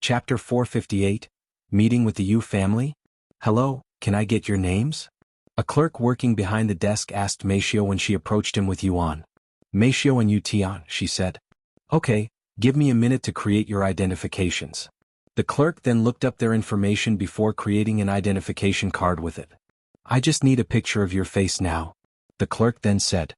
Chapter 458, Meeting with the Yu Family? Hello, can I get your names? A clerk working behind the desk asked Meishio when she approached him with Yuan. Meishio and Yu Tian, she said. Okay, give me a minute to create your identifications. The clerk then looked up their information before creating an identification card with it. I just need a picture of your face now. The clerk then said.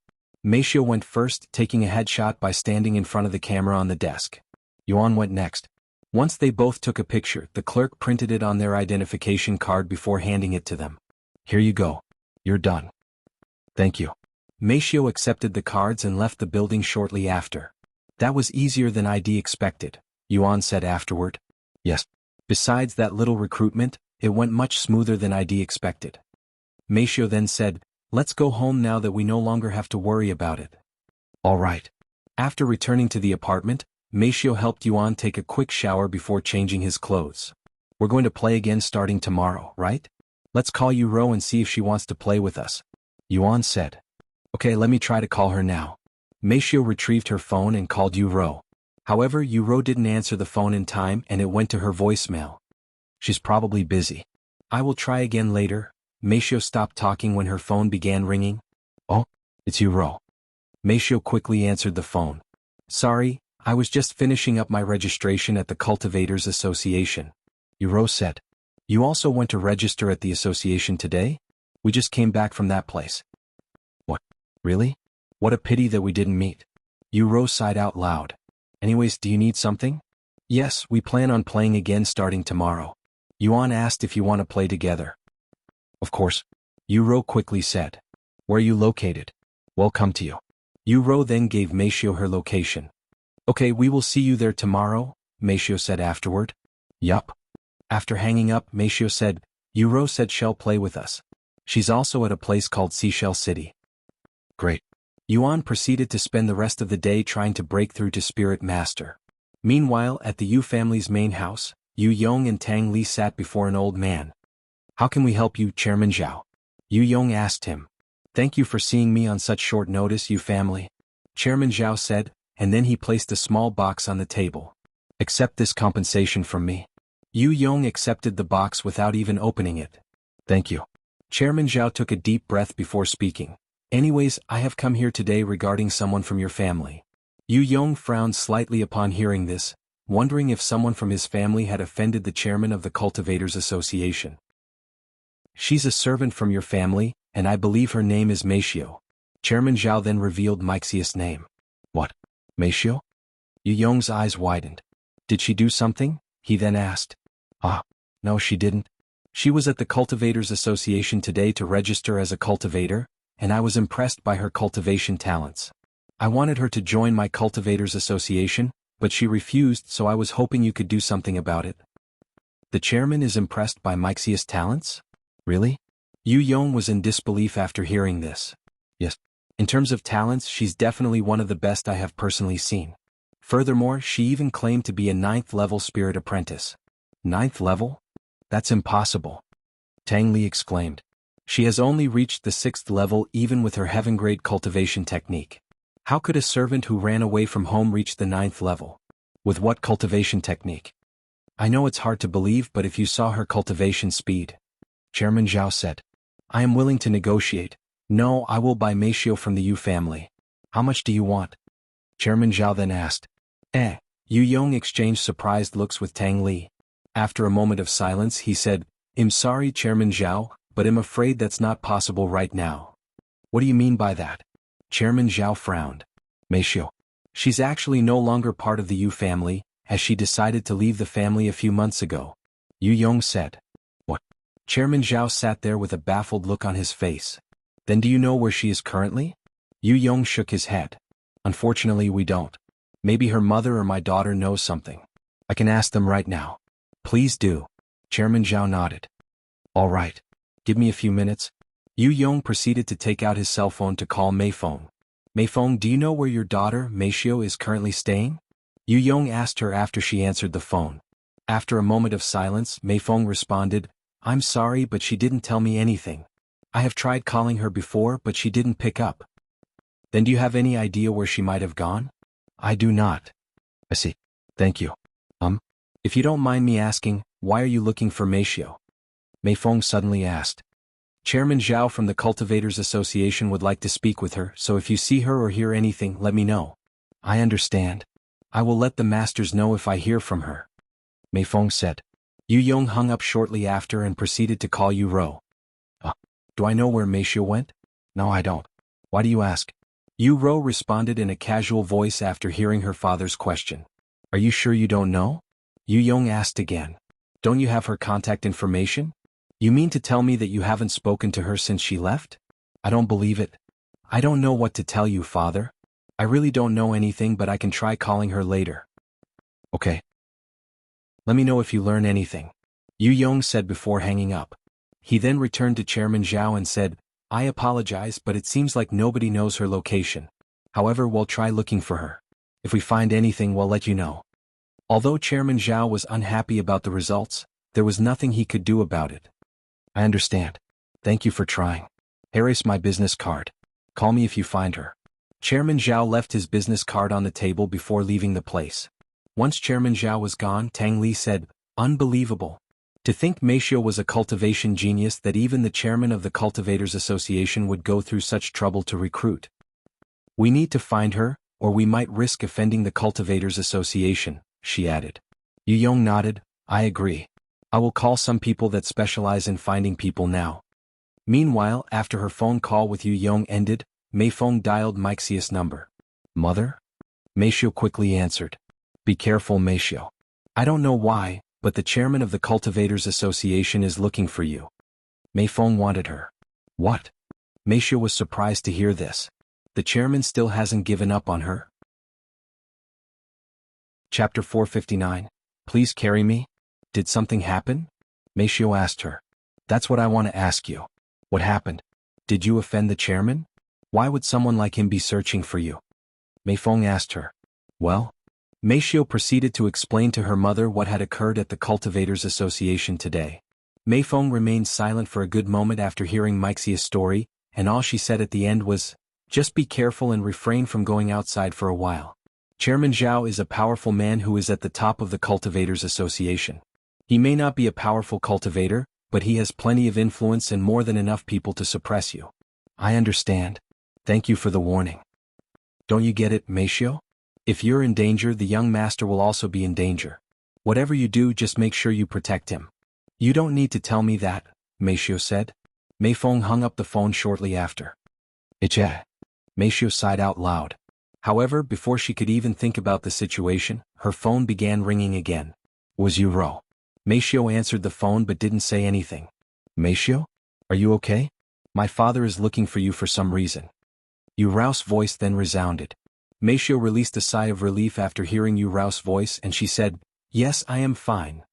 Meishio went first, taking a headshot by standing in front of the camera on the desk. Yuan went next. Once they both took a picture, the clerk printed it on their identification card before handing it to them. Here you go. You're done. Thank you. Meishio accepted the cards and left the building shortly after. That was easier than I'd expected, Yuan said afterward. Yes. Besides that little recruitment, it went much smoother than I'd expected. Meishio then said, let's go home now that we no longer have to worry about it. All right. After returning to the apartment, Meishio helped Yuan take a quick shower before changing his clothes. We're going to play again starting tomorrow, right? Let's call Yuro and see if she wants to play with us. Yuan said. Okay, let me try to call her now. Meishio retrieved her phone and called Yuro. However, Yuro didn't answer the phone in time and it went to her voicemail. She's probably busy. I will try again later. Meishio stopped talking when her phone began ringing. Oh, it's Yuro. Meishio quickly answered the phone. Sorry, I was just finishing up my registration at the Cultivators Association. Yuro said. You also went to register at the association today? We just came back from that place. What? Really? What a pity that we didn't meet. Yuro sighed out loud. Anyways, do you need something? Yes, we plan on playing again starting tomorrow. Yuan asked if you want to play together. Of course. Yuro quickly said. Where are you located? We'll come to you. Yuro then gave Meishio her location. Okay, we will see you there tomorrow, Meishio said afterward. Yup. After hanging up, Meishio said, Yuro said she'll play with us. She's also at a place called Seashell City. Great. Yuan proceeded to spend the rest of the day trying to break through to Spirit Master. Meanwhile, at the Yu family's main house, Yu Yong and Tang Li sat before an old man. How can we help you, Chairman Zhao? Yu Yong asked him. Thank you for seeing me on such short notice, Yu family. Chairman Zhao said, and then he placed a small box on the table. Accept this compensation from me. Yu Yong accepted the box without even opening it. Thank you. Chairman Zhao took a deep breath before speaking. Anyways, I have come here today regarding someone from your family. Yu Yong frowned slightly upon hearing this, wondering if someone from his family had offended the chairman of the Cultivators Association. She's a servant from your family, and I believe her name is Meishio. Chairman Zhao then revealed Meixia's name. What? Meishio? Yu Yong's eyes widened. Did she do something? He then asked. No, she didn't. She was at the Cultivators Association today to register as a cultivator, and I was impressed by her cultivation talents. I wanted her to join my Cultivators Association, but she refused, so I was hoping you could do something about it. The chairman is impressed by Meixia's talents? Really? Yu Yong was in disbelief after hearing this. Yes. In terms of talents, she's definitely one of the best I have personally seen. Furthermore, she even claimed to be a 9th level spirit apprentice. 9th level? That's impossible. Tang Li exclaimed. She has only reached the 6th level even with her heaven-grade cultivation technique. How could a servant who ran away from home reach the 9th level? With what cultivation technique? I know it's hard to believe, but if you saw her cultivation speed. Chairman Zhao said. I am willing to negotiate. No, I will buy Meishio from the Yu family. How much do you want? Chairman Zhao then asked. Yu Yong exchanged surprised looks with Tang Li. After a moment of silence, he said, I'm sorry, Chairman Zhao, but I'm afraid that's not possible right now. What do you mean by that? Chairman Zhao frowned. Meishio. She's actually no longer part of the Yu family, as she decided to leave the family a few months ago. Yu Yong said. What? Chairman Zhao sat there with a baffled look on his face. Then do you know where she is currently? Yu Yong shook his head. Unfortunately, we don't. Maybe her mother or my daughter knows something. I can ask them right now. Please do. Chairman Zhao nodded. All right. Give me a few minutes. Yu Yong proceeded to take out his cell phone to call Meifeng. Meifeng, do you know where your daughter, Meishio, is currently staying? Yu Yong asked her after she answered the phone. After a moment of silence, Meifeng responded, I'm sorry, but she didn't tell me anything. I have tried calling her before, but she didn't pick up. Then do you have any idea where she might have gone? I do not. I see. Thank you. If you don't mind me asking, why are you looking for Meishio? Meifeng suddenly asked. Chairman Zhao from the Cultivators Association would like to speak with her, so if you see her or hear anything, let me know. I understand. I will let the masters know if I hear from her. Meifeng said. Yu Yong hung up shortly after and proceeded to call Yu Ro. Do I know where Meishio went? No, I don't. Why do you ask? Yu Ro responded in a casual voice after hearing her father's question. Are you sure you don't know? Yu Yong asked again. Don't you have her contact information? You mean to tell me that you haven't spoken to her since she left? I don't believe it. I don't know what to tell you, father. I really don't know anything, but I can try calling her later. Okay. Let me know if you learn anything. Yu Yong said before hanging up. He then returned to Chairman Zhao and said, I apologize, but it seems like nobody knows her location. However, we'll try looking for her. If we find anything, we'll let you know. Although Chairman Zhao was unhappy about the results, there was nothing he could do about it. I understand. Thank you for trying. Here is my business card. Call me if you find her. Chairman Zhao left his business card on the table before leaving the place. Once Chairman Zhao was gone, Tang Li said, Unbelievable. To think Meishio was a cultivation genius that even the chairman of the Cultivators Association would go through such trouble to recruit. We need to find her, or we might risk offending the Cultivators Association, she added. Yu Yong nodded, I agree. I will call some people that specialize in finding people now. Meanwhile, after her phone call with Yu Yong ended, Meifeng dialed Meixia's number. Mother? Meishio quickly answered. Be careful, Meishio. I don't know why, but the chairman of the Cultivators Association is looking for you. Meifeng wanted her. What? Meishio was surprised to hear this. The chairman still hasn't given up on her? Chapter 459. Please carry me? Did something happen? Meishio asked her. That's what I want to ask you. What happened? Did you offend the chairman? Why would someone like him be searching for you? Meifeng asked her. Well? Meishio proceeded to explain to her mother what had occurred at the Cultivators Association today. Meifeng remained silent for a good moment after hearing Meixia's story, and all she said at the end was, just be careful and refrain from going outside for a while. Chairman Zhao is a powerful man who is at the top of the Cultivators Association. He may not be a powerful cultivator, but he has plenty of influence and more than enough people to suppress you. I understand. Thank you for the warning. Don't you get it, Meishio? If you're in danger, the young master will also be in danger. Whatever you do, just make sure you protect him. You don't need to tell me that, Meishio said. Meifeng hung up the phone shortly after. Icheh. Meishio sighed out loud. However, before she could even think about the situation, her phone began ringing again. Was Yu Ro? Meishio answered the phone but didn't say anything. Meishio? Are you okay? My father is looking for you for some reason. Yu Rao's voice then resounded. Meishio released a sigh of relief after hearing Yu Rao's voice and she said, Yes, I am fine.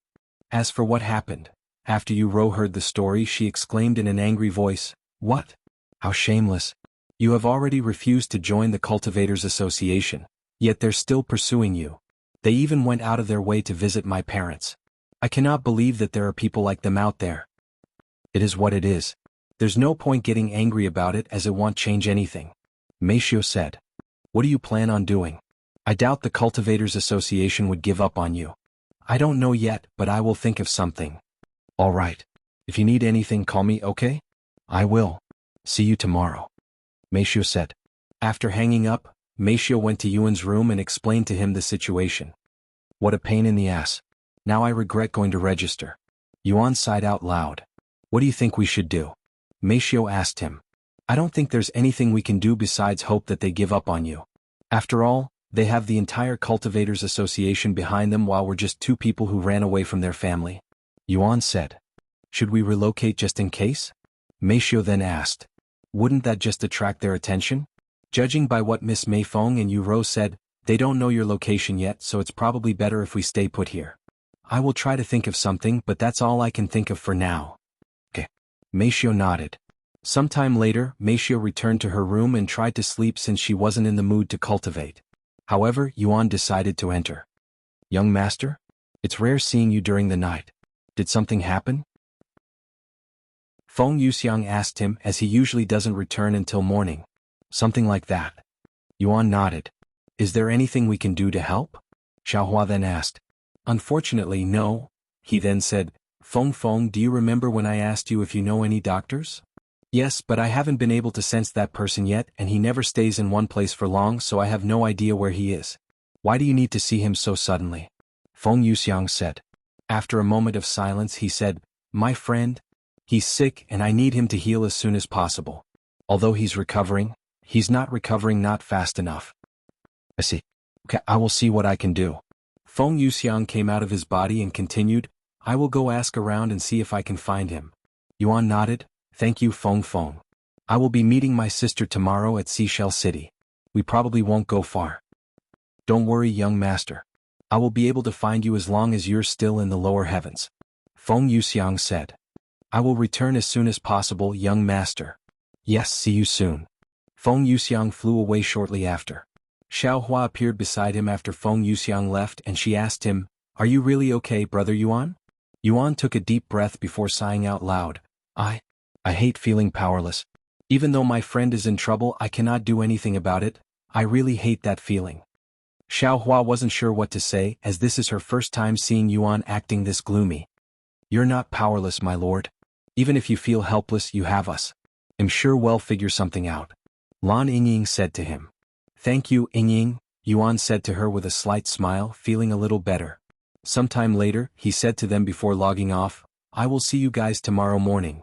As for what happened, after Yu Ro heard the story, she exclaimed in an angry voice, What? How shameless. You have already refused to join the Cultivators Association, yet they're still pursuing you. They even went out of their way to visit my parents. I cannot believe that there are people like them out there. It is what it is. There's no point getting angry about it as it won't change anything. Meishio said. What do you plan on doing? I doubt the Cultivators Association would give up on you. I don't know yet, but I will think of something. All right. If you need anything, call me, okay? I will. See you tomorrow. Meishio said. After hanging up, Meishio went to Yuan's room and explained to him the situation. What a pain in the ass. Now I regret going to register. Yuan sighed out loud. What do you think we should do? Meishio asked him. I don't think there's anything we can do besides hope that they give up on you. After all, they have the entire Cultivators Association behind them while we're just two people who ran away from their family. Yuan said. Should we relocate just in case? Meishio then asked. Wouldn't that just attract their attention? Judging by what Miss Meifeng and Yu Ro said, they don't know your location yet, so it's probably better if we stay put here. I will try to think of something, but that's all I can think of for now. Okay. Meishio nodded. Sometime later, Meishio returned to her room and tried to sleep since she wasn't in the mood to cultivate. However, Yuan decided to enter. Young master? It's rare seeing you during the night. Did something happen? Feng Yuxiang asked him, as he usually doesn't return until morning. Something like that. Yuan nodded. Is there anything we can do to help? Xiaohua then asked. Unfortunately, no. He then said, Feng Feng, do you remember when I asked you if you know any doctors? Yes, but I haven't been able to sense that person yet, and he never stays in one place for long, so I have no idea where he is. Why do you need to see him so suddenly? Feng Yuxiang said. After a moment of silence he said, My friend, he's sick and I need him to heal as soon as possible. Although he's recovering, he's not recovering not fast enough. I see. Okay, I will see what I can do. Feng Yuxiang came out of his body and continued, I will go ask around and see if I can find him. Yuan nodded, Thank you, Feng Feng. I will be meeting my sister tomorrow at Seashell City. We probably won't go far. Don't worry, young master. I will be able to find you as long as you're still in the lower heavens. Feng Yuxiang said. I will return as soon as possible, young master. Yes, see you soon. Feng Yuxiang flew away shortly after. Xiao Hua appeared beside him after Feng Yuxiang left and she asked him, Are you really okay, brother Yuan? Yuan took a deep breath before sighing out loud. I hate feeling powerless. Even though my friend is in trouble, I cannot do anything about it. I really hate that feeling. Xiao Hua wasn't sure what to say, as this is her first time seeing Yuan acting this gloomy. You're not powerless, my lord. Even if you feel helpless, you have us. I'm sure we'll figure something out. Lan Yingying said to him. Thank you, Yingying, Yuan said to her with a slight smile, feeling a little better. Sometime later, he said to them before logging off, I will see you guys tomorrow morning.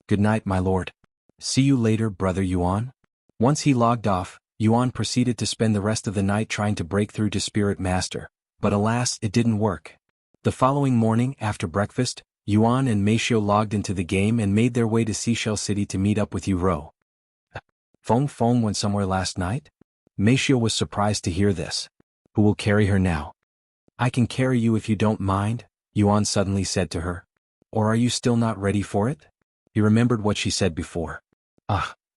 Good night, my lord. See you later, brother Yuan. Once he logged off, Yuan proceeded to spend the rest of the night trying to break through to Spirit Master, but alas, it didn't work. The following morning, after breakfast, Yuan and Meishio logged into the game and made their way to Seashell City to meet up with Yuro. Feng Feng went somewhere last night? Meishio was surprised to hear this. Who will carry her now? I can carry you if you don't mind, Yuan suddenly said to her. Or are you still not ready for it? He remembered what she said before.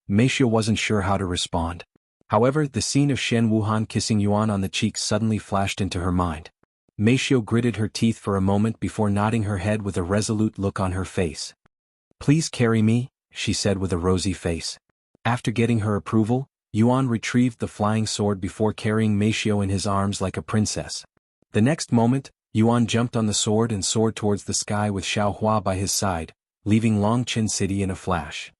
Meishio wasn't sure how to respond. However, the scene of Shen Wuhan kissing Yuan on the cheeks suddenly flashed into her mind. Meishio gritted her teeth for a moment before nodding her head with a resolute look on her face. Please carry me, she said with a rosy face. After getting her approval, Yuan retrieved the flying sword before carrying Meishio in his arms like a princess. The next moment, Yuan jumped on the sword and soared towards the sky with Xiao Hua by his side, leaving Longqin City in a flash.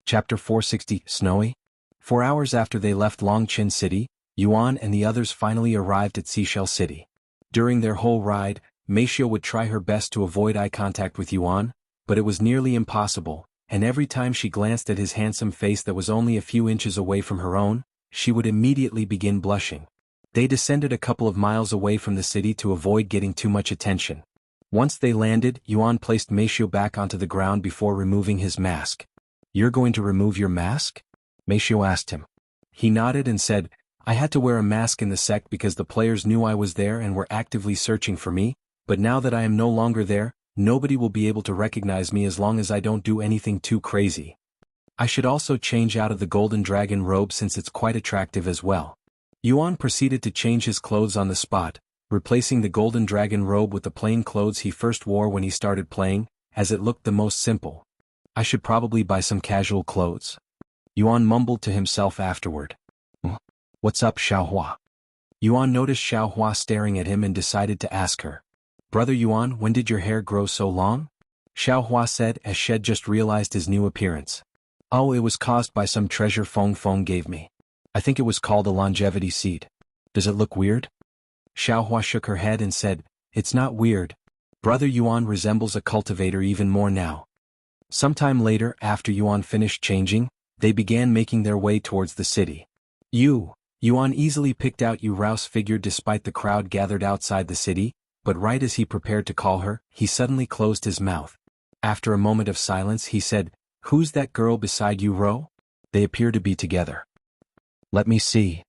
Chapter 460, Snowy? 4 hours after they left Longqin City, Yuan and the others finally arrived at Seashell City. During their whole ride, Meishio would try her best to avoid eye contact with Yuan, but it was nearly impossible, and every time she glanced at his handsome face that was only a few inches away from her own, she would immediately begin blushing. They descended a couple of miles away from the city to avoid getting too much attention. Once they landed, Yuan placed Meishio back onto the ground before removing his mask. You're going to remove your mask? Meishio asked him. He nodded and said, I had to wear a mask in the sect because the players knew I was there and were actively searching for me, but now that I am no longer there, nobody will be able to recognize me as long as I don't do anything too crazy. I should also change out of the golden dragon robe since it's quite attractive as well. Yuan proceeded to change his clothes on the spot, replacing the golden dragon robe with the plain clothes he first wore when he started playing, as it looked the most simple. I should probably buy some casual clothes. Yuan mumbled to himself afterward. What's up, Xiao Hua? Yuan noticed Xiao Hua staring at him and decided to ask her. Brother Yuan, when did your hair grow so long? Xiao Hua said as Shed just realized his new appearance. Oh, it was caused by some treasure Feng Feng gave me. I think it was called a longevity seed. Does it look weird? Xiao Hua shook her head and said, It's not weird. Brother Yuan resembles a cultivator even more now. Sometime later, after Yuan finished changing, they began making their way towards the city. Yuan easily picked out Yu Rao's figure despite the crowd gathered outside the city, but right as he prepared to call her, he suddenly closed his mouth. After a moment of silence he said, Who's that girl beside Yu Rao? They appear to be together. Let me see.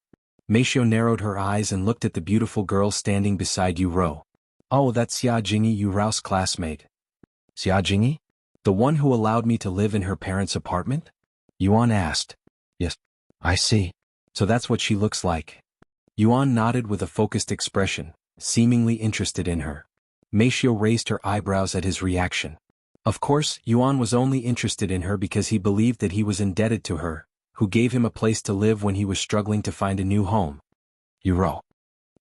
Meishio narrowed her eyes and looked at the beautiful girl standing beside Yu Rao. Oh, that's Xia Jingyi, Yu Rao's classmate. Xia Jingyi? The one who allowed me to live in her parents' apartment? Yuan asked. Yes, I see. So that's what she looks like. Yuan nodded with a focused expression, seemingly interested in her. Meishio raised her eyebrows at his reaction. Of course, Yuan was only interested in her because he believed that he was indebted to her, who gave him a place to live when he was struggling to find a new home. Yu Rao.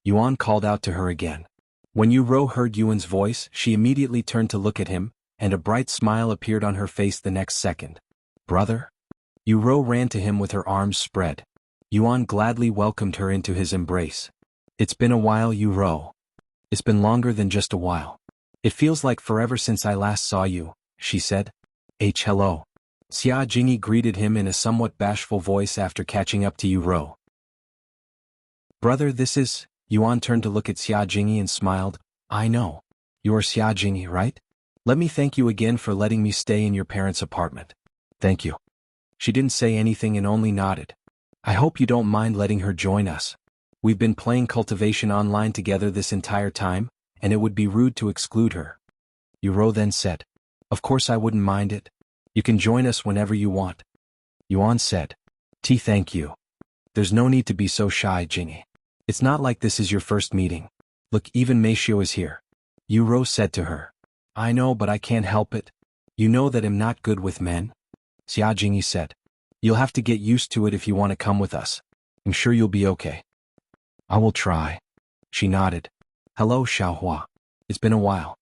Yuan called out to her again. When Yu heard Yuan's voice, she immediately turned to look at him, and a bright smile appeared on her face the next second. Brother? Yu ran to him with her arms spread. Yuan gladly welcomed her into his embrace. It's been a while, Yu. It's been longer than just a while. It feels like forever since I last saw you, she said. Hello. Xia Jingyi greeted him in a somewhat bashful voice after catching up to Yu. Brother, this is... Yuan turned to look at Xia Jingyi and smiled. I know. You're Xia Jingyi, right? Let me thank you again for letting me stay in your parents' apartment. Thank you. She didn't say anything and only nodded. I hope you don't mind letting her join us. We've been playing cultivation online together this entire time, and it would be rude to exclude her. Yu then said. Of course I wouldn't mind it. You can join us whenever you want. Yuan said. Thank you. There's no need to be so shy, Jingyi. It's not like this is your first meeting. Look, even Meishio is here. Yu said to her. I know, but I can't help it. You know that I'm not good with men. Xia Jingyi said. You'll have to get used to it if you want to come with us. I'm sure you'll be okay. I will try. She nodded. Hello, Xiaohua. It's been a while.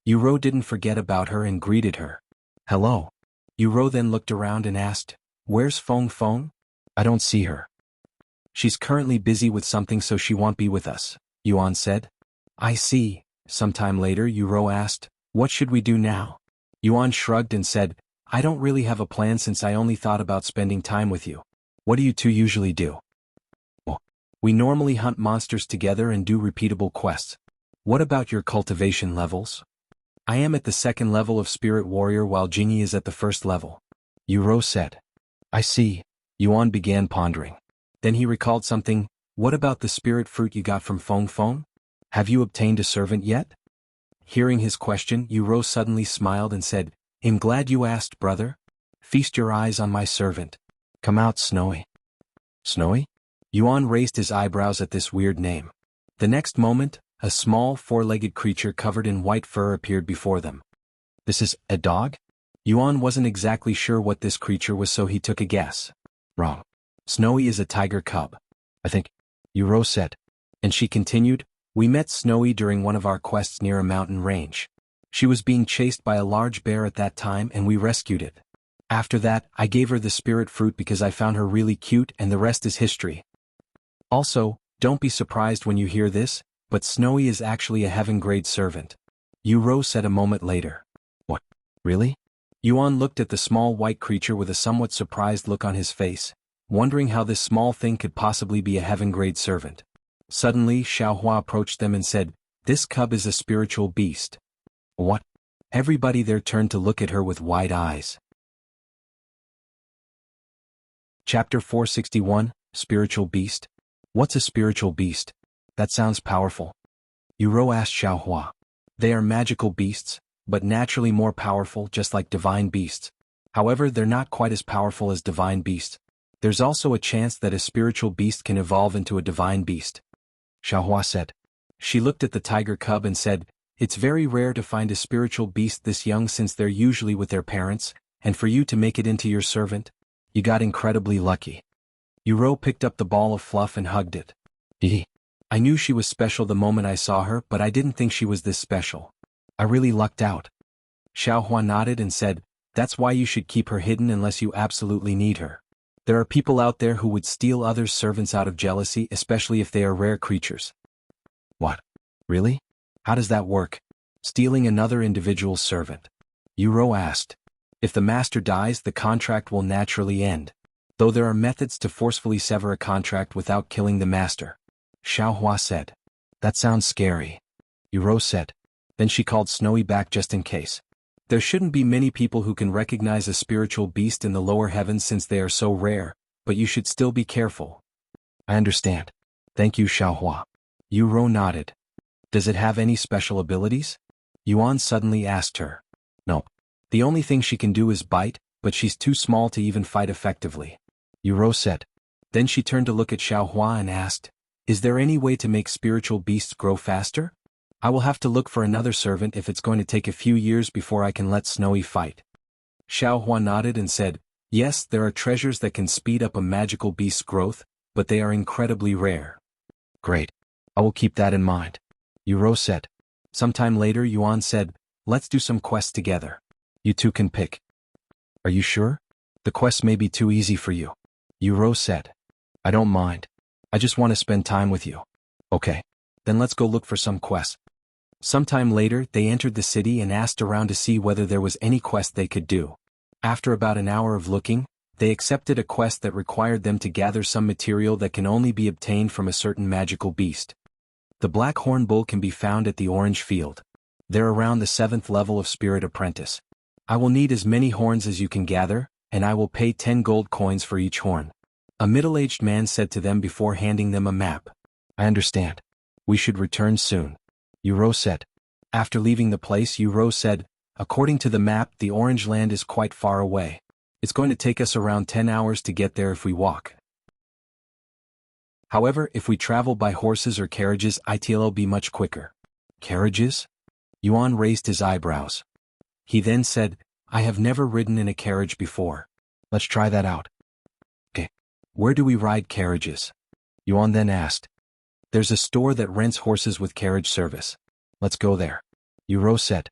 Yu didn't forget about her and greeted her. Hello. Yu then looked around and asked, Where's Feng? I don't see her. She's currently busy with something, so she won't be with us, Yuan said. I see. Sometime later, Yu asked, What should we do now? Yuan shrugged and said, I don't really have a plan since I only thought about spending time with you. What do you two usually do? Well, we normally hunt monsters together and do repeatable quests. What about your cultivation levels? I am at the 2nd level of Spirit Warrior while Jingyi is at the 1st level. Yu said. I see. Yuan began pondering. Then he recalled something. What about the spirit fruit you got from Feng? Have you obtained a servant yet? Hearing his question, Yu suddenly smiled and said, I'm glad you asked, brother. Feast your eyes on my servant. Come out, Snowy. Snowy? Yuan raised his eyebrows at this weird name. The next moment, a small 4-legged creature covered in white fur appeared before them. This is a dog? Yuan wasn't exactly sure what this creature was, so he took a guess. Wrong. Snowy is a tiger cub. I think, Yu said. And she continued, We met Snowy during one of our quests near a mountain range. She was being chased by a large bear at that time and we rescued it. After that, I gave her the spirit fruit because I found her really cute, and the rest is history. Also, don't be surprised when you hear this, but Snowy is actually a heaven-grade servant. Yu said a moment later. What? Really? Yuan looked at the small white creature with a somewhat surprised look on his face, wondering how this small thing could possibly be a heaven-grade servant. Suddenly, Xiaohua approached them and said, This cub is a spiritual beast. What? Everybody there turned to look at her with wide eyes. Chapter 461, Spiritual Beast. What's a spiritual beast? That sounds powerful. Yu asked Xiaohua. They are magical beasts, but naturally more powerful, just like divine beasts. However, they're not quite as powerful as divine beasts. There's also a chance that a spiritual beast can evolve into a divine beast. Xiaohua said. She looked at the tiger cub and said, It's very rare to find a spiritual beast this young since they're usually with their parents, and for you to make it into your servant, you got incredibly lucky. Yu picked up the ball of fluff and hugged it. I knew she was special the moment I saw her, but I didn't think she was this special. I really lucked out. Xiaohua nodded and said, That's why you should keep her hidden unless you absolutely need her. There are people out there who would steal others' servants out of jealousy, especially if they are rare creatures. What? Really? How does that work? Stealing another individual's servant? Yu asked. If the master dies, the contract will naturally end. Though there are methods to forcefully sever a contract without killing the master. Xiaohua said. That sounds scary. Yu said. Then she called Snowy back just in case. There shouldn't be many people who can recognize a spiritual beast in the lower heavens since they are so rare, but you should still be careful. I understand. Thank you, Xiaohua. Yu nodded. Does it have any special abilities? Yuan suddenly asked her. No. The only thing she can do is bite, but she's too small to even fight effectively. Yu said. Then she turned to look at Xiaohua and asked, Is there any way to make spiritual beasts grow faster? I will have to look for another servant if it's going to take a few years before I can let Snowy fight. Xiaohua nodded and said, Yes, there are treasures that can speed up a magical beast's growth, but they are incredibly rare. Great. I will keep that in mind. Yuro said. Sometime later Yuan said, let's do some quests together. You two can pick. Are you sure? The quests may be too easy for you. Yuro said. I don't mind. I just want to spend time with you. Okay. Then let's go look for some quests. Sometime later they entered the city and asked around to see whether there was any quest they could do. After about an hour of looking, they accepted a quest that required them to gather some material that can only be obtained from a certain magical beast. The black horn bull can be found at the orange field. They're around the 7th level of spirit apprentice. I will need as many horns as you can gather, and I will pay 10 gold coins for each horn. A middle-aged man said to them before handing them a map. I understand. We should return soon. Yuro said. After leaving the place Yuro said, according to the map the orange land is quite far away. It's going to take us around 10 hours to get there if we walk. However, if we travel by horses or carriages it'll be much quicker. Carriages? Yuan raised his eyebrows. He then said, I have never ridden in a carriage before. Let's try that out. Okay. Where do we ride carriages? Yuan then asked. There's a store that rents horses with carriage service. Let's go there. Yuro said.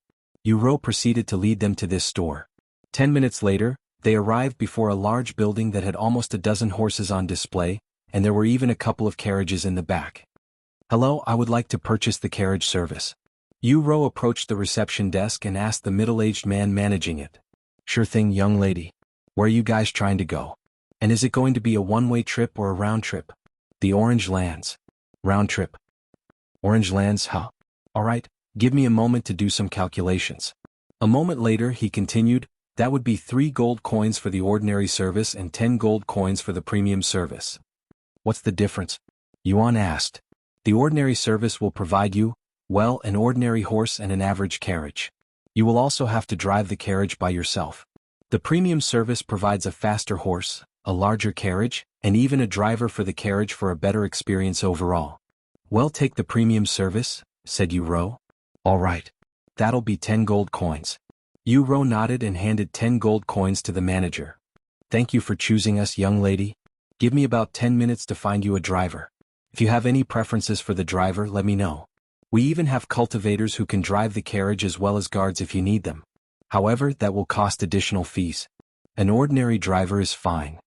Yuro proceeded to lead them to this store. 10 minutes later, they arrived before a large building that had almost a dozen horses on display, and there were even a couple of carriages in the back. Hello, I would like to purchase the carriage service. Yuro approached the reception desk and asked the middle-aged man managing it. Sure thing, young lady. Where are you guys trying to go? And is it going to be a one-way trip or a round trip? The Orange Lands. Round trip. Orange Lands, huh? Alright, give me a moment to do some calculations. A moment later he continued, that would be 3 gold coins for the ordinary service and 10 gold coins for the premium service. What's the difference? Yuan asked. The ordinary service will provide you, well, an ordinary horse and an average carriage. You will also have to drive the carriage by yourself. The premium service provides a faster horse, a larger carriage, and even a driver for the carriage for a better experience overall. Well, take the premium service, said Yuro. All right. That'll be 10 gold coins. Yuro nodded and handed 10 gold coins to the manager. Thank you for choosing us, young lady. Give me about 10 minutes to find you a driver. If you have any preferences for the driver, let me know. We even have cultivators who can drive the carriage as well as guards if you need them. However, that will cost additional fees. An ordinary driver is fine.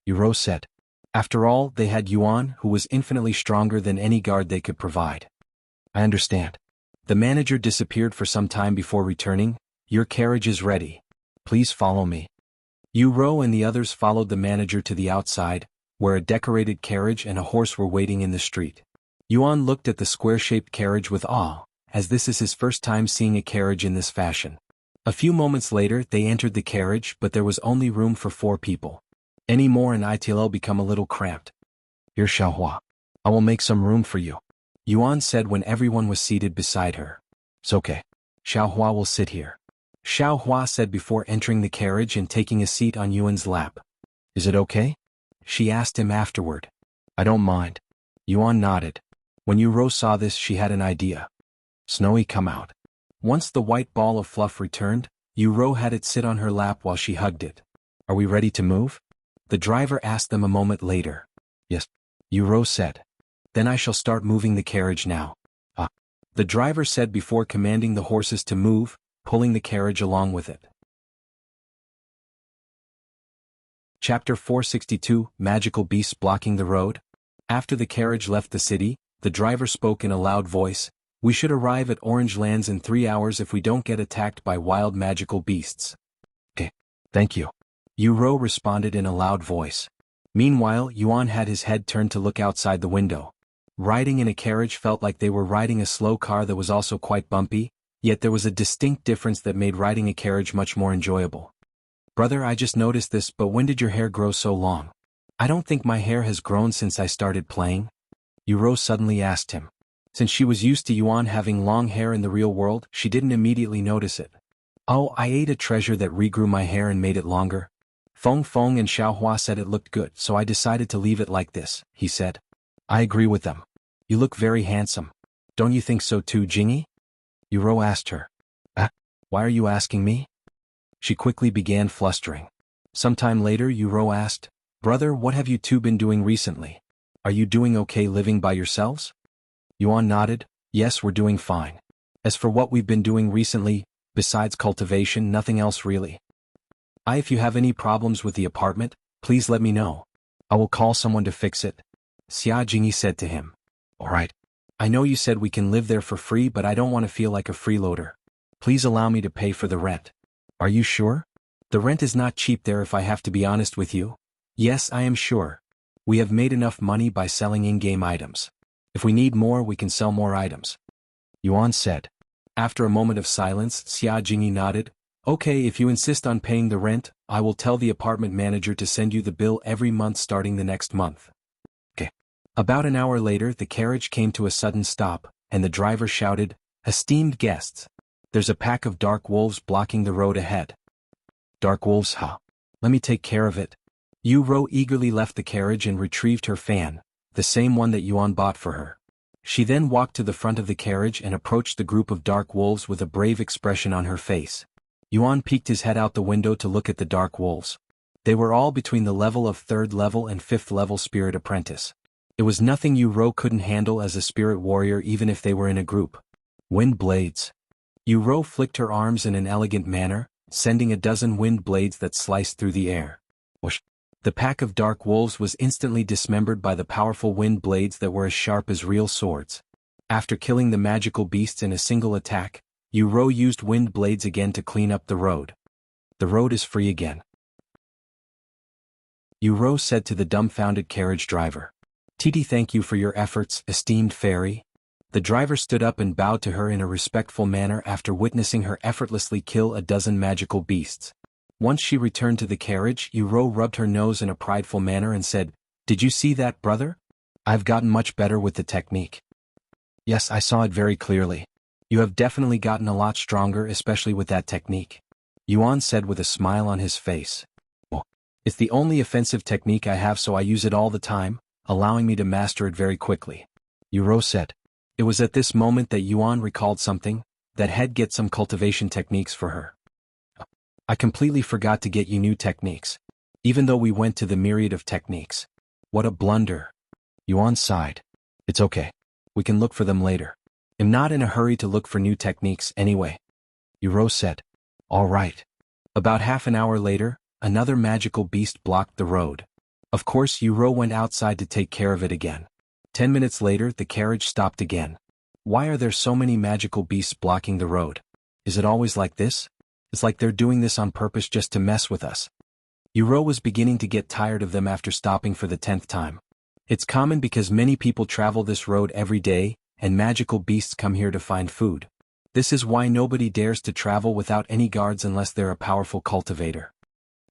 Yuro said. After all, they had Yuan, who was infinitely stronger than any guard they could provide. I understand. The manager disappeared for some time before returning. Your carriage is ready. Please follow me. Yuro and the others followed the manager to the outside, where a decorated carriage and a horse were waiting in the street. Yuan looked at the square-shaped carriage with awe, as this is his first time seeing a carriage in this fashion. A few moments later they entered the carriage, but there was only room for 4 people. Any more and it'll become a little cramped. Here, Xiaohua. I will make some room for you. Yuan said when everyone was seated beside her. It's okay. Xiaohua will sit here. Xiaohua said before entering the carriage and taking a seat on Yuan's lap. Is it okay? She asked him afterward. I don't mind. Yuan nodded. When Yuro saw this she had an idea. Snowy, come out. Once the white ball of fluff returned, Yuro had it sit on her lap while she hugged it. Are we ready to move? The driver asked them a moment later. Yes. Yuro said. Then I shall start moving the carriage now. The driver said before commanding the horses to move, pulling the carriage along with it. Chapter 462, Magical Beasts Blocking the Road. After the carriage left the city, the driver spoke in a loud voice. We should arrive at Orange Lands in 3 hours if we don't get attacked by wild magical beasts. Okay. Thank you. Yuro responded in a loud voice. Meanwhile, Yuan had his head turned to look outside the window. Riding in a carriage felt like they were riding a slow car that was also quite bumpy, yet there was a distinct difference that made riding a carriage much more enjoyable. Brother, I just noticed this, but when did your hair grow so long? I don't think my hair has grown since I started playing. Yuro suddenly asked him. Since she was used to Yuan having long hair in the real world, she didn't immediately notice it. Oh, I ate a treasure that regrew my hair and made it longer. Feng Feng and Xiaohua said it looked good, so I decided to leave it like this, he said. I agree with them. You look very handsome. Don't you think so too, Jingy? Yuro asked her. Why are you asking me? She quickly began flustering. Sometime later Yuro asked, Brother, what have you two been doing recently? Are you doing okay living by yourselves? Yuan nodded. Yes, we're doing fine. As for what we've been doing recently, besides cultivation, nothing else really. If you have any problems with the apartment, please let me know. I will call someone to fix it. Xia Jingyi said to him. Alright. I know you said we can live there for free, but I don't want to feel like a freeloader. Please allow me to pay for the rent. Are you sure? The rent is not cheap there, if I have to be honest with you. Yes, I am sure. We have made enough money by selling in-game items. If we need more, we can sell more items. Yuan said. After a moment of silence, Xia Jingyi nodded. Okay, if you insist on paying the rent, I will tell the apartment manager to send you the bill every month starting the next month. Okay. About an hour later, the carriage came to a sudden stop, and the driver shouted, Esteemed guests. There's a pack of dark wolves blocking the road ahead. Dark wolves, huh? Let me take care of it. Yu Rou eagerly left the carriage and retrieved her fan, the same one that Yuan bought for her. She then walked to the front of the carriage and approached the group of dark wolves with a brave expression on her face. Yuan peeked his head out the window to look at the dark wolves. They were all between the level of 3rd level and 5th level spirit apprentice. It was nothing Yu Rou couldn't handle as a spirit warrior, even if they were in a group. Wind blades. Yu Rou flicked her arms in an elegant manner, sending a dozen wind blades that sliced through the air. Whoosh! The pack of dark wolves was instantly dismembered by the powerful wind blades that were as sharp as real swords. After killing the magical beasts in a single attack, Yu Rou used wind blades again to clean up the road. The road is free again. Yu Rou said to the dumbfounded carriage driver. Titi, thank you for your efforts, esteemed fairy. The driver stood up and bowed to her in a respectful manner after witnessing her effortlessly kill a dozen magical beasts. Once she returned to the carriage, Yu Rou rubbed her nose in a prideful manner and said, Did you see that, brother? I've gotten much better with the technique. Yes, I saw it very clearly. You have definitely gotten a lot stronger, especially with that technique. Yuan said with a smile on his face. Oh, it's the only offensive technique I have, so I use it all the time, allowing me to master it very quickly. Yu Rou said. It was at this moment that Yuan recalled something, that he'd get some cultivation techniques for her. I completely forgot to get you new techniques. Even though we went to the myriad of techniques. What a blunder. Yuan sighed. It's okay. We can look for them later. I'm not in a hurry to look for new techniques anyway. Yu Rou said. All right. About half an hour later, another magical beast blocked the road. Of course, Yu Rou went outside to take care of it again. 10 minutes later, the carriage stopped again. Why are there so many magical beasts blocking the road? Is it always like this? It's like they're doing this on purpose just to mess with us. Yu Rou was beginning to get tired of them after stopping for the 10th time. It's common because many people travel this road every day, and magical beasts come here to find food. This is why nobody dares to travel without any guards unless they're a powerful cultivator.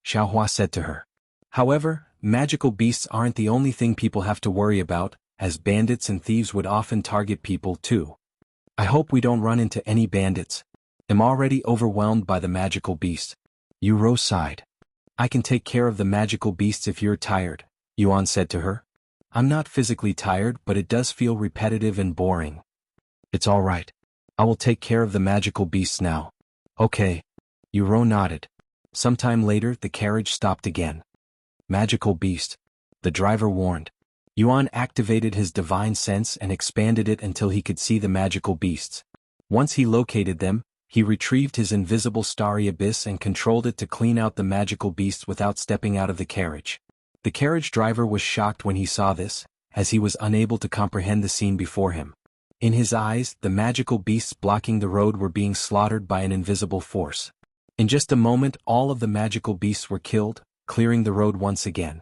Xiaohua said to her. However, magical beasts aren't the only thing people have to worry about, as bandits and thieves would often target people too. I hope we don't run into any bandits. I'm already overwhelmed by the magical beasts. Yu Rou sighed. I can take care of the magical beasts if you're tired, Yuan said to her. I'm not physically tired, but it does feel repetitive and boring. It's all right. I will take care of the magical beasts now. Okay. Yu Rou nodded. Sometime later, the carriage stopped again. Magical beast. The driver warned. Yuan activated his divine sense and expanded it until he could see the magical beasts. Once he located them, he retrieved his invisible starry abyss and controlled it to clean out the magical beasts without stepping out of the carriage. The carriage driver was shocked when he saw this, as he was unable to comprehend the scene before him. In his eyes, the magical beasts blocking the road were being slaughtered by an invisible force. In just a moment, all of the magical beasts were killed, clearing the road once again.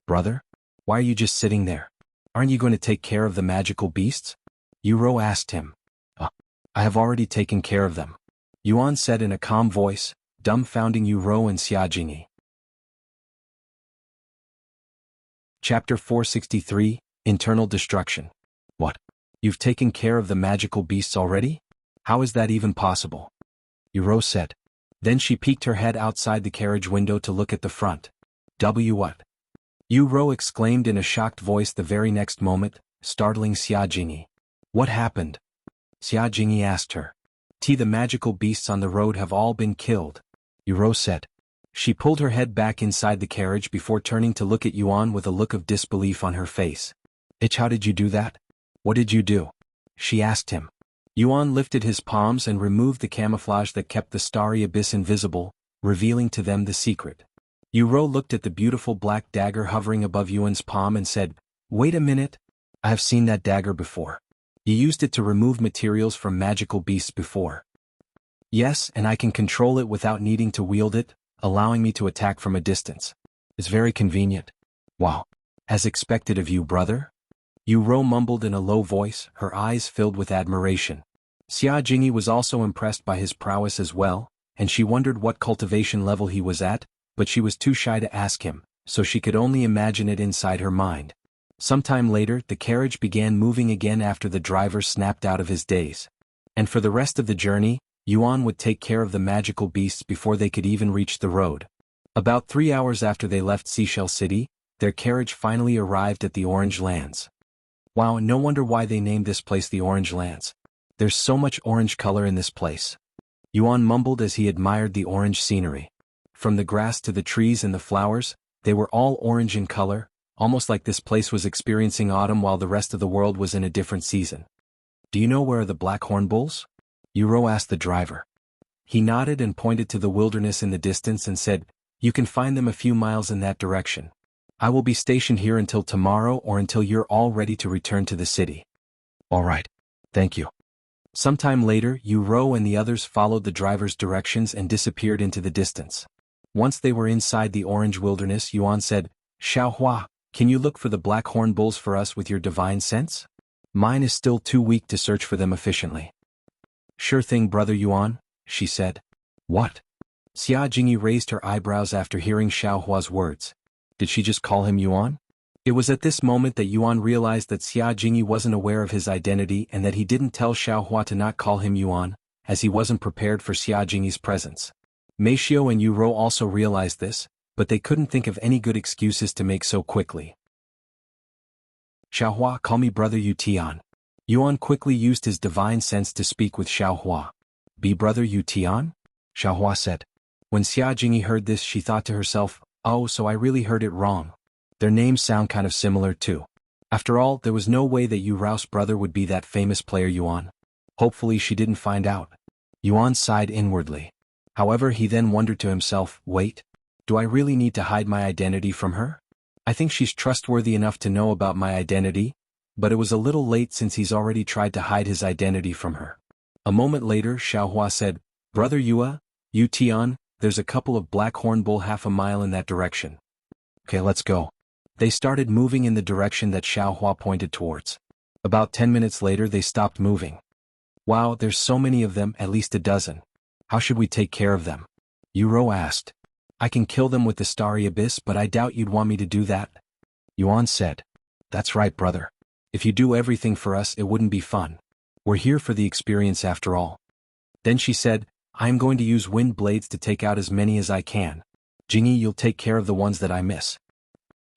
Brother? Why are you just sitting there? Aren't you going to take care of the magical beasts? Yu Rou asked him. I have already taken care of them. Yuan said in a calm voice, dumbfounding Yu Rou and Xia Jingyi. Chapter 463, Internal Destruction. What? You've taken care of the magical beasts already? How is that even possible? Yu Rou said. Then she peeked her head outside the carriage window to look at the front. What? Yu Rou exclaimed in a shocked voice the very next moment, startling Xia Jingyi. What happened? Xia Jingyi asked her. The magical beasts on the road have all been killed, Yu Rou said. She pulled her head back inside the carriage before turning to look at Yuan with a look of disbelief on her face. How did you do that? What did you do? she asked him. Yuan lifted his palms and removed the camouflage that kept the starry abyss invisible, revealing to them the secret. Yuro looked at the beautiful black dagger hovering above Yuan's palm and said, "Wait a minute. I have seen that dagger before. You used it to remove materials from magical beasts before." "Yes, and I can control it without needing to wield it, allowing me to attack from a distance. It's very convenient." "Wow. As expected of you, brother?" Yuro mumbled in a low voice, her eyes filled with admiration. Xia Jingyi was also impressed by his prowess as well, and she wondered what cultivation level he was at, but she was too shy to ask him, so she could only imagine it inside her mind. Sometime later, the carriage began moving again after the driver snapped out of his daze. And for the rest of the journey, Yuan would take care of the magical beasts before they could even reach the road. About 3 hours after they left Seashell City, their carriage finally arrived at the Orange Lands. Wow, no wonder why they named this place the Orange Lands. There's so much orange color in this place. Yuan mumbled as he admired the orange scenery. From the grass to the trees and the flowers, they were all orange in color, almost like this place was experiencing autumn while the rest of the world was in a different season. "Do you know where are the black horn bulls?" Yuro asked the driver. He nodded and pointed to the wilderness in the distance and said, "You can find them a few miles in that direction. I will be stationed here until tomorrow or until you're all ready to return to the city." "All right. Thank you." Sometime later, Yuro and the others followed the driver's directions and disappeared into the distance. Once they were inside the orange wilderness, Yuan said, "Xiaohua, can you look for the black horn bulls for us with your divine sense? Mine is still too weak to search for them efficiently." "Sure thing, brother Yuan," she said. "What?" Xia Jingyi raised her eyebrows after hearing Xiaohua's words. Did she just call him Yuan? It was at this moment that Yuan realized that Xia Jingyi wasn't aware of his identity and that he didn't tell Xiaohua to not call him Yuan, as he wasn't prepared for Xia Jingyi's presence. Meishio and Yuro also realized this, but they couldn't think of any good excuses to make so quickly. "Xiaohua, call me brother Yu Tian." Yuan quickly used his divine sense to speak with Xiaohua. "Be brother Yu Tian?" Xiaohua said. When Xia Jingyi heard this, she thought to herself, "Oh, so I really heard it wrong. Their names sound kind of similar too." After all, there was no way that Yu Rao's brother would be that famous player Yuan. Hopefully she didn't find out. Yuan sighed inwardly. However, he then wondered to himself, wait, do I really need to hide my identity from her? I think she's trustworthy enough to know about my identity, but it was a little late since he's already tried to hide his identity from her. A moment later, Xiaohua said, "Brother Yu Tian, there's a couple of black horn bull half a mile in that direction." "Okay, let's go." They started moving in the direction that Xiaohua pointed towards. About 10 minutes later they stopped moving. "Wow, there's so many of them, at least a dozen. How should we take care of them?" Yuro asked. "I can kill them with the starry abyss, but I doubt you'd want me to do that." Yuan said. "That's right, brother. If you do everything for us, it wouldn't be fun. We're here for the experience after all." Then she said, "I am going to use wind blades to take out as many as I can. Jingyi, you'll take care of the ones that I miss."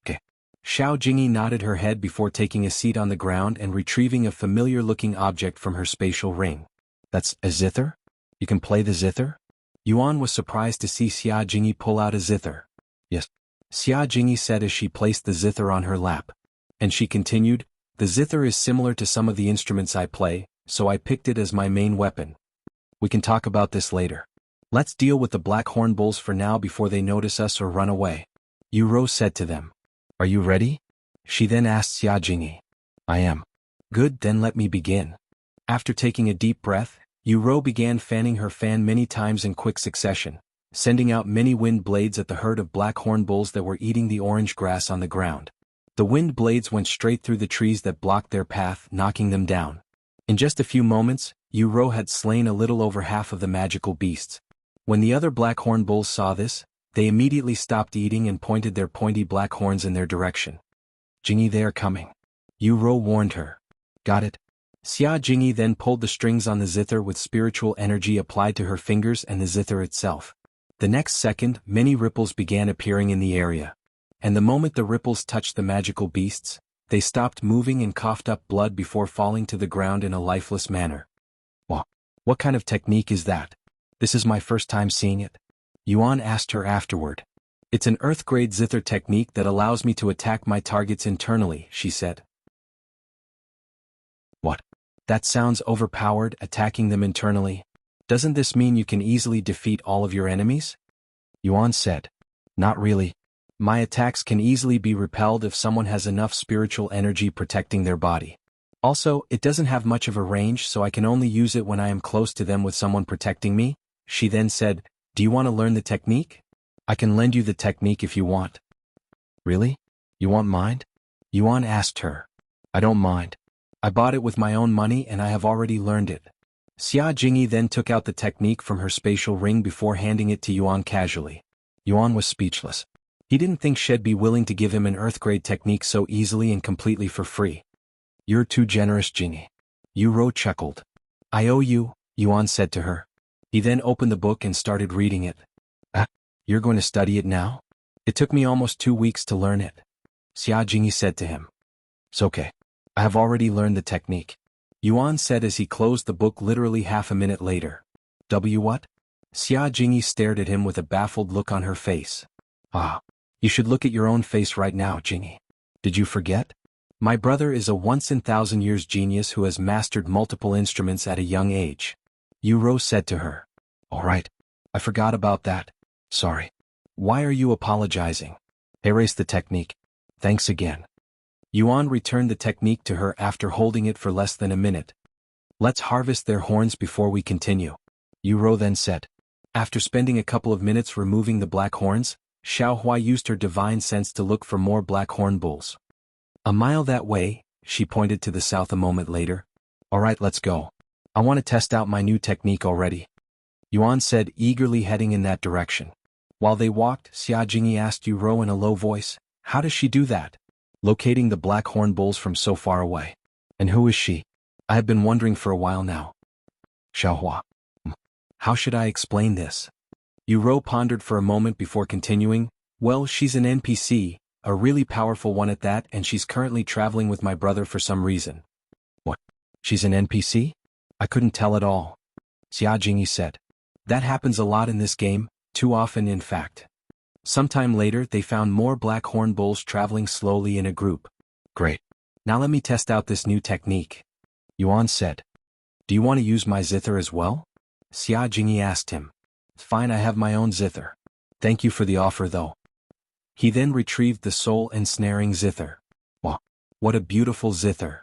"Okay." Xiao Jingyi nodded her head before taking a seat on the ground and retrieving a familiar-looking object from her spatial ring. "That's a zither? You can play the zither?" Yuan was surprised to see Xia Jingyi pull out a zither. "Yes," Xia Jingyi said as she placed the zither on her lap. And she continued, "The zither is similar to some of the instruments I play, so I picked it as my main weapon. We can talk about this later. Let's deal with the black horn bulls for now before they notice us or run away." Yuro said to them. "Are you ready?" She then asked Xia Jingyi. "I am." "Good, then let me begin." After taking a deep breath, Yuro began fanning her fan many times in quick succession, sending out many wind blades at the herd of black horn bulls that were eating the orange grass on the ground. The wind blades went straight through the trees that blocked their path, knocking them down. In just a few moments, Yuro had slain a little over half of the magical beasts. When the other black horn bulls saw this, they immediately stopped eating and pointed their pointy black horns in their direction. "Jingyi, they are coming," Yuro warned her. "Got it." Xia Jingyi then pulled the strings on the zither with spiritual energy applied to her fingers and the zither itself. The next second, many ripples began appearing in the area. And the moment the ripples touched the magical beasts, they stopped moving and coughed up blood before falling to the ground in a lifeless manner. "Wow, what kind of technique is that? This is my first time seeing it." Yuan asked her afterward. "It's an earth-grade zither technique that allows me to attack my targets internally," she said. "What? That sounds overpowered, attacking them internally. Doesn't this mean you can easily defeat all of your enemies? Yuan said. Not really. My attacks can easily be repelled if someone has enough spiritual energy protecting their body. Also, it doesn't have much of a range, so I can only use it when I am close to them with someone protecting me. She then said, do you want to learn the technique? I can lend you the technique if you want. Really? You won't mind? Yuan asked her. I don't mind. I bought it with my own money and I have already learned it. Xia Jingyi then took out the technique from her spatial ring before handing it to Yuan casually. Yuan was speechless. He didn't think she'd be willing to give him an earth-grade technique so easily and completely for free. You're too generous, Jingyi. Yu chuckled. I owe you, Yuan said to her. He then opened the book and started reading it. You're going to study it now? It took me almost 2 weeks to learn it. Xia Jingyi said to him. It's okay. I have already learned the technique. Yuan said as he closed the book literally half a minute later. What? Xia Jingyi stared at him with a baffled look on her face. You should look at your own face right now, Jingyi. Did you forget? My brother is a once-in-1,000-years genius who has mastered multiple instruments at a young age. Yu said to her. All right. I forgot about that. Sorry. Why are you apologizing? Erase the technique. Thanks again. Yuan returned the technique to her after holding it for less than a minute. Let's harvest their horns before we continue. Yu then said. After spending a couple of minutes removing the black horns, Xiaohua used her divine sense to look for more black horn bulls. A mile that way, she pointed to the south a moment later. All right, let's go. I want to test out my new technique already. Yuan said, eagerly heading in that direction. While they walked, Xia Jingyi asked Yu in a low voice, how does she do that? Locating the black horn bulls from so far away. And who is she? I have been wondering for a while now. Xiaohua. How should I explain this? Yu pondered for a moment before continuing. Well, she's an NPC, a really powerful one at that, and she's currently traveling with my brother for some reason. What? She's an NPC? I couldn't tell at all. Xia Jingyi said. That happens a lot in this game, too often in fact. Sometime later they found more black horn bulls traveling slowly in a group. Great. Now let me test out this new technique. Yuan said. Do you want to use my zither as well? Xia Jingyi asked him. Fine, I have my own zither. Thank you for the offer though. He then retrieved the soul-ensnaring zither. Wow, what a beautiful zither.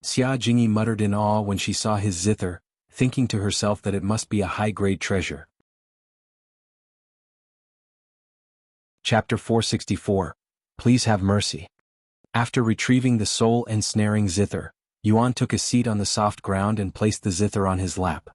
Xia Jingyi muttered in awe when she saw his zither, thinking to herself that it must be a high-grade treasure. Chapter 464. Please have mercy. After retrieving the soul-ensnaring zither, Yuan took a seat on the soft ground and placed the zither on his lap.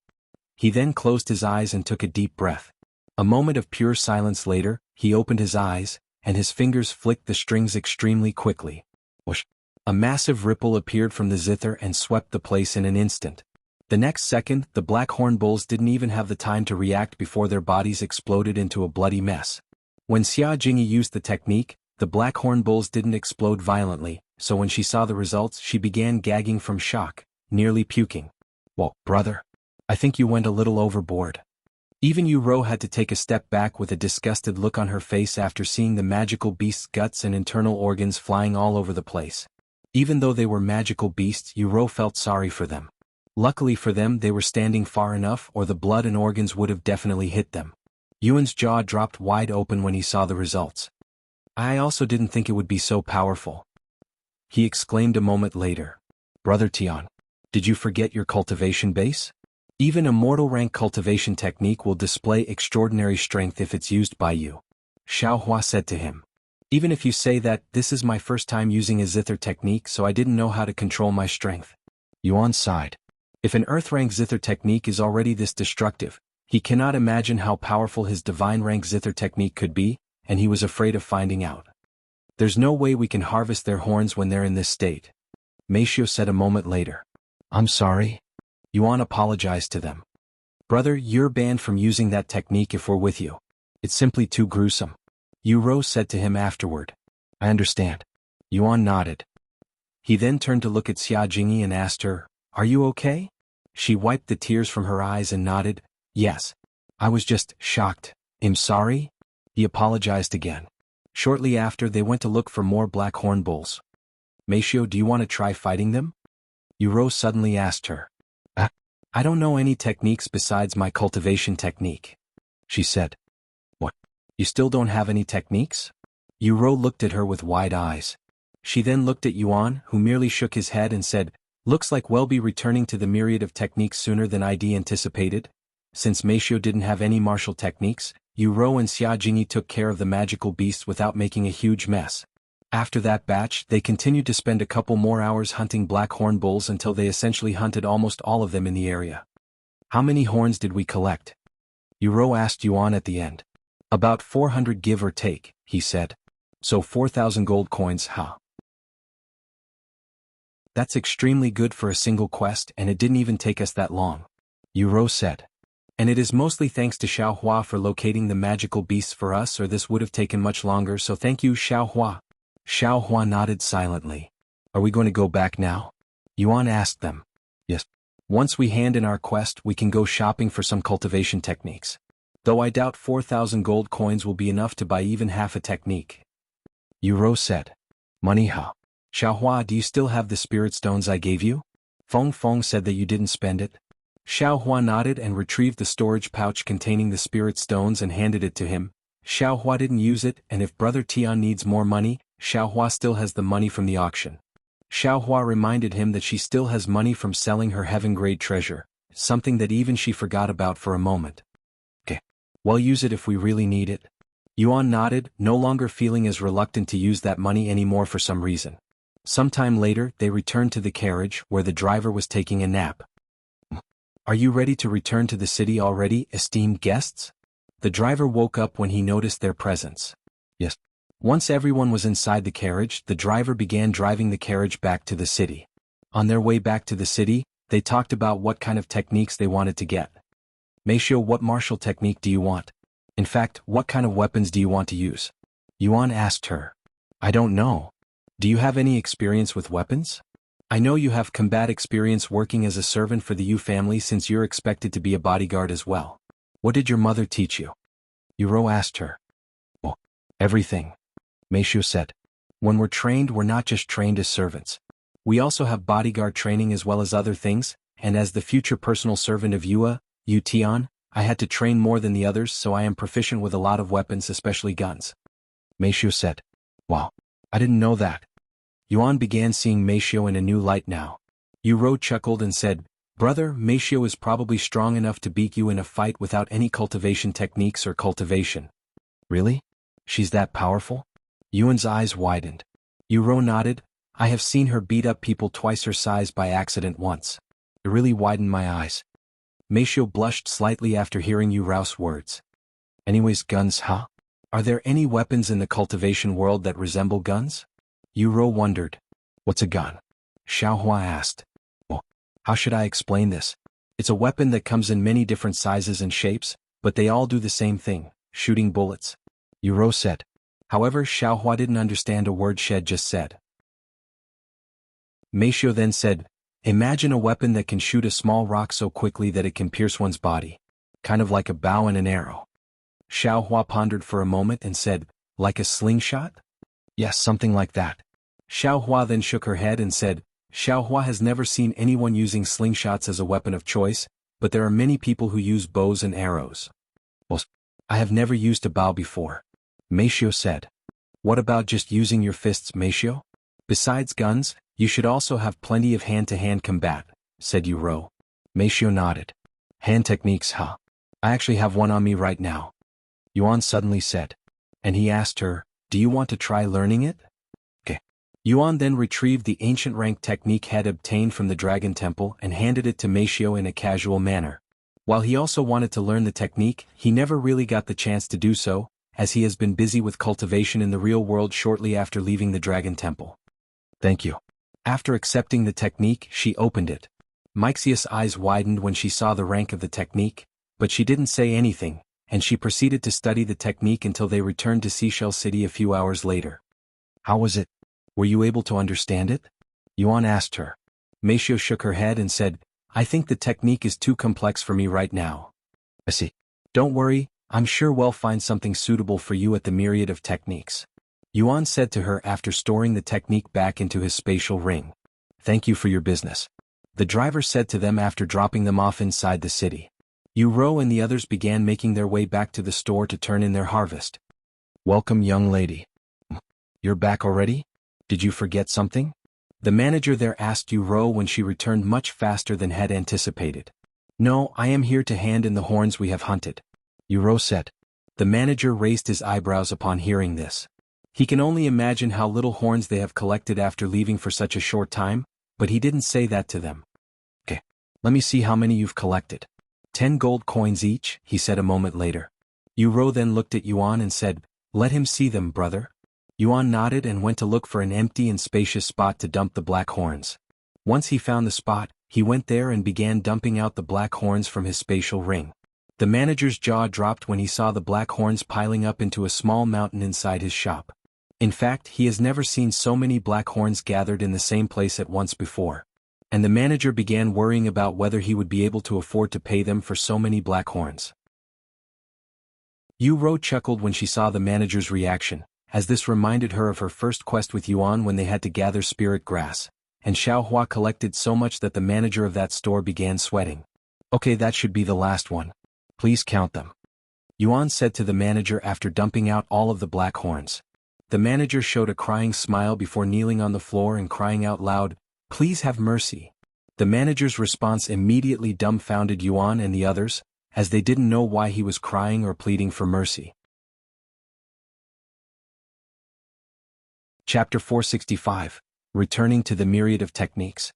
He then closed his eyes and took a deep breath. A moment of pure silence later, he opened his eyes, and his fingers flicked the strings extremely quickly. Whoosh! A massive ripple appeared from the zither and swept the place in an instant. The next second, the black horn bulls didn't even have the time to react before their bodies exploded into a bloody mess. When Xia Jingyi used the technique, the black horn bulls didn't explode violently, so when she saw the results she began gagging from shock, nearly puking. Whoa, brother. I think you went a little overboard. Even Yu had to take a step back with a disgusted look on her face after seeing the magical beast's guts and internal organs flying all over the place. Even though they were magical beasts, Yu felt sorry for them. Luckily for them they were standing far enough or the blood and organs would have definitely hit them. Yuan's jaw dropped wide open when he saw the results. I also didn't think it would be so powerful. He exclaimed a moment later. Brother Tian, did you forget your cultivation base? Even Immortal rank cultivation technique will display extraordinary strength if it's used by you. Xiaohua said to him. Even if you say that, this is my first time using a zither technique so I didn't know how to control my strength. Yuan sighed. If an earth rank zither technique is already this destructive, he cannot imagine how powerful his divine rank zither technique could be, and he was afraid of finding out. There's no way we can harvest their horns when they're in this state. Meifeng said a moment later. I'm sorry. Yuan apologized to them. Brother, you're banned from using that technique if we're with you. It's simply too gruesome. Yu said to him afterward. I understand. Yuan nodded. He then turned to look at Xia Jingyi and asked her, Are you okay? She wiped the tears from her eyes and nodded. Yes. I was just shocked. I'm sorry? He apologized again. Shortly after they went to look for more black horn bulls. Meifeng, do you want to try fighting them? Yuro suddenly asked her. I don't know any techniques besides my cultivation technique, she said. What? You still don't have any techniques? Yuro looked at her with wide eyes. She then looked at Yuan, who merely shook his head and said, looks like we'll be returning to the myriad of techniques sooner than I'd anticipated. Since Meishio didn't have any martial techniques, Yuro and Xia Jingyi took care of the magical beasts without making a huge mess. After that batch, they continued to spend a couple more hours hunting black horn bulls until they essentially hunted almost all of them in the area. How many horns did we collect? Yuro asked Yuan at the end. About 400 give or take, he said. So 4,000 gold coins, huh? That's extremely good for a single quest, and it didn't even take us that long, Yuro said. And it is mostly thanks to Xiao Hua for locating the magical beasts for us, or this would have taken much longer, so thank you, Xiao Hua. Xiao Hua nodded silently. Are we going to go back now? Yuan asked them. Yes. Once we hand in our quest, we can go shopping for some cultivation techniques. Though I doubt 4,000 gold coins will be enough to buy even half a technique. Yuro said. Money, huh? Xiao Hua, do you still have the spirit stones I gave you? Feng Feng said that you didn't spend it. Xiao Hua nodded and retrieved the storage pouch containing the spirit stones and handed it to him. Xiao Hua didn't use it, and if Brother Tian needs more money, Xiao Hua still has the money from the auction. Xiao Hua reminded him that she still has money from selling her heaven-grade treasure, something that even she forgot about for a moment. Okay. Well, use it if we really need it. Yuan nodded, no longer feeling as reluctant to use that money anymore for some reason. Sometime later, they returned to the carriage, where the driver was taking a nap. Are you ready to return to the city already, esteemed guests? The driver woke up when he noticed their presence. Yes. Once everyone was inside the carriage, the driver began driving the carriage back to the city. On their way back to the city, they talked about what kind of techniques they wanted to get. Meishio, what martial technique do you want? In fact, what kind of weapons do you want to use? Yuan asked her. I don't know. Do you have any experience with weapons? I know you have combat experience working as a servant for the Yu family since you're expected to be a bodyguard as well. What did your mother teach you? Yuro asked her. Oh, everything. Meishio said. When we're trained, we're not just trained as servants. We also have bodyguard training as well as other things, and as the future personal servant of Yu Tian, I had to train more than the others, so I am proficient with a lot of weapons, especially guns. Meishio said. Wow, I didn't know that. Yuan began seeing Meishio in a new light now. Yuro chuckled and said, Brother, Meishio is probably strong enough to beat you in a fight without any cultivation techniques or cultivation. Really? She's that powerful? Yuan's eyes widened. Yuro nodded. I have seen her beat up people twice her size by accident once. It really widened my eyes. Meishio blushed slightly after hearing Yuro's words. Anyways, guns, huh? Are there any weapons in the cultivation world that resemble guns? Yuro wondered. What's a gun? Xiao Hua asked. Well, how should I explain this? It's a weapon that comes in many different sizes and shapes, but they all do the same thing, shooting bullets. Yuro said. However, Xiao Hua didn't understand a word Shed just said. Meishio then said, Imagine a weapon that can shoot a small rock so quickly that it can pierce one's body. Kind of like a bow and an arrow. Xiao Hua pondered for a moment and said, Like a slingshot? Yes, something like that. Xiao Hua then shook her head and said, Xiao Hua has never seen anyone using slingshots as a weapon of choice, but there are many people who use bows and arrows. Well, I have never used a bow before. Meishio said. What about just using your fists, Meishio? Besides guns, you should also have plenty of hand-to-hand combat, said Yuro. Meishio nodded. Hand techniques, huh? I actually have one on me right now. Yuan suddenly said. And he asked her, do you want to try learning it? Okay. Yuan then retrieved the ancient rank technique had obtained from the Dragon Temple and handed it to Meishio in a casual manner. While he also wanted to learn the technique, he never really got the chance to do so, as he has been busy with cultivation in the real world shortly after leaving the Dragon Temple. Thank you. After accepting the technique, she opened it. Meixia's eyes widened when she saw the rank of the technique, but she didn't say anything, and she proceeded to study the technique until they returned to Seashell City a few hours later. How was it? Were you able to understand it? Yuan asked her. Meishio shook her head and said, I think the technique is too complex for me right now. I see. Don't worry, I'm sure we'll find something suitable for you at the myriad of techniques. Yuan said to her after storing the technique back into his spatial ring. Thank you for your business. the driver said to them after dropping them off inside the city. Yu and the others began making their way back to the store to turn in their harvest. Welcome, young lady. You're back already? Did you forget something? The manager there asked Yu when she returned much faster than had anticipated. No, I am here to hand in the horns we have hunted, Yu said. The manager raised his eyebrows upon hearing this. He can only imagine how little horns they have collected after leaving for such a short time, but he didn't say that to them. Okay, let me see how many you've collected. 10 gold coins each, he said a moment later. Yu then looked at Yuan and said, let him see them, brother. Yuan nodded and went to look for an empty and spacious spot to dump the black horns. Once he found the spot, he went there and began dumping out the black horns from his spatial ring. The manager's jaw dropped when he saw the black horns piling up into a small mountain inside his shop. In fact, he has never seen so many black horns gathered in the same place at once before. And the manager began worrying about whether he would be able to afford to pay them for so many black horns. Yu chuckled when she saw the manager's reaction, as this reminded her of her first quest with Yuan when they had to gather spirit grass, and Xiaohua collected so much that the manager of that store began sweating. Okay, that should be the last one. Please count them, Yuan said to the manager after dumping out all of the black horns. The manager showed a crying smile before kneeling on the floor and crying out loud, please have mercy. The manager's response immediately dumbfounded Yuan and the others, as they didn't know why he was crying or pleading for mercy. Chapter 465, Returning to the Myriad of Techniques.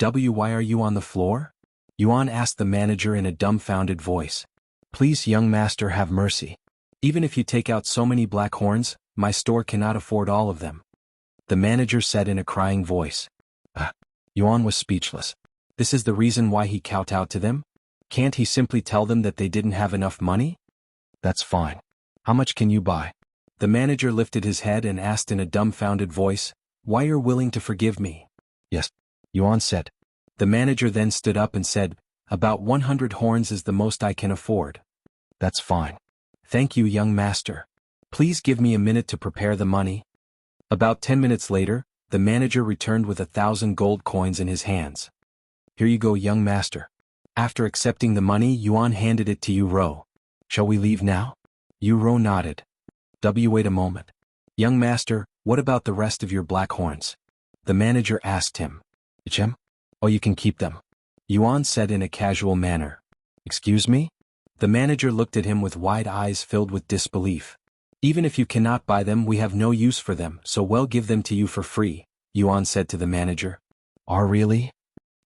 Why are you on the floor? Yuan asked the manager in a dumbfounded voice. Please, young master, have mercy. Even if you take out so many black horns, my store cannot afford all of them. The manager said in a crying voice. Yuan was speechless. This is the reason why he kowtowed to them? Can't he simply tell them that they didn't have enough money? That's fine. How much can you buy? The manager lifted his head and asked in a dumbfounded voice, why you're willing to forgive me? Yes, Yuan said. The manager then stood up and said, about 100 horns is the most I can afford. That's fine. Thank you, young master. Please give me a minute to prepare the money. About 10 minutes later, the manager returned with 1,000 gold coins in his hands. Here you go, young master. After accepting the money, Yuan handed it to Yu. Shall we leave now? Yu nodded. Wait a moment. Young master, what about the rest of your black horns? The manager asked him. Ichem? Oh, you can keep them, Yuan said in a casual manner. Excuse me? The manager looked at him with wide eyes filled with disbelief. Even if you cannot buy them, we have no use for them, so we'll give them to you for free, Yuan said to the manager. Oh, really?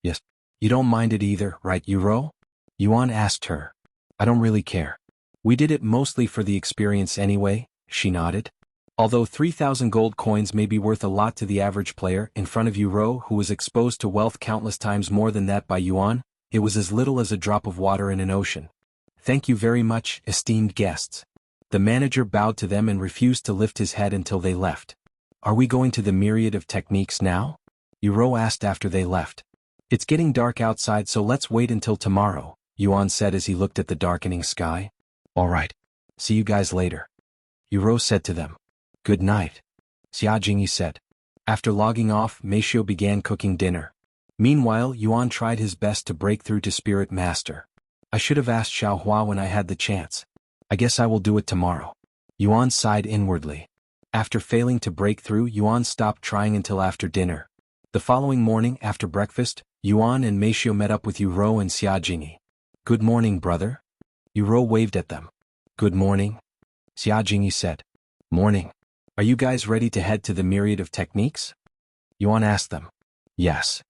Yes. You don't mind it either, right, Yu? Yuan asked her. I don't really care. We did it mostly for the experience anyway, she nodded. Although 3,000 gold coins may be worth a lot to the average player, in front of Yu, who was exposed to wealth countless times more than that by Yuan, it was as little as a drop of water in an ocean. Thank you very much, esteemed guests. The manager bowed to them and refused to lift his head until they left. Are we going to the Myriad of Techniques now? Yu asked after they left. It's getting dark outside, so let's wait until tomorrow, Yuan said as he looked at the darkening sky. All right. See you guys later. Yu said to them. Good night. Xiajingyi said. After logging off, Meishio began cooking dinner. Meanwhile, Yuan tried his best to break through to Spirit Master. I should have asked Xiaohua when I had the chance. I guess I will do it tomorrow. Yuan sighed inwardly. After failing to break through, Yuan stopped trying until after dinner. The following morning, after breakfast, Yuan and Meishio met up with Yu and Xiajingyi. Good morning, brother. Yu waved at them. Good morning. Xiajingyi said. Morning. Are you guys ready to head to the Myriad of Techniques? Yuan asked them. Yes.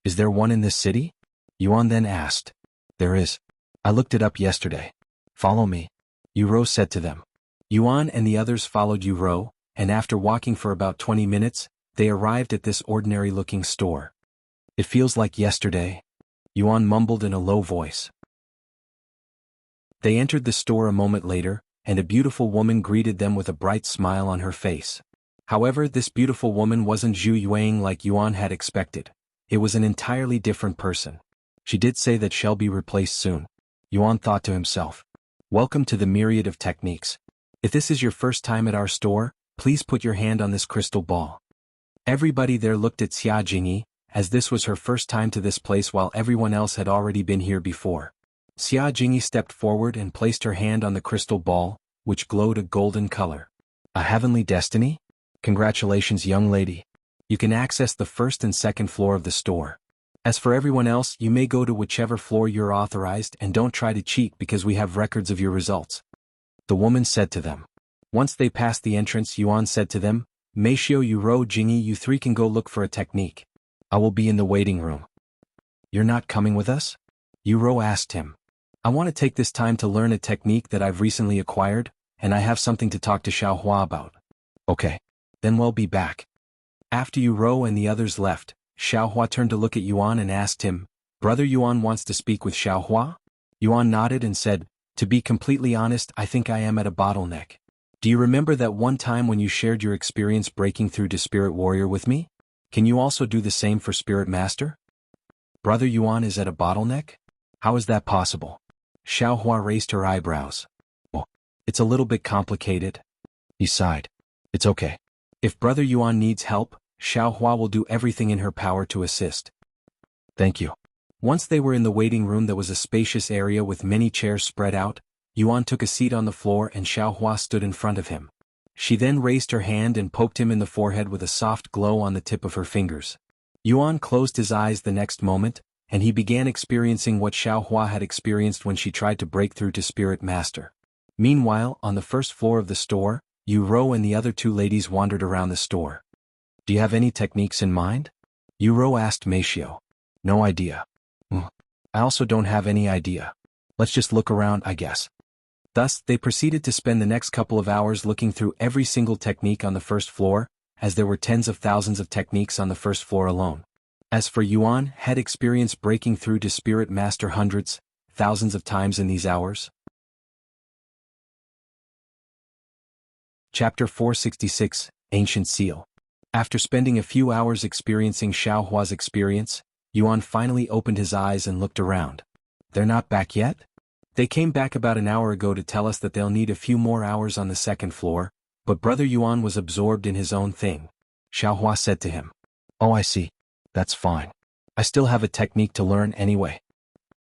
Is there one in this city? Yuan then asked. There is. I looked it up yesterday. Follow me. Yu said to them. Yuan and the others followed Yu, and after walking for about 20 minutes, they arrived at this ordinary-looking store. It feels like yesterday, Yuan mumbled in a low voice. They entered the store a moment later, and a beautiful woman greeted them with a bright smile on her face. However, this beautiful woman wasn't Zhu Yuang like Yuan had expected. It was an entirely different person. She did say that she'll be replaced soon. Yuan thought to himself. Welcome to the Myriad of Techniques. If this is your first time at our store, please put your hand on this crystal ball. Everybody there looked at Xiajingyi, as this was her first time to this place while everyone else had already been here before. Xia Jingyi stepped forward and placed her hand on the crystal ball, which glowed a golden color. A heavenly destiny? Congratulations, young lady. You can access the first and second floor of the store. As for everyone else, you may go to whichever floor you're authorized and don't try to cheat because we have records of your results. The woman said to them. Once they passed the entrance, Yuan said to them, Meishio, Yuro, Jingyi, you three can go look for a technique. I will be in the waiting room. You're not coming with us? Yuro asked him. I want to take this time to learn a technique that I've recently acquired, and I have something to talk to Xiaohua about. Okay. Then we'll be back. After Yuro and the others left, Xiaohua turned to look at Yuan and asked him, Brother Yuan wants to speak with Xiaohua? Yuan nodded and said, To be completely honest, I think I am at a bottleneck. Do you remember that one time when you shared your experience breaking through to Spirit Warrior with me? Can you also do the same for Spirit Master? Brother Yuan is at a bottleneck? How is that possible? Xiaohua raised her eyebrows. Oh, it's a little bit complicated. He sighed. It's okay. If Brother Yuan needs help, Xiaohua will do everything in her power to assist. Thank you. Once they were in the waiting room, that was a spacious area with many chairs spread out. Yuan took a seat on the floor and Xiaohua stood in front of him. She then raised her hand and poked him in the forehead with a soft glow on the tip of her fingers. Yuan closed his eyes the next moment, and he began experiencing what Xiaohua had experienced when she tried to break through to Spirit Master. Meanwhile, on the first floor of the store, Yuro and the other two ladies wandered around the store. Do you have any techniques in mind? Yuro asked Meishio. No idea. I also don't have any idea. Let's just look around, I guess. Thus, they proceeded to spend the next couple of hours looking through every single technique on the first floor, as there were tens of thousands of techniques on the first floor alone. As for Yuan, had experienced breaking through to Spirit Master hundreds, thousands of times in these hours. Chapter 466, Ancient Seal. After spending a few hours experiencing Xiaohua's experience, Yuan finally opened his eyes and looked around. They're not back yet? They came back about an hour ago to tell us that they'll need a few more hours on the second floor, but Brother Yuan was absorbed in his own thing. Xiaohua said to him. Oh, I see. That's fine. I still have a technique to learn anyway.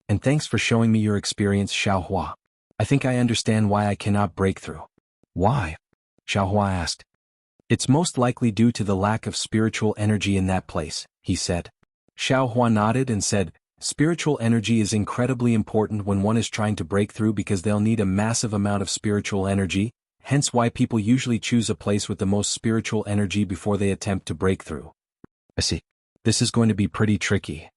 And thanks for showing me your experience, Xiaohua. I think I understand why I cannot break through. Why? Xiaohua asked. It's most likely due to the lack of spiritual energy in that place, he said. Xiaohua nodded and said, Spiritual energy is incredibly important when one is trying to break through because they'll need a massive amount of spiritual energy, hence why people usually choose a place with the most spiritual energy before they attempt to break through. I see. This is going to be pretty tricky.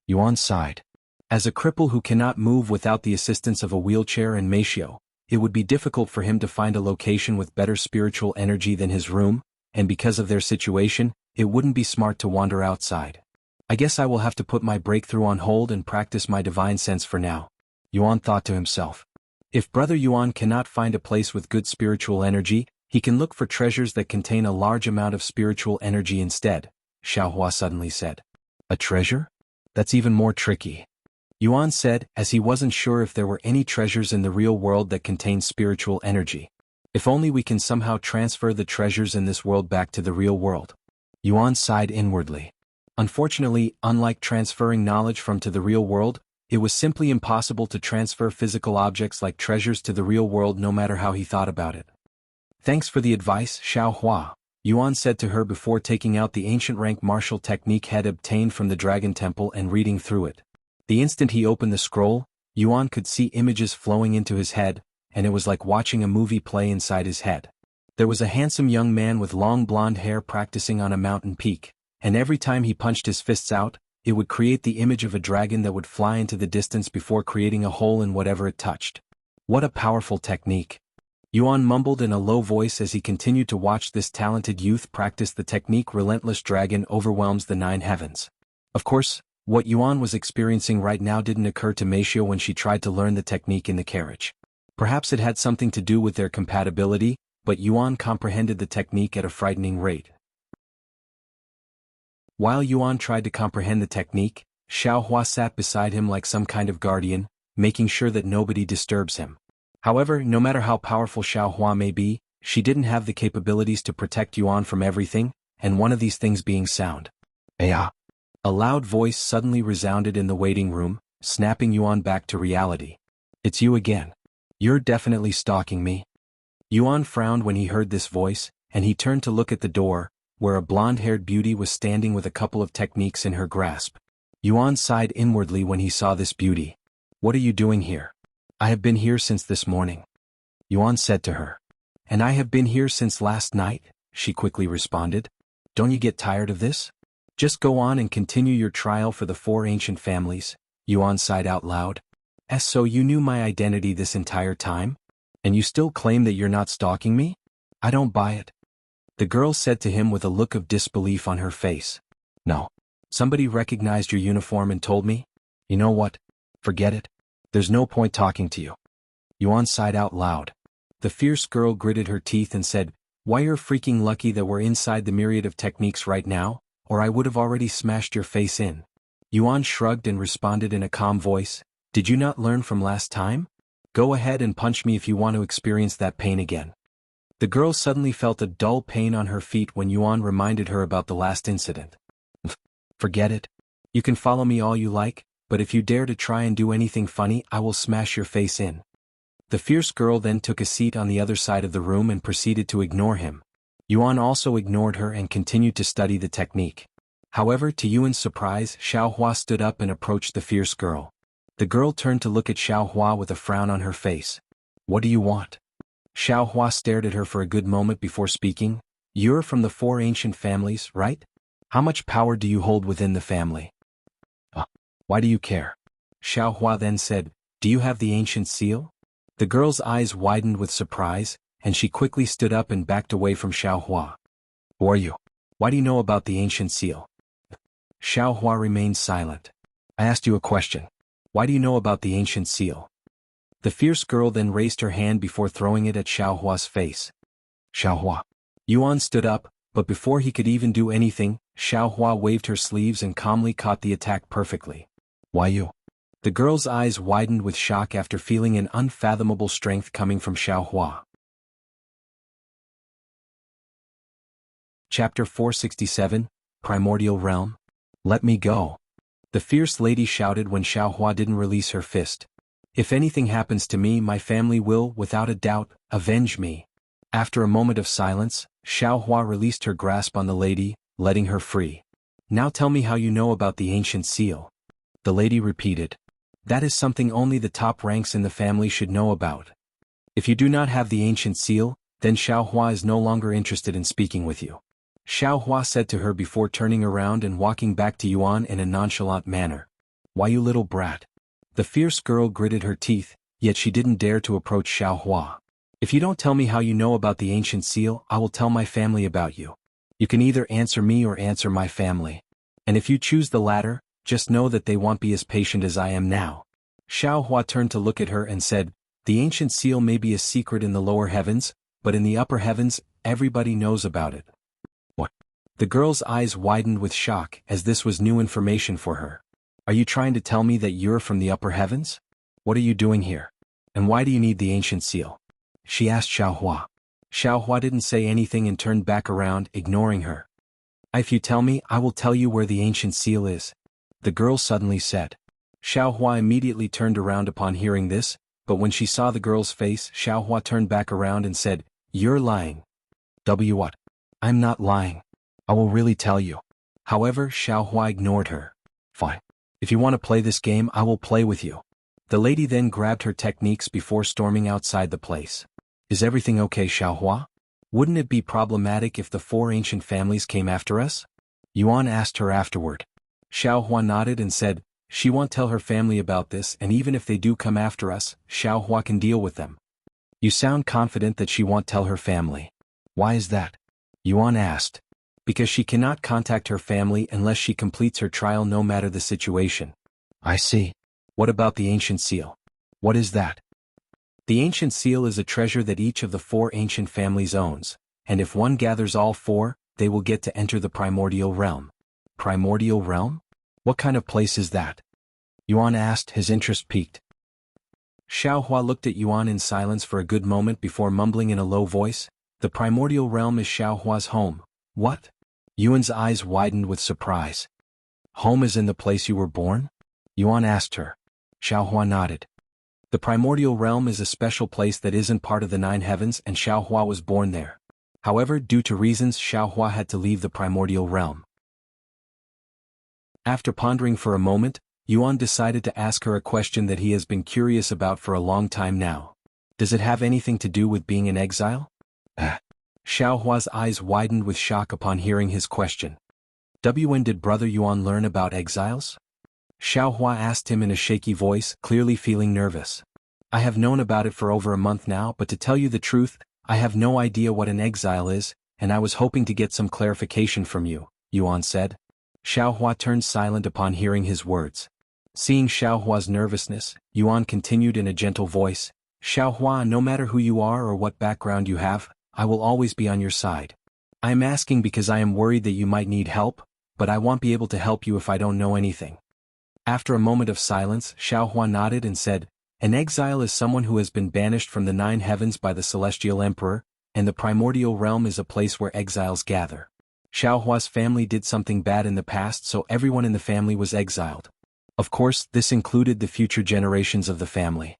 Yuan sighed. As a cripple who cannot move without the assistance of a wheelchair and Meishio, it would be difficult for him to find a location with better spiritual energy than his room, and because of their situation, it wouldn't be smart to wander outside. I guess I will have to put my breakthrough on hold and practice my divine sense for now. Yuan thought to himself. If Brother Yuan cannot find a place with good spiritual energy, he can look for treasures that contain a large amount of spiritual energy instead, Xiaohua suddenly said. A treasure? That's even more tricky. Yuan said, as he wasn't sure if there were any treasures in the real world that contain spiritual energy. If only we can somehow transfer the treasures in this world back to the real world. Yuan sighed inwardly. Unfortunately, unlike transferring knowledge from to the real world, it was simply impossible to transfer physical objects like treasures to the real world no matter how he thought about it. Thanks for the advice, Xiaohua, Yuan said to her before taking out the ancient rank martial technique he had obtained from the Dragon Temple and reading through it. The instant he opened the scroll, Yuan could see images flowing into his head, and it was like watching a movie play inside his head. There was a handsome young man with long blonde hair practicing on a mountain peak, and every time he punched his fists out, it would create the image of a dragon that would fly into the distance before creating a hole in whatever it touched. What a powerful technique. Yuan mumbled in a low voice as he continued to watch this talented youth practice the technique. Relentless dragon overwhelms the 9 heavens. Of course, what Yuan was experiencing right now didn't occur to Meishio when she tried to learn the technique in the carriage. Perhaps it had something to do with their compatibility, but Yuan comprehended the technique at a frightening rate. While Yuan tried to comprehend the technique, Xiaohua sat beside him like some kind of guardian, making sure that nobody disturbs him. However, no matter how powerful Xiaohua may be, she didn't have the capabilities to protect Yuan from everything, and one of these things being sound. Yeah. A loud voice suddenly resounded in the waiting room, snapping Yuan back to reality. It's you again. You're definitely stalking me. Yuan frowned when he heard this voice, and he turned to look at the door, where a blonde-haired beauty was standing with a couple of techniques in her grasp. Yuan sighed inwardly when he saw this beauty. What are you doing here? I have been here since this morning. Yuan said to her. And I have been here since last night, she quickly responded. Don't you get tired of this? Just go on and continue your trial for the 4 ancient families, Yuan sighed out loud. So you knew my identity this entire time? And you still claim that you're not stalking me? I don't buy it. The girl said to him with a look of disbelief on her face. No. Somebody recognized your uniform and told me? You know what? Forget it. There's no point talking to you. Yuan sighed out loud. The fierce girl gritted her teeth and said, Why you're freaking lucky that we're inside the myriad of techniques right now, or I would have already smashed your face in. Yuan shrugged and responded in a calm voice, Did you not learn from last time? Go ahead and punch me if you want to experience that pain again. The girl suddenly felt a dull pain on her feet when Yuan reminded her about the last incident. Forget it. You can follow me all you like, but if you dare to try and do anything funny, I will smash your face in. The fierce girl then took a seat on the other side of the room and proceeded to ignore him. Yuan also ignored her and continued to study the technique. However, to Yuan's surprise, Xiaohua stood up and approached the fierce girl. The girl turned to look at Xiaohua with a frown on her face. What do you want? Xiaohua stared at her for a good moment before speaking. You're from the 4 ancient families, right? How much power do you hold within the family? Why do you care? Xiaohua then said, Do you have the ancient seal? The girl's eyes widened with surprise, and she quickly stood up and backed away from Xiaohua. Who are you? Why do you know about the ancient seal? Xiaohua remained silent. I asked you a question. Why do you know about the ancient seal? The fierce girl then raised her hand before throwing it at Xiaohua's face. Xiaohua. Yuan stood up, but before he could even do anything, Xiaohua waved her sleeves and calmly caught the attack perfectly. Why you? The girl's eyes widened with shock after feeling an unfathomable strength coming from Xiaohua. Chapter 467, Primordial Realm. Let me go. The fierce lady shouted when Xiaohua didn't release her fist. If anything happens to me, my family will, without a doubt, avenge me. After a moment of silence, Xiaohua released her grasp on the lady, letting her free. Now tell me how you know about the ancient seal. The lady repeated. That is something only the top ranks in the family should know about. If you do not have the ancient seal, then Xiaohua is no longer interested in speaking with you. Xiaohua said to her before turning around and walking back to Yuan in a nonchalant manner. Why you little brat? The fierce girl gritted her teeth, yet she didn't dare to approach Xiaohua. If you don't tell me how you know about the ancient seal, I will tell my family about you. You can either answer me or answer my family. And if you choose the latter, just know that they won't be as patient as I am now. Xiaohua turned to look at her and said, The ancient seal may be a secret in the lower heavens, but in the upper heavens, everybody knows about it. What? The girl's eyes widened with shock as this was new information for her. Are you trying to tell me that you're from the upper heavens? What are you doing here? And why do you need the ancient seal? She asked Xiaohua. Xiaohua didn't say anything and turned back around, ignoring her. If you tell me, I will tell you where the ancient seal is. The girl suddenly said. Xiaohua immediately turned around upon hearing this, but when she saw the girl's face, Xiaohua turned back around and said, You're lying. What? I'm not lying. I will really tell you. However, Xiaohua ignored her. Fine. If you want to play this game, I will play with you. The lady then grabbed her techniques before storming outside the place. Is everything okay, Xiaohua? Wouldn't it be problematic if the 4 ancient families came after us? Yuan asked her afterward. Xiaohua nodded and said, She won't tell her family about this, and even if they do come after us, Xiaohua can deal with them. You sound confident that she won't tell her family. Why is that? Yuan asked. Because she cannot contact her family unless she completes her trial no matter the situation. I see. What about the ancient seal? What is that? The ancient seal is a treasure that each of the 4 ancient families owns, and if one gathers all 4, they will get to enter the primordial realm. Primordial realm? What kind of place is that? Yuan asked, his interest piqued. Xiaohua looked at Yuan in silence for a good moment before mumbling in a low voice, The primordial realm is Xiaohua's home. What? Yuan's eyes widened with surprise. Home is in the place you were born? Yuan asked her. Xiaohua nodded. The primordial realm is a special place that isn't part of the nine heavens, and Xiaohua was born there. However, due to reasons, Xiaohua had to leave the primordial realm. After pondering for a moment, Yuan decided to ask her a question that he has been curious about for a long time now. Does it have anything to do with being in exile? Xiaohua's eyes widened with shock upon hearing his question. When did Brother Yuan learn about exiles? Xiaohua asked him in a shaky voice, clearly feeling nervous. I have known about it for over a month now, but to tell you the truth, I have no idea what an exile is, and I was hoping to get some clarification from you, Yuan said. Xiaohua turned silent upon hearing his words. Seeing Xiaohua's nervousness, Yuan continued in a gentle voice, Xiaohua, no matter who you are or what background you have, I will always be on your side. I am asking because I am worried that you might need help, but I won't be able to help you if I don't know anything. After a moment of silence, Xiaohua nodded and said, An exile is someone who has been banished from the nine heavens by the celestial emperor, and the primordial realm is a place where exiles gather. Xiaohua's family did something bad in the past, so everyone in the family was exiled. Of course, this included the future generations of the family.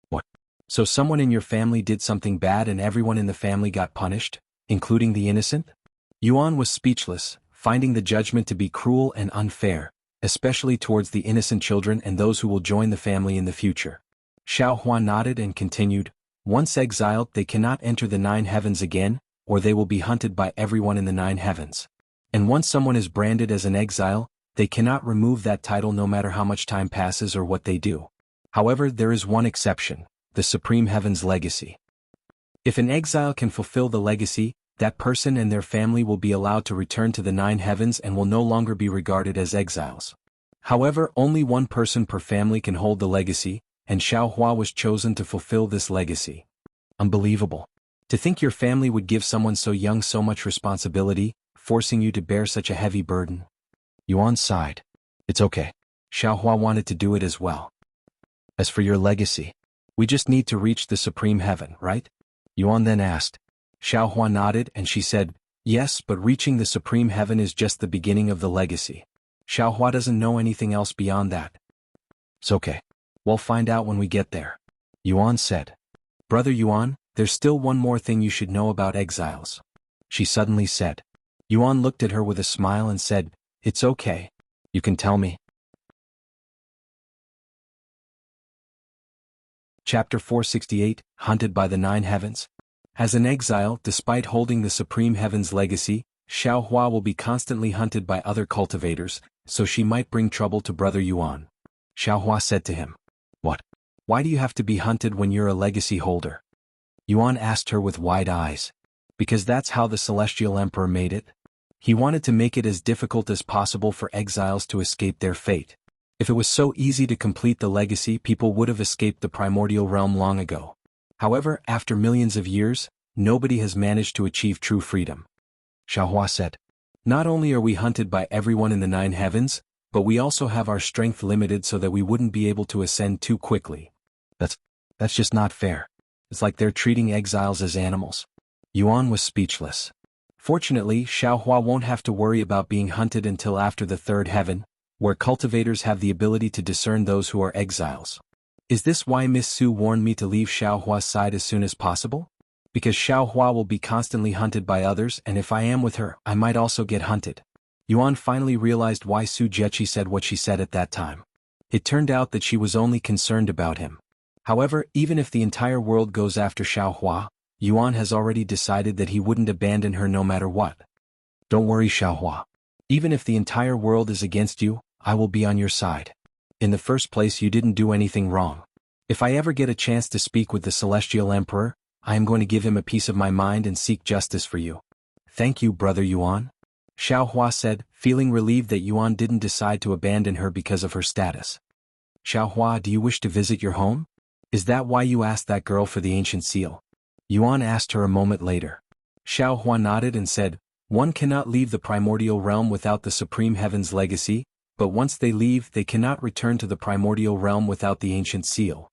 What? So someone in your family did something bad and everyone in the family got punished, including the innocent? Yuan was speechless, finding the judgment to be cruel and unfair, especially towards the innocent children and those who will join the family in the future. Xiaohua nodded and continued, Once exiled, they cannot enter the nine heavens again, or they will be hunted by everyone in the nine heavens. And once someone is branded as an exile, they cannot remove that title no matter how much time passes or what they do. However, there is one exception, the Supreme Heaven's legacy. If an exile can fulfill the legacy, that person and their family will be allowed to return to the nine heavens and will no longer be regarded as exiles. However, only one person per family can hold the legacy, and Xiaohua was chosen to fulfill this legacy. Unbelievable. To think your family would give someone so young so much responsibility, forcing you to bear such a heavy burden. Yuan sighed. It's okay. Xiaohua wanted to do it as well. As for your legacy, we just need to reach the Supreme Heaven, right? Yuan then asked. Xiaohua nodded and she said, Yes, but reaching the Supreme Heaven is just the beginning of the legacy. Xiaohua doesn't know anything else beyond that. It's okay. We'll find out when we get there. Yuan said. Brother Yuan, there's still one more thing you should know about exiles. She suddenly said. Yuan looked at her with a smile and said, It's okay. You can tell me. Chapter 468, Hunted by the Nine Heavens. As an exile, despite holding the Supreme Heaven's legacy, Xiaohua will be constantly hunted by other cultivators, so she might bring trouble to Brother Yuan. Xiaohua said to him. What? Why do you have to be hunted when you're a legacy holder? Yuan asked her with wide eyes. Because that's how the Celestial Emperor made it. He wanted to make it as difficult as possible for exiles to escape their fate. If it was so easy to complete the legacy, people would have escaped the primordial realm long ago. However, after millions of years, nobody has managed to achieve true freedom. Xiaohua said. Not only are we hunted by everyone in the nine heavens, but we also have our strength limited so that we wouldn't be able to ascend too quickly. That's just not fair. It's like they're treating exiles as animals. Yuan was speechless. Fortunately, Xiaohua won't have to worry about being hunted until after the third heaven, where cultivators have the ability to discern those who are exiles. Is this why Miss Su warned me to leave Xiaohua's side as soon as possible? Because Xiaohua will be constantly hunted by others, and if I am with her, I might also get hunted. Yuan finally realized why Su Jechi said what she said at that time. It turned out that she was only concerned about him. However, even if the entire world goes after Xiaohua, Yuan has already decided that he wouldn't abandon her no matter what. Don't worry, Xiaohua. Even if the entire world is against you, I will be on your side. In the first place, you didn't do anything wrong. If I ever get a chance to speak with the Celestial Emperor, I am going to give him a piece of my mind and seek justice for you. Thank you, Brother Yuan. Xiaohua said, feeling relieved that Yuan didn't decide to abandon her because of her status. Xiaohua, do you wish to visit your home? Is that why you asked that girl for the ancient seal? Yuan asked her a moment later. Xiaohua nodded and said, One cannot leave the primordial realm without the Supreme Heaven's legacy, but once they leave, they cannot return to the primordial realm without the ancient seal.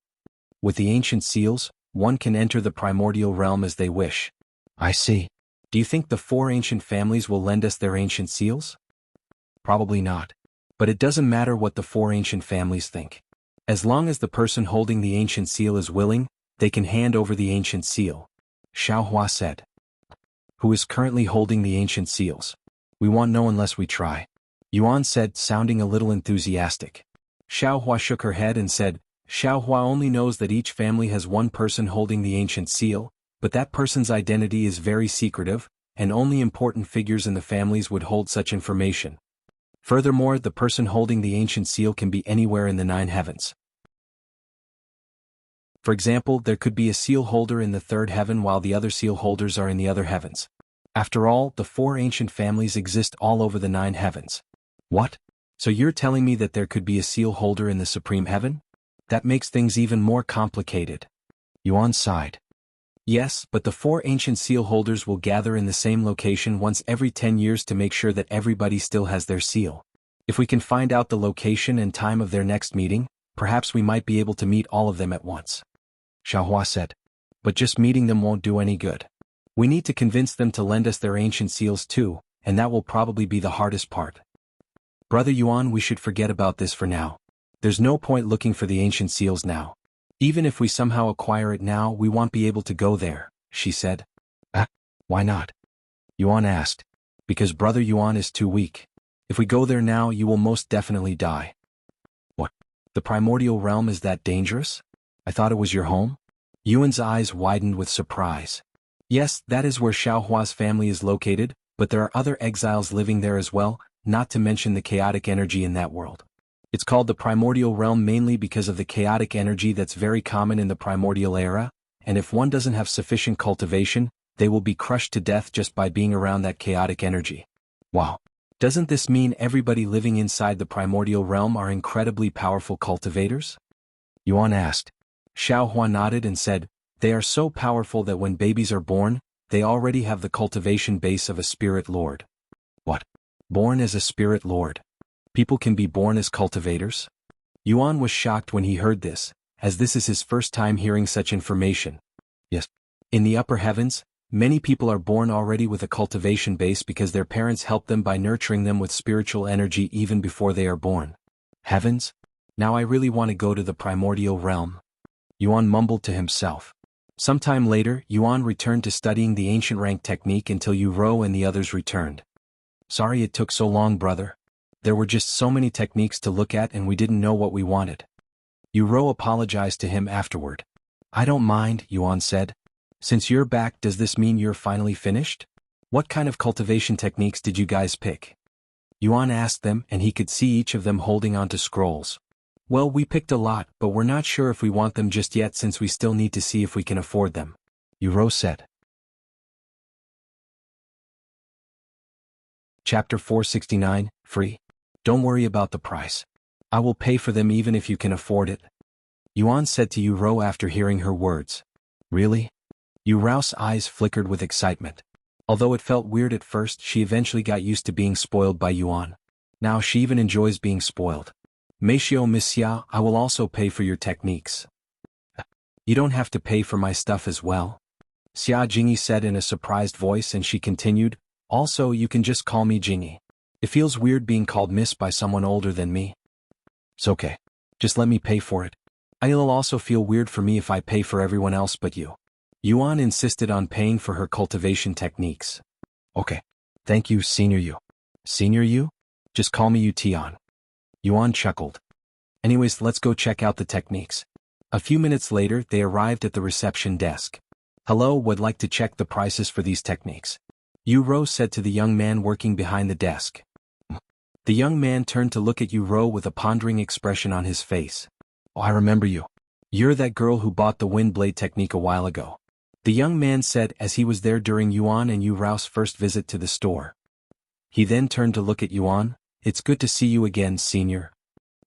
With the ancient seals, one can enter the primordial realm as they wish. I see. Do you think the 4 ancient families will lend us their ancient seals? Probably not. But it doesn't matter what the four ancient families think. As long as the person holding the ancient seal is willing, they can hand over the ancient seal. Xiaohua said. Who is currently holding the ancient seals? We won't know unless we try. Yuan said, sounding a little enthusiastic. Xiaohua shook her head and said, Xiaohua only knows that each family has one person holding the ancient seal, but that person's identity is very secretive, and only important figures in the families would hold such information. Furthermore, the person holding the ancient seal can be anywhere in the 9 heavens. For example, there could be a seal holder in the 3rd heaven while the other seal holders are in the other heavens. After all, the 4 ancient families exist all over the 9 heavens. What? So you're telling me that there could be a seal holder in the supreme heaven? That makes things even more complicated. Yuan sighed. Yes, but the 4 ancient seal holders will gather in the same location once every 10 years to make sure that everybody still has their seal. If we can find out the location and time of their next meeting, perhaps we might be able to meet all of them at once. Xiaohua said. But just meeting them won't do any good. We need to convince them to lend us their ancient seals too, and that will probably be the hardest part. Brother Yuan, we should forget about this for now. There's no point looking for the ancient seals now. Even if we somehow acquire it now, we won't be able to go there, she said. Why not? Yuan asked. Because Brother Yuan is too weak. If we go there now, you will most definitely die. What? The primordial realm is that dangerous? I thought it was your home? Yuan's eyes widened with surprise. Yes, that is where Xiaohua's family is located, but there are other exiles living there as well, not to mention the chaotic energy in that world. It's called the primordial realm mainly because of the chaotic energy that's very common in the primordial era, and if one doesn't have sufficient cultivation, they will be crushed to death just by being around that chaotic energy. Wow. Doesn't this mean everybody living inside the primordial realm are incredibly powerful cultivators? Yuan asked. Xiaohua nodded and said, they are so powerful that when babies are born, they already have the cultivation base of a spirit lord. What? Born as a spirit lord? People can be born as cultivators? Yuan was shocked when he heard this, as this is his first time hearing such information. Yes. In the upper heavens, many people are born already with a cultivation base because their parents help them by nurturing them with spiritual energy even before they are born. Heavens? Now I really want to go to the primordial realm. Yuan mumbled to himself. Sometime later, Yuan returned to studying the ancient rank technique until Yu Rou and the others returned. Sorry it took so long, brother. There were just so many techniques to look at and we didn't know what we wanted. Yu Rou apologized to him afterward. I don't mind, Yuan said. Since you're back, does this mean you're finally finished? What kind of cultivation techniques did you guys pick? Yuan asked them, and he could see each of them holding onto scrolls. Well, we picked a lot, but we're not sure if we want them just yet since we still need to see if we can afford them. Yu Rou said. Chapter 469, Free. Don't worry about the price. I will pay for them even if you can afford it. Yuan said to Yu Rou after hearing her words. Really? Yu Rou's eyes flickered with excitement. Although it felt weird at first, she eventually got used to being spoiled by Yuan. Now she even enjoys being spoiled. Meishio Miss Xia, I will also pay for your techniques. You don't have to pay for my stuff as well. Xia Jingyi said in a surprised voice, and she continued, also you can just call me Jingyi. It feels weird being called Miss by someone older than me. It's okay. Just let me pay for it. It'll also feel weird for me if I pay for everyone else but you. Yuan insisted on paying for her cultivation techniques. Okay. Thank you, Senior Yu. Senior Yu? Just call me Yu Tian. Yuan chuckled. Anyways, let's go check out the techniques. A few minutes later, they arrived at the reception desk. Hello, would like to check the prices for these techniques. Yu Rou said to the young man working behind the desk. The young man turned to look at Yu Rou with a pondering expression on his face. Oh, I remember you. You're that girl who bought the wind blade technique a while ago. The young man said as he was there during Yuan and Yu Rou's first visit to the store. He then turned to look at Yuan. It's good to see you again, Senior.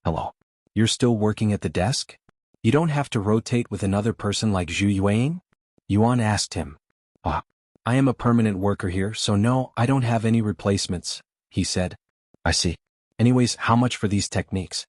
Hello. You're still working at the desk? You don't have to rotate with another person like Zhu Yuan? Yuan asked him. I am a permanent worker here, so no, I don't have any replacements, he said. I see. Anyways, how much for these techniques?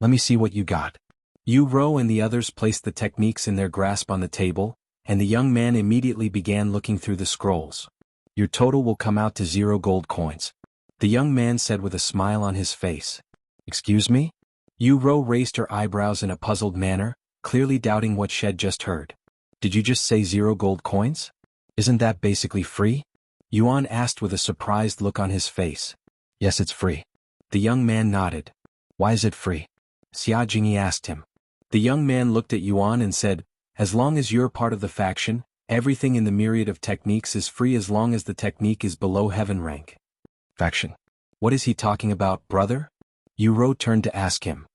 Let me see what you got. Yu Rou and the others placed the techniques in their grasp on the table, and the young man immediately began looking through the scrolls. Your total will come out to 0 gold coins. The young man said with a smile on his face. Excuse me? Yu Rou raised her eyebrows in a puzzled manner, clearly doubting what she'd just heard. Did you just say 0 gold coins? Isn't that basically free? Yuan asked with a surprised look on his face. Yes, it's free. The young man nodded. Why is it free? Xia Jingyi asked him. The young man looked at Yuan and said, as long as you're part of the faction, everything in the myriad of techniques is free as long as the technique is below heaven rank. Faction. What is he talking about, brother? Yu Rou turned to ask him.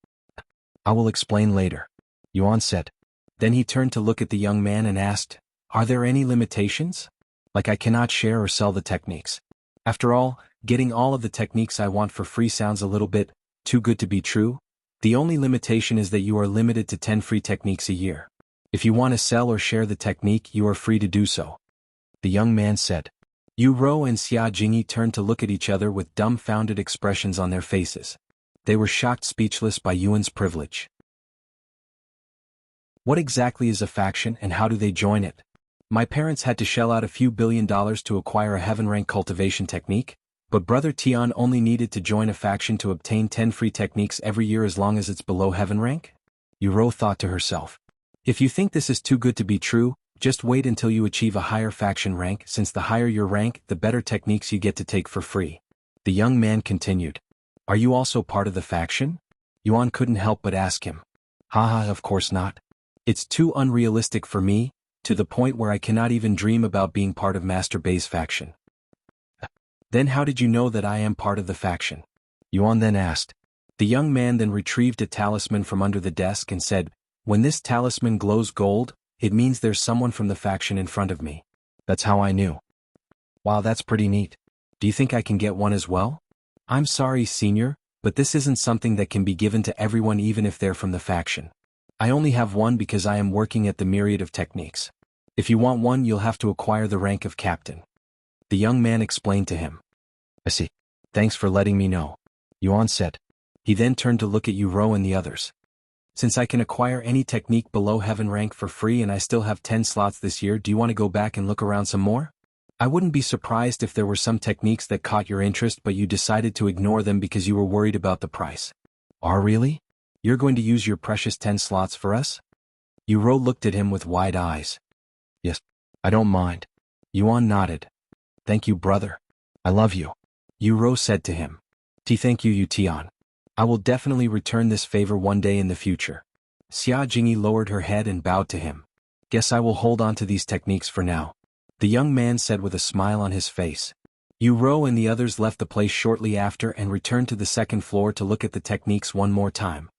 I will explain later, Yuan said. Then he turned to look at the young man and asked, are there any limitations? Like I cannot share or sell the techniques. After all, getting all of the techniques I want for free sounds a little bit too good to be true. The only limitation is that you are limited to 10 free techniques a year. If you want to sell or share the technique, you are free to do so. The young man said. Yu Rou and Xia Jingyi turned to look at each other with dumbfounded expressions on their faces. They were shocked speechless by Yuan's privilege. What exactly is a faction and how do they join it? My parents had to shell out a few $billions to acquire a heaven rank cultivation technique, but Brother Tian only needed to join a faction to obtain 10 free techniques every year as long as it's below heaven rank? Yu Rou thought to herself. If you think this is too good to be true, just wait until you achieve a higher faction rank, since the higher your rank, the better techniques you get to take for free. The young man continued. Are you also part of the faction? Yuan couldn't help but ask him. Haha, of course not. It's too unrealistic for me, to the point where I cannot even dream about being part of Master Bei's faction. Then how did you know that I am part of the faction? Yuan then asked. The young man then retrieved a talisman from under the desk and said, when this talisman glows gold, it means there's someone from the faction in front of me. That's how I knew. Wow, that's pretty neat. Do you think I can get one as well? I'm sorry, senior, but this isn't something that can be given to everyone even if they're from the faction. I only have one because I am working at the myriad of techniques. If you want one, you'll have to acquire the rank of captain. The young man explained to him. I see. Thanks for letting me know, Yuan said. He then turned to look at Yu Rou and the others. Since I can acquire any technique below heaven rank for free and I still have 10 slots this year, do you want to go back and look around some more? I wouldn't be surprised if there were some techniques that caught your interest but you decided to ignore them because you were worried about the price. Oh, really? You're going to use your precious 10 slots for us? Yu Rou looked at him with wide eyes. Yes, I don't mind. Yuan nodded. Thank you, brother. I love you. Yu Rou said to him. Thank you, Yu Tian. I will definitely return this favor one day in the future. Xia Jingyi lowered her head and bowed to him. Guess I will hold on to these techniques for now, the young man said with a smile on his face. Yu Rou and the others left the place shortly after and returned to the second floor to look at the techniques one more time.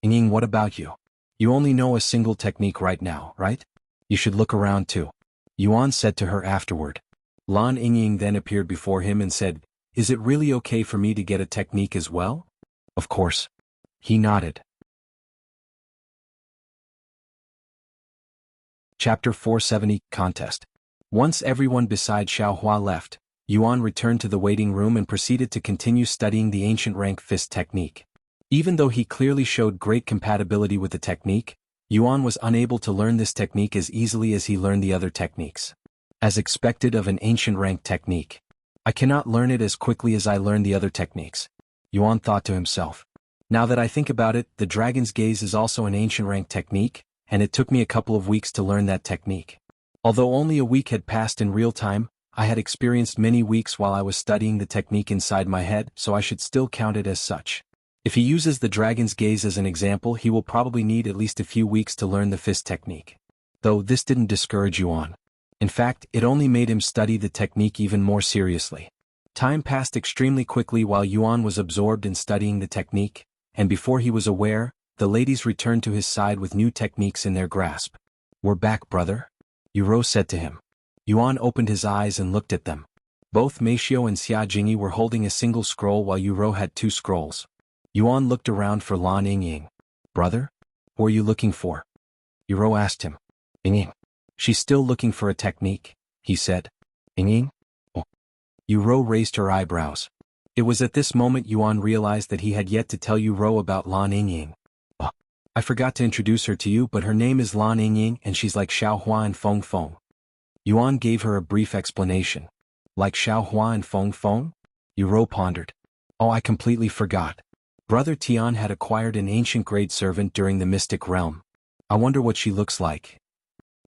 Ying, what about you? You only know a single technique right now, right? You should look around too, Yuan said to her afterward. Lan Ying then appeared before him and said, is it really okay for me to get a technique as well? Of course. He nodded. Chapter 470, Contest. Once everyone beside Xiaohua left, Yuan returned to the waiting room and proceeded to continue studying the ancient rank fist technique. Even though he clearly showed great compatibility with the technique, Yuan was unable to learn this technique as easily as he learned the other techniques. As expected of an ancient rank technique, I cannot learn it as quickly as I learned the other techniques, Yuan thought to himself. Now that I think about it, the Dragon's Gaze is also an ancient rank technique, and it took me a couple of weeks to learn that technique. Although only a week had passed in real time, I had experienced many weeks while I was studying the technique inside my head, so I should still count it as such. If he uses the Dragon's Gaze as an example, he will probably need at least a few weeks to learn the fist technique. Though this didn't discourage Yuan. In fact, it only made him study the technique even more seriously. Time passed extremely quickly while Yuan was absorbed in studying the technique, and before he was aware, the ladies returned to his side with new techniques in their grasp. We're back, brother, Yu Rou said to him. Yuan opened his eyes and looked at them. Both Meishio and Xia Jingyi were holding a single scroll while Yu Rou had 2 scrolls. Yuan looked around for Lan Ying. Brother? Who are you looking for? Yu Rou asked him. Ying. She's still looking for a technique, he said. Ying? Oh. Yu Rou raised her eyebrows. It was at this moment Yuan realized that he had yet to tell Yu Rou about Lan Ying. Oh. I forgot to introduce her to you, but her name is Lan Ying and she's like Xiaohua and Feng Feng. Yuan gave her a brief explanation. Like Xiaohua and Feng Feng? Yu Rou pondered. Oh, I completely forgot. Brother Tian had acquired an ancient grade servant during the mystic realm. I wonder what she looks like.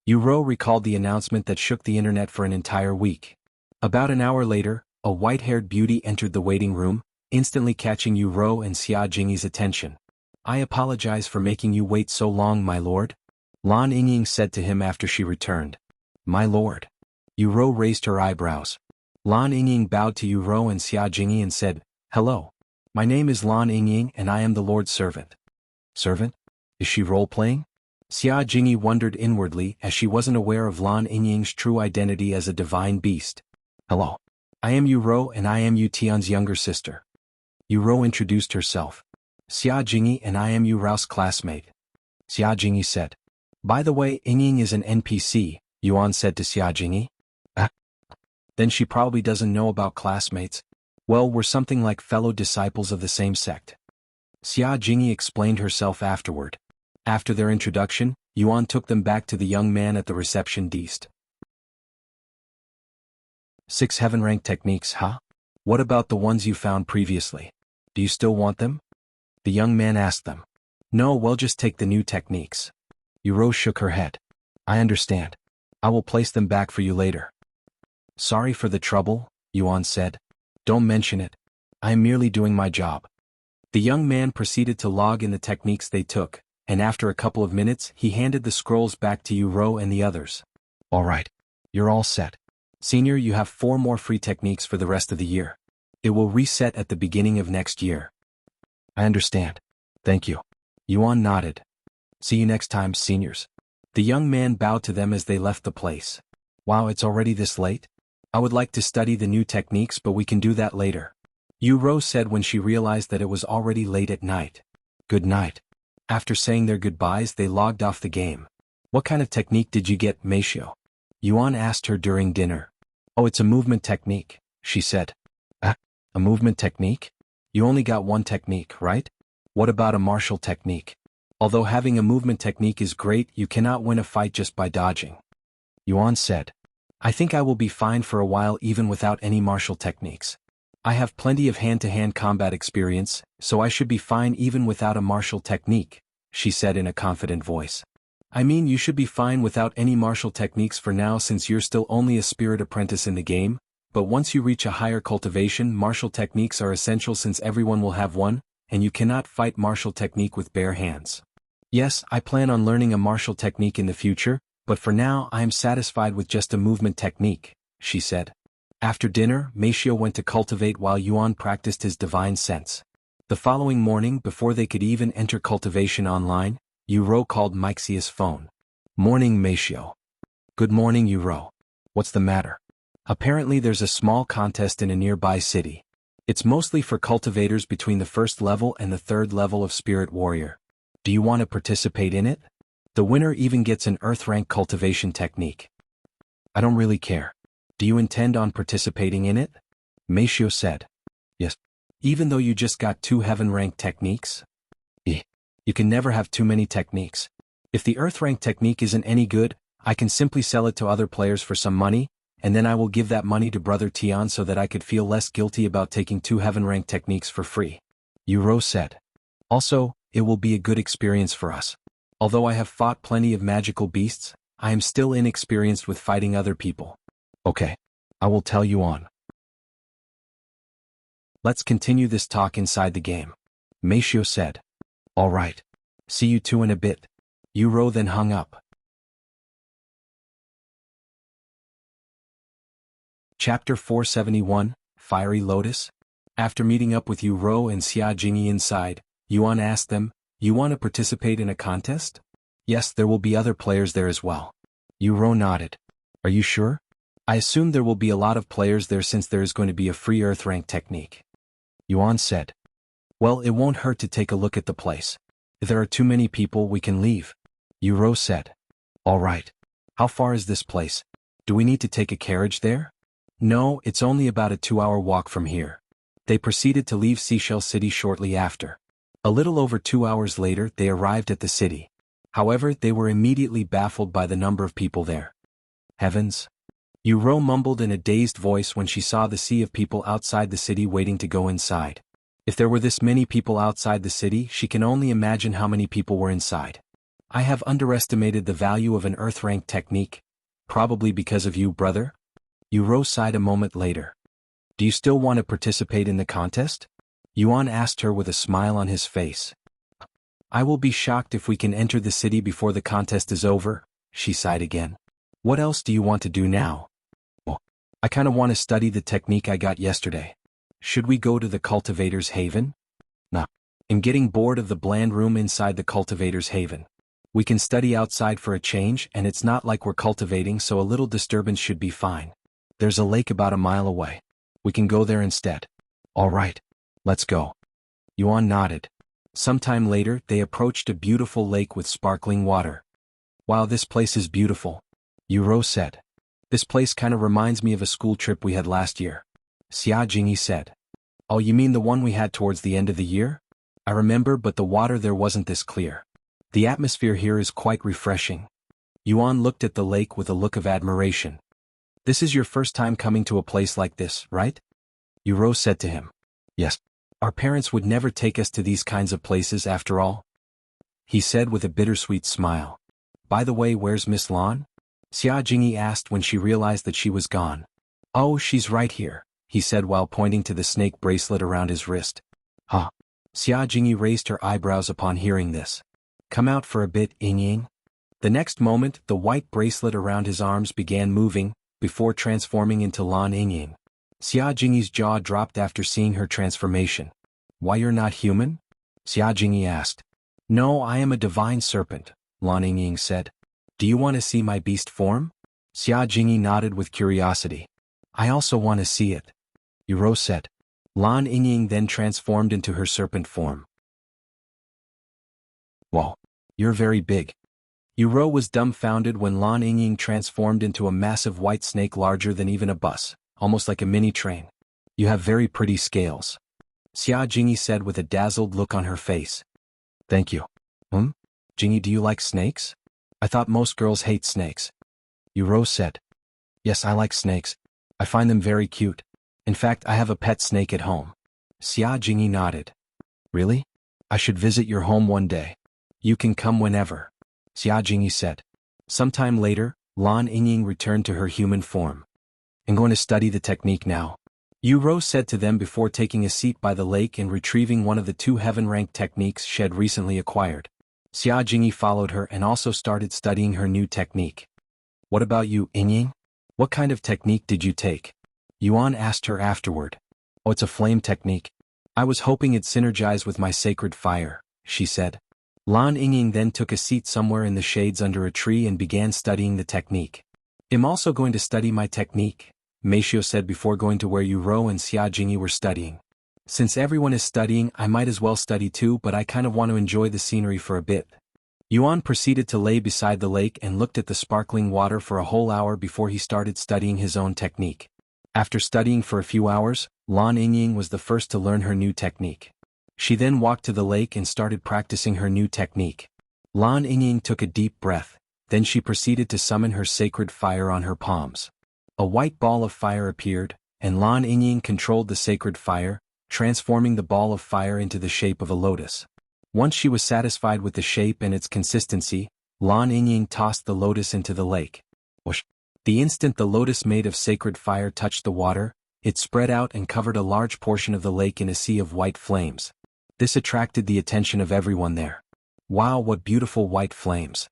Yu recalled the announcement that shook the internet for an entire week. About an hour later, a white-haired beauty entered the waiting room, instantly catching Yu and Xia Jingyi's attention. I apologize for making you wait so long, my lord, Lan Yingying said to him after she returned. My lord. Yu raised her eyebrows. Lan Yingying bowed to Yu and Xia Jingyi and said, Hello. My name is Lan Yingying and I am the Lord's servant. Servant? Is she role-playing? Xia Jingyi wondered inwardly as she wasn't aware of Lan Yingying's true identity as a divine beast. Hello. I am Yu and I am Yu Tian's younger sister. Yu introduced herself. Xia Jingyi and I am Yu Rao's classmate. Xia Jingyi said. By the way, Yingying is an NPC, Yuan said to Xia Jingyi. Then she probably doesn't know about classmates. Well, we're something like fellow disciples of the same sect. Xia Jingyi explained herself afterward. After their introduction, Yuan took them back to the young man at the reception desk. 6 heaven-rank techniques, huh? What about the ones you found previously? Do you still want them? The young man asked them. No, well, just take the new techniques. Yu shook her head. I understand. I will place them back for you later. Sorry for the trouble, Yuan said. Don't mention it. I am merely doing my job. The young man proceeded to log in the techniques they took, and after a couple of minutes he handed the scrolls back to Yu and the others. All right. You're all set. Senior, you have 4 more free techniques for the rest of the year. It will reset at the beginning of next year. I understand. Thank you. Yuan nodded. See you next time, seniors. The young man bowed to them as they left the place. Wow, it's already this late? I would like to study the new techniques, but we can do that later. Yu said when she realized that it was already late at night. Good night. After saying their goodbyes, they logged off the game. What kind of technique did you get, Meishio? Yuan asked her during dinner. Oh, it's a movement technique, she said. A movement technique? You only got one technique, right? What about a martial technique? Although having a movement technique is great, you cannot win a fight just by dodging. Yuan said. I think I will be fine for a while even without any martial techniques. I have plenty of hand-to-hand combat experience, so I should be fine even without a martial technique, she said in a confident voice. I mean, you should be fine without any martial techniques for now since you're still only a spirit apprentice in the game, but once you reach a higher cultivation, martial techniques are essential since everyone will have one, and you cannot fight martial technique with bare hands. Yes, I plan on learning a martial technique in the future, but for now I am satisfied with just a movement technique, she said. After dinner, Meishio went to cultivate while Yuan practiced his divine sense. The following morning, before they could even enter cultivation online, Yu called Meixia's phone. Morning, Meishio. Good morning, Yu. What's the matter? Apparently there's a small contest in a nearby city. It's mostly for cultivators between the 1st level and the 3rd level of Spirit Warrior. Do you want to participate in it? The winner even gets an Earth-rank cultivation technique. I don't really care. Do you intend on participating in it? Meishio said. Yes. Even though you just got 2 heaven-rank techniques? You can never have too many techniques. If the Earth-rank technique isn't any good, I can simply sell it to other players for some money, and then I will give that money to Brother Tian so that I could feel less guilty about taking 2 heaven-rank techniques for free. Yu said. Also, it will be a good experience for us. Although I have fought plenty of magical beasts, I am still inexperienced with fighting other people. Okay. I will tell you on. Let's continue this talk inside the game. Meishio said. All right. See you 2 in a bit. Yu then hung up. Chapter 471, Fiery Lotus. After meeting up with Yu and Xia Jingyi inside, Yuan asked them, You want to participate in a contest? Yes, there will be other players there as well. Yu nodded. Are you sure? I assume there will be a lot of players there since there is going to be a free Earth-rank technique. Yuan said. Well, it won't hurt to take a look at the place. If there are too many people, we can leave. Yu said. All right. How far is this place? Do we need to take a carriage there? No, it's only about a 2-hour walk from here. They proceeded to leave Seashell City shortly after. A little over 2 hours later, they arrived at the city. However, they were immediately baffled by the number of people there. Heavens! Yu mumbled in a dazed voice when she saw the sea of people outside the city waiting to go inside. If there were this many people outside the city, she can only imagine how many people were inside. I have underestimated the value of an Earth-rank technique, probably because of you, brother? Yuro sighed a moment later. Do you still want to participate in the contest? Yuan asked her with a smile on his face. I will be shocked if we can enter the city before the contest is over, she sighed again. What else do you want to do now? Well, I kinda want to study the technique I got yesterday. Should we go to the Cultivator's Haven? Nah. I'm getting bored of the bland room inside the Cultivator's Haven. We can study outside for a change, and it's not like we're cultivating, so a little disturbance should be fine. There's a lake about a mile away. We can go there instead. All right. Let's go. Yuan nodded. Sometime later, they approached a beautiful lake with sparkling water. Wow, this place is beautiful, Yuro said. This place kinda reminds me of a school trip we had last year. Xia Jingyi said. Oh, you mean the one we had towards the end of the year? I remember, but the water there wasn't this clear. The atmosphere here is quite refreshing. Yuan looked at the lake with a look of admiration. This is your first time coming to a place like this, right? Yuro said to him. Yes. Our parents would never take us to these kinds of places after all. He said with a bittersweet smile. By the way, where's Miss Lan? Xia Jingyi asked when she realized that she was gone. Oh, she's right here, he said while pointing to the snake bracelet around his wrist. Huh. Xia Jingyi raised her eyebrows upon hearing this. Come out for a bit, Ying. The next moment, the white bracelet around his arms began moving, before transforming into Lan Ying. Xia Jingyi's jaw dropped after seeing her transformation. Why, you're not human? Xia Jingyi asked. No, I am a divine serpent, Lan Ying said. Do you want to see my beast form? Xia Jingyi nodded with curiosity. I also want to see it, Yuro said. Lan Ying then transformed into her serpent form. Whoa, you're very big. Yuro was dumbfounded when Lan Ying transformed into a massive white snake larger than even a bus, almost like a mini train. You have very pretty scales, Xia Jingyi said with a dazzled look on her face. Thank you. Jingyi, do you like snakes? I thought most girls hate snakes. Yuro said. Yes, I like snakes. I find them very cute. In fact, I have a pet snake at home. Xia Jingyi nodded. Really? I should visit your home one day. You can come whenever, Xia Jingyi said. Sometime later, Lan Ying returned to her human form. I'm going to study the technique now, Yuro said to them before taking a seat by the lake and retrieving one of the 2 heaven-ranked techniques she had recently acquired. Xia Jingyi followed her and also started studying her new technique. What about you, Ying? What kind of technique did you take? Yuan asked her afterward. Oh, it's a flame technique. I was hoping it'd synergize with my sacred fire, she said. Lan Ying then took a seat somewhere in the shades under a tree and began studying the technique. I'm also going to study my technique, Meifeng said before going to where Yuro and Xia Jingyi were studying. Since everyone is studying, I might as well study too, but I kind of want to enjoy the scenery for a bit. Yuan proceeded to lay beside the lake and looked at the sparkling water for a whole hour before he started studying his own technique. After studying for a few hours, Lan Ying was the first to learn her new technique. She then walked to the lake and started practicing her new technique. Lan Ying took a deep breath, then she proceeded to summon her sacred fire on her palms. A white ball of fire appeared, and Lan Ying controlled the sacred fire, transforming the ball of fire into the shape of a lotus. Once she was satisfied with the shape and its consistency, Lan Ying tossed the lotus into the lake. Whoosh! The instant the lotus made of sacred fire touched the water, it spread out and covered a large portion of the lake in a sea of white flames. This attracted the attention of everyone there. Wow, what beautiful white flames!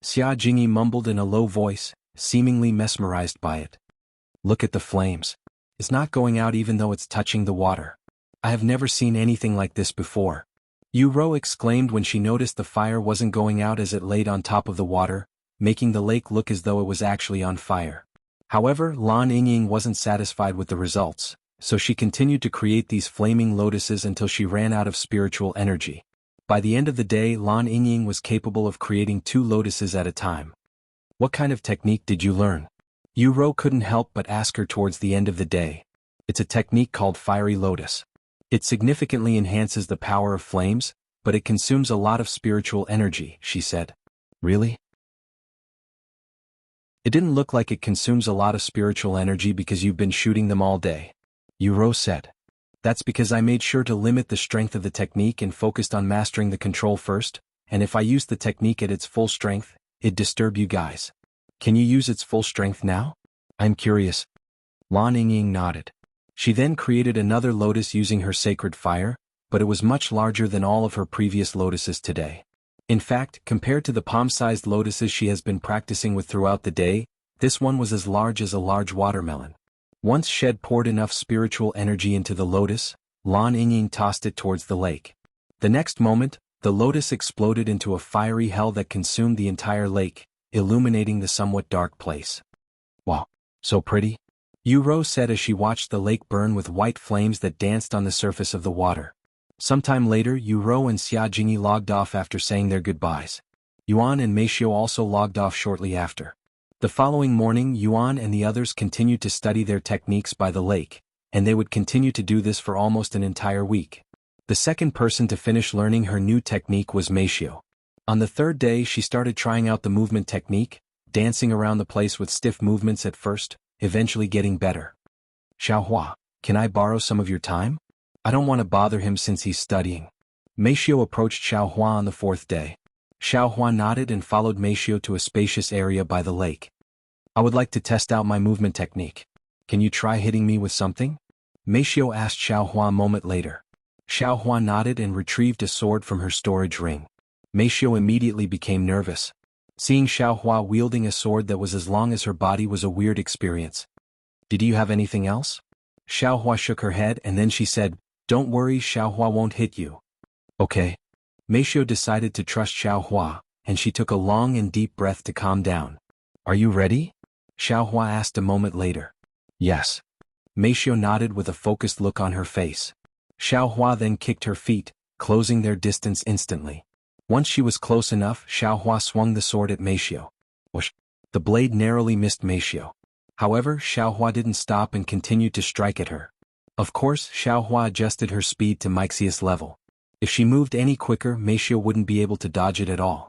Xia Jingyi mumbled in a low voice, seemingly mesmerized by it. Look at the flames. It's not going out even though it's touching the water. I have never seen anything like this before. Yuro exclaimed when she noticed the fire wasn't going out as it laid on top of the water, making the lake look as though it was actually on fire. However, Lan Ying wasn't satisfied with the results, so she continued to create these flaming lotuses until she ran out of spiritual energy. By the end of the day, Lan Ying was capable of creating 2 lotuses at a time. What kind of technique did you learn? Yuro couldn't help but ask her towards the end of the day. It's a technique called Fiery Lotus. It significantly enhances the power of flames, but it consumes a lot of spiritual energy, she said. Really? It didn't look like it consumes a lot of spiritual energy because you've been shooting them all day, Yuro said. That's because I made sure to limit the strength of the technique and focused on mastering the control first, and if I used the technique at its full strength, it'd disturb you guys. Can you use its full strength now? I'm curious. Lan Yingying nodded. She then created another lotus using her sacred fire, but it was much larger than all of her previous lotuses today. In fact, compared to the palm-sized lotuses she has been practicing with throughout the day, this one was as large as a large watermelon. Once Shed poured enough spiritual energy into the lotus, Lan Yingying tossed it towards the lake. The next moment, the lotus exploded into a fiery hell that consumed the entire lake, illuminating the somewhat dark place. Wow, so pretty? Yu said as she watched the lake burn with white flames that danced on the surface of the water. Sometime later, Yu and Xia Jingyi logged off after saying their goodbyes. Yuan and Meishio also logged off shortly after. The following morning, Yuan and the others continued to study their techniques by the lake, and they would continue to do this for almost an entire week. The second person to finish learning her new technique was Meishio. On the third day, she started trying out the movement technique, dancing around the place with stiff movements at first, eventually getting better. Xiaohua, can I borrow some of your time? I don't want to bother him since he's studying. Meishio approached Xiaohua on the fourth day. Xiaohua nodded and followed Meishio to a spacious area by the lake. I would like to test out my movement technique. Can you try hitting me with something? Meishio asked Xiaohua a moment later. Xiaohua nodded and retrieved a sword from her storage ring. Meishio immediately became nervous. Seeing Xiaohua wielding a sword that was as long as her body was a weird experience. Did you have anything else? Xiaohua shook her head and then she said, Don't worry, Xiaohua won't hit you. Okay. Meishio decided to trust Xiaohua, and she took a long and deep breath to calm down. Are you ready? Xiaohua asked a moment later. Yes. Meishio nodded with a focused look on her face. Xiaohua then kicked her feet, closing their distance instantly. Once she was close enough, Xiaohua swung the sword at Meishio. Whoosh! The blade narrowly missed Meishio. However, Xiaohua didn't stop and continued to strike at her. Of course, Xiaohua adjusted her speed to Meixius level. If she moved any quicker, Meishio wouldn't be able to dodge it at all.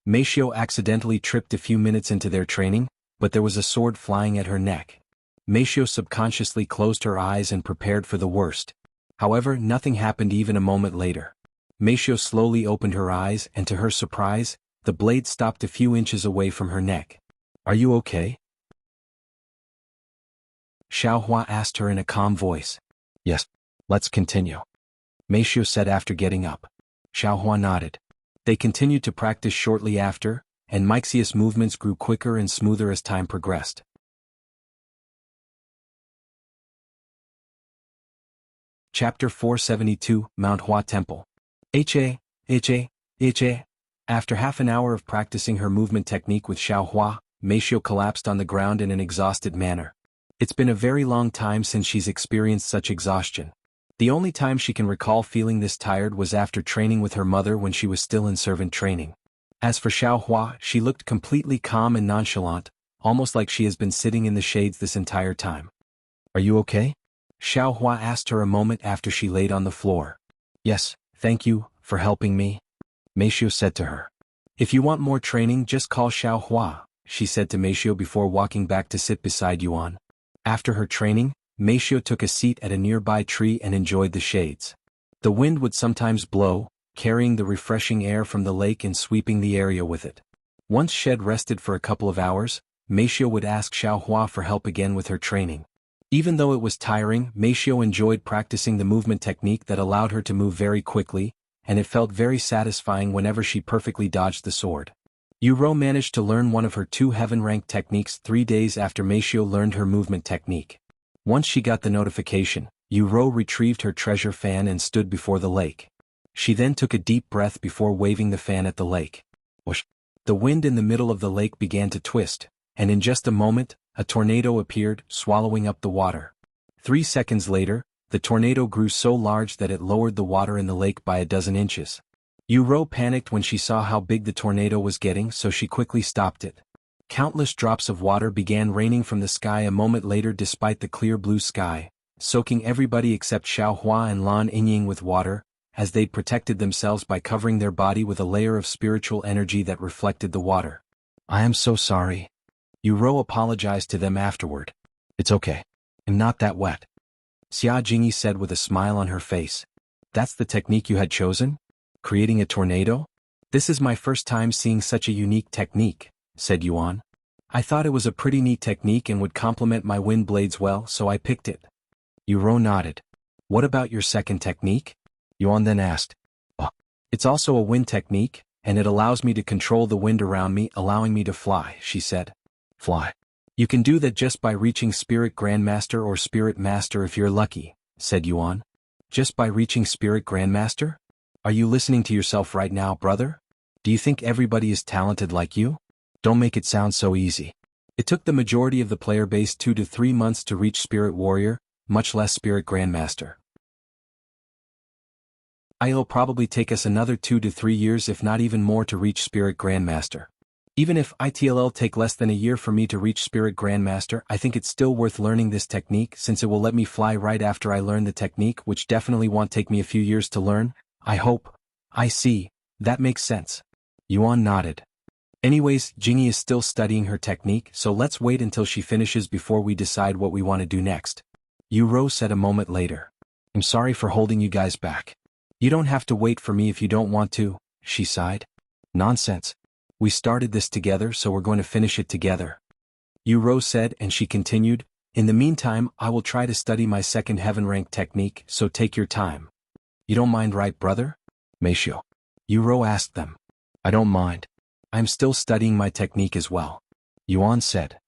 Meishio accidentally tripped a few minutes into their training, but there was a sword flying at her neck. Meishio subconsciously closed her eyes and prepared for the worst. However, nothing happened even a moment later. Meishio slowly opened her eyes and to her surprise, the blade stopped a few inches away from her neck. Are you okay? Xiaohua asked her in a calm voice. Yes. Let's continue. Meishio said after getting up. Xiaohua nodded. They continued to practice shortly after, and Meixius movements grew quicker and smoother as time progressed. Chapter 472, Mount Hua Temple. After half an hour of practicing her movement technique with Xiaohua, Meishio collapsed on the ground in an exhausted manner. It's been a very long time since she's experienced such exhaustion. The only time she can recall feeling this tired was after training with her mother when she was still in servant training. As for Xiaohua, she looked completely calm and nonchalant, almost like she has been sitting in the shades this entire time. Are you okay? Xiaohua asked her a moment after she laid on the floor. Yes, thank you for helping me, Meishio said to her. If you want more training, just call Xiaohua, she said to Meishio before walking back to sit beside Yuan. After her training, Meishio took a seat at a nearby tree and enjoyed the shades. The wind would sometimes blow, carrying the refreshing air from the lake and sweeping the area with it. Once Shed rested for a couple of hours, Meishio would ask Xiaohua for help again with her training. Even though it was tiring, Meishio enjoyed practicing the movement technique that allowed her to move very quickly, and it felt very satisfying whenever she perfectly dodged the sword. Yu managed to learn one of her 2 heaven-ranked techniques 3 days after Meishio learned her movement technique. Once she got the notification, Yu retrieved her treasure fan and stood before the lake. She then took a deep breath before waving the fan at the lake. Whoosh! The wind in the middle of the lake began to twist, and in just a moment, a tornado appeared, swallowing up the water. 3 seconds later, the tornado grew so large that it lowered the water in the lake by a dozen inches. Yu panicked when she saw how big the tornado was getting, so she quickly stopped it. Countless drops of water began raining from the sky a moment later despite the clear blue sky, soaking everybody except Xiaohua and Lan Yingying with water, as they'd protected themselves by covering their body with a layer of spiritual energy that reflected the water. I am so sorry. Yu apologized to them afterward. It's okay. I'm not that wet. Xia Jingyi said with a smile on her face. That's the technique you had chosen? Creating a tornado? This is my first time seeing such a unique technique, said Yuan. I thought it was a pretty neat technique and would complement my wind blades well, so I picked it. Yuro nodded. What about your second technique? Yuan then asked. Oh, it's also a wind technique, and it allows me to control the wind around me, allowing me to fly, she said. Fly. You can do that just by reaching Spirit Grandmaster or Spirit Master if you're lucky, said Yuan. Just by reaching Spirit Grandmaster? Are you listening to yourself right now, brother? Do you think everybody is talented like you? Don't make it sound so easy. It took the majority of the player base 2 to 3 months to reach Spirit Warrior, much less Spirit Grandmaster. It'll probably take us another 2 to 3 years if not even more to reach Spirit Grandmaster. Even if it'll take less than a year for me to reach Spirit Grandmaster, I think it's still worth learning this technique since it will let me fly right after I learn the technique, which definitely won't take me a few years to learn, I hope. I see, that makes sense. Yuan nodded. Anyways, Jingyi is still studying her technique, so let's wait until she finishes before we decide what we want to do next. Yuro said a moment later. I'm sorry for holding you guys back. You don't have to wait for me if you don't want to, she sighed. Nonsense. We started this together, so we're going to finish it together. Yuro said, and she continued, in the meantime, I will try to study my second heaven rank technique, so take your time. You don't mind, right, brother? Meishio. Yuro asked them. I don't mind. I'm still studying my technique as well. Yuan said.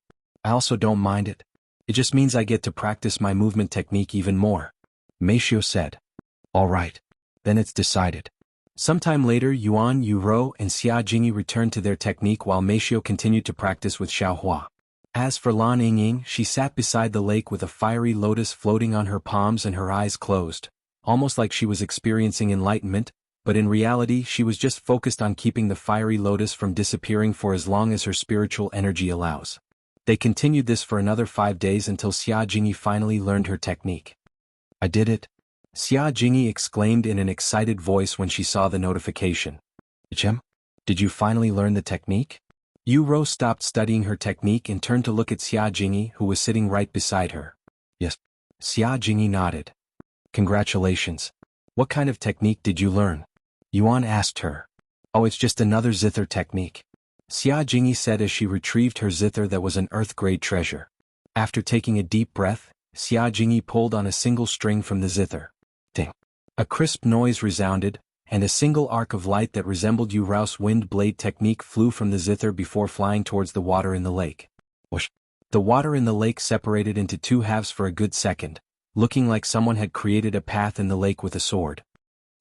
I also don't mind it. It just means I get to practice my movement technique even more. Meishio said. All right. Then it's decided. Sometime later, Yuan, Yuro, and Xia Jingyi returned to their technique while Meishio continued to practice with Xiaohua. As for Lan Yingying, she sat beside the lake with a fiery lotus floating on her palms and her eyes closed, almost like she was experiencing enlightenment, but in reality she was just focused on keeping the fiery lotus from disappearing for as long as her spiritual energy allows. They continued this for another 5 days until Xia Jingyi finally learned her technique. I did it. Xia Jingyi exclaimed in an excited voice when she saw the notification. Chem? Did you finally learn the technique? Yuro stopped studying her technique and turned to look at Xia Jingyi, who was sitting right beside her. Yes. Xia Jingyi nodded. Congratulations. What kind of technique did you learn? Yuan asked her. Oh, it's just another zither technique. Xia Jingyi said as she retrieved her zither that was an earth-grade treasure. After taking a deep breath, Xia Jingyi pulled on a single string from the zither. Ding. A crisp noise resounded, and a single arc of light that resembled Yuro's wind blade technique flew from the zither before flying towards the water in the lake. Whoosh. The water in the lake separated into 2 halves for a good second, looking like someone had created a path in the lake with a sword.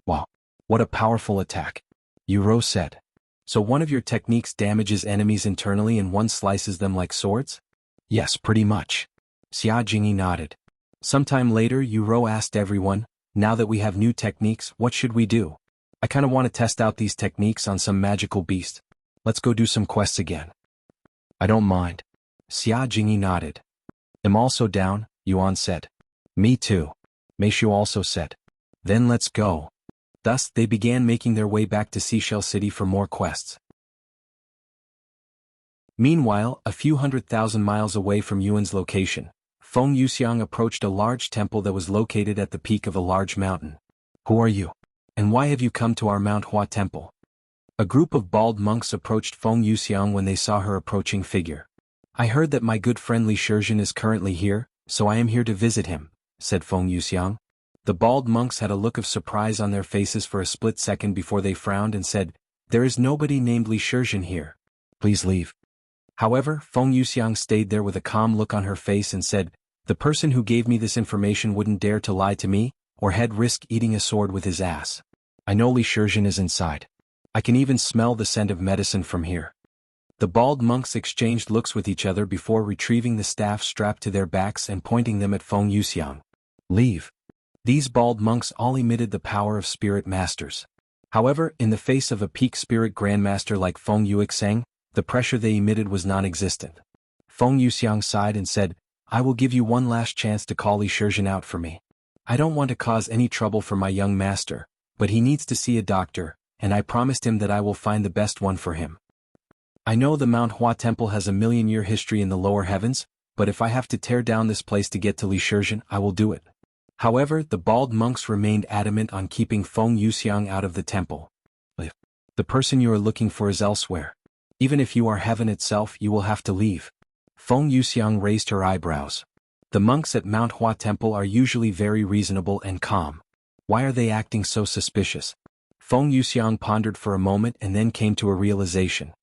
Wow. What a powerful attack. Yuro said. So one of your techniques damages enemies internally and one slices them like swords? Yes, pretty much. Xia Jingyi nodded. Sometime later, Yuro asked everyone, now that we have new techniques, what should we do? I kinda want to test out these techniques on some magical beast. Let's go do some quests again. I don't mind. Xia Jingyi nodded. I'm also down, Yuan said. Me too. Meishio also said. Then let's go. Thus, they began making their way back to Seashell City for more quests. Meanwhile, a few 100,000 miles away from Yuan's location, Feng Yuxiang approached a large temple that was located at the peak of a large mountain. Who are you? And why have you come to our Mount Hua temple? A group of bald monks approached Feng Yuxiang when they saw her approaching figure. I heard that my good friend Li Shizhen is currently here, so I am here to visit him, said Feng Yuxiang. The bald monks had a look of surprise on their faces for a split second before they frowned and said, there is nobody named Li Shizhen here. Please leave. However, Feng Yuxiang stayed there with a calm look on her face and said, the person who gave me this information wouldn't dare to lie to me, or had risk eating a sword with his ass. I know Li Shizhen is inside. I can even smell the scent of medicine from here. The bald monks exchanged looks with each other before retrieving the staff strapped to their backs and pointing them at Feng Yuxiang. Leave. These bald monks all emitted the power of spirit masters. However, in the face of a peak spirit grandmaster like Feng Yuxiang, the pressure they emitted was non-existent. Feng Yuxiang sighed and said, I will give you one last chance to call Li Shizhen out for me. I don't want to cause any trouble for my young master, but he needs to see a doctor, and I promised him that I will find the best one for him. I know the Mount Hua Temple has a million-year history in the lower heavens, but if I have to tear down this place to get to Li Shizhen, I will do it. However, the bald monks remained adamant on keeping Feng Yuxiang out of the temple. The person you are looking for is elsewhere. Even if you are heaven itself, you will have to leave. Feng Yuxiang raised her eyebrows. The monks at Mount Hua Temple are usually very reasonable and calm. Why are they acting so suspicious? Feng Yuxiang pondered for a moment and then came to a realization.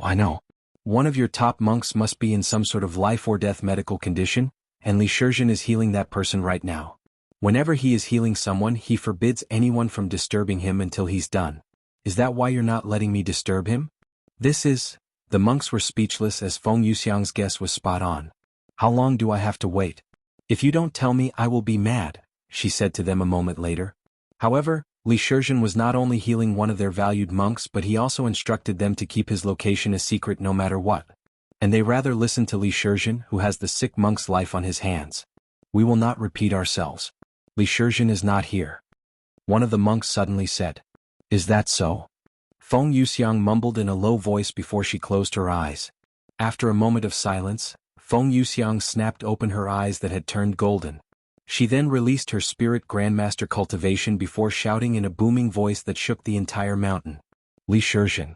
I know. One of your top monks must be in some sort of life-or-death medical condition, and Li Shizhen is healing that person right now. Whenever he is healing someone, he forbids anyone from disturbing him until he's done. Is that why you're not letting me disturb him? The monks were speechless as Feng Yuxiang's guess was spot on. How long do I have to wait? If you don't tell me, I will be mad, she said to them a moment later. However, Li Shizhen was not only healing one of their valued monks, but he also instructed them to keep his location a secret no matter what. And they rather listened to Li Shizhen, who has the sick monk's life on his hands. We will not repeat ourselves. Li Shizhen is not here. One of the monks suddenly said. Is that so? Feng Yuxiang mumbled in a low voice before she closed her eyes. After a moment of silence, Feng Yuxiang snapped open her eyes that had turned golden. She then released her spirit grandmaster cultivation before shouting in a booming voice that shook the entire mountain. Li Shizhen.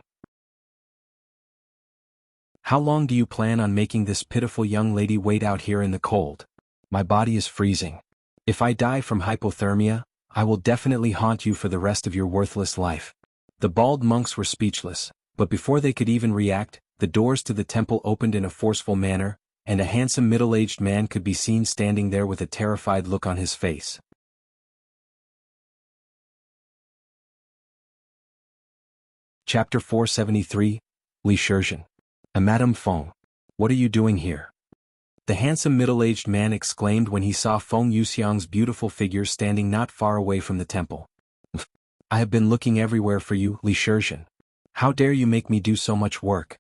How long do you plan on making this pitiful young lady wait out here in the cold? My body is freezing. If I die from hypothermia, I will definitely haunt you for the rest of your worthless life. The bald monks were speechless, but before they could even react, the doors to the temple opened in a forceful manner, and a handsome middle-aged man could be seen standing there with a terrified look on his face. Chapter 473, Li Shizhen. Madame Feng, what are you doing here? The handsome middle-aged man exclaimed when he saw Feng Yuxiang's beautiful figure standing not far away from the temple. I have been looking everywhere for you, Li Shizhen. How dare you make me do so much work?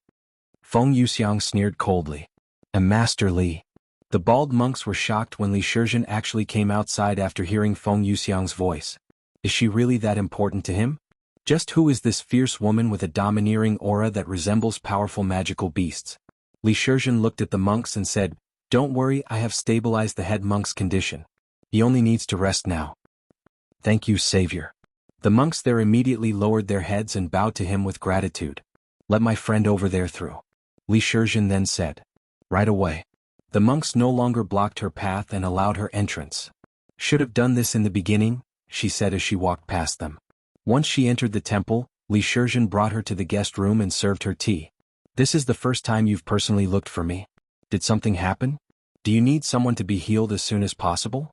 Feng Yuxiang sneered coldly. Master Li. The bald monks were shocked when Li Shizhen actually came outside after hearing Feng Yuxiang's voice. Is she really that important to him? Just who is this fierce woman with a domineering aura that resembles powerful magical beasts? Li Shizhen looked at the monks and said, Don't worry, I have stabilized the head monk's condition. He only needs to rest now. Thank you, Savior. The monks there immediately lowered their heads and bowed to him with gratitude. Let my friend over there through. Li Shizhen then said. Right away. The monks no longer blocked her path and allowed her entrance. Should have done this in the beginning, she said as she walked past them. Once she entered the temple, Li Shizhen brought her to the guest room and served her tea. This is the first time you've personally looked for me. Did something happen? Do you need someone to be healed as soon as possible?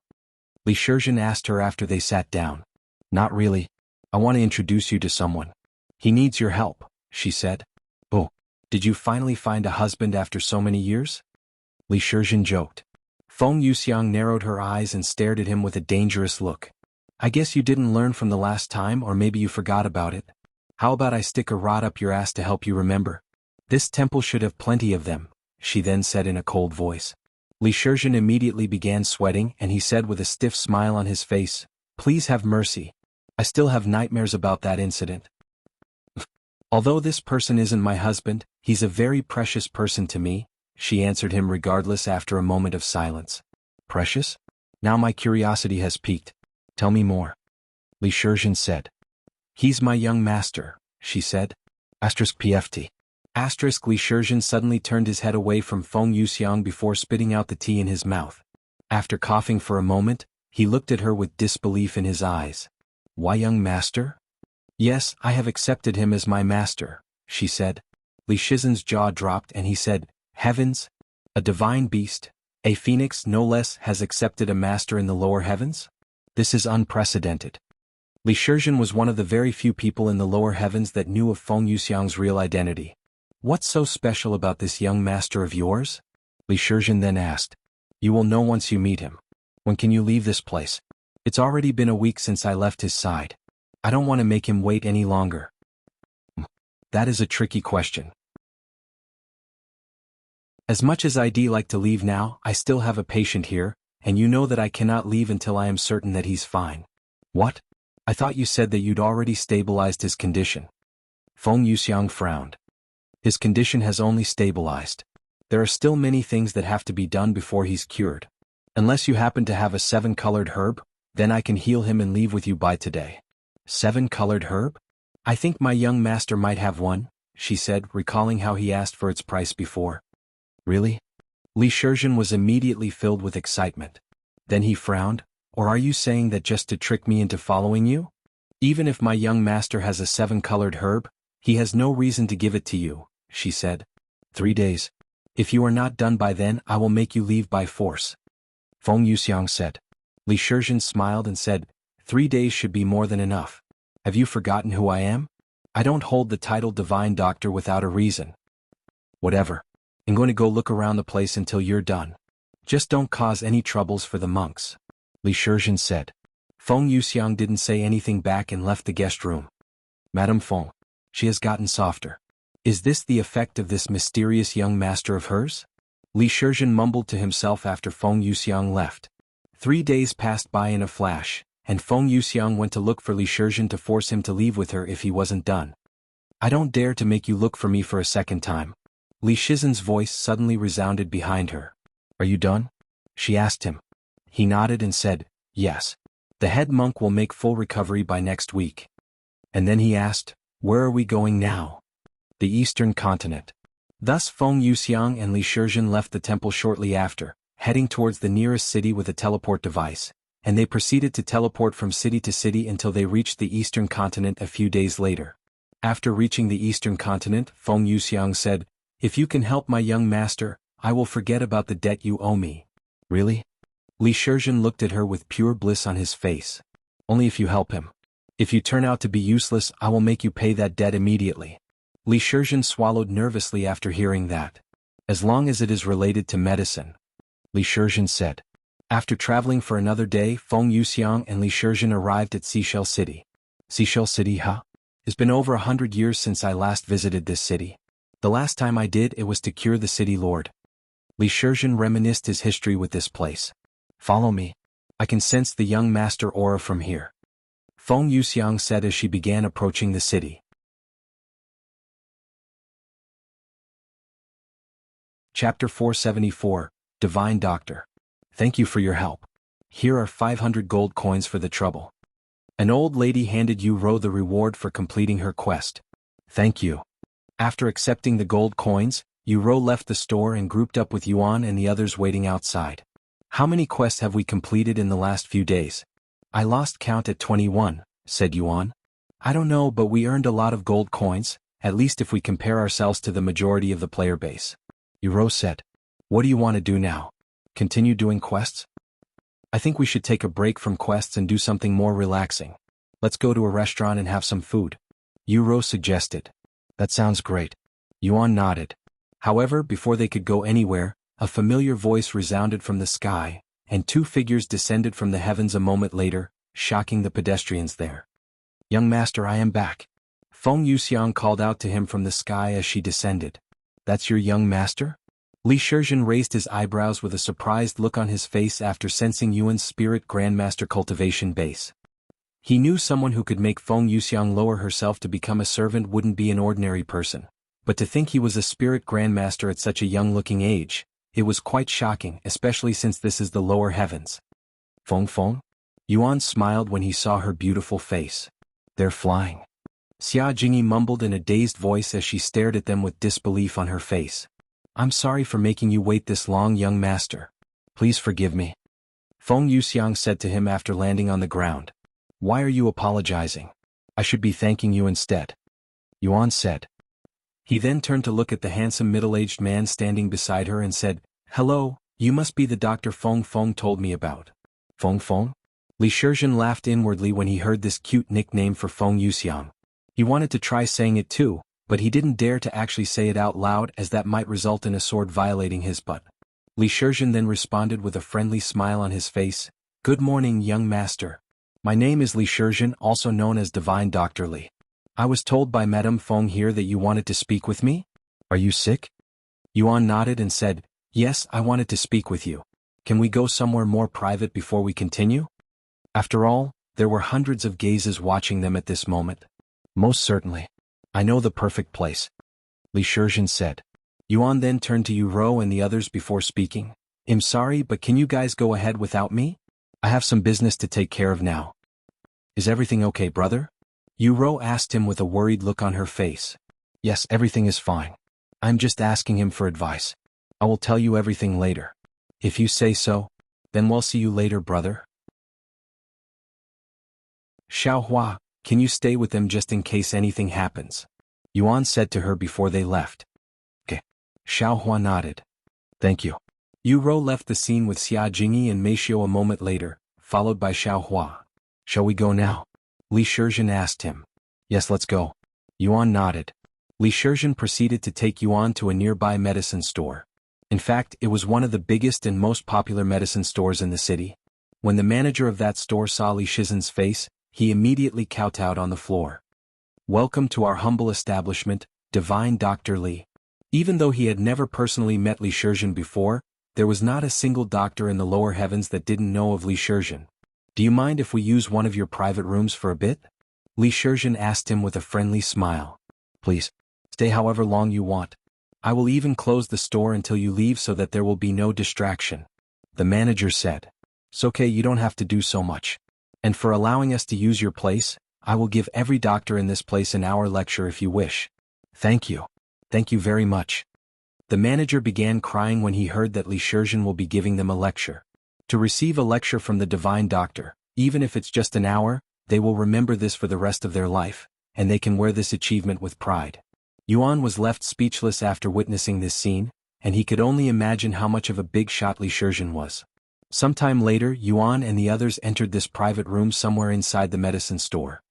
Li Shizhen asked her after they sat down. Not really. I want to introduce you to someone. He needs your help, she said. Oh, did you finally find a husband after so many years? Li Shizhen joked. Feng Yuxiang narrowed her eyes and stared at him with a dangerous look. I guess you didn't learn from the last time, or maybe you forgot about it. How about I stick a rod up your ass to help you remember? This temple should have plenty of them, she then said in a cold voice. Li Shizhen immediately began sweating and he said with a stiff smile on his face, Please have mercy. I still have nightmares about that incident. Although this person isn't my husband, he's a very precious person to me, she answered him regardless after a moment of silence. Precious? Now my curiosity has piqued. Tell me more. Li Shizhen said. He's my young master, she said. *PFT. Li Shizhen suddenly turned his head away from Feng Yuxiang before spitting out the tea in his mouth. After coughing for a moment, he looked at her with disbelief in his eyes. Why young master? Yes, I have accepted him as my master, she said. Li Shizhen's jaw dropped and he said, Heavens? A divine beast, a phoenix no less, has accepted a master in the lower heavens? This is unprecedented. Li Shizhen was one of the very few people in the lower heavens that knew of Feng Yuxiang's real identity. What's so special about this young master of yours? Li Shizhen then asked. You will know once you meet him. When can you leave this place? It's already been a week since I left his side. I don't want to make him wait any longer. That is a tricky question. As much as I'd like to leave now, I still have a patient here, and you know that I cannot leave until I am certain that he's fine. What? I thought you said that you'd already stabilized his condition. Feng Yuxiang frowned. His condition has only stabilized. There are still many things that have to be done before he's cured. Unless you happen to have a 7-colored herb, then I can heal him and leave with you by today. 7-colored herb? I think my young master might have one, she said, recalling how he asked for its price before. Really? Li Shizhen was immediately filled with excitement. Then he frowned. Or are you saying that just to trick me into following you? Even if my young master has a 7-colored herb, he has no reason to give it to you, she said. 3 days. If you are not done by then, I will make you leave by force. Feng Yuxiang said. Li Shizhen smiled and said, 3 days should be more than enough. Have you forgotten who I am? I don't hold the title Divine Doctor without a reason. Whatever. I'm going to go look around the place until you're done. Just don't cause any troubles for the monks. Li Shizhen said. Feng Yuxiang didn't say anything back and left the guest room. Madame Feng. She has gotten softer. Is this the effect of this mysterious young master of hers? Li Shizhen mumbled to himself after Feng Yuxiang left. 3 days passed by in a flash, and Feng Yuxiang went to look for Li Shizhen to force him to leave with her if he wasn't done. I don't dare to make you look for me for a second time. Li Shizhen's voice suddenly resounded behind her. Are you done? She asked him. He nodded and said, yes. The head monk will make full recovery by next week. And then he asked, where are we going now? The Eastern Continent. Thus Feng Yuxiang and Li Shizhen left the temple shortly after, heading towards the nearest city with a teleport device, and they proceeded to teleport from city to city until they reached the Eastern Continent a few days later. After reaching the Eastern Continent, Feng Yuxiang said, if you can help my young master, I will forget about the debt you owe me. Really? Li Shizhen looked at her with pure bliss on his face. Only if you help him. If you turn out to be useless, I will make you pay that debt immediately. Li Shizhen swallowed nervously after hearing that. As long as it is related to medicine. Li Shizhen said. After traveling for another day, Feng Yuxiang and Li Shizhen arrived at Seashell City. Seashell City, huh? It's been over 100 years since I last visited this city. The last time I did, it was to cure the city lord. Li Shizhen reminisced his history with this place. Follow me. I can sense the young master aura from here. Feng Yuxiang said as she began approaching the city. Chapter 474, Divine Doctor. Thank you for your help. Here are 500 gold coins for the trouble. An old lady handed Yu Ro the reward for completing her quest. Thank you. After accepting the gold coins, Yu Ro left the store and grouped up with Yuan and the others waiting outside. How many quests have we completed in the last few days? I lost count at 21, said Yuan. I don't know, but we earned a lot of gold coins, at least if we compare ourselves to the majority of the player base. Yu Ro said. What do you want to do now? Continue doing quests? I think we should take a break from quests and do something more relaxing. Let's go to a restaurant and have some food. Yu Ro suggested. That sounds great. Yuan nodded. However, before they could go anywhere, a familiar voice resounded from the sky, and 2 figures descended from the heavens a moment later, shocking the pedestrians there. Young master, I am back. Feng Yuxiang called out to him from the sky as she descended. That's your young master? Li Shizhen raised his eyebrows with a surprised look on his face after sensing Yuan's spirit grandmaster cultivation base. He knew someone who could make Feng Yuxiang lower herself to become a servant wouldn't be an ordinary person, but to think he was a spirit grandmaster at such a young-looking age, it was quite shocking, especially since this is the lower heavens. Feng? Yuan smiled when he saw her beautiful face. They're flying. Xia Jingyi mumbled in a dazed voice as she stared at them with disbelief on her face. I'm sorry for making you wait this long, young master. Please forgive me. Feng Yuxiang said to him after landing on the ground. Why are you apologizing? I should be thanking you instead. Yuan said. He then turned to look at the handsome middle-aged man standing beside her and said, Hello, you must be the Dr. Feng told me about. Feng? Li Shizhen laughed inwardly when he heard this cute nickname for Feng Yuxiang. He wanted to try saying it too, but he didn't dare to actually say it out loud as that might result in a sword violating his butt. Li Shizhen then responded with a friendly smile on his face. Good morning, young master. My name is Li Shizhen, also known as Divine Doctor Li. I was told by Madame Feng here that you wanted to speak with me? Are you sick? Yuan nodded and said, Yes, I wanted to speak with you. Can we go somewhere more private before we continue? After all, there were hundreds of gazes watching them at this moment. Most certainly. I know the perfect place. Li Shizhen said. Yuan then turned to Yu Ro and the others before speaking. I'm sorry, but can you guys go ahead without me? I have some business to take care of now. Is everything okay, brother? Yuro asked him with a worried look on her face. Yes, everything is fine. I'm just asking him for advice. I will tell you everything later. If you say so, then we'll see you later, brother. Xiaohua, can you stay with them just in case anything happens? Yuan said to her before they left. Okay. Xiaohua nodded. Thank you. Yuro left the scene with Xia Jingyi and Meishio a moment later, followed by Xiaohua. Shall we go now? Li Shizhen asked him. Yes, let's go. Yuan nodded. Li Shizhen proceeded to take Yuan to a nearby medicine store. In fact, it was one of the biggest and most popular medicine stores in the city. When the manager of that store saw Li Shizhen's face, he immediately kowtowed on the floor. Welcome to our humble establishment, Divine Dr. Li. Even though he had never personally met Li Shizhen before, there was not a single doctor in the lower heavens that didn't know of Li Shizhen. Do you mind if we use one of your private rooms for a bit? Li Shizhen asked him with a friendly smile. Please, stay however long you want. I will even close the store until you leave so that there will be no distraction. The manager said. It's okay, you don't have to do so much. And for allowing us to use your place, I will give every doctor in this place an hour lecture if you wish. Thank you. Thank you very much. The manager began crying when he heard that Li Shizhen will be giving them a lecture. To receive a lecture from the Divine Doctor, even if it's just an hour, they will remember this for the rest of their life, and they can wear this achievement with pride. Yuan was left speechless after witnessing this scene, and he could only imagine how much of a big shot Li Shizhen was. Sometime later, Yuan and the others entered this private room somewhere inside the medicine store.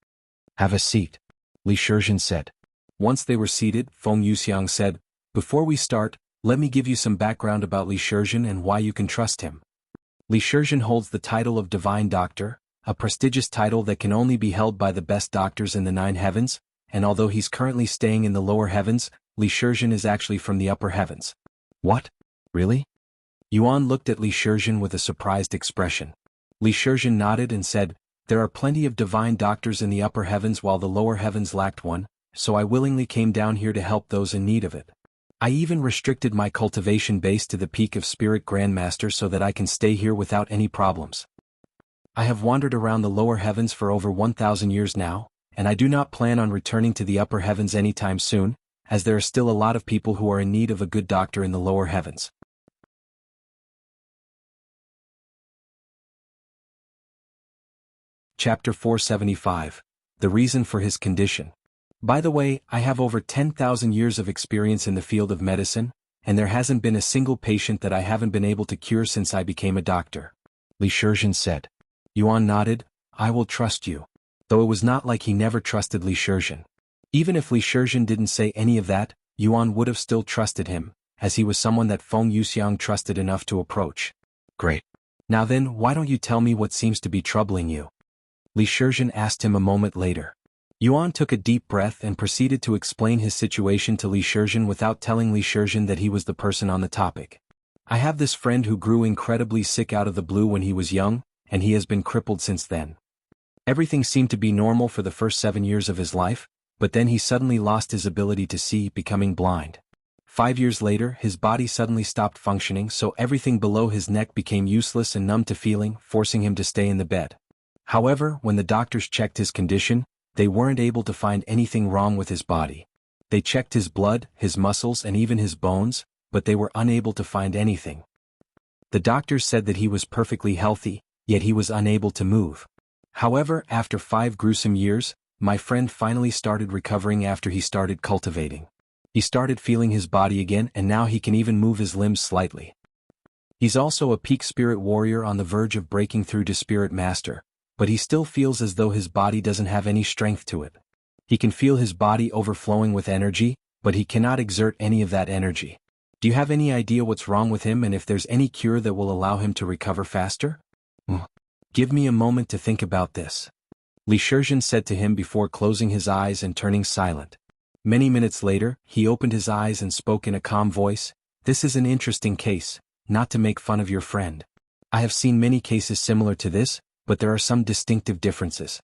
Have a seat, Li Shizhen said. Once they were seated, Feng Yuxiang said, Before we start, let me give you some background about Li Shizhen and why you can trust him. Li Shizhen holds the title of Divine Doctor, a prestigious title that can only be held by the best doctors in the 9 heavens, and although he's currently staying in the lower heavens, Li Shizhen is actually from the upper heavens. What? Really? Yuan looked at Li Shizhen with a surprised expression. Li Shizhen nodded and said, There are plenty of divine doctors in the upper heavens while the lower heavens lacked one, so I willingly came down here to help those in need of it. I even restricted my cultivation base to the peak of Spirit Grandmaster so that I can stay here without any problems. I have wandered around the lower heavens for over 1,000 years now, and I do not plan on returning to the upper heavens anytime soon, as there are still a lot of people who are in need of a good doctor in the lower heavens. Chapter 475. The Reason for His Condition. By the way, I have over 10,000 years of experience in the field of medicine, and there hasn't been a single patient that I haven't been able to cure since I became a doctor. Li Shizhen said. Yuan nodded, I will trust you. Though it was not like he never trusted Li Shizhen. Even if Li Shizhen didn't say any of that, Yuan would have still trusted him, as he was someone that Feng Yuxiang trusted enough to approach. Great. Now then, why don't you tell me what seems to be troubling you? Li Shizhen asked him a moment later. Yuan took a deep breath and proceeded to explain his situation to Li Shizhen without telling Li Shizhen that he was the person on the topic. I have this friend who grew incredibly sick out of the blue when he was young, and he has been crippled since then. Everything seemed to be normal for the first 7 years of his life, but then he suddenly lost his ability to see, becoming blind. 5 years later, his body suddenly stopped functioning, so everything below his neck became useless and numb to feeling, forcing him to stay in the bed. However, when the doctors checked his condition, they weren't able to find anything wrong with his body. They checked his blood, his muscles, and even his bones, but they were unable to find anything. The doctors said that he was perfectly healthy, yet he was unable to move. However, after 5 gruesome years, my friend finally started recovering after he started cultivating. He started feeling his body again, and now he can even move his limbs slightly. He's also a peak spirit warrior on the verge of breaking through to Spirit Master, but he still feels as though his body doesn't have any strength to it. He can feel his body overflowing with energy, but he cannot exert any of that energy. Do you have any idea what's wrong with him and if there's any cure that will allow him to recover faster? Give me a moment to think about this. Li Shizhen said to him before closing his eyes and turning silent. Many minutes later, he opened his eyes and spoke in a calm voice, This is an interesting case, not to make fun of your friend. I have seen many cases similar to this, but there are some distinctive differences.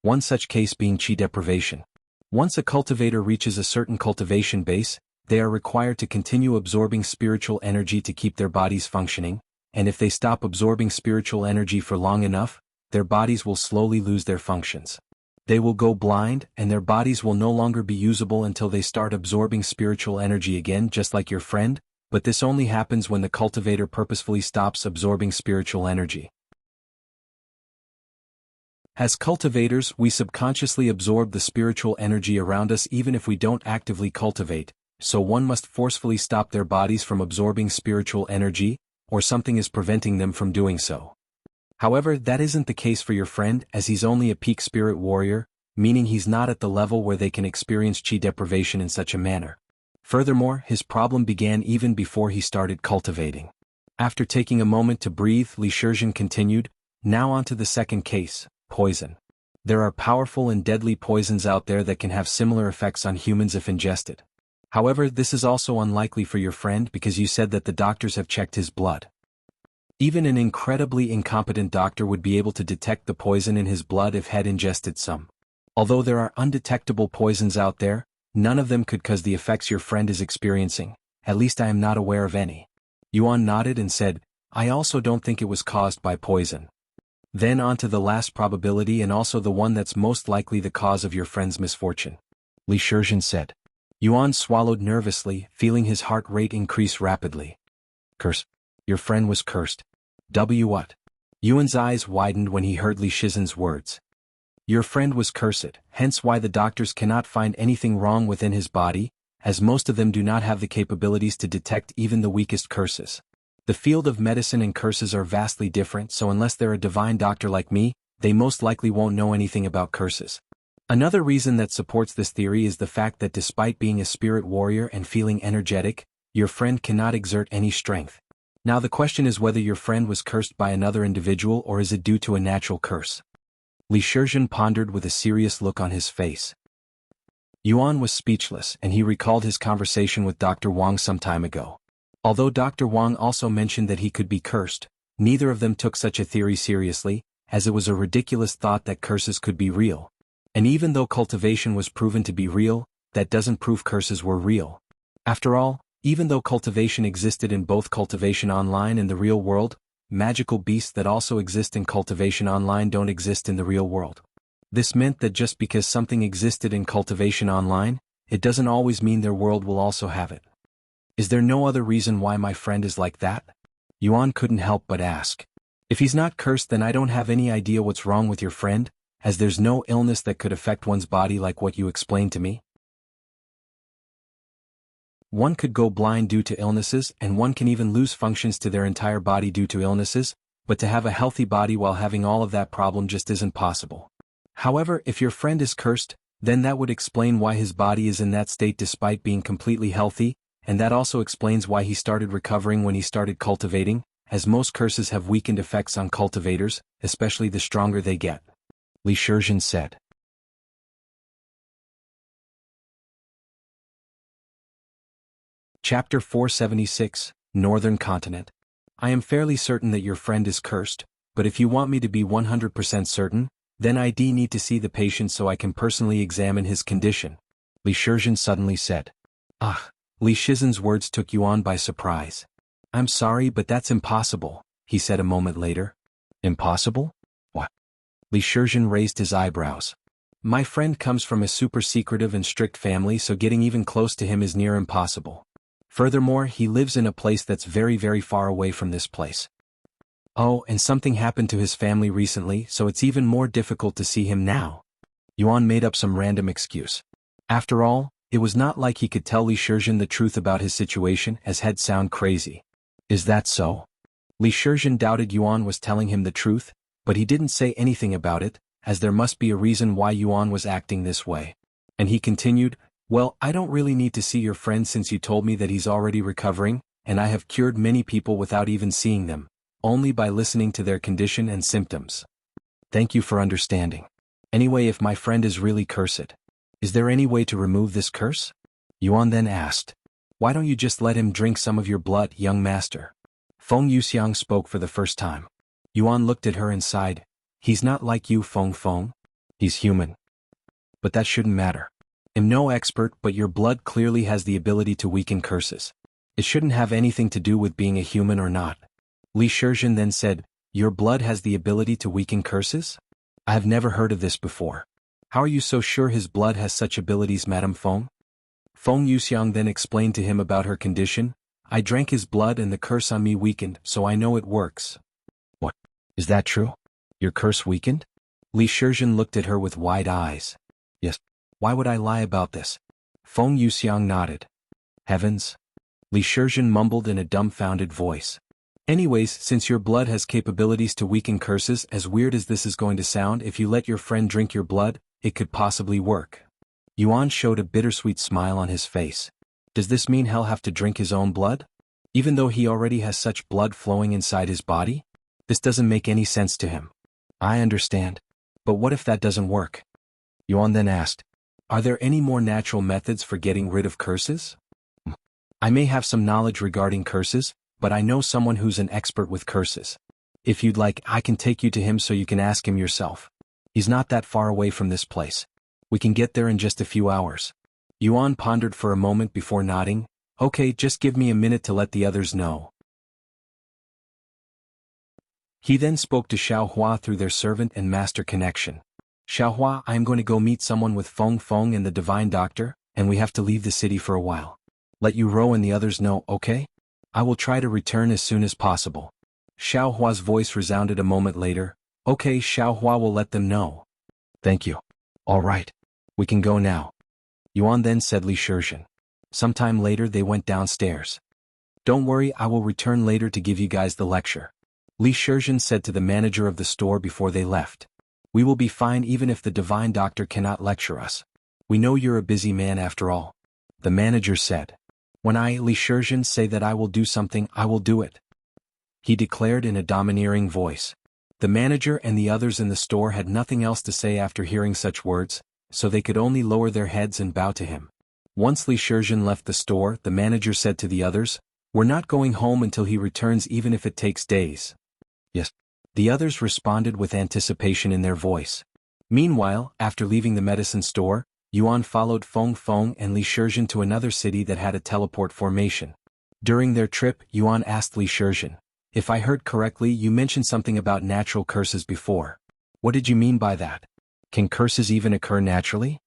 One such case being qi deprivation. Once a cultivator reaches a certain cultivation base, They are required to continue absorbing spiritual energy to keep their bodies functioning, and if they stop absorbing spiritual energy for long enough, their bodies will slowly lose their functions. They will go blind, and their bodies will no longer be usable until they start absorbing spiritual energy again, just like your friend, but this only happens when the cultivator purposefully stops absorbing spiritual energy. As cultivators, we subconsciously absorb the spiritual energy around us even if we don't actively cultivate, so one must forcefully stop their bodies from absorbing spiritual energy, or something is preventing them from doing so. However, that isn't the case for your friend, as he's only a peak spirit warrior, meaning he's not at the level where they can experience chi deprivation in such a manner. Furthermore, his problem began even before he started cultivating. After taking a moment to breathe, Li Shizhen continued, "Now on to the second case, poison. There are powerful and deadly poisons out there that can have similar effects on humans if ingested. However, this is also unlikely for your friend because you said that the doctors have checked his blood. Even an incredibly incompetent doctor would be able to detect the poison in his blood if had ingested some. Although there are undetectable poisons out there, none of them could cause the effects your friend is experiencing, at least I am not aware of any." Yuan nodded and said, "I also don't think it was caused by poison." Then on to the last probability and also the one that's most likely the cause of your friend's misfortune, Li Shizhen said. Yuan swallowed nervously, feeling his heart rate increase rapidly. "Curse. Your friend was cursed." What? Yuan's eyes widened when he heard Li Shizhen's words. Your friend was cursed, hence why the doctors cannot find anything wrong within his body, as most of them do not have the capabilities to detect even the weakest curses. The field of medicine and curses are vastly different, so unless they're a divine doctor like me, they most likely won't know anything about curses. Another reason that supports this theory is the fact that despite being a spirit warrior and feeling energetic, your friend cannot exert any strength. Now the question is whether your friend was cursed by another individual or is it due to a natural curse. Li Shizhen pondered with a serious look on his face. Yuan was speechless and he recalled his conversation with Dr. Wang some time ago. Although Dr. Wang also mentioned that he could be cursed, neither of them took such a theory seriously, as it was a ridiculous thought that curses could be real. And even though cultivation was proven to be real, that doesn't prove curses were real. After all, even though cultivation existed in both cultivation online and the real world, magical beasts that also exist in cultivation online don't exist in the real world. This meant that just because something existed in cultivation online, it doesn't always mean their world will also have it. Is there no other reason why my friend is like that? Yuan couldn't help but ask. If he's not cursed, then I don't have any idea what's wrong with your friend, as there's no illness that could affect one's body like what you explained to me. One could go blind due to illnesses, and one can even lose functions to their entire body due to illnesses, but to have a healthy body while having all of that problem just isn't possible. However, if your friend is cursed, then that would explain why his body is in that state despite being completely healthy, and that also explains why he started recovering when he started cultivating, as most curses have weakened effects on cultivators, especially the stronger they get. Li Shizhen said. Chapter 476, Northern Continent. I am fairly certain that your friend is cursed, but if you want me to be 100% certain, then I need to see the patient so I can personally examine his condition, Li Shizhen suddenly said. Li Shizhen's words took Yuan by surprise. I'm sorry, but that's impossible, he said a moment later. Impossible? What? Li Shizhen raised his eyebrows. My friend comes from a super secretive and strict family, so getting even close to him is near impossible. Furthermore, he lives in a place that's very, very far away from this place. Oh, and something happened to his family recently, so it's even more difficult to see him now. Yuan made up some random excuse. After all, it was not like he could tell Li Shizhen the truth about his situation, as he'd sound crazy. Is that so? Li Shizhen doubted Yuan was telling him the truth, but he didn't say anything about it, as there must be a reason why Yuan was acting this way. And he continued, well, I don't really need to see your friend since you told me that he's already recovering, and I have cured many people without even seeing them, only by listening to their condition and symptoms. Thank you for understanding. Anyway, if my friend is really cursed, is there any way to remove this curse? Yuan then asked. Why don't you just let him drink some of your blood, young master? Feng Yuxiang spoke for the first time. Yuan looked at her and sighed. He's not like you, Feng. He's human. But that shouldn't matter. am no expert, but your blood clearly has the ability to weaken curses. It shouldn't have anything to do with being a human or not. Li Shizhen then said, your blood has the ability to weaken curses? I have never heard of this before. How are you so sure his blood has such abilities, Madame Feng? Feng Yuxiang then explained to him about her condition. I drank his blood and the curse on me weakened, so I know it works. What? Is that true? Your curse weakened? Li Shizhen looked at her with wide eyes. Yes. Why would I lie about this? Feng Yuxiang nodded. Heavens? Li Shizhen mumbled in a dumbfounded voice. Anyways, since your blood has capabilities to weaken curses, as weird as this is going to sound, if you let your friend drink your blood, it could possibly work. Yuan showed a bittersweet smile on his face. Does this mean he'll have to drink his own blood? Even though he already has such blood flowing inside his body? This doesn't make any sense to him. I understand. But what if that doesn't work? Yuan then asked, are there any more natural methods for getting rid of curses? I may have some knowledge regarding curses, but I know someone who's an expert with curses. If you'd like, I can take you to him so you can ask him yourself. He's not that far away from this place. We can get there in just a few hours. Yuan pondered for a moment before nodding. Okay, just give me a minute to let the others know. He then spoke to Xiaohua through their servant and master connection. Xiaohua, I am going to go meet someone with Feng Feng and the Divine Doctor, and we have to leave the city for a while. Let you Ro and the others know, okay? I will try to return as soon as possible. Xiaohua's voice resounded a moment later. Okay, Xiaohua will let them know. Thank you. All right. We can go now. Yuan then said Li Shizhen. Sometime later they went downstairs. Don't worry, I will return later to give you guys the lecture. Li Shizhen said to the manager of the store before they left. We will be fine even if the Divine Doctor cannot lecture us. We know you're a busy man after all. The manager said. When I, Li Shizhen, say that I will do something, I will do it. He declared in a domineering voice. The manager and the others in the store had nothing else to say after hearing such words, so they could only lower their heads and bow to him. Once Li Shizhen left the store, the manager said to the others, we're not going home until he returns even if it takes days. Yes. The others responded with anticipation in their voice. Meanwhile, after leaving the medicine store, Yuan followed Feng Feng and Li Shizhen to another city that had a teleport formation. During their trip, Yuan asked Li Shizhen, if I heard correctly, you mentioned something about natural curses before. What did you mean by that? Can curses even occur naturally?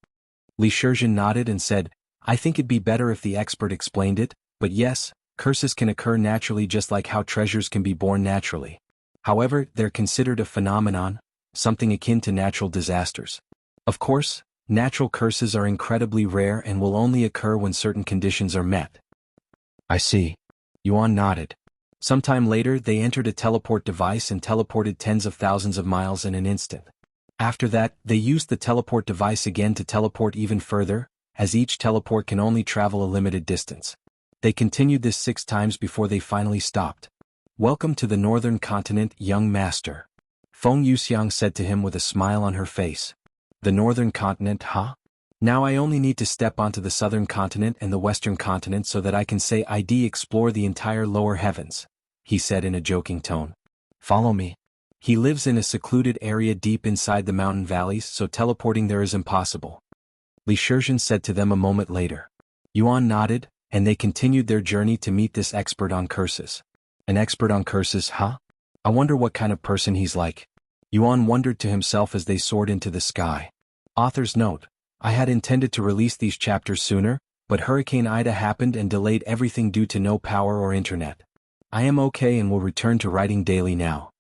Li Shizhen nodded and said, I think it'd be better if the expert explained it, but yes, curses can occur naturally just like how treasures can be born naturally. However, they're considered a phenomenon, something akin to natural disasters. Of course, natural curses are incredibly rare and will only occur when certain conditions are met. I see. Yuan nodded. Sometime later they entered a teleport device and teleported tens of thousands of miles in an instant. After that, they used the teleport device again to teleport even further, as each teleport can only travel a limited distance. They continued this 6 times before they finally stopped. Welcome to the northern continent, young master. Feng Yuxiang said to him with a smile on her face. The northern continent, huh? Now I only need to step onto the southern continent and the western continent so that I can say I'd explore the entire lower heavens, he said in a joking tone. Follow me. He lives in a secluded area deep inside the mountain valleys, so teleporting there is impossible. Li Shizhen said to them a moment later. Yuan nodded, and they continued their journey to meet this expert on curses. An expert on curses, huh? I wonder what kind of person he's like. Yuan wondered to himself as they soared into the sky. Author's note. I had intended to release these chapters sooner, but Hurricane Ida happened and delayed everything due to no power or internet. I am okay and will return to writing daily now.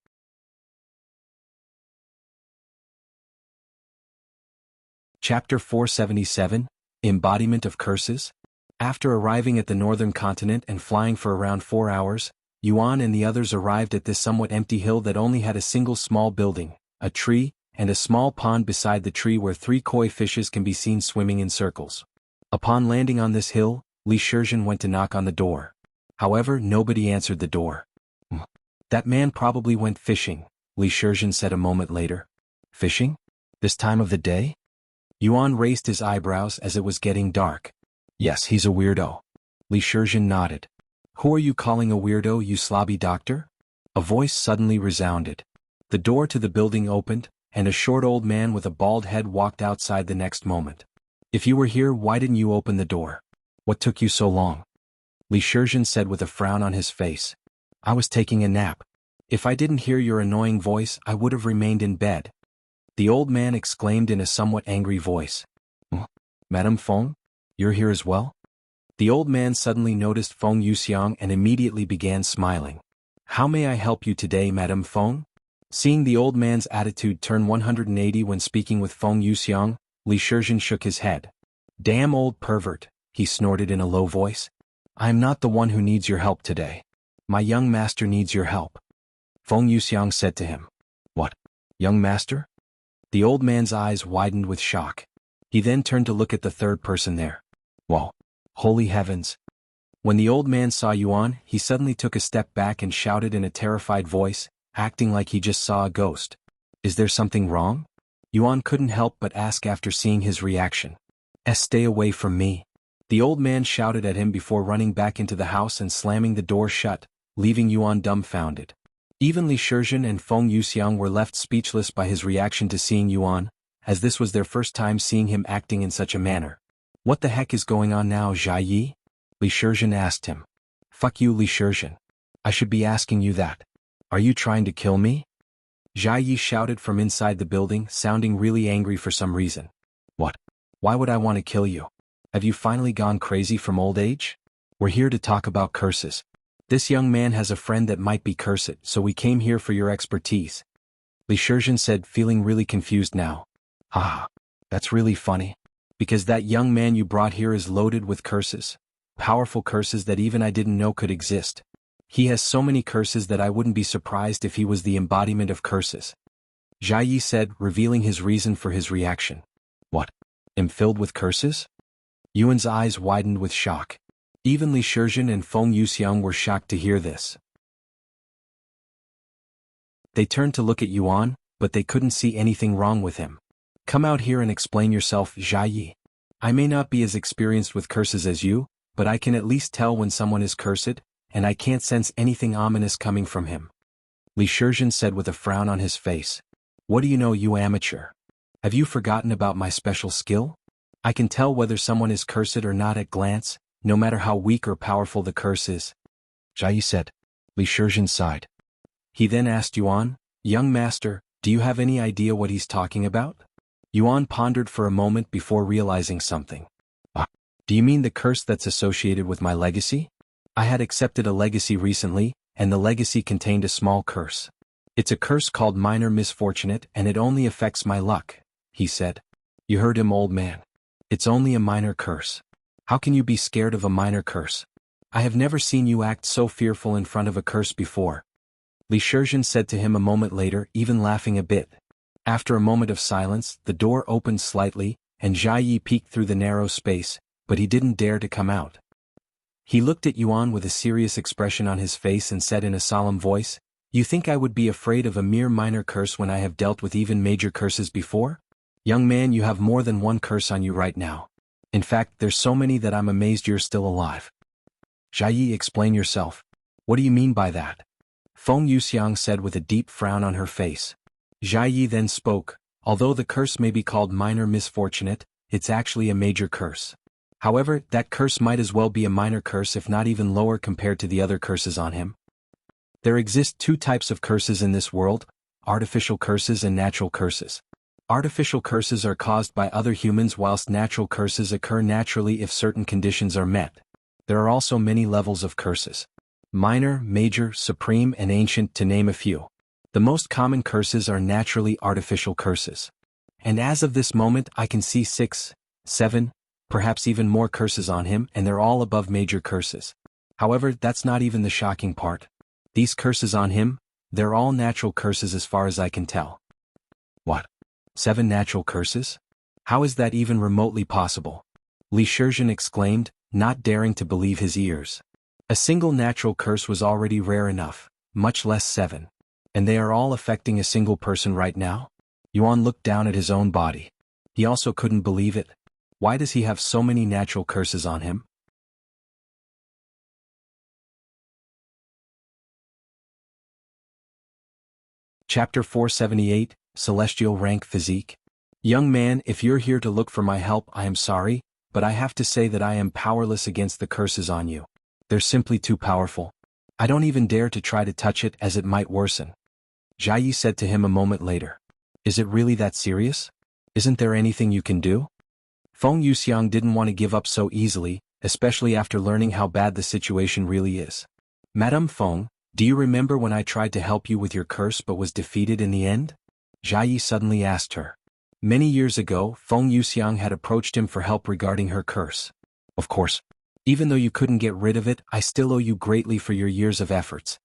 Chapter 477, Embodiment of Curses. After arriving at the northern continent and flying for around 4 hours, Yuan and the others arrived at this somewhat empty hill that only had a single small building, a tree, and a small pond beside the tree where 3 koi fishes can be seen swimming in circles. Upon landing on this hill, Li Shizhen went to knock on the door. However, nobody answered the door. That man probably went fishing, Li Shizhen said a moment later. Fishing? This time of the day? Yuan raised his eyebrows as it was getting dark. Yes, he's a weirdo. Li Shizhen nodded. Who are you calling a weirdo, you slobby doctor? A voice suddenly resounded. The door to the building opened, and a short old man with a bald head walked outside the next moment. If you were here, why didn't you open the door? What took you so long? Li Shizhen said with a frown on his face. I was taking a nap. If I didn't hear your annoying voice, I would have remained in bed. The old man exclaimed in a somewhat angry voice. Madame Feng? You're here as well? The old man suddenly noticed Feng Yuxiang and immediately began smiling. How may I help you today, Madame Feng? Seeing the old man's attitude turn 180 when speaking with Feng Yuxiang, Li Shizhen shook his head. Damn old pervert, he snorted in a low voice. I am not the one who needs your help today. My young master needs your help. Feng Yuxiang said to him. What? Young master? The old man's eyes widened with shock. He then turned to look at the third person there. Whoa. Holy heavens. When the old man saw Yuan, he suddenly took a step back and shouted in a terrified voice, acting like he just saw a ghost. Is there something wrong? Yuan couldn't help but ask after seeing his reaction. Stay away from me. The old man shouted at him before running back into the house and slamming the door shut, leaving Yuan dumbfounded. Even Li Shizhen and Feng Yuxiang were left speechless by his reaction to seeing Yuan, as this was their first time seeing him acting in such a manner. What the heck is going on now, Jia Yi? Li Shizhen asked him. Fuck you, Li Shizhen. I should be asking you that. Are you trying to kill me? Jia Yi shouted from inside the building, sounding really angry for some reason. What? Why would I want to kill you? Have you finally gone crazy from old age? We're here to talk about curses. This young man has a friend that might be cursed, so we came here for your expertise. Li Shizhen said, feeling really confused now. Haha, that's really funny. Because that young man you brought here is loaded with curses. Powerful curses that even I didn't know could exist. He has so many curses that I wouldn't be surprised if he was the embodiment of curses. Jia Yi said, revealing his reason for his reaction. What? Am filled with curses? Yuan's eyes widened with shock. Even Li Shizhen and Feng Yuxiang were shocked to hear this. They turned to look at Yuan, but they couldn't see anything wrong with him. Come out here and explain yourself, Jia Yi. I may not be as experienced with curses as you, but I can at least tell when someone is cursed, and I can't sense anything ominous coming from him. Li Shizhen said with a frown on his face. What do you know, you amateur? Have you forgotten about my special skill? I can tell whether someone is cursed or not at glance, no matter how weak or powerful the curse is. Jia Yi said. Li Shizhen sighed. He then asked Yuan, Young master, do you have any idea what he's talking about? Yuan pondered for a moment before realizing something. Do you mean the curse that's associated with my legacy? I had accepted a legacy recently, and the legacy contained a small curse. It's a curse called Minor Misfortunate, and it only affects my luck, he said. You heard him, old man. It's only a minor curse. How can you be scared of a minor curse? I have never seen you act so fearful in front of a curse before. Li Shizhen said to him a moment later, even laughing a bit. After a moment of silence, the door opened slightly, and Jia Yi peeked through the narrow space, but he didn't dare to come out. He looked at Yuan with a serious expression on his face and said in a solemn voice, You think I would be afraid of a mere minor curse when I have dealt with even major curses before? Young man, you have more than one curse on you right now. In fact, there's so many that I'm amazed you're still alive. Jia Yi, explain yourself. What do you mean by that? Feng Yuxiang said with a deep frown on her face. Jia Yi then spoke, although the curse may be called minor misfortunate, it's actually a major curse. However, that curse might as well be a minor curse if not even lower compared to the other curses on him. There exist two types of curses in this world, artificial curses and natural curses. Artificial curses are caused by other humans whilst natural curses occur naturally if certain conditions are met. There are also many levels of curses. Minor, major, supreme, and ancient, to name a few. The most common curses are naturally artificial curses. And as of this moment I can see 6, 7, perhaps even more curses on him, and they're all above major curses. However, that's not even the shocking part. These curses on him, they're all natural curses as far as I can tell. What? 7 natural curses? How is that even remotely possible? Li Shizhen exclaimed, not daring to believe his ears. A single natural curse was already rare enough, much less 7. And they are all affecting a single person right now? Yuan looked down at his own body. He also couldn't believe it. Why does he have so many natural curses on him? Chapter 478, Celestial Rank Physique. Young man, if you're here to look for my help, I am sorry, but I have to say that I am powerless against the curses on you. They're simply too powerful. I don't even dare to try to touch it as it might worsen. Jia Yi said to him a moment later. Is it really that serious? Isn't there anything you can do? Feng Yuxiang didn't want to give up so easily, especially after learning how bad the situation really is. Madame Feng, do you remember when I tried to help you with your curse but was defeated in the end? Jia Yi suddenly asked her. Many years ago, Feng Yuxiang had approached him for help regarding her curse. Of course. Even though you couldn't get rid of it, I still owe you greatly for your years of efforts.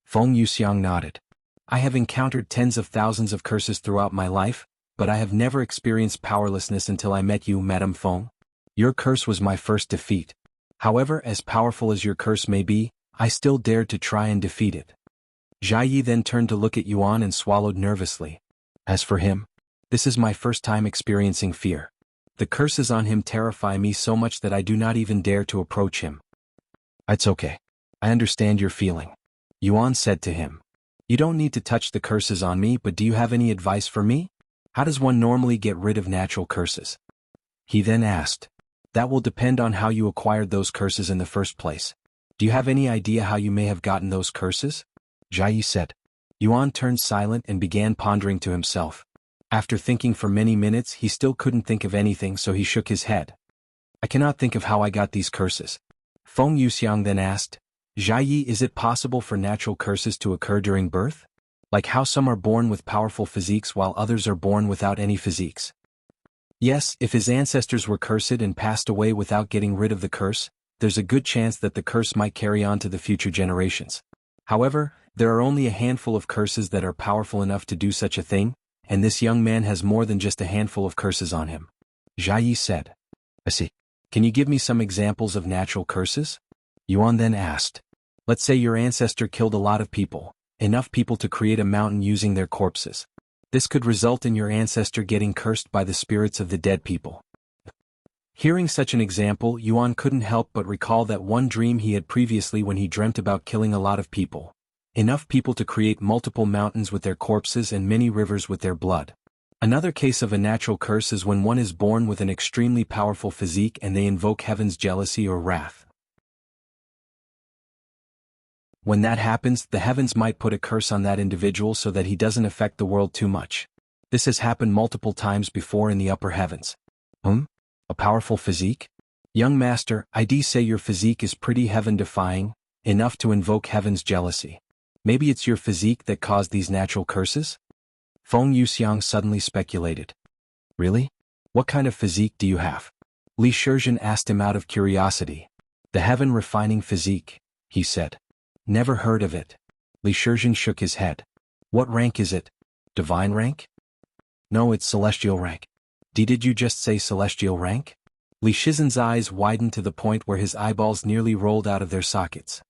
Feng Yuxiang nodded. I have encountered tens of thousands of curses throughout my life, but I have never experienced powerlessness until I met you, Madame Feng. Your curse was my first defeat. However, as powerful as your curse may be, I still dared to try and defeat it. Jia Yi then turned to look at Yuan and swallowed nervously. As for him, this is my first time experiencing fear. The curses on him terrify me so much that I do not even dare to approach him. It's okay. I understand your feeling. Yuan said to him. You don't need to touch the curses on me, but do you have any advice for me? How does one normally get rid of natural curses? He then asked. That will depend on how you acquired those curses in the first place. Do you have any idea how you may have gotten those curses? Jia Yi said. Yuan turned silent and began pondering to himself. After thinking for many minutes, he still couldn't think of anything, so he shook his head. I cannot think of how I got these curses. Feng Yuxiang then asked, Jia Yi, is it possible for natural curses to occur during birth? Like how some are born with powerful physiques while others are born without any physiques? Yes, if his ancestors were cursed and passed away without getting rid of the curse, there's a good chance that the curse might carry on to the future generations. However, there are only a handful of curses that are powerful enough to do such a thing, and this young man has more than just a handful of curses on him. Jia Yi said. I see. Can you give me some examples of natural curses? Yuan then asked. Let's say your ancestor killed a lot of people, enough people to create a mountain using their corpses. This could result in your ancestor getting cursed by the spirits of the dead people. Hearing such an example, Yuan couldn't help but recall that one dream he had previously when he dreamt about killing a lot of people. Enough people to create multiple mountains with their corpses and many rivers with their blood. Another case of a natural curse is when one is born with an extremely powerful physique and they invoke heaven's jealousy or wrath. When that happens, the heavens might put a curse on that individual so that he doesn't affect the world too much. This has happened multiple times before in the upper heavens. A powerful physique? Young master, I'd say your physique is pretty heaven-defying, enough to invoke heaven's jealousy. Maybe it's your physique that caused these natural curses? Feng Yuxiang suddenly speculated. Really? What kind of physique do you have? Li Shizhen asked him out of curiosity. The heaven-refining physique, he said. Never heard of it. Li Shizhen shook his head. What rank is it? Divine rank? No, it's celestial rank. Did you just say celestial rank? Li Shizhen's eyes widened to the point where his eyeballs nearly rolled out of their sockets.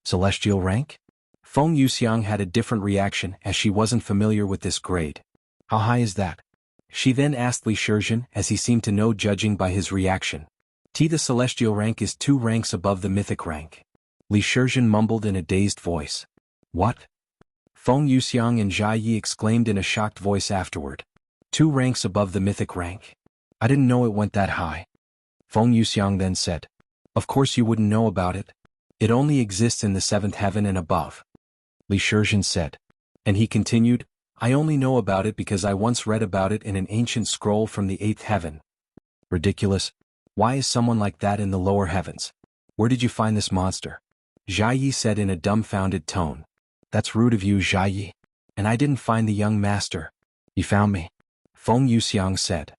Celestial rank? Feng Yuxiang had a different reaction as she wasn't familiar with this grade. How high is that? She then asked Li Shizhen, as he seemed to know judging by his reaction. The celestial rank is 2 ranks above the mythic rank. Li Shizhen mumbled in a dazed voice. What? Feng Yuxiang and Jia Yi exclaimed in a shocked voice afterward. 2 ranks above the mythic rank. I didn't know it went that high. Feng Yuxiang then said. Of course you wouldn't know about it. It only exists in the 7th heaven and above. Li Shizhen said. And he continued, I only know about it because I once read about it in an ancient scroll from the 8th heaven. Ridiculous. Why is someone like that in the lower heavens? Where did you find this monster? Jia Yi said in a dumbfounded tone. That's rude of you, Jia Yi. And I didn't find the young master. You found me. Feng Yuxiang said.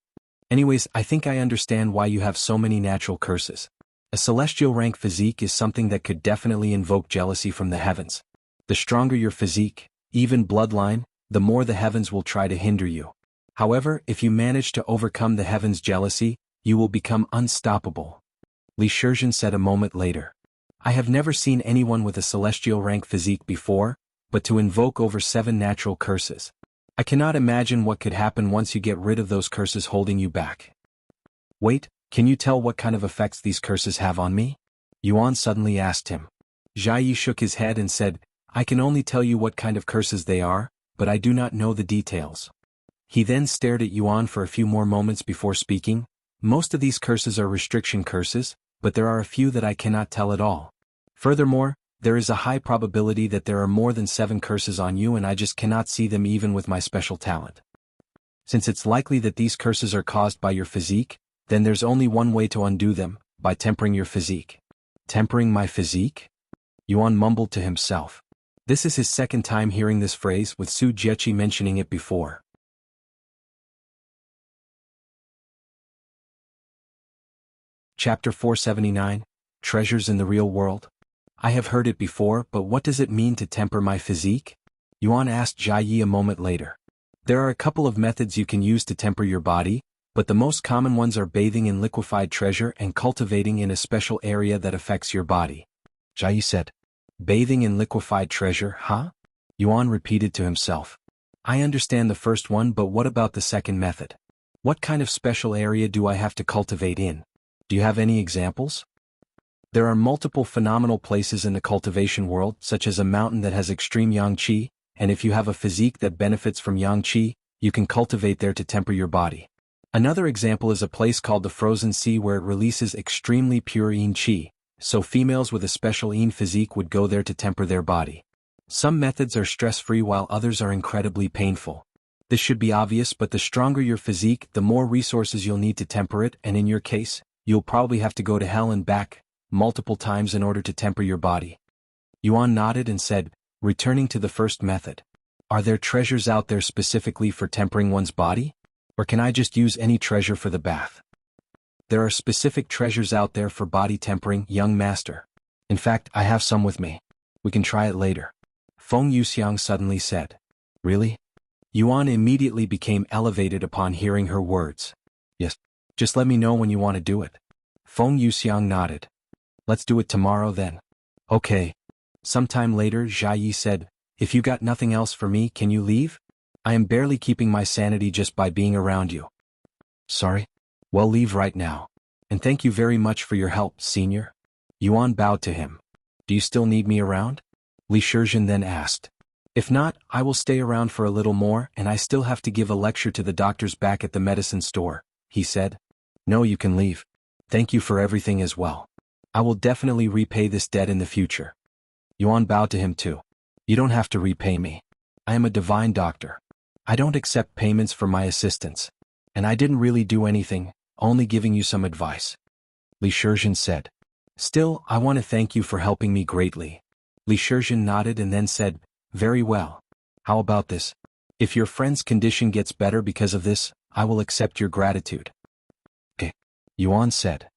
Anyways, I think I understand why you have so many natural curses. A celestial rank physique is something that could definitely invoke jealousy from the heavens. The stronger your physique, even bloodline, the more the heavens will try to hinder you. However, if you manage to overcome the heavens' jealousy, you will become unstoppable. Li Shizhen said a moment later. I have never seen anyone with a celestial rank physique before, but to invoke over 7 natural curses. I cannot imagine what could happen once you get rid of those curses holding you back. Wait, can you tell what kind of effects these curses have on me? Yuan suddenly asked him. Jia Yi shook his head and said, I can only tell you what kind of curses they are, but I do not know the details. He then stared at Yuan for a few more moments before speaking. Most of these curses are restriction curses, but there are a few that I cannot tell at all. Furthermore, there is a high probability that there are more than 7 curses on you and I just cannot see them even with my special talent. Since it's likely that these curses are caused by your physique, then there's only one way to undo them, by tempering your physique. Tempering my physique? Yuan mumbled to himself. This is his second time hearing this phrase, with Su Jiechi mentioning it before. Chapter 479, Treasures in the Real World. I have heard it before, but what does it mean to temper my physique? Yuan asked Jia Yi a moment later. There are a couple of methods you can use to temper your body, but the most common ones are bathing in liquefied treasure and cultivating in a special area that affects your body. Jia Yi said. Bathing in liquefied treasure, huh? Yuan repeated to himself. I understand the first one, but what about the second method? What kind of special area do I have to cultivate in? Do you have any examples? There are multiple phenomenal places in the cultivation world, such as a mountain that has extreme yang qi, and if you have a physique that benefits from yang qi, you can cultivate there to temper your body. Another example is a place called the Frozen Sea where it releases extremely pure yin qi, so females with a special yin physique would go there to temper their body. Some methods are stress-free while others are incredibly painful. This should be obvious, but the stronger your physique, the more resources you'll need to temper it, and in your case, you'll probably have to go to hell and back multiple times in order to temper your body. Yuan nodded and said, returning to the first method. Are there treasures out there specifically for tempering one's body? Or can I just use any treasure for the bath? There are specific treasures out there for body tempering, young master. In fact, I have some with me. We can try it later. Feng Yuxiang suddenly said. Really? Yuan immediately became elevated upon hearing her words. Yes. Just let me know when you want to do it. Feng Yuxiang nodded. Let's do it tomorrow then. Okay. Sometime later, Jia Yi said, if you got nothing else for me, can you leave? I am barely keeping my sanity just by being around you. Sorry? Well, leave right now. And thank you very much for your help, senior. Yuan bowed to him. Do you still need me around? Li Shizhen then asked. If not, I will stay around for a little more, and I still have to give a lecture to the doctors back at the medicine store, he said. No, you can leave. Thank you for everything as well. I will definitely repay this debt in the future. Yuan bowed to him too. You don't have to repay me. I am a divine doctor. I don't accept payments for my assistance. And I didn't really do anything, only giving you some advice. Li Shizhen said. Still, I want to thank you for helping me greatly. Li Shizhen nodded and then said, very well. How about this? If your friend's condition gets better because of this, I will accept your gratitude. Okay. Yuan said.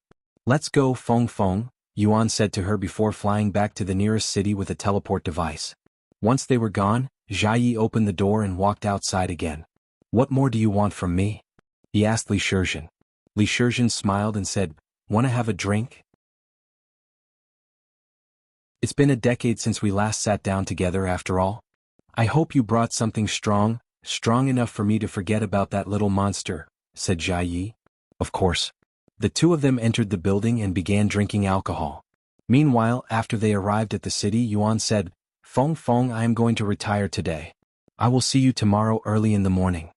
Let's go, Feng, Yuan said to her before flying back to the nearest city with a teleport device. Once they were gone, Jia Yi opened the door and walked outside again. What more do you want from me? He asked Li Shizhen. Li Shizhen smiled and said, wanna have a drink? It's been a decade since we last sat down together after all. I hope you brought something strong enough for me to forget about that little monster, said Jia Yi. Of course. The two of them entered the building and began drinking alcohol. Meanwhile, after they arrived at the city, Yuan said, Feng, I am going to retire today. I will see you tomorrow early in the morning.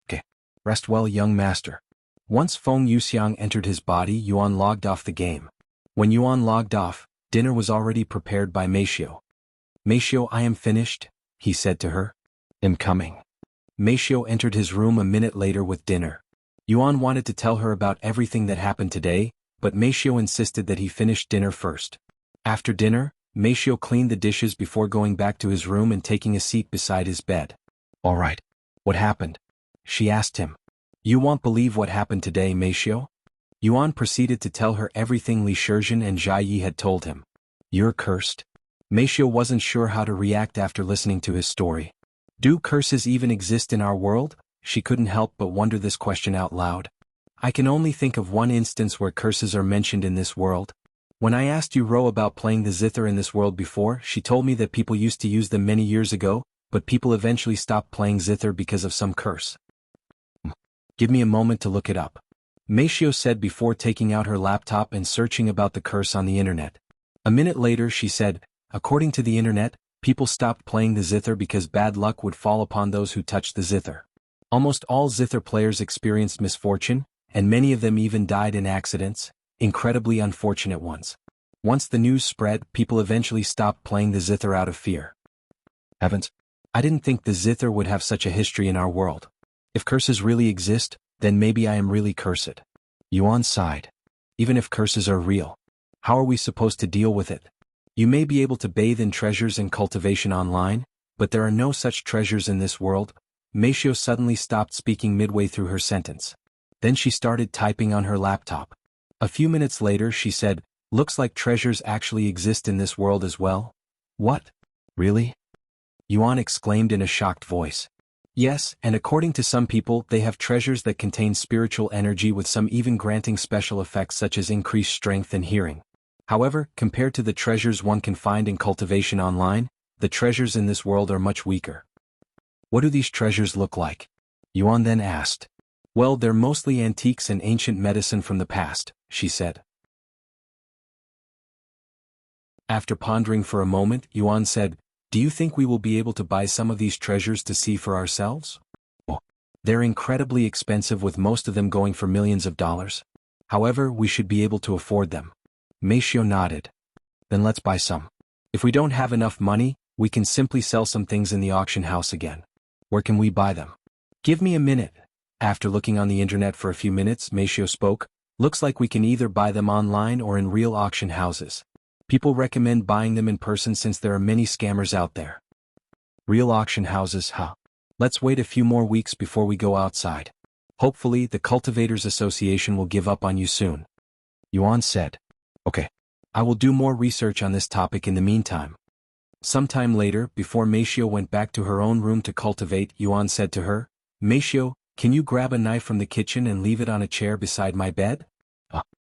Okay. Rest well, young master. Once Feng Yuxiang entered his body, Yuan logged off the game. When Yuan logged off, dinner was already prepared by Meishio. Meishio, I am finished, he said to her. I'm coming. Meishio entered his room a minute later with dinner. Yuan wanted to tell her about everything that happened today, but Meishio insisted that he finish dinner first. After dinner, Meishio cleaned the dishes before going back to his room and taking a seat beside his bed. All right. What happened? She asked him. You won't believe what happened today, Meishio? Yuan proceeded to tell her everything Li Shizhen and Jia Yi had told him. You're cursed? Meishio wasn't sure how to react after listening to his story. Do curses even exist in our world? She couldn't help but wonder this question out loud. I can only think of one instance where curses are mentioned in this world. When I asked Ro about playing the zither in this world before, she told me that people used to use them many years ago, but people eventually stopped playing zither because of some curse. Give me a moment to look it up. Meishio said before taking out her laptop and searching about the curse on the internet. A minute later she said, according to the internet, people stopped playing the zither because bad luck would fall upon those who touched the zither. Almost all Zither players experienced misfortune, and many of them even died in accidents, incredibly unfortunate ones. Once the news spread, people eventually stopped playing the Zither out of fear. Heavens! I didn't think the Zither would have such a history in our world. If curses really exist, then maybe I am really cursed. Yuan sighed. Even if curses are real, how are we supposed to deal with it? You may be able to bathe in treasures and cultivation online, but there are no such treasures in this world. Meishio suddenly stopped speaking midway through her sentence. Then she started typing on her laptop. A few minutes later she said, "Looks like treasures actually exist in this world as well." "What? Really?" Yuan exclaimed in a shocked voice. "Yes, and according to some people they have treasures that contain spiritual energy, with some even granting special effects such as increased strength and hearing. However, compared to the treasures one can find in cultivation online, the treasures in this world are much weaker." "What do these treasures look like?" Yuan then asked. "Well, they're mostly antiques and ancient medicine from the past," she said. After pondering for a moment, Yuan said, "Do you think we will be able to buy some of these treasures to see for ourselves?" "Oh, they're incredibly expensive, with most of them going for millions of dollars. However, we should be able to afford them." Meishio nodded. "Then let's buy some. If we don't have enough money, we can simply sell some things in the auction house again. Where can we buy them?" "Give me a minute." After looking on the internet for a few minutes, Meishio spoke. "Looks like we can either buy them online or in real auction houses. People recommend buying them in person since there are many scammers out there." "Real auction houses, huh? Let's wait a few more weeks before we go outside. Hopefully the Cultivators Association will give up on you soon," Yuan said. "Okay. I will do more research on this topic in the meantime." Sometime later, before Meishio went back to her own room to cultivate, Yuan said to her, "Meishio, can you grab a knife from the kitchen and leave it on a chair beside my bed?"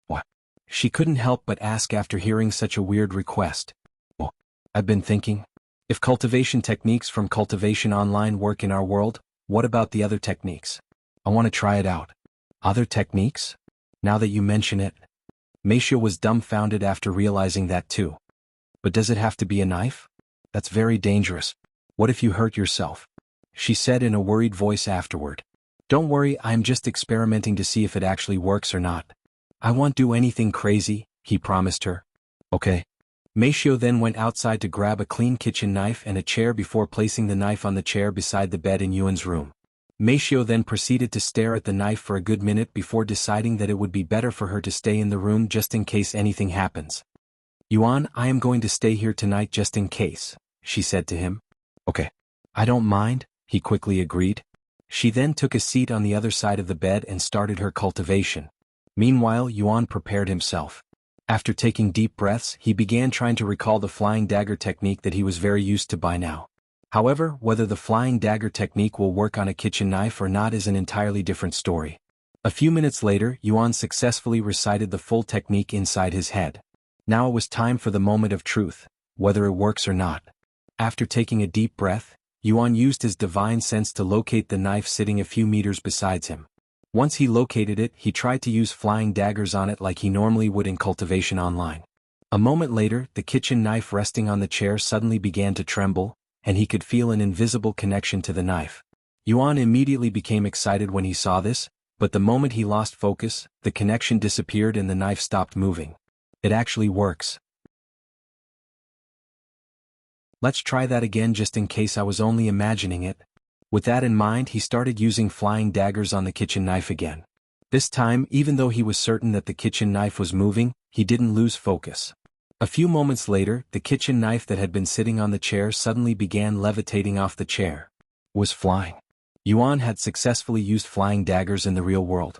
What? She couldn't help but ask after hearing such a weird request. "Oh, I've been thinking, if cultivation techniques from cultivation online work in our world, what about the other techniques? I want to try it out." "Other techniques? Now that you mention it." Meishio was dumbfounded after realizing that too. "But does it have to be a knife? That's very dangerous. What if you hurt yourself?" she said in a worried voice afterward. "Don't worry, I'm just experimenting to see if it actually works or not. I won't do anything crazy," he promised her. "Okay." Meishio then went outside to grab a clean kitchen knife and a chair before placing the knife on the chair beside the bed in Yuan's room. Meishio then proceeded to stare at the knife for a good minute before deciding that it would be better for her to stay in the room just in case anything happens. "Yuan, I am going to stay here tonight just in case," she said to him. "Okay. I don't mind," he quickly agreed. She then took a seat on the other side of the bed and started her cultivation. Meanwhile, Yuan prepared himself. After taking deep breaths, he began trying to recall the flying dagger technique that he was very used to by now. However, whether the flying dagger technique will work on a kitchen knife or not is an entirely different story. A few minutes later, Yuan successfully recited the full technique inside his head. Now it was time for the moment of truth, whether it works or not. After taking a deep breath, Yuan used his divine sense to locate the knife sitting a few meters beside him. Once he located it, he tried to use flying daggers on it like he normally would in cultivation online. A moment later, the kitchen knife resting on the chair suddenly began to tremble, and he could feel an invisible connection to the knife. Yuan immediately became excited when he saw this, but the moment he lost focus, the connection disappeared and the knife stopped moving. It actually works. Let's try that again just in case I was only imagining it. With that in mind, he started using flying daggers on the kitchen knife again. This time, even though he was certain that the kitchen knife was moving, he didn't lose focus. A few moments later, the kitchen knife that had been sitting on the chair suddenly began levitating off the chair. It was flying. Yuan had successfully used flying daggers in the real world.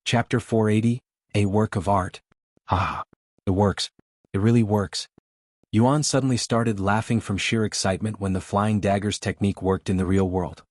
Chapter 480, A Work of Art. Ah, it works. It really works. Yuan suddenly started laughing from sheer excitement when the flying daggers technique worked in the real world.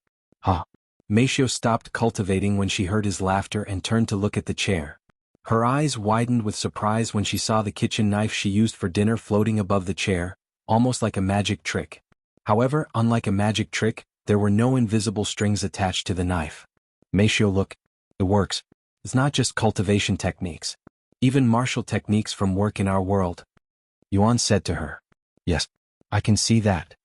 Meishio stopped cultivating when she heard his laughter and turned to look at the chair. Her eyes widened with surprise when she saw the kitchen knife she used for dinner floating above the chair, almost like a magic trick. However, unlike a magic trick, there were no invisible strings attached to the knife. Meishio, look. It works. It's not just cultivation techniques. Even martial techniques from work in our world. Yuan said to her. Yes, I can see that,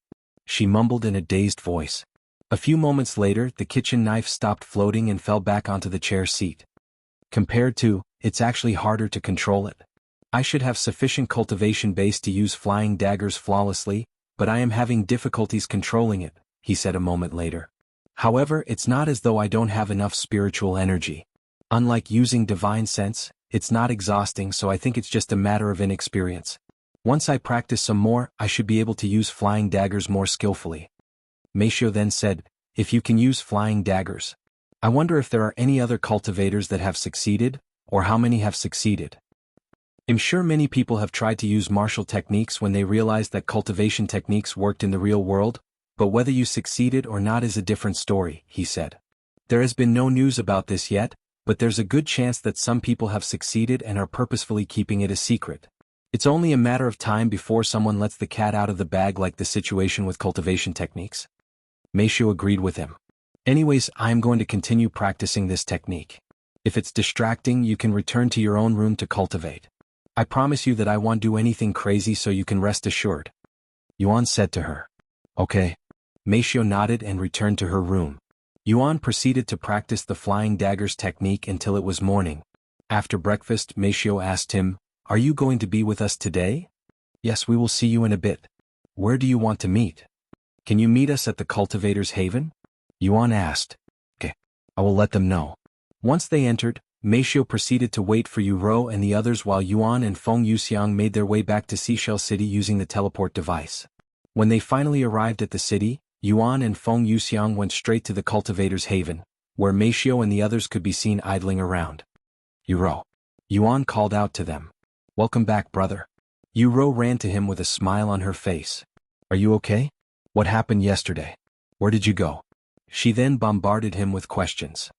she mumbled in a dazed voice. A few moments later, the kitchen knife stopped floating and fell back onto the chair seat. Compared to, it's actually harder to control it. I should have sufficient cultivation base to use flying daggers flawlessly, but I am having difficulties controlling it, he said a moment later. However, it's not as though I don't have enough spiritual energy. Unlike using divine sense, it's not exhausting, so I think it's just a matter of inexperience. Once I practice some more, I should be able to use flying daggers more skillfully. Meifeng then said, if you can use flying daggers, I wonder if there are any other cultivators that have succeeded, or how many have succeeded. I'm sure many people have tried to use martial techniques when they realized that cultivation techniques worked in the real world, but whether you succeeded or not is a different story, he said. There has been no news about this yet, but there's a good chance that some people have succeeded and are purposefully keeping it a secret. It's only a matter of time before someone lets the cat out of the bag, like the situation with cultivation techniques. Meifeng agreed with him. Anyways, I am going to continue practicing this technique. If it's distracting, you can return to your own room to cultivate. I promise you that I won't do anything crazy, so you can rest assured. Yuan said to her. Okay. Meifeng nodded and returned to her room. Yuan proceeded to practice the flying daggers technique until it was morning. After breakfast, Meifeng asked him, are you going to be with us today? Yes, we will see you in a bit. Where do you want to meet? Can you meet us at the Cultivator's Haven? Yuan asked. Okay, I will let them know. Once they entered, Meifeng proceeded to wait for Yu Rou and the others while Yuan and Feng Yuxiang made their way back to Seashell City using the teleport device. When they finally arrived at the city, Yuan and Feng Yuxiang went straight to the Cultivator's Haven, where Meifeng and the others could be seen idling around. Yu Rou. Yuan called out to them. Welcome back, brother. Yu Rou ran to him with a smile on her face. Are you okay? What happened yesterday? Where did you go? She then bombarded him with questions.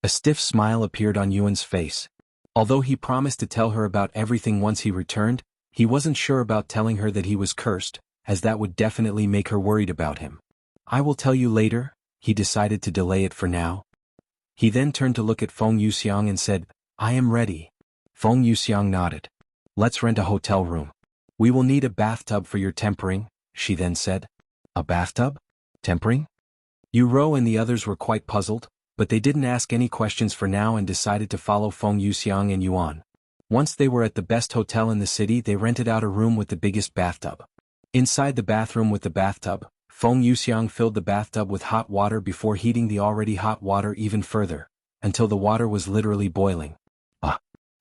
A stiff smile appeared on Yuan's face. Although he promised to tell her about everything once he returned, he wasn't sure about telling her that he was cursed, as that would definitely make her worried about him. I will tell you later, he decided to delay it for now. He then turned to look at Feng Yuxiang and said, I am ready. Feng Yuxiang nodded. Let's rent a hotel room. We will need a bathtub for your tempering, she then said. A bathtub? Tempering? Yu Rou and the others were quite puzzled, but they didn't ask any questions for now and decided to follow Feng Yuxiang and Yuan. Once they were at the best hotel in the city, they rented out a room with the biggest bathtub. Inside the bathroom with the bathtub, Feng Yuxiang filled the bathtub with hot water before heating the already hot water even further, until the water was literally boiling.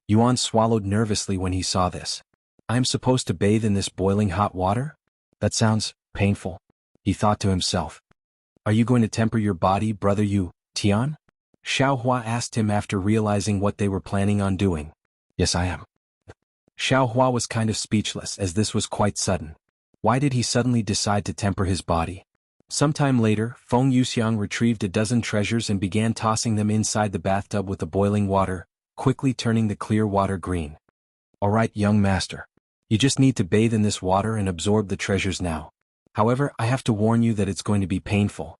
Yuan swallowed nervously when he saw this. I am supposed to bathe in this boiling hot water? That sounds painful, he thought to himself. Are you going to temper your body, brother Yu Tian? Xiaohua asked him after realizing what they were planning on doing. Yes, I am. Xiaohua was kind of speechless as this was quite sudden. Why did he suddenly decide to temper his body? Sometime later, Feng Yuxiang retrieved a dozen treasures and began tossing them inside the bathtub with the boiling water, quickly turning the clear water green. Alright, young master. You just need to bathe in this water and absorb the treasures now. However, I have to warn you that it's going to be painful.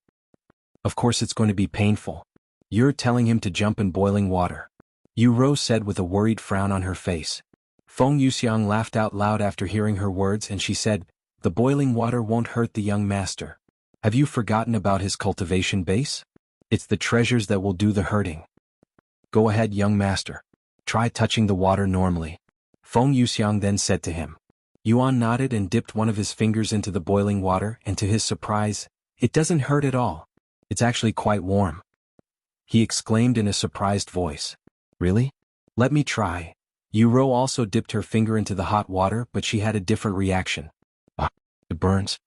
Of course it's going to be painful. You're telling him to jump in boiling water. Yu Rou said with a worried frown on her face. Feng Yuxiang laughed out loud after hearing her words and she said, the boiling water won't hurt the young master. Have you forgotten about his cultivation base? It's the treasures that will do the hurting. Go ahead, young master. Try touching the water normally. Feng Yuxiang then said to him. Yuan nodded and dipped one of his fingers into the boiling water, and to his surprise, it doesn't hurt at all. It's actually quite warm. He exclaimed in a surprised voice. Really? Let me try. Yu Rou also dipped her finger into the hot water, but she had a different reaction. It burns.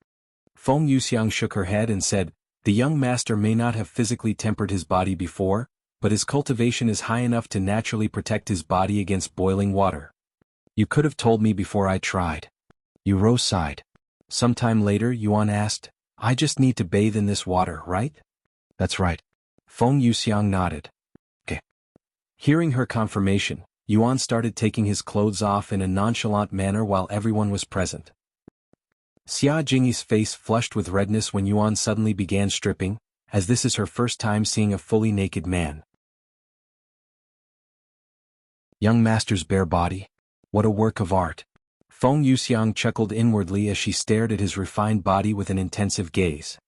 Feng Yuxiang shook her head and said, the young master may not have physically tempered his body before, but his cultivation is high enough to naturally protect his body against boiling water. You could have told me before I tried. Yu Rou sighed. Sometime later, Yuan asked, I just need to bathe in this water, right? That's right. Feng Yuxiang nodded. Okay. Hearing her confirmation, Yuan started taking his clothes off in a nonchalant manner while everyone was present. Xia Jingyi's face flushed with redness when Yuan suddenly began stripping, as this is her first time seeing a fully naked man. Young master's bare body. What a work of art. Feng Yuxiang chuckled inwardly as she stared at his refined body with an intensive gaze.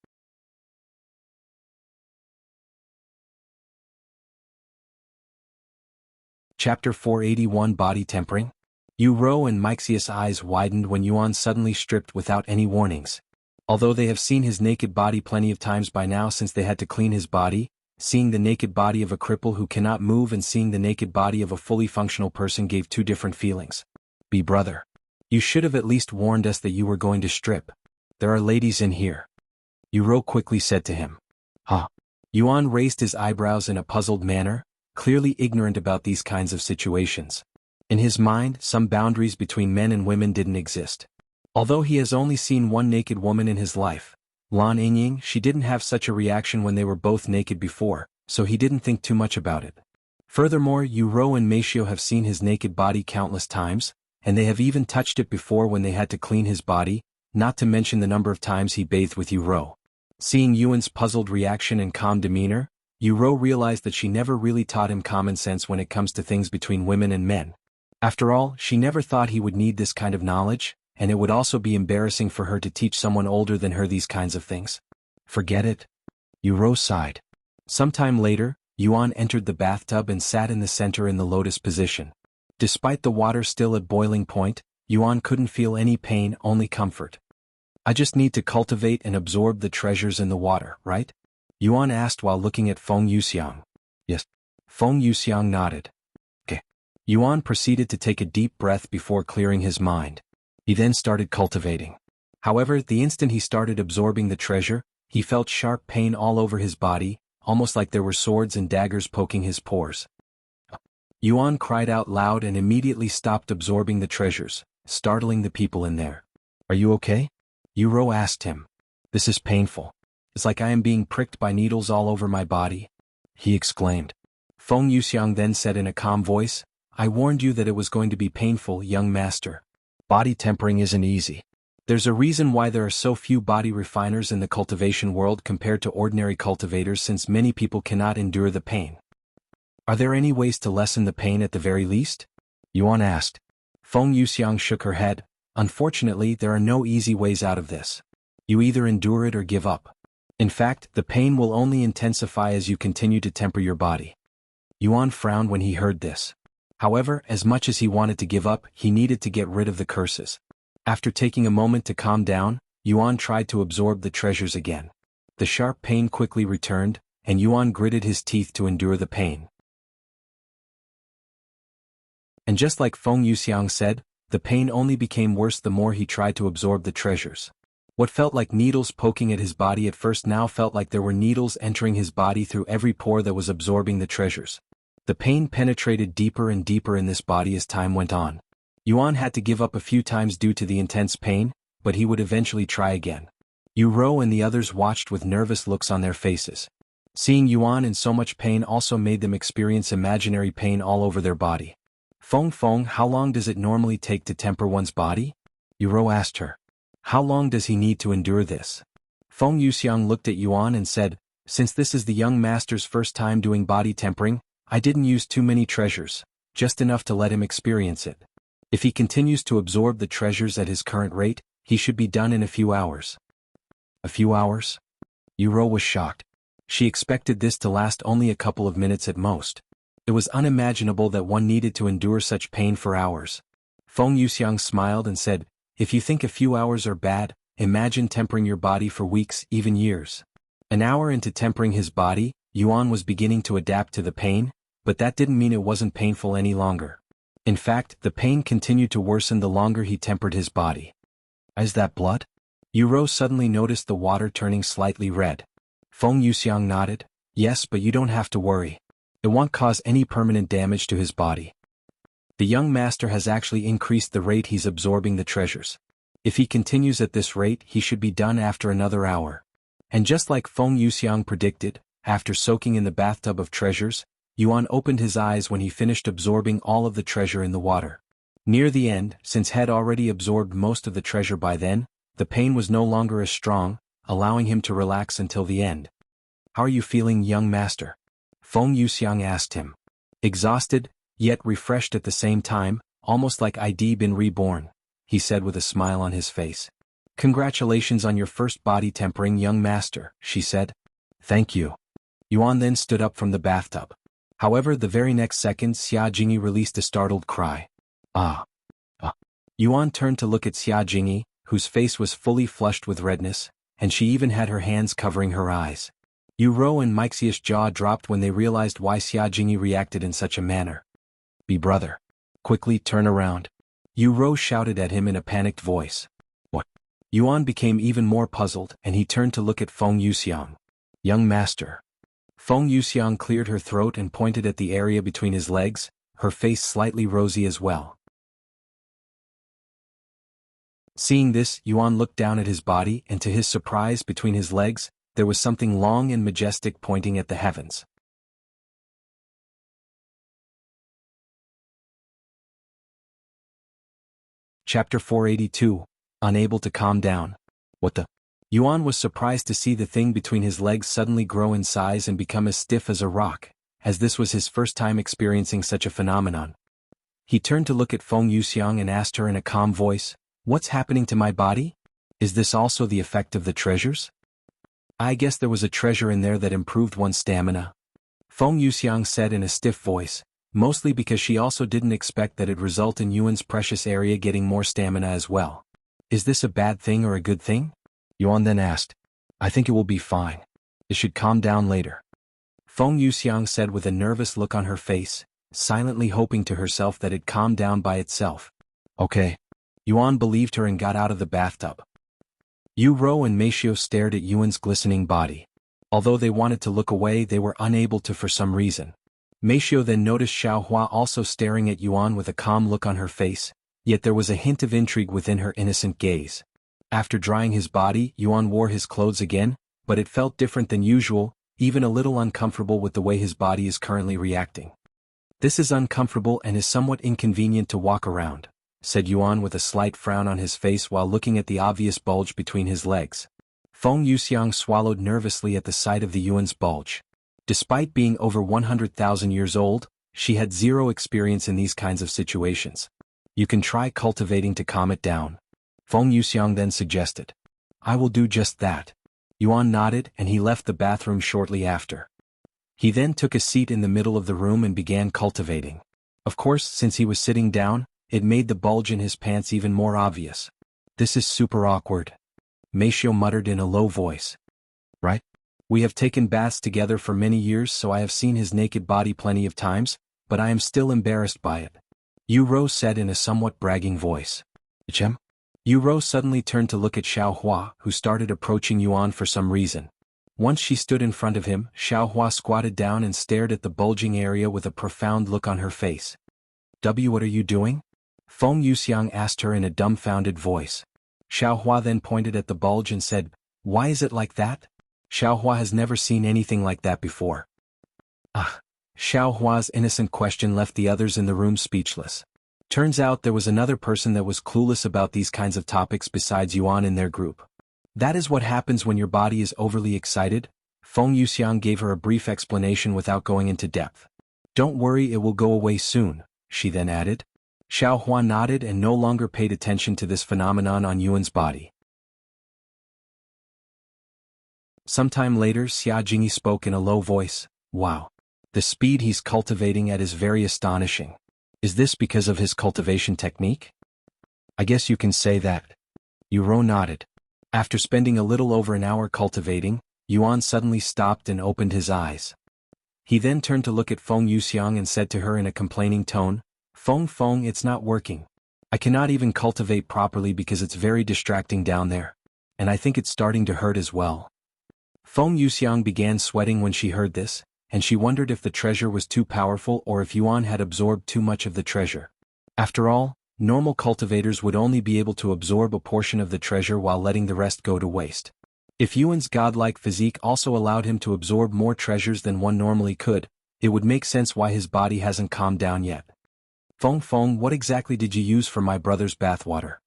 Chapter 481 Body Tempering? Yu Rou and Meixia's eyes widened when Yuan suddenly stripped without any warnings. Although they have seen his naked body plenty of times by now since they had to clean his body, seeing the naked body of a cripple who cannot move and seeing the naked body of a fully functional person gave two different feelings. Brother. You should have at least warned us that you were going to strip. There are ladies in here. Yu Rou quickly said to him. Huh? Yuan raised his eyebrows in a puzzled manner, clearly ignorant about these kinds of situations. In his mind, some boundaries between men and women didn't exist. Although he has only seen one naked woman in his life, Lan Yingying, she didn't have such a reaction when they were both naked before, so he didn't think too much about it. Furthermore, Yu Rou and Meishio have seen his naked body countless times, and they have even touched it before when they had to clean his body, not to mention the number of times he bathed with Yu Rou. Seeing Yuan's puzzled reaction and calm demeanor, Yu Rou realized that she never really taught him common sense when it comes to things between women and men. After all, she never thought he would need this kind of knowledge, and it would also be embarrassing for her to teach someone older than her these kinds of things. Forget it. Yu Rou sighed. Sometime later, Yuan entered the bathtub and sat in the center in the lotus position. Despite the water still at boiling point, Yuan couldn't feel any pain, only comfort. I just need to cultivate and absorb the treasures in the water, right? Yuan asked while looking at Feng Yuxiang. Yes. Feng Yuxiang nodded. Okay. Yuan proceeded to take a deep breath before clearing his mind. He then started cultivating. However, the instant he started absorbing the treasure, he felt sharp pain all over his body, almost like there were swords and daggers poking his pores. Yuan cried out loud and immediately stopped absorbing the treasures, startling the people in there. Are you okay? Yu Rou asked him. This is painful. It's like I am being pricked by needles all over my body, he exclaimed. Feng Yuxiang then said in a calm voice, I warned you that it was going to be painful, young master. Body tempering isn't easy. There's a reason why there are so few body refiners in the cultivation world compared to ordinary cultivators, since many people cannot endure the pain. Are there any ways to lessen the pain at the very least? Yuan asked. Feng Yuxiang shook her head. Unfortunately, there are no easy ways out of this. You either endure it or give up. In fact, the pain will only intensify as you continue to temper your body. Yuan frowned when he heard this. However, as much as he wanted to give up, he needed to get rid of the curses. After taking a moment to calm down, Yuan tried to absorb the treasures again. The sharp pain quickly returned, and Yuan gritted his teeth to endure the pain. And just like Feng Yuxiang said, the pain only became worse the more he tried to absorb the treasures. What felt like needles poking at his body at first now felt like there were needles entering his body through every pore that was absorbing the treasures. The pain penetrated deeper and deeper in this body as time went on. Yuan had to give up a few times due to the intense pain, but he would eventually try again. Yu Rou and the others watched with nervous looks on their faces. Seeing Yuan in so much pain also made them experience imaginary pain all over their body. Feng, how long does it normally take to temper one's body? Yu Rou asked her. How long does he need to endure this? Feng Yuxiang looked at Yuan and said, since this is the young master's first time doing body tempering, I didn't use too many treasures, just enough to let him experience it. If he continues to absorb the treasures at his current rate, he should be done in a few hours. A few hours? Yu Rou was shocked. She expected this to last only a couple of minutes at most. It was unimaginable that one needed to endure such pain for hours. Feng Yuxiang smiled and said, if you think a few hours are bad, imagine tempering your body for weeks, even years. An hour into tempering his body, Yuan was beginning to adapt to the pain, but that didn't mean it wasn't painful any longer. In fact, the pain continued to worsen the longer he tempered his body. Is that blood? Yu Rou suddenly noticed the water turning slightly red. Feng Yuxiang nodded. Yes, but you don't have to worry. It won't cause any permanent damage to his body. The young master has actually increased the rate he's absorbing the treasures. If he continues at this rate, he should be done after another hour. And just like Feng Yuxiang predicted, after soaking in the bathtub of treasures, Yuan opened his eyes when he finished absorbing all of the treasure in the water. Near the end, since had already absorbed most of the treasure by then, the pain was no longer as strong, allowing him to relax until the end. How are you feeling, young master? Feng Yuxiang asked him. Exhausted, yet refreshed at the same time, almost like I'd been reborn. he said with a smile on his face. Congratulations on your first body tempering, young master, she said. Thank you. Yuan then stood up from the bathtub. However, the very next second Xia Jingyi released a startled cry. Ah. Yuan turned to look at Xia Jingyi, whose face was fully flushed with redness, and she even had her hands covering her eyes. Yu Rou and Meixia's jaw dropped when they realized why Xia Jingyi reacted in such a manner. Be brother. Quickly turn around. Yu Rou shouted at him in a panicked voice. What? Yuan became even more puzzled and he turned to look at Feng Yuxiang. Young master. Feng Yuxiang cleared her throat and pointed at the area between his legs, her face slightly rosy as well. Seeing this, Yuan looked down at his body and to his surprise, between his legs, there was something long and majestic pointing at the heavens. Chapter 482. Unable to calm down. What the? Yuan was surprised to see the thing between his legs suddenly grow in size and become as stiff as a rock, as this was his first time experiencing such a phenomenon. He turned to look at Feng Yuxiang and asked her in a calm voice, "What's happening to my body? Is this also the effect of the treasures?" "I guess there was a treasure in there that improved one's stamina," Feng Yuxiang said in a stiff voice, mostly because she also didn't expect that it'd result in Yuan's precious area getting more stamina as well. "Is this a bad thing or a good thing?" Yuan then asked. "I think it will be fine. It should calm down later," Feng Yuxiang said with a nervous look on her face, silently hoping to herself that it calmed down by itself. "Okay." Yuan believed her and got out of the bathtub. Yu Rou and Meishio stared at Yuan's glistening body. Although they wanted to look away, they were unable to for some reason. Meishio then noticed Xiaohua also staring at Yuan with a calm look on her face, yet there was a hint of intrigue within her innocent gaze. After drying his body, Yuan wore his clothes again, but it felt different than usual, even a little uncomfortable with the way his body is currently reacting. "This is uncomfortable and is somewhat inconvenient to walk around," said Yuan with a slight frown on his face while looking at the obvious bulge between his legs. Feng Yuxiang swallowed nervously at the sight of the Yuan's bulge. Despite being over 100,000 years old, she had zero experience in these kinds of situations. "You can try cultivating to calm it down," Feng Yuxiang then suggested. "I will do just that." Yuan nodded and he left the bathroom shortly after. He then took a seat in the middle of the room and began cultivating. Of course, since he was sitting down, it made the bulge in his pants even more obvious. "This is super awkward," Meishio muttered in a low voice. "Right? We have taken baths together for many years, so I have seen his naked body plenty of times, but I am still embarrassed by it," Yu Rou said in a somewhat bragging voice. "Chem?" Yu Rou suddenly turned to look at Xiaohua, who started approaching Yuan for some reason. Once she stood in front of him, Xiaohua squatted down and stared at the bulging area with a profound look on her face. What are you doing?" Feng Yuxiang asked her in a dumbfounded voice. Xiaohua then pointed at the bulge and said, "Why is it like that?" Xiaohua has never seen anything like that before. Xiaohua's innocent question left the others in the room speechless. Turns out there was another person that was clueless about these kinds of topics besides Yuan in their group. "That is what happens when your body is overly excited," Feng Yuxiang gave her a brief explanation without going into depth. "Don't worry, it will go away soon," she then added. Xiaohua nodded and no longer paid attention to this phenomenon on Yuan's body. Sometime later, Xia Jingyi spoke in a low voice. "Wow. The speed he's cultivating at is very astonishing. Is this because of his cultivation technique?" "I guess you can say that." Yu Rou nodded. After spending a little over an hour cultivating, Yuan suddenly stopped and opened his eyes. He then turned to look at Feng Yuxiang and said to her in a complaining tone, Feng, it's not working. I cannot even cultivate properly because it's very distracting down there. And I think it's starting to hurt as well." Feng Yuxiang began sweating when she heard this, and she wondered if the treasure was too powerful or if Yuan had absorbed too much of the treasure. After all, normal cultivators would only be able to absorb a portion of the treasure while letting the rest go to waste. If Yuan's godlike physique also allowed him to absorb more treasures than one normally could, it would make sense why his body hasn't calmed down yet. Feng, what exactly did you use for my brother's bathwater?"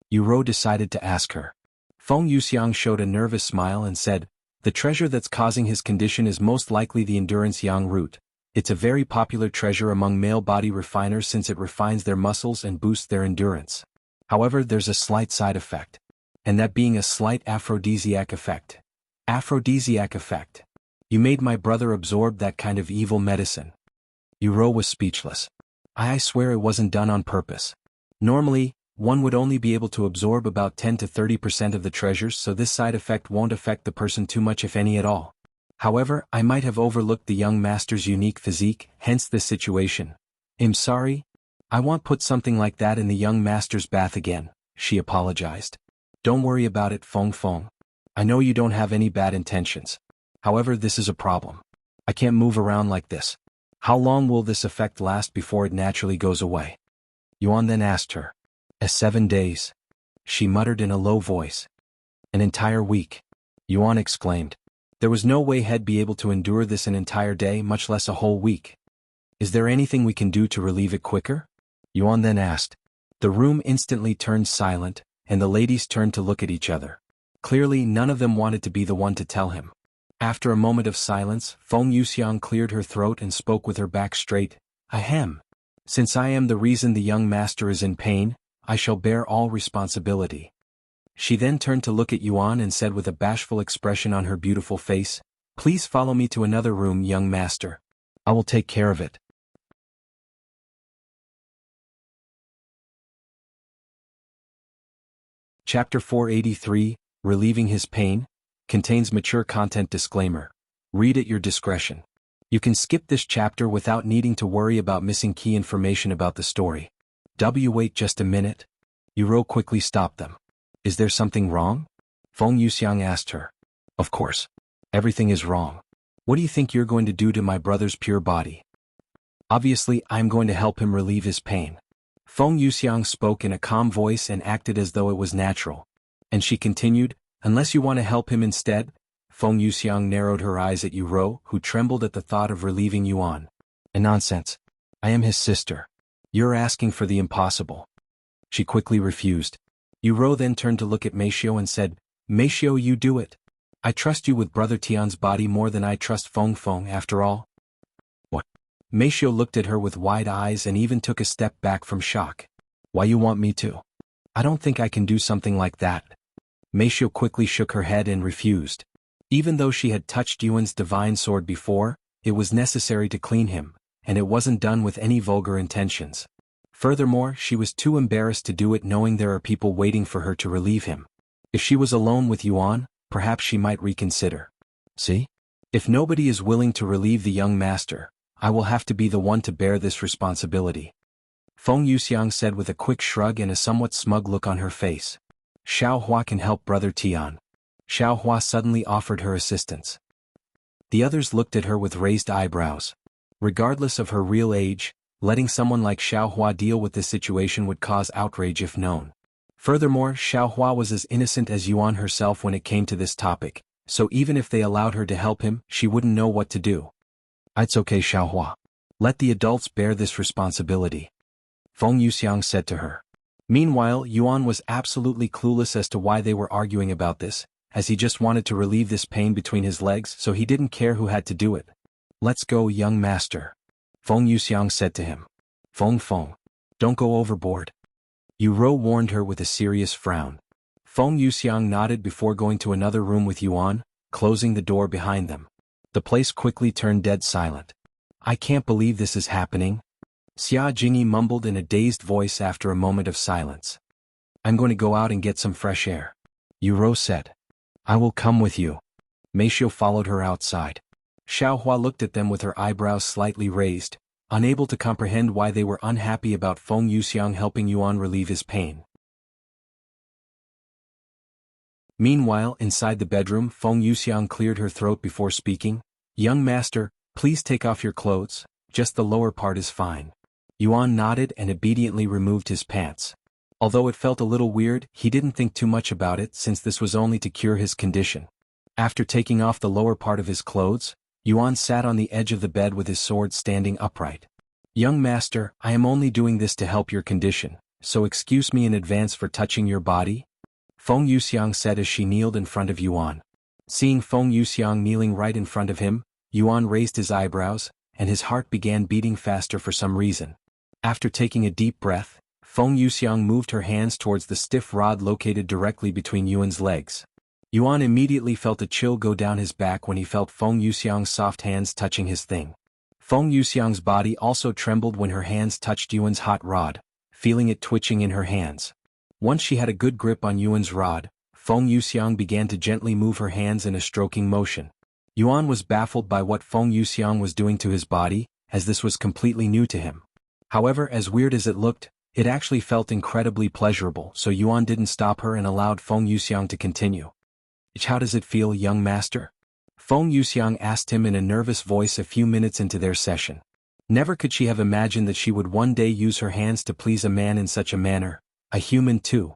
Yu Rou decided to ask her. Feng Yuxiang showed a nervous smile and said, "The treasure that's causing his condition is most likely the endurance yang root. It's a very popular treasure among male body refiners since it refines their muscles and boosts their endurance. However, there's a slight side effect. And that being a slight aphrodisiac effect. Aphrodisiac effect. You made my brother absorb that kind of evil medicine. Uro was speechless. I swear it wasn't done on purpose. Normally, one would only be able to absorb about 10 to 30% of the treasures, so this side effect won't affect the person too much, if any at all. However, I might have overlooked the young master's unique physique, hence this situation. I'm sorry. I won't put something like that in the young master's bath again, she apologized. Don't worry about it, Feng Feng. I know you don't have any bad intentions. However, this is a problem. I can't move around like this. How long will this effect last before it naturally goes away? Yuan then asked her. 7 days. She muttered in a low voice. An entire week. Yuan exclaimed. There was no way he'd be able to endure this an entire day, much less a whole week. Is there anything we can do to relieve it quicker? Yuan then asked. The room instantly turned silent, and the ladies turned to look at each other. Clearly, none of them wanted to be the one to tell him. After a moment of silence, Feng Yuxiang cleared her throat and spoke with her back straight. Ahem. Since I am the reason the young master is in pain, I shall bear all responsibility. She then turned to look at Yuan and said with a bashful expression on her beautiful face, Please follow me to another room, young master. I will take care of it. Chapter 483, Relieving His Pain, contains mature content disclaimer. Read at your discretion. You can skip this chapter without needing to worry about missing key information about the story. Wait just a minute. Uro quickly stopped them. Is there something wrong? Feng Yuxiang asked her. Of course. Everything is wrong. What do you think you're going to do to my brother's pure body? Obviously, I'm going to help him relieve his pain. Feng Yuxiang spoke in a calm voice and acted as though it was natural. And she continued, Unless you want to help him instead? Feng Yuxiang narrowed her eyes at Uro, who trembled at the thought of relieving Yuan. Nonsense. I am his sister. You're asking for the impossible. She quickly refused. Uro then turned to look at Meishio and said, Meishio, you do it. I trust you with Brother Tian's body more than I trust Feng Feng after all. What? Meishio looked at her with wide eyes and even took a step back from shock. Why you want me to? I don't think I can do something like that. Meishio quickly shook her head and refused. Even though she had touched Yuan's divine sword before, it was necessary to clean him, and it wasn't done with any vulgar intentions. Furthermore, she was too embarrassed to do it knowing there are people waiting for her to relieve him. If she was alone with Yuan, perhaps she might reconsider. See? If nobody is willing to relieve the young master, I will have to be the one to bear this responsibility. Feng Yuxiang said with a quick shrug and a somewhat smug look on her face. Xiao Hua can help Brother Tian. Xiao Hua suddenly offered her assistance. The others looked at her with raised eyebrows. Regardless of her real age, letting someone like Xiao Hua deal with this situation would cause outrage if known. Furthermore, Xiao Hua was as innocent as Yuan herself when it came to this topic, so even if they allowed her to help him, she wouldn't know what to do. It's okay, Xiao Hua. Let the adults bear this responsibility. Feng Yuxiang said to her. Meanwhile, Yuan was absolutely clueless as to why they were arguing about this, as he just wanted to relieve this pain between his legs, so he didn't care who had to do it. Let's go, young master. Feng Yuxiang said to him. Feng Feng. Don't go overboard. Uro warned her with a serious frown. Feng Yuxiang nodded before going to another room with Yuan, closing the door behind them. The place quickly turned dead silent. I can't believe this is happening. Xia Jingyi mumbled in a dazed voice after a moment of silence. I'm going to go out and get some fresh air. Uro said. I will come with you. Meishio followed her outside. Xiao Hua looked at them with her eyebrows slightly raised, unable to comprehend why they were unhappy about Feng Yuxiang helping Yuan relieve his pain. Meanwhile, inside the bedroom, Feng Yuxiang cleared her throat before speaking. Young master, please take off your clothes, just the lower part is fine. Yuan nodded and obediently removed his pants. Although it felt a little weird, he didn't think too much about it since this was only to cure his condition. After taking off the lower part of his clothes, Yuan sat on the edge of the bed with his sword standing upright. Young master, I am only doing this to help your condition, so excuse me in advance for touching your body. Feng Yuxiang said as she kneeled in front of Yuan. Seeing Feng Yuxiang kneeling right in front of him, Yuan raised his eyebrows, and his heart began beating faster for some reason. After taking a deep breath, Feng Yuxiang moved her hands towards the stiff rod located directly between Yuan's legs. Yuan immediately felt a chill go down his back when he felt Feng Yuxiang's soft hands touching his thing. Feng Yuxiang's body also trembled when her hands touched Yuan's hot rod, feeling it twitching in her hands. Once she had a good grip on Yuan's rod, Feng Yuxiang began to gently move her hands in a stroking motion. Yuan was baffled by what Feng Yuxiang was doing to his body, as this was completely new to him. However, as weird as it looked, it actually felt incredibly pleasurable, so Yuan didn't stop her and allowed Feng Yuxiang to continue. How does it feel, young master? Feng Yuxiang asked him in a nervous voice a few minutes into their session. Never could she have imagined that she would one day use her hands to please a man in such a manner, a human too.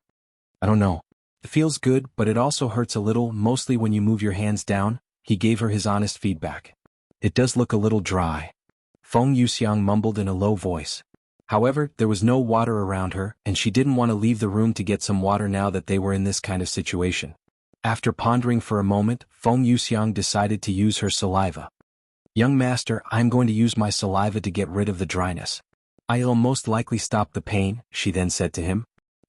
I don't know. It feels good, but it also hurts a little, mostly when you move your hands down, he gave her his honest feedback. It does look a little dry. Feng Yuxiang mumbled in a low voice. However, there was no water around her, and she didn't want to leave the room to get some water now that they were in this kind of situation. After pondering for a moment, Feng Yuxiang decided to use her saliva. Young master, I'm going to use my saliva to get rid of the dryness. I'll most likely stop the pain, she then said to him.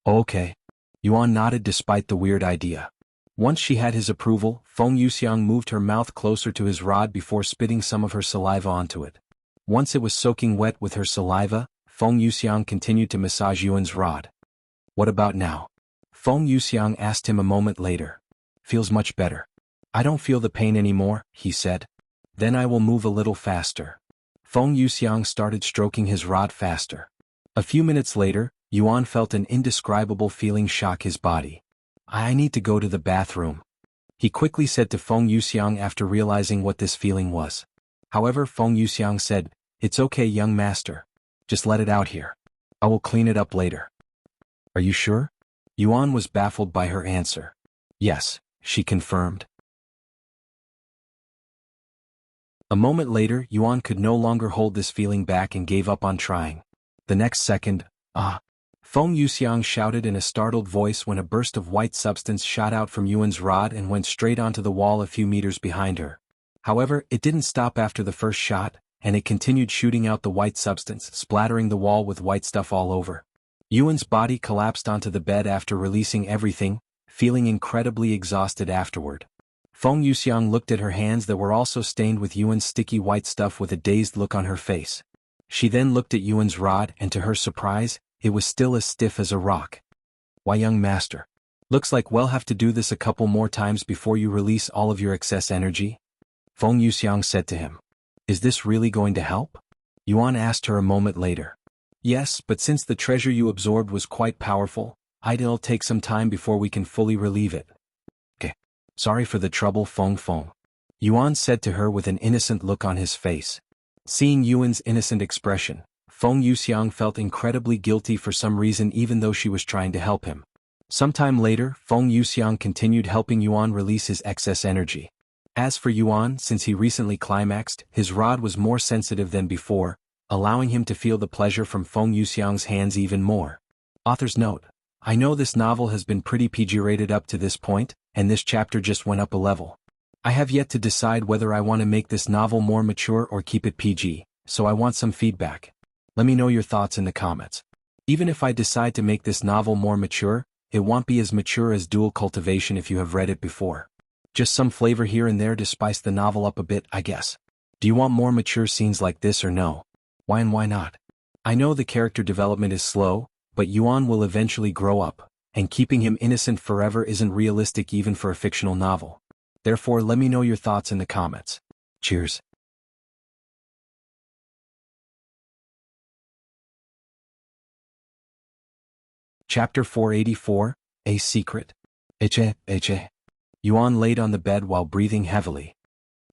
Okay. Yuan nodded despite the weird idea. Once she had his approval, Feng Yuxiang moved her mouth closer to his rod before spitting some of her saliva onto it. Once it was soaking wet with her saliva, Feng Yuxiang continued to massage Yuan's rod. What about now? Feng Yuxiang asked him a moment later. Feels much better. I don't feel the pain anymore, he said. Then I will move a little faster. Feng Yuxiang started stroking his rod faster. A few minutes later, Yuan felt an indescribable feeling shock his body. I need to go to the bathroom, he quickly said to Feng Yuxiang after realizing what this feeling was. However, Feng Yuxiang said, It's okay, young master. Just let it out here. I will clean it up later. Are you sure? Yuan was baffled by her answer. Yes, she confirmed. A moment later, Yuan could no longer hold this feeling back and gave up on trying. The next second, Feng Yuxiang shouted in a startled voice when a burst of white substance shot out from Yuan's rod and went straight onto the wall a few meters behind her. However, it didn't stop after the first shot, and it continued shooting out the white substance, splattering the wall with white stuff all over. Yuan's body collapsed onto the bed after releasing everything, feeling incredibly exhausted afterward. Feng Yuxiang looked at her hands that were also stained with Yuan's sticky white stuff with a dazed look on her face. She then looked at Yuan's rod and to her surprise, it was still as stiff as a rock. Why, young master? Looks like we'll have to do this a couple more times before you release all of your excess energy? Feng Yuxiang said to him. Is this really going to help? Yuan asked her a moment later. Yes, but since the treasure you absorbed was quite powerful, it'll take some time before we can fully relieve it. Okay. Sorry for the trouble, Feng. Yuan said to her with an innocent look on his face. Seeing Yuan's innocent expression, Feng Yuxiang felt incredibly guilty for some reason even though she was trying to help him. Sometime later, Feng Yuxiang continued helping Yuan release his excess energy. As for Yuan, since he recently climaxed, his rod was more sensitive than before, allowing him to feel the pleasure from Feng Yuxiang's hands even more. Author's note: I know this novel has been pretty PG rated up to this point, and this chapter just went up a level. I have yet to decide whether I want to make this novel more mature or keep it PG, so I want some feedback. Let me know your thoughts in the comments. Even if I decide to make this novel more mature, it won't be as mature as Dual Cultivation if you have read it before. Just some flavor here and there to spice the novel up a bit, I guess. Do you want more mature scenes like this or no? Why and why not? I know the character development is slow, but Yuan will eventually grow up, and keeping him innocent forever isn't realistic even for a fictional novel. Therefore, let me know your thoughts in the comments. Cheers. Chapter 484, A Secret. Eche. Yuan laid on the bed while breathing heavily.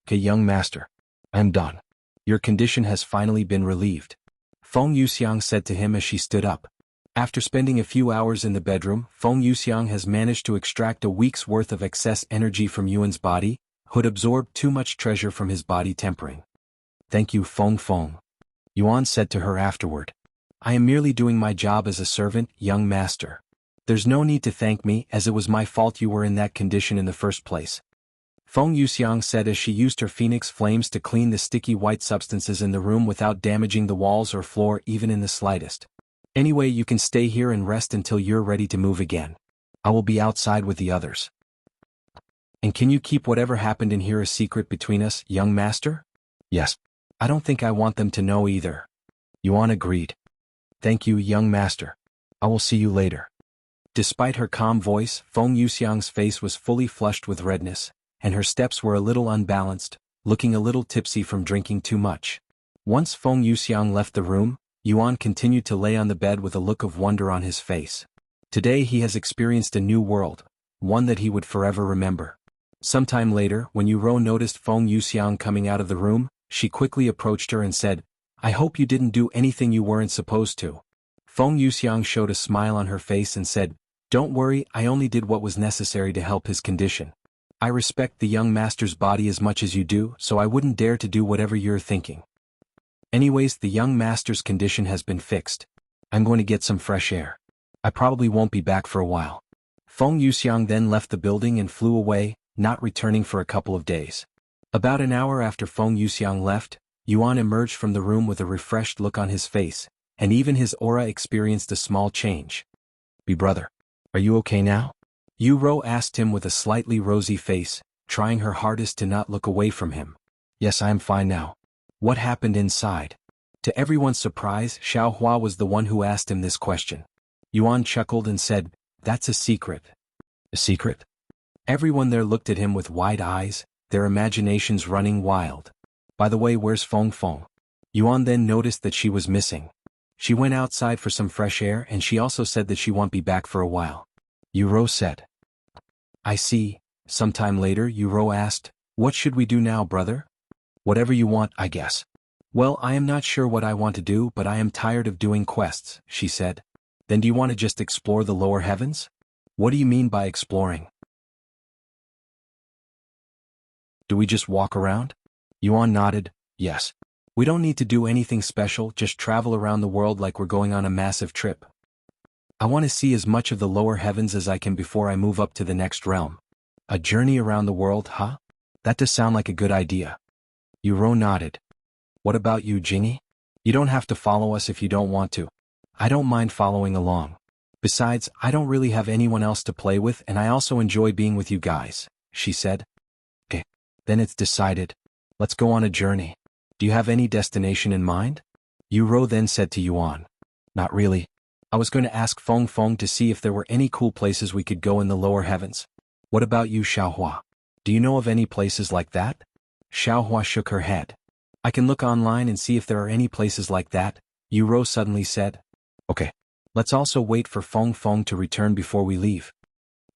Okay, young master. I'm done. Your condition has finally been relieved. Feng Yuxiang said to him as she stood up. After spending a few hours in the bedroom, Feng Yuxiang has managed to extract a week's worth of excess energy from Yuan's body, who had absorbed too much treasure from his body tempering. Thank you, Feng. Yuan said to her afterward. I am merely doing my job as a servant, young master. There's no need to thank me, as it was my fault you were in that condition in the first place. Feng Yuxiang said as she used her phoenix flames to clean the sticky white substances in the room without damaging the walls or floor even in the slightest. Anyway, you can stay here and rest until you're ready to move again. I will be outside with the others. And can you keep whatever happened in here a secret between us, young master? Yes. I don't think I want them to know either. Yuan agreed. Thank you, young master. I will see you later. Despite her calm voice, Feng Yuxiang's face was fully flushed with redness, and her steps were a little unbalanced, looking a little tipsy from drinking too much. Once Feng Yuxiang left the room, Yuan continued to lay on the bed with a look of wonder on his face. Today he has experienced a new world, one that he would forever remember. Sometime later, when Yuro noticed Feng Yuxiang coming out of the room, she quickly approached her and said, I hope you didn't do anything you weren't supposed to. Feng Yuxiang showed a smile on her face and said, Don't worry, I only did what was necessary to help his condition. I respect the young master's body as much as you do, so I wouldn't dare to do whatever you're thinking. Anyways, the young master's condition has been fixed. I'm going to get some fresh air. I probably won't be back for a while. Feng Yuxiang then left the building and flew away, not returning for a couple of days. About an hour after Feng Yuxiang left, Yuan emerged from the room with a refreshed look on his face, and even his aura experienced a small change. Brother, are you okay now? Yuro asked him with a slightly rosy face, trying her hardest to not look away from him. Yes, I am fine now. What happened inside? To everyone's surprise, Xiao Hua was the one who asked him this question. Yuan chuckled and said, That's a secret. A secret? Everyone there looked at him with wide eyes, their imaginations running wild. By the way, where's Feng Feng? Yuan then noticed that she was missing. She went outside for some fresh air and she also said that she won't be back for a while. Yuro said. I see. Sometime later, Yuro asked, What should we do now, brother? Whatever you want, I guess. Well, I am not sure what I want to do, but I am tired of doing quests, she said. Then do you want to just explore the lower heavens? What do you mean by exploring? Do we just walk around? Yuan nodded, yes. We don't need to do anything special, just travel around the world like we're going on a massive trip. I want to see as much of the lower heavens as I can before I move up to the next realm. A journey around the world, huh? That does sound like a good idea. Yuro nodded. What about you, Jingy? You don't have to follow us if you don't want to. I don't mind following along. Besides, I don't really have anyone else to play with and I also enjoy being with you guys, she said. Okay. Then it's decided. Let's go on a journey. Do you have any destination in mind? Yuro then said to Yuan. Not really. I was going to ask Feng Feng to see if there were any cool places we could go in the lower heavens. What about you, Xiaohua? Do you know of any places like that? Xiaohua shook her head. I can look online and see if there are any places like that, Yuro suddenly said. Okay. Let's also wait for Feng Feng to return before we leave.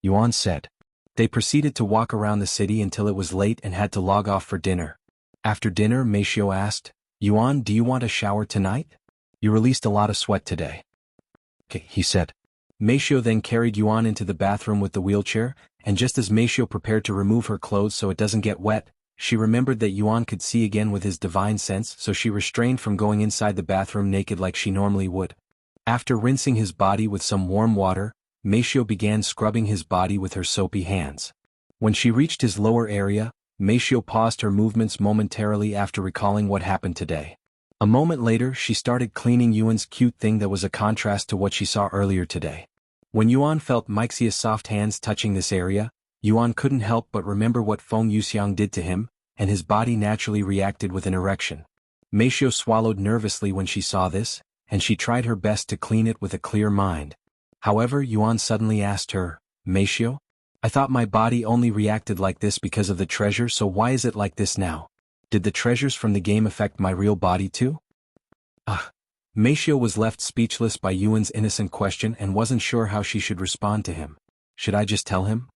Yuan said. They proceeded to walk around the city until it was late and had to log off for dinner. After dinner, Meishio asked, Yuan, do you want a shower tonight? You released a lot of sweat today. Okay, he said. Meishio then carried Yuan into the bathroom with the wheelchair, and just as Meishio prepared to remove her clothes so it doesn't get wet, she remembered that Yuan could see again with his divine sense, so she restrained from going inside the bathroom naked like she normally would. After rinsing his body with some warm water, Meishio began scrubbing his body with her soapy hands. When she reached his lower area, Meishio paused her movements momentarily after recalling what happened today. A moment later, she started cleaning Yuan's cute thing that was a contrast to what she saw earlier today. When Yuan felt Meixia's soft hands touching this area, Yuan couldn't help but remember what Feng Yuxiang did to him, and his body naturally reacted with an erection. Meishio swallowed nervously when she saw this, and she tried her best to clean it with a clear mind. However, Yuan suddenly asked her, Meishio? I thought my body only reacted like this because of the treasure, so why is it like this now? Did the treasures from the game affect my real body too? Meishio was left speechless by Yuan's innocent question and wasn't sure how she should respond to him. Should I just tell him?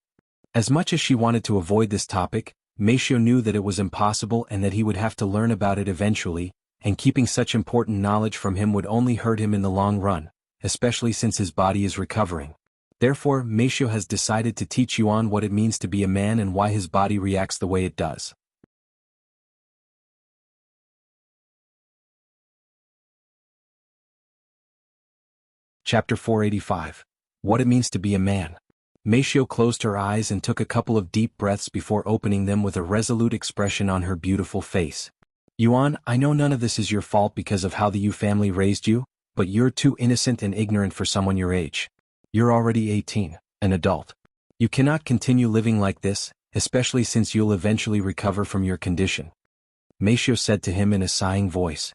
As much as she wanted to avoid this topic, Meishio knew that it was impossible and that he would have to learn about it eventually, and keeping such important knowledge from him would only hurt him in the long run, especially since his body is recovering. Therefore, Meishio has decided to teach Yuan what it means to be a man and why his body reacts the way it does. Chapter 485. What it means to be a man. Meishio closed her eyes and took a couple of deep breaths before opening them with a resolute expression on her beautiful face. Yuan, I know none of this is your fault because of how the Yu family raised you, but you're too innocent and ignorant for someone your age. You're already 18, an adult. You cannot continue living like this, especially since you'll eventually recover from your condition. Meishio said to him in a sighing voice.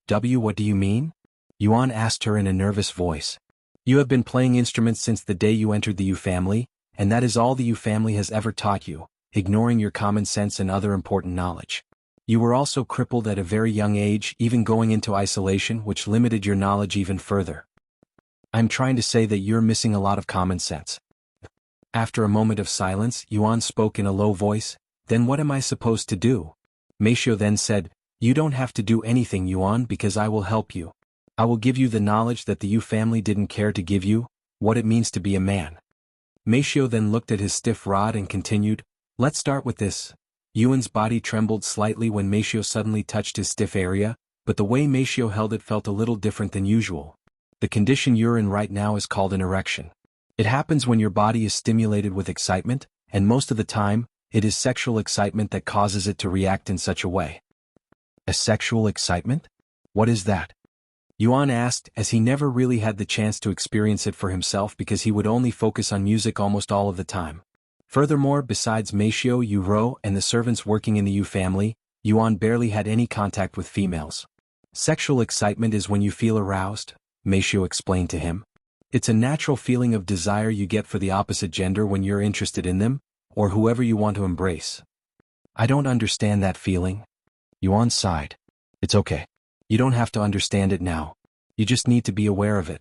What do you mean? Yuan asked her in a nervous voice. You have been playing instruments since the day you entered the Yu family, and that is all the Yu family has ever taught you, ignoring your common sense and other important knowledge. You were also crippled at a very young age, even going into isolation, which limited your knowledge even further. I'm trying to say that you're missing a lot of common sense. After a moment of silence, Yuan spoke in a low voice. Then what am I supposed to do? Meishio then said, You don't have to do anything, Yuan, because I will help you. I will give you the knowledge that the Yu family didn't care to give you, what it means to be a man. Meishio then looked at his stiff rod and continued, Let's start with this. Yuan's body trembled slightly when Meishio suddenly touched his stiff area, but the way Meishio held it felt a little different than usual. The condition you're in right now is called an erection. It happens when your body is stimulated with excitement, and most of the time, it is sexual excitement that causes it to react in such a way. A sexual excitement? What is that? Yuan asked, as he never really had the chance to experience it for himself because he would only focus on music almost all of the time. Furthermore, besides Meishio, Yu-ro, and the servants working in the Yu family, Yuan barely had any contact with females. Sexual excitement is when you feel aroused, Meishio explained to him. It's a natural feeling of desire you get for the opposite gender when you're interested in them, or whoever you want to embrace. I don't understand that feeling. Yuan sighed. It's okay. You don't have to understand it now. You just need to be aware of it.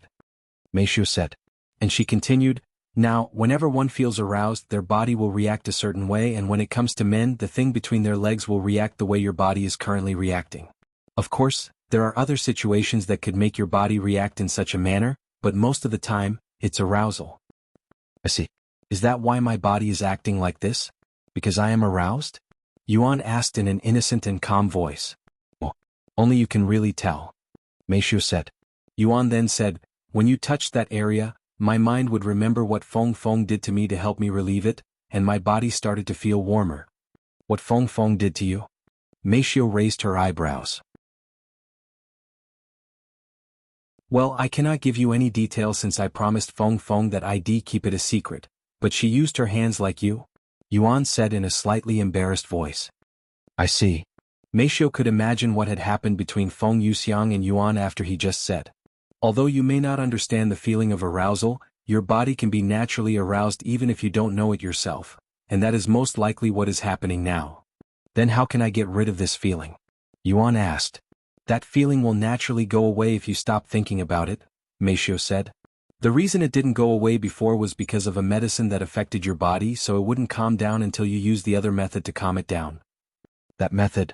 Meishio said. And she continued, Now, whenever one feels aroused, their body will react a certain way, and when it comes to men, the thing between their legs will react the way your body is currently reacting. Of course, there are other situations that could make your body react in such a manner, but most of the time, it's arousal. I see. Is that why my body is acting like this? Because I am aroused? Yuan asked in an innocent and calm voice. Well, only you can really tell. Meishio said. Yuan then said, When you touched that area, my mind would remember what Feng Feng did to me to help me relieve it, and my body started to feel warmer. What Feng Feng did to you? Meishio raised her eyebrows. Well, I cannot give you any details since I promised Feng Feng that I'd keep it a secret, but she used her hands like you, Yuan said in a slightly embarrassed voice. I see. Meishio could imagine what had happened between Feng Yuxiang and Yuan after he just said. Although you may not understand the feeling of arousal, your body can be naturally aroused even if you don't know it yourself, and that is most likely what is happening now. Then how can I get rid of this feeling? Yuan asked. That feeling will naturally go away if you stop thinking about it, Meishio said. The reason it didn't go away before was because of a medicine that affected your body, so it wouldn't calm down until you used the other method to calm it down. That method?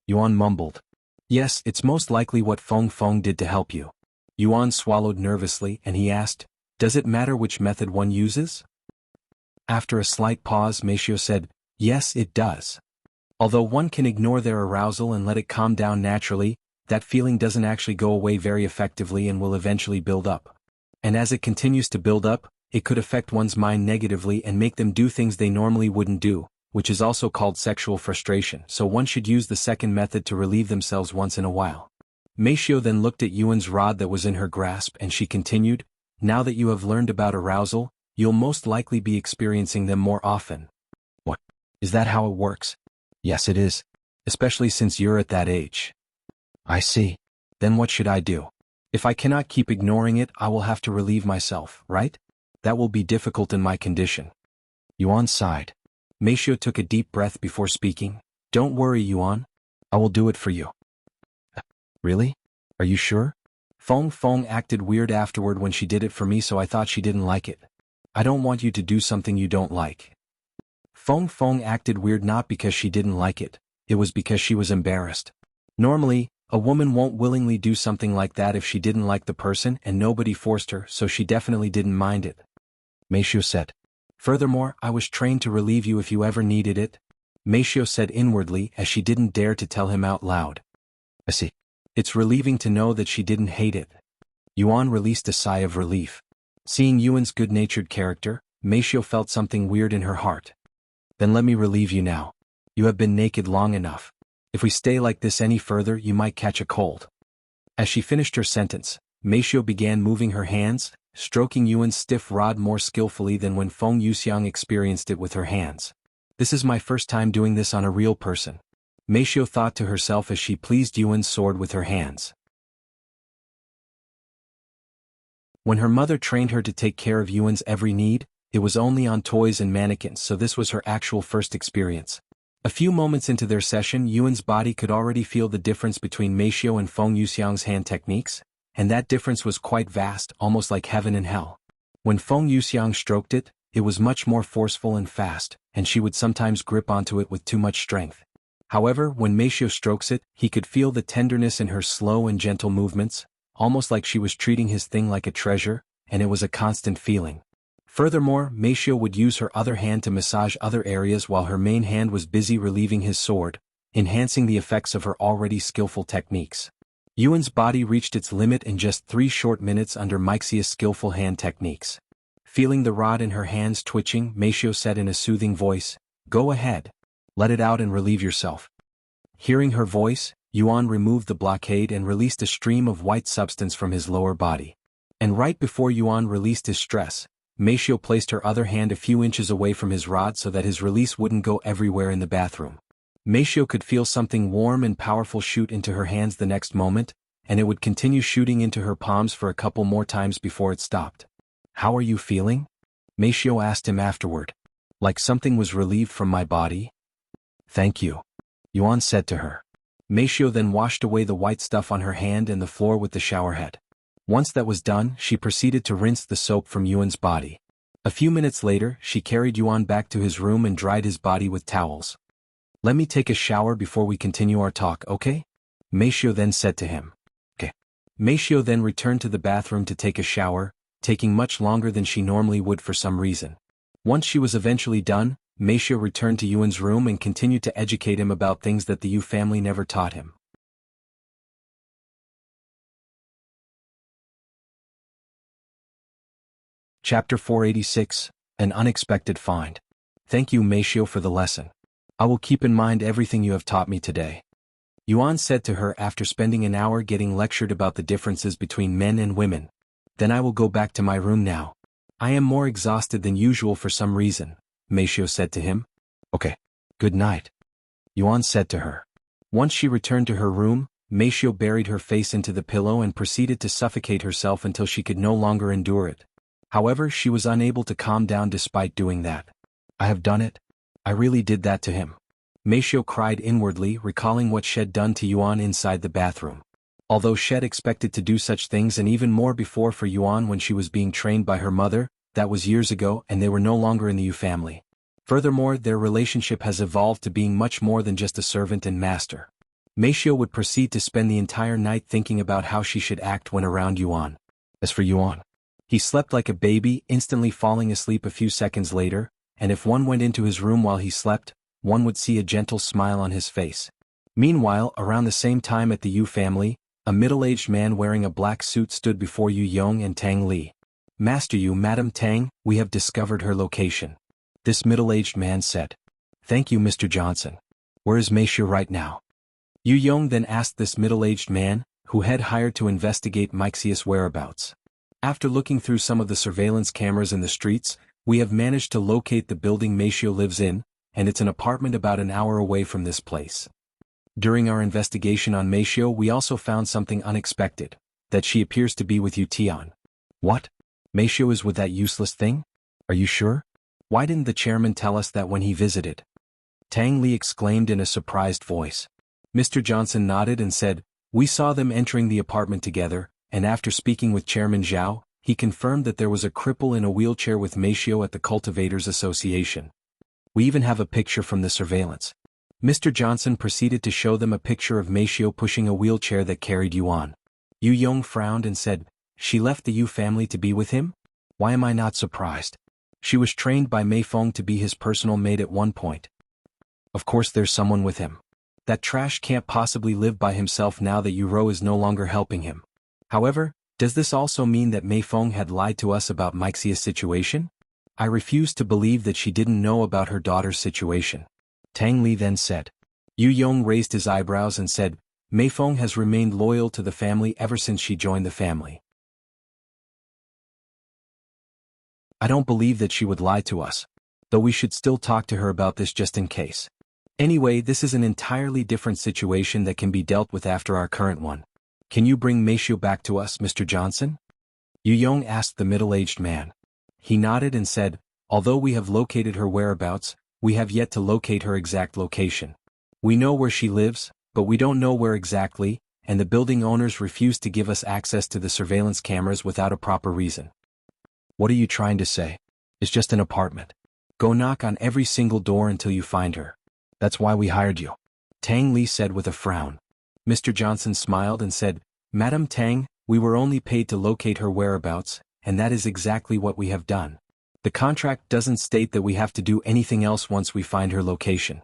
Yuan mumbled. Yes, it's most likely what Feng Feng did to help you. Yuan swallowed nervously and he asked, Does it matter which method one uses? After a slight pause, Meishio said, Yes, it does. Although one can ignore their arousal and let it calm down naturally, that feeling doesn't actually go away very effectively and will eventually build up. And as it continues to build up, it could affect one's mind negatively and make them do things they normally wouldn't do, which is also called sexual frustration, so one should use the second method to relieve themselves once in a while. Meishio then looked at Yuan's rod that was in her grasp and she continued, Now that you have learned about arousal, you'll most likely be experiencing them more often. What? Is that how it works? Yes, it is. Especially since you're at that age. I see. Then what should I do? If I cannot keep ignoring it, I will have to relieve myself, right? That will be difficult in my condition. Yuan sighed. Meishio took a deep breath before speaking. Don't worry, Yuan. I will do it for you. Really? Are you sure? Feng Feng acted weird afterward when she did it for me, so I thought she didn't like it. I don't want you to do something you don't like. Feng Feng acted weird not because she didn't like it, it was because she was embarrassed. Normally, a woman won't willingly do something like that if she didn't like the person and nobody forced her, so she definitely didn't mind it. Meishio said. Furthermore, I was trained to relieve you if you ever needed it. Meishio said inwardly as she didn't dare to tell him out loud. I see. It's relieving to know that she didn't hate it. Yuan released a sigh of relief. Seeing Yuan's good-natured character, Meishio felt something weird in her heart. Then let me relieve you now. You have been naked long enough. If we stay like this any further, you might catch a cold. As she finished her sentence, Meishio began moving her hands, stroking Yuan's stiff rod more skillfully than when Feng Yuxiang experienced it with her hands. This is my first time doing this on a real person, Meishio thought to herself as she pleased Yuan's sword with her hands. When her mother trained her to take care of Yuan's every need, it was only on toys and mannequins, so this was her actual first experience. A few moments into their session, Yuan's body could already feel the difference between Meishio and Feng Yuxiang's hand techniques, and that difference was quite vast, almost like heaven and hell. When Feng Yuxiang stroked it, it was much more forceful and fast, and she would sometimes grip onto it with too much strength. However, when Meishio strokes it, he could feel the tenderness in her slow and gentle movements, almost like she was treating his thing like a treasure, and it was a constant feeling. Furthermore, Meishio would use her other hand to massage other areas while her main hand was busy relieving his sword, enhancing the effects of her already skillful techniques. Yuan's body reached its limit in just 3 short minutes under Meixia's skillful hand techniques. Feeling the rod in her hands twitching, Meishio said in a soothing voice, "Go ahead. Let it out and relieve yourself." Hearing her voice, Yuan removed the blockade and released a stream of white substance from his lower body. And right before Yuan released his stress, Meishio placed her other hand a few inches away from his rod so that his release wouldn't go everywhere in the bathroom. Meishio could feel something warm and powerful shoot into her hands the next moment, and it would continue shooting into her palms for a couple more times before it stopped. "How are you feeling?" Meishio asked him afterward. "Like something was relieved from my body?" "Thank you," Yuan said to her. Meishio then washed away the white stuff on her hand and the floor with the shower head. Once that was done, she proceeded to rinse the soap from Yuan's body. A few minutes later, she carried Yuan back to his room and dried his body with towels. "Let me take a shower before we continue our talk, okay?" Meishio then said to him. "Okay." Meishio then returned to the bathroom to take a shower, taking much longer than she normally would for some reason. Once she was eventually done, Meishio returned to Yuan's room and continued to educate him about things that the Yu family never taught him. Chapter 486, An Unexpected Find. Thank you, Meishio, for the lesson. I will keep in mind everything you have taught me today. Yuan said to her after spending an hour getting lectured about the differences between men and women. Then I will go back to my room now. I am more exhausted than usual for some reason, Meishio said to him. Okay. Good night, Yuan said to her. Once she returned to her room, Meishio buried her face into the pillow and proceeded to suffocate herself until she could no longer endure it. However, she was unable to calm down despite doing that. I have done it. I really did that to him. Meishio cried inwardly, recalling what she had done to Yuan inside the bathroom. Although she had expected to do such things and even more before for Yuan when she was being trained by her mother, that was years ago and they were no longer in the Yu family. Furthermore, their relationship has evolved to being much more than just a servant and master. Meishio would proceed to spend the entire night thinking about how she should act when around Yuan. As for Yuan, he slept like a baby, instantly falling asleep a few seconds later, and if one went into his room while he slept, one would see a gentle smile on his face. Meanwhile, around the same time at the Yu family, a middle-aged man wearing a black suit stood before Yu Yong and Tang Li. Master Yu, Madam Tang, we have discovered her location. This middle-aged man said. Thank you, Mr. Johnson. Where is Meishio right now? Yu Yong then asked this middle-aged man, who had hired to investigate Meixia's whereabouts. After looking through some of the surveillance cameras in the streets, we have managed to locate the building Meishio lives in, and it's an apartment about an hour away from this place. During our investigation on Meishio, we also found something unexpected, that she appears to be with Yu Tian. What? Meishio is with that useless thing? Are you sure? Why didn't the chairman tell us that when he visited? Tang Li exclaimed in a surprised voice. Mr. Johnson nodded and said, we saw them entering the apartment together, and after speaking with Chairman Zhao, he confirmed that there was a cripple in a wheelchair with Meishio at the Cultivators Association. We even have a picture from the surveillance. Mr. Johnson proceeded to show them a picture of Meishio pushing a wheelchair that carried Yuan. Yu Yong frowned and said, she left the Yu family to be with him? Why am I not surprised? She was trained by Meifeng to be his personal maid at one point. Of course there's someone with him. That trash can't possibly live by himself now that Yu Ro is no longer helping him. However, does this also mean that Meifeng had lied to us about Meixia's situation? I refuse to believe that she didn't know about her daughter's situation. Tang Li then said. Yu Yong raised his eyebrows and said, Meifeng has remained loyal to the family ever since she joined the family. I don't believe that she would lie to us. Though we should still talk to her about this just in case. Anyway, this is an entirely different situation that can be dealt with after our current one. Can you bring Meishio back to us, Mr. Johnson? Yu Yong asked the middle-aged man. He nodded and said, although we have located her whereabouts, we have yet to locate her exact location. We know where she lives, but we don't know where exactly, and the building owners refuse to give us access to the surveillance cameras without a proper reason. What are you trying to say? It's just an apartment. Go knock on every single door until you find her. That's why we hired you. Tang Li said with a frown. Mr. Johnson smiled and said, Madam Tang, we were only paid to locate her whereabouts, and that is exactly what we have done. The contract doesn't state that we have to do anything else once we find her location.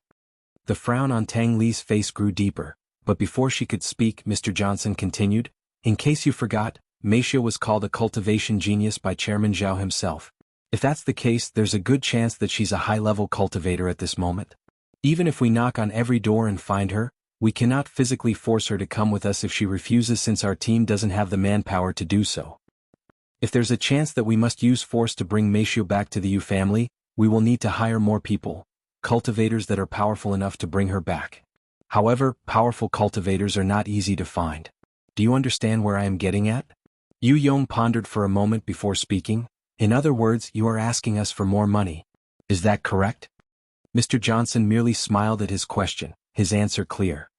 The frown on Tang Li's face grew deeper, but before she could speak, Mr. Johnson continued, in case you forgot, Meishio was called a cultivation genius by Chairman Zhao himself. If that's the case, there's a good chance that she's a high-level cultivator at this moment. Even if we knock on every door and find her, we cannot physically force her to come with us if she refuses, since our team doesn't have the manpower to do so. If there's a chance that we must use force to bring Meishio back to the Yu family, we will need to hire more people, cultivators that are powerful enough to bring her back. However, powerful cultivators are not easy to find. Do you understand where I am getting at? Yu Yong pondered for a moment before speaking. In other words, you are asking us for more money. Is that correct? Mr. Johnson merely smiled at his question, his answer clear.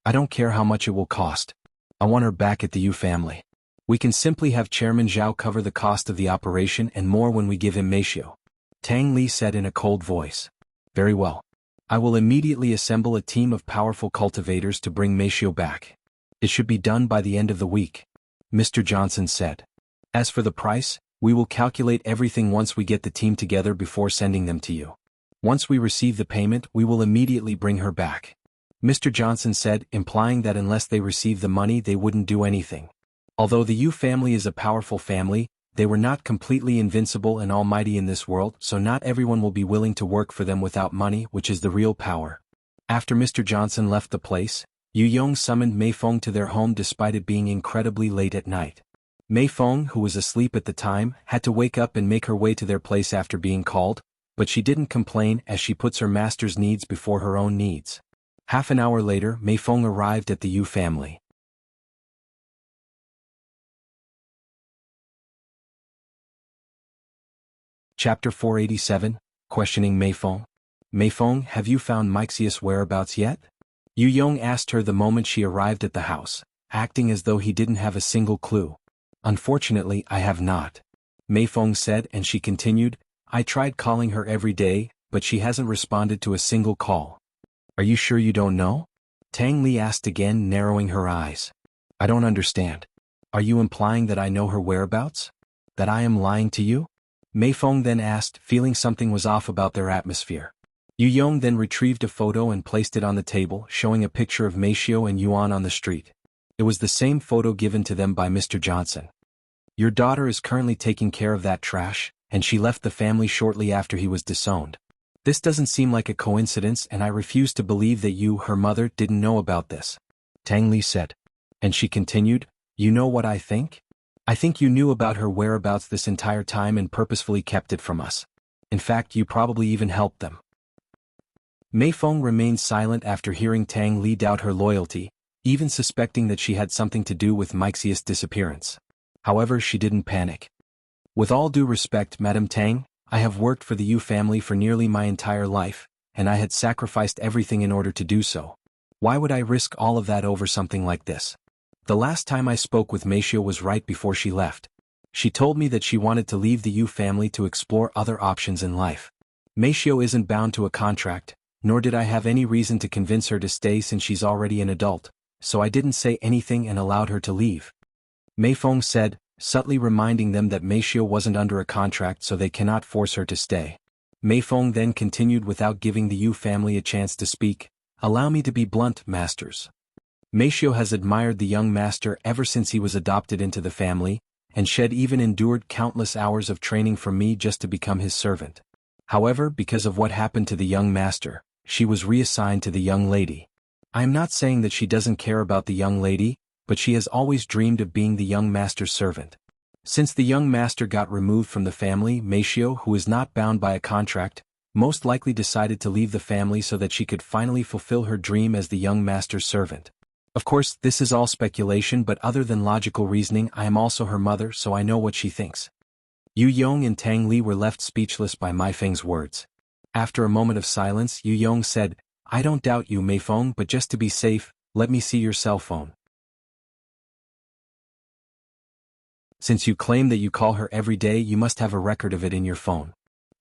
I don't care how much it will cost. I want her back at the Yu family. We can simply have Chairman Zhao cover the cost of the operation and more when we give him Meishio. Tang Li said in a cold voice. Very well. I will immediately assemble a team of powerful cultivators to bring Meishio back. It should be done by the end of the week, Mr. Johnson said. As for the price, we will calculate everything once we get the team together before sending them to you. Once we receive the payment, we will immediately bring her back, Mr. Johnson said, implying that unless they receive the money they wouldn't do anything. Although the Yu family is a powerful family, they were not completely invincible and almighty in this world, so not everyone will be willing to work for them without money, which is the real power. After Mr. Johnson left the place, Yu Yong summoned Meifeng to their home despite it being incredibly late at night. Meifeng, who was asleep at the time, had to wake up and make her way to their place after being called, but she didn't complain as she puts her master's needs before her own needs. Half an hour later, Meifeng arrived at the Yu family. Chapter 487, Questioning Meifeng. Meifeng, have you found Meixius' whereabouts yet? Yu Yong asked her the moment she arrived at the house, acting as though he didn't have a single clue. Unfortunately, I have not, Meifeng said, and she continued, I tried calling her every day, but she hasn't responded to a single call. Are you sure you don't know? Tang Li asked again, narrowing her eyes. I don't understand. Are you implying that I know her whereabouts? That I am lying to you? Meifeng then asked, feeling something was off about their atmosphere. Yu Yong then retrieved a photo and placed it on the table, showing a picture of Meishio and Yuan on the street. It was the same photo given to them by Mr. Johnson. Your daughter is currently taking care of that trash, and she left the family shortly after he was disowned. This doesn't seem like a coincidence, and I refuse to believe that you, her mother, didn't know about this, Tang Li said. And she continued, you know what I think? I think you knew about her whereabouts this entire time and purposefully kept it from us. In fact, you probably even helped them. Meifeng remained silent after hearing Tang Li doubt her loyalty, even suspecting that she had something to do with Meixius' disappearance. However, she didn't panic. With all due respect, Madam Tang, I have worked for the Yu family for nearly my entire life, and I had sacrificed everything in order to do so. Why would I risk all of that over something like this? The last time I spoke with Meishio was right before she left. She told me that she wanted to leave the Yu family to explore other options in life. Meishio isn't bound to a contract, nor did I have any reason to convince her to stay since she's already an adult, so I didn't say anything and allowed her to leave. Meifeng said, subtly reminding them that Meishio wasn't under a contract, so they cannot force her to stay. Meifeng then continued without giving the Yu family a chance to speak, allow me to be blunt, masters. Meishio has admired the young master ever since he was adopted into the family, and Shed even endured countless hours of training from me just to become his servant. However, because of what happened to the young master, she was reassigned to the young lady. I am not saying that she doesn't care about the young lady, but she has always dreamed of being the young master's servant. Since the young master got removed from the family, Meishio, who is not bound by a contract, most likely decided to leave the family so that she could finally fulfill her dream as the young master's servant. Of course, this is all speculation, but other than logical reasoning, I am also her mother, so I know what she thinks. Yu Yong and Tang Li were left speechless by Meifeng's words. After a moment of silence, Yu Yong said, I don't doubt you, Meifeng, but just to be safe, let me see your cell phone. Since you claim that you call her every day, you must have a record of it in your phone.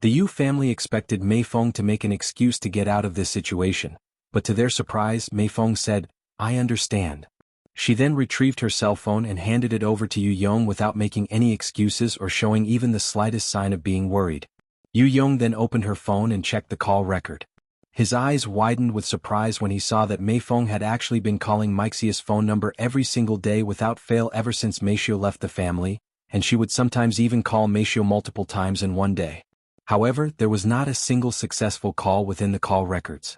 The Yu family expected Meifeng to make an excuse to get out of this situation, but to their surprise, Meifeng said, I understand. She then retrieved her cell phone and handed it over to Yu Yong without making any excuses or showing even the slightest sign of being worried. Yu Yong then opened her phone and checked the call record. His eyes widened with surprise when he saw that Meifeng had actually been calling Meixia's phone number every single day without fail ever since Meishio left the family, and she would sometimes even call Meishio multiple times in one day. However, there was not a single successful call within the call records.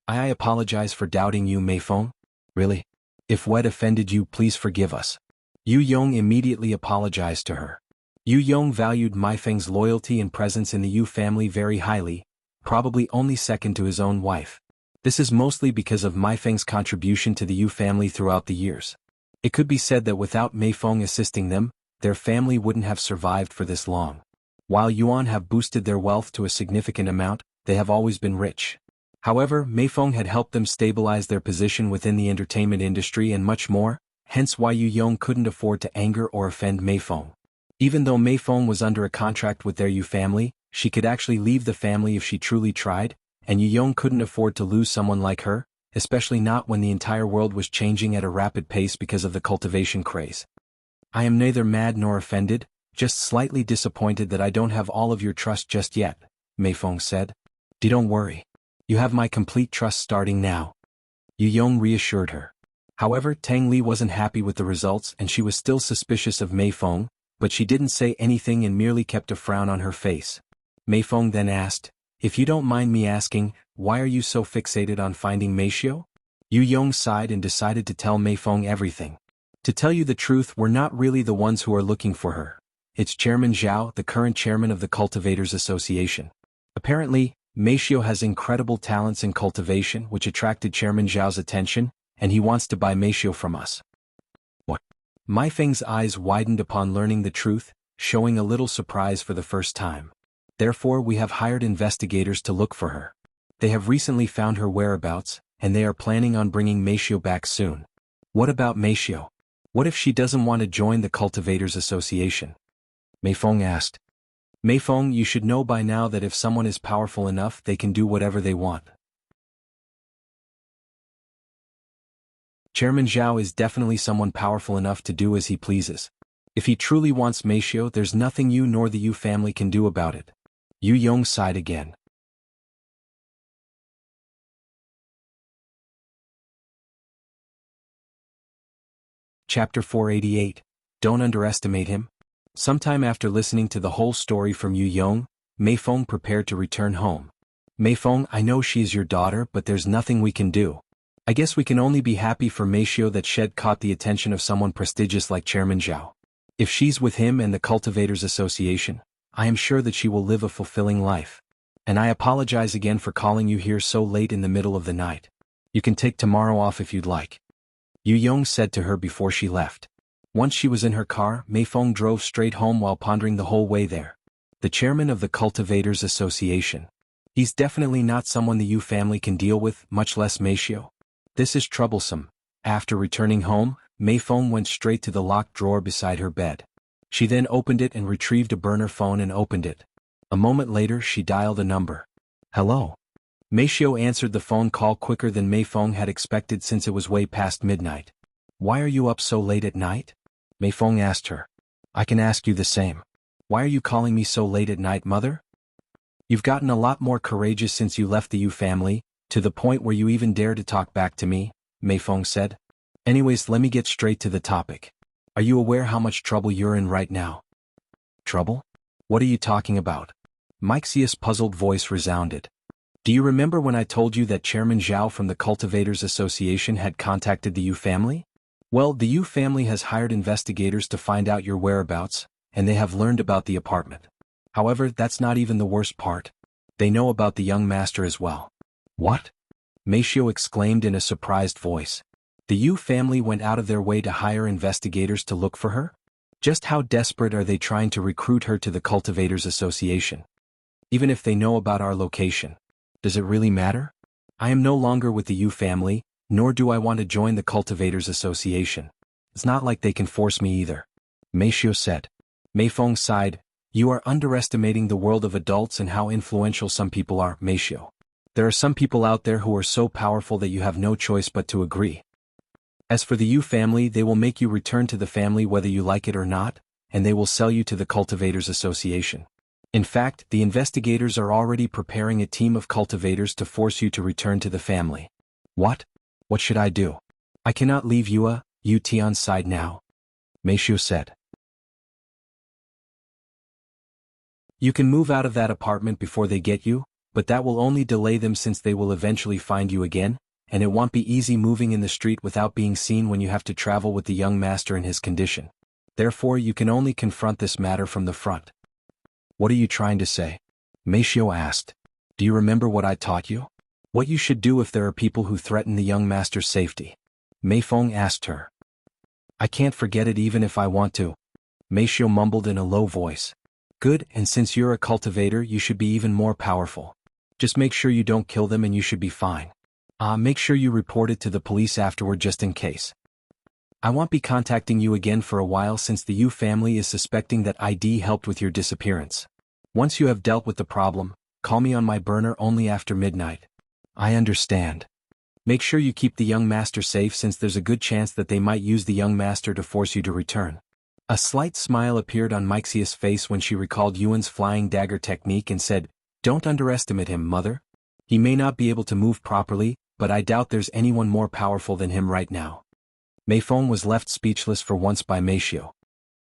I apologize for doubting you, Meifeng. Really? If what offended you, please forgive us. Yu Yong immediately apologized to her. Yu Yong valued Meifeng's loyalty and presence in the Yu family very highly, probably only second to his own wife. This is mostly because of Meifeng's contribution to the Yu family throughout the years. It could be said that without Meifeng assisting them, their family wouldn't have survived for this long. While Yuan have boosted their wealth to a significant amount, they have always been rich. However, Meifeng had helped them stabilize their position within the entertainment industry and much more, hence why Yu Yong couldn't afford to anger or offend Meifeng. Even though Meifeng was under a contract with their Yu family, she could actually leave the family if she truly tried, and Yu Yong couldn't afford to lose someone like her, especially not when the entire world was changing at a rapid pace because of the cultivation craze. I am neither mad nor offended, just slightly disappointed that I don't have all of your trust just yet, Meifeng said. Don't worry. You have my complete trust starting now. Yu Yong reassured her. However, Tang Li wasn't happy with the results and she was still suspicious of Meifeng, but she didn't say anything and merely kept a frown on her face. Meifeng then asked, if you don't mind me asking, why are you so fixated on finding Meishio? Yu Yong sighed and decided to tell Meifeng everything. To tell you the truth, we're not really the ones who are looking for her. It's Chairman Zhao, the current chairman of the Cultivators Association. Apparently, Meishio has incredible talents in cultivation which attracted Chairman Zhao's attention, and he wants to buy Meishio from us. What? Meifeng's eyes widened upon learning the truth, showing a little surprise for the first time. Therefore, we have hired investigators to look for her. They have recently found her whereabouts, and they are planning on bringing Meishio back soon. What about Meishio? What if she doesn't want to join the Cultivators Association? Meifeng asked. Meifeng, you should know by now that if someone is powerful enough, they can do whatever they want. Chairman Zhao is definitely someone powerful enough to do as he pleases. If he truly wants Meishio, there's nothing you nor the Yu family can do about it. Yu Yong sighed again. Chapter 488. Don't underestimate him. Sometime after listening to the whole story from Yu Yong, Meifeng prepared to return home. Meifeng, I know she is your daughter, but there's nothing we can do. I guess we can only be happy for Meishio that Shed caught the attention of someone prestigious like Chairman Zhao. If she's with him and the Cultivators Association, I am sure that she will live a fulfilling life. And I apologize again for calling you here so late in the middle of the night. You can take tomorrow off if you'd like. Yu Yong said to her before she left. Once she was in her car, Meifeng drove straight home while pondering the whole way there. The chairman of the Cultivators Association. He's definitely not someone the Yu family can deal with, much less Meishio. This is troublesome. After returning home, Meifeng went straight to the locked drawer beside her bed. She then opened it and retrieved a burner phone and opened it. A moment later, she dialed a number. Hello. Meishio answered the phone call quicker than Meifeng had expected since it was way past midnight. Why are you up so late at night? Meifeng asked her. I can ask you the same. Why are you calling me so late at night, mother? You've gotten a lot more courageous since you left the Yu family, to the point where you even dare to talk back to me, Meifeng said. Anyways, let me get straight to the topic. Are you aware how much trouble you're in right now? Trouble? What are you talking about? Meixia's puzzled voice resounded. Do you remember when I told you that Chairman Zhao from the Cultivators Association had contacted the Yu family? Well, the Yu family has hired investigators to find out your whereabouts, and they have learned about the apartment. However, that's not even the worst part. They know about the young master as well. What? Meishio exclaimed in a surprised voice. The Yu family went out of their way to hire investigators to look for her? Just how desperate are they trying to recruit her to the Cultivators Association? Even if they know about our location, does it really matter? I am no longer with the Yu family, nor do I want to join the Cultivators Association. It's not like they can force me either. Meishio said. Meifeng sighed. You are underestimating the world of adults and how influential some people are, Meishio. There are some people out there who are so powerful that you have no choice but to agree. As for the Yu family, they will make you return to the family whether you like it or not, and they will sell you to the Cultivators Association. In fact, the investigators are already preparing a team of cultivators to force you to return to the family. What? What should I do? I cannot leave Yu Tian's side now, Meishio said. You can move out of that apartment before they get you, but that will only delay them since they will eventually find you again, and it won't be easy moving in the street without being seen when you have to travel with the young master in his condition. Therefore you can only confront this matter from the front. What are you trying to say? Meishio asked. Do you remember what I taught you? What you should do if there are people who threaten the young master's safety? Meifeng asked her. I can't forget it even if I want to. Meishio mumbled in a low voice. Good, and since you're a cultivator you should be even more powerful. Just make sure you don't kill them and you should be fine. Make sure you report it to the police afterward just in case. I won't be contacting you again for a while since the Yu family is suspecting that ID helped with your disappearance. Once you have dealt with the problem, call me on my burner only after midnight. I understand. Make sure you keep the young master safe since there's a good chance that they might use the young master to force you to return. A slight smile appeared on Meixia's face when she recalled Yuan's flying dagger technique and said, Don't underestimate him, mother. He may not be able to move properly, but I doubt there's anyone more powerful than him right now. Meifeng was left speechless for once by Meishio.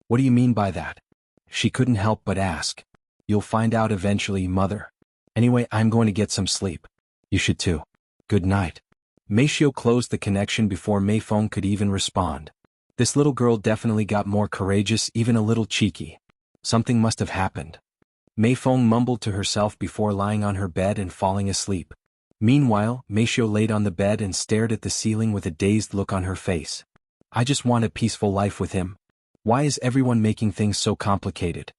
What do you mean by that? She couldn't help but ask. You'll find out eventually, mother. Anyway, I'm going to get some sleep. You should too. Good night. Meishio closed the connection before Meifeng could even respond. This little girl definitely got more courageous, even a little cheeky. Something must have happened. Meifeng mumbled to herself before lying on her bed and falling asleep. Meanwhile, Meishio laid on the bed and stared at the ceiling with a dazed look on her face. I just want a peaceful life with him. Why is everyone making things so complicated?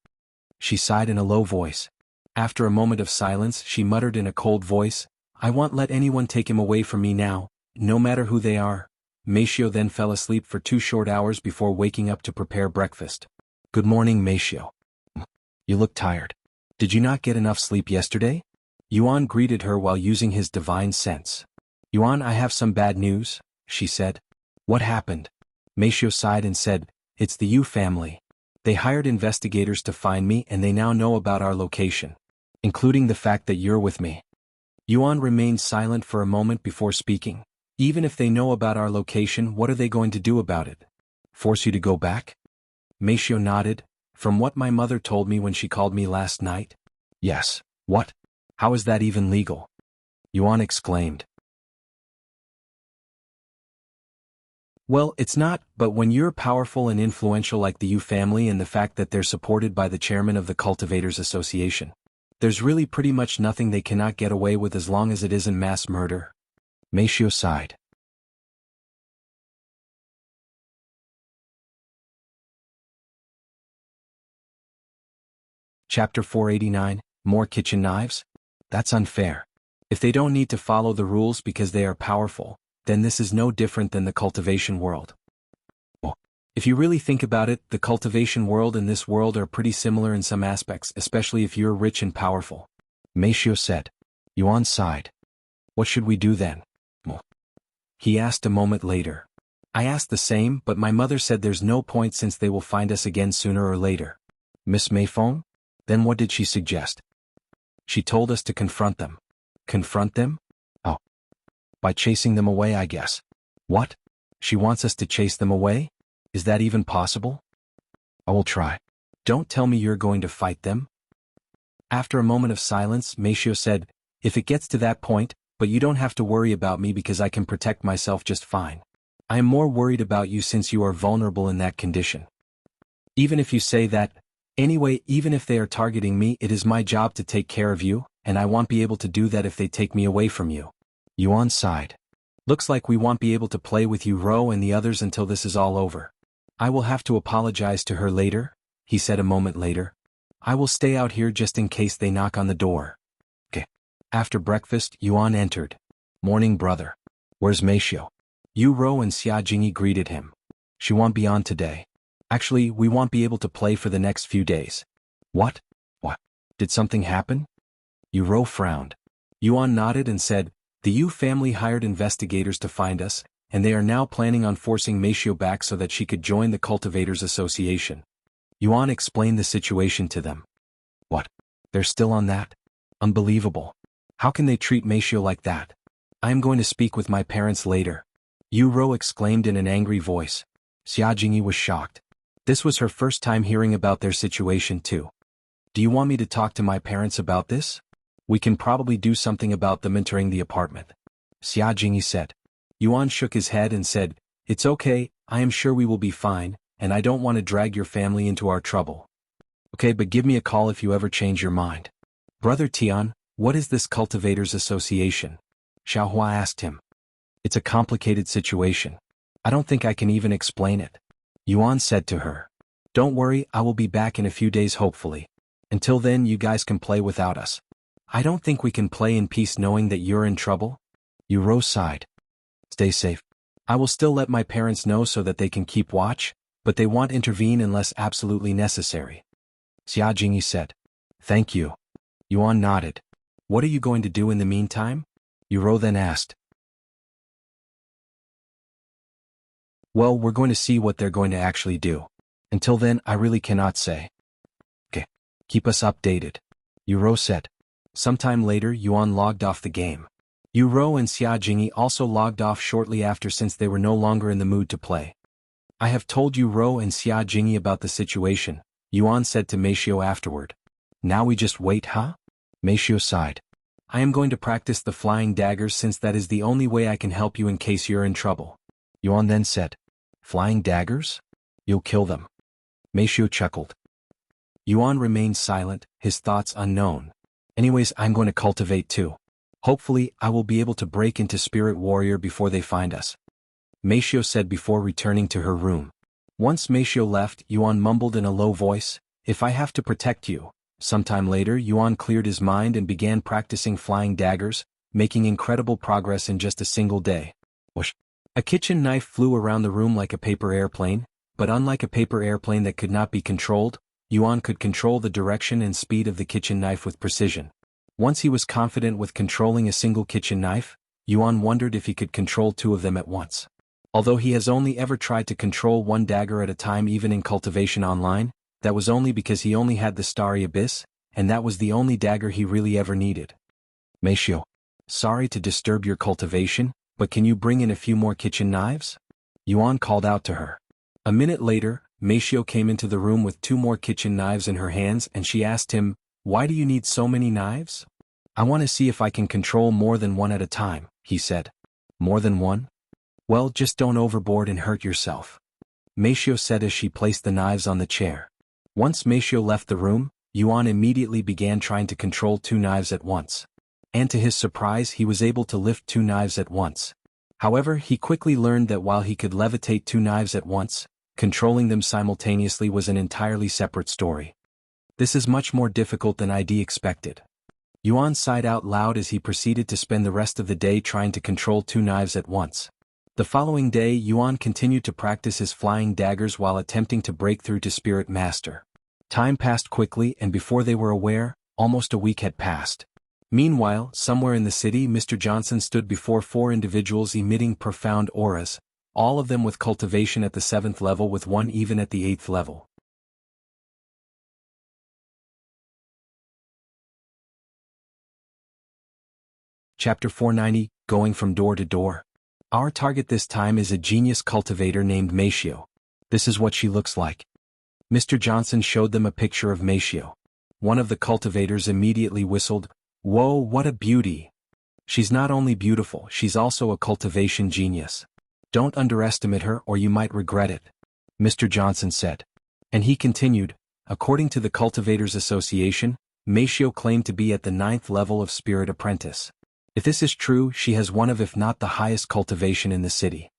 She sighed in a low voice. After a moment of silence, she muttered in a cold voice, I won't let anyone take him away from me now, no matter who they are. Meishio then fell asleep for 2 short hours before waking up to prepare breakfast. Good morning, Meishio. You look tired. Did you not get enough sleep yesterday? Yuan greeted her while using his divine sense. Yuan, I have some bad news, she said. What happened? Meishio sighed and said, It's the Yu family. They hired investigators to find me and they now know about our location, including the fact that you're with me. Yuan remained silent for a moment before speaking. Even if they know about our location, what are they going to do about it? Force you to go back? Meishio nodded. From what my mother told me when she called me last night? Yes. What? How is that even legal? Yuan exclaimed. Well, it's not, but when you're powerful and influential like the Yu family and the fact that they're supported by the chairman of the Cultivators Association, there's really pretty much nothing they cannot get away with as long as it isn't mass murder. Meishio sighed. Chapter 489, More Kitchen Knives? That's unfair. If they don't need to follow the rules because they are powerful, then this is no different than the cultivation world. If you really think about it, the cultivation world and this world are pretty similar in some aspects, especially if you're rich and powerful. Meishio said. Yuan sighed. What should we do then? He asked a moment later. I asked the same, but my mother said there's no point since they will find us again sooner or later. Miss Meifeng? Then what did she suggest? She told us to confront them. Confront them? Oh. By chasing them away, I guess. What? She wants us to chase them away? Is that even possible? I will try. Don't tell me you're going to fight them. After a moment of silence, Meishio said, If it gets to that point, but you don't have to worry about me because I can protect myself just fine. I am more worried about you since you are vulnerable in that condition. Even if you say that, Anyway, even if they are targeting me, it is my job to take care of you, and I won't be able to do that if they take me away from you. Yuan sighed. Looks like we won't be able to play with you, Ro, and the others until this is all over. I will have to apologize to her later, he said a moment later. I will stay out here just in case they knock on the door. Okay. After breakfast, Yuan entered. Morning, brother. Where's Meishio? Yu Ro and Xia Jingyi greeted him. She won't be on today. Actually, we won't be able to play for the next few days. What? What? Did something happen? Yu Ro frowned. Yuan nodded and said, the Yu family hired investigators to find us, and they are now planning on forcing Meishio back so that she could join the Cultivators Association. Yuan explained the situation to them. What? They're still on that? Unbelievable. How can they treat Meishio like that? I am going to speak with my parents later. Yu Ro exclaimed in an angry voice. Xia Jingyi was shocked. This was her first time hearing about their situation too. Do you want me to talk to my parents about this? We can probably do something about them entering the apartment. Xia Jingyi said. Yuan shook his head and said, it's okay, I am sure we will be fine, and I don't want to drag your family into our trouble. Okay, but give me a call if you ever change your mind. Brother Tian, what is this Cultivators Association? Xiaohua asked him. It's a complicated situation. I don't think I can even explain it. Yuan said to her. Don't worry, I will be back in a few days hopefully. Until then you guys can play without us. I don't think we can play in peace knowing that you're in trouble. Yu Ro sighed. Stay safe. I will still let my parents know so that they can keep watch, but they won't intervene unless absolutely necessary. Xia Jingyi said. Thank you. Yuan nodded. What are you going to do in the meantime? Yu Ro then asked. Well, we're going to see what they're going to actually do. Until then, I really cannot say. Okay. Keep us updated. Yu Ro said. Sometime later, Yuan logged off the game. Yu Ro and Xia Jingyi also logged off shortly after since they were no longer in the mood to play. I have told Yu Ro and Xia Jingyi about the situation, Yuan said to Meishio afterward. Now we just wait, huh? Meishio sighed. I am going to practice the flying daggers since that is the only way I can help you in case you're in trouble. Yuan then said. Flying daggers? You'll kill them. Meishio chuckled. Yuan remained silent, his thoughts unknown. Anyways, I'm going to cultivate too. Hopefully, I will be able to break into Spirit Warrior before they find us. Meishio said before returning to her room. Once Meishio left, Yuan mumbled in a low voice, if I have to protect you. Sometime later, Yuan cleared his mind and began practicing flying daggers, making incredible progress in just a single day. Whoosh. A kitchen knife flew around the room like a paper airplane, but unlike a paper airplane that could not be controlled, Yuan could control the direction and speed of the kitchen knife with precision. Once he was confident with controlling a single kitchen knife, Yuan wondered if he could control two of them at once. Although he has only ever tried to control one dagger at a time even in Cultivation Online, that was only because he only had the Starry Abyss, and that was the only dagger he really ever needed. Meishio. Sorry to disturb your cultivation, but can you bring in a few more kitchen knives? Yuan called out to her. A minute later, Meishio came into the room with 2 more kitchen knives in her hands and she asked him, why do you need so many knives? I want to see if I can control more than one at a time, he said. More than one? Well, just don't overboard and hurt yourself. Meishio said as she placed the knives on the chair. Once Meishio left the room, Yuan immediately began trying to control 2 knives at once. And to his surprise he was able to lift 2 knives at once. However, he quickly learned that while he could levitate 2 knives at once, controlling them simultaneously was an entirely separate story. This is much more difficult than I'd expected. Yuan sighed out loud as he proceeded to spend the rest of the day trying to control 2 knives at once. The following day, Yuan continued to practice his flying daggers while attempting to break through to Spirit Master. Time passed quickly and before they were aware, almost a week had passed. Meanwhile, somewhere in the city, Mr. Johnson stood before 4 individuals emitting profound auras, all of them with cultivation at the 7th level with one even at the 8th level. Chapter 490, Going from Door to Door. Our target this time is a genius cultivator named Meishio. This is what she looks like. Mr. Johnson showed them a picture of Meishio. One of the cultivators immediately whistled, "Whoa, what a beauty! She's not only beautiful, she's also a cultivation genius. Don't underestimate her or you might regret it," Mr. Johnson said. And he continued, According to the Cultivators Association, Meishio claimed to be at the 9th level of Spirit Apprentice. If this is true, she has one of if not the highest cultivation in the city.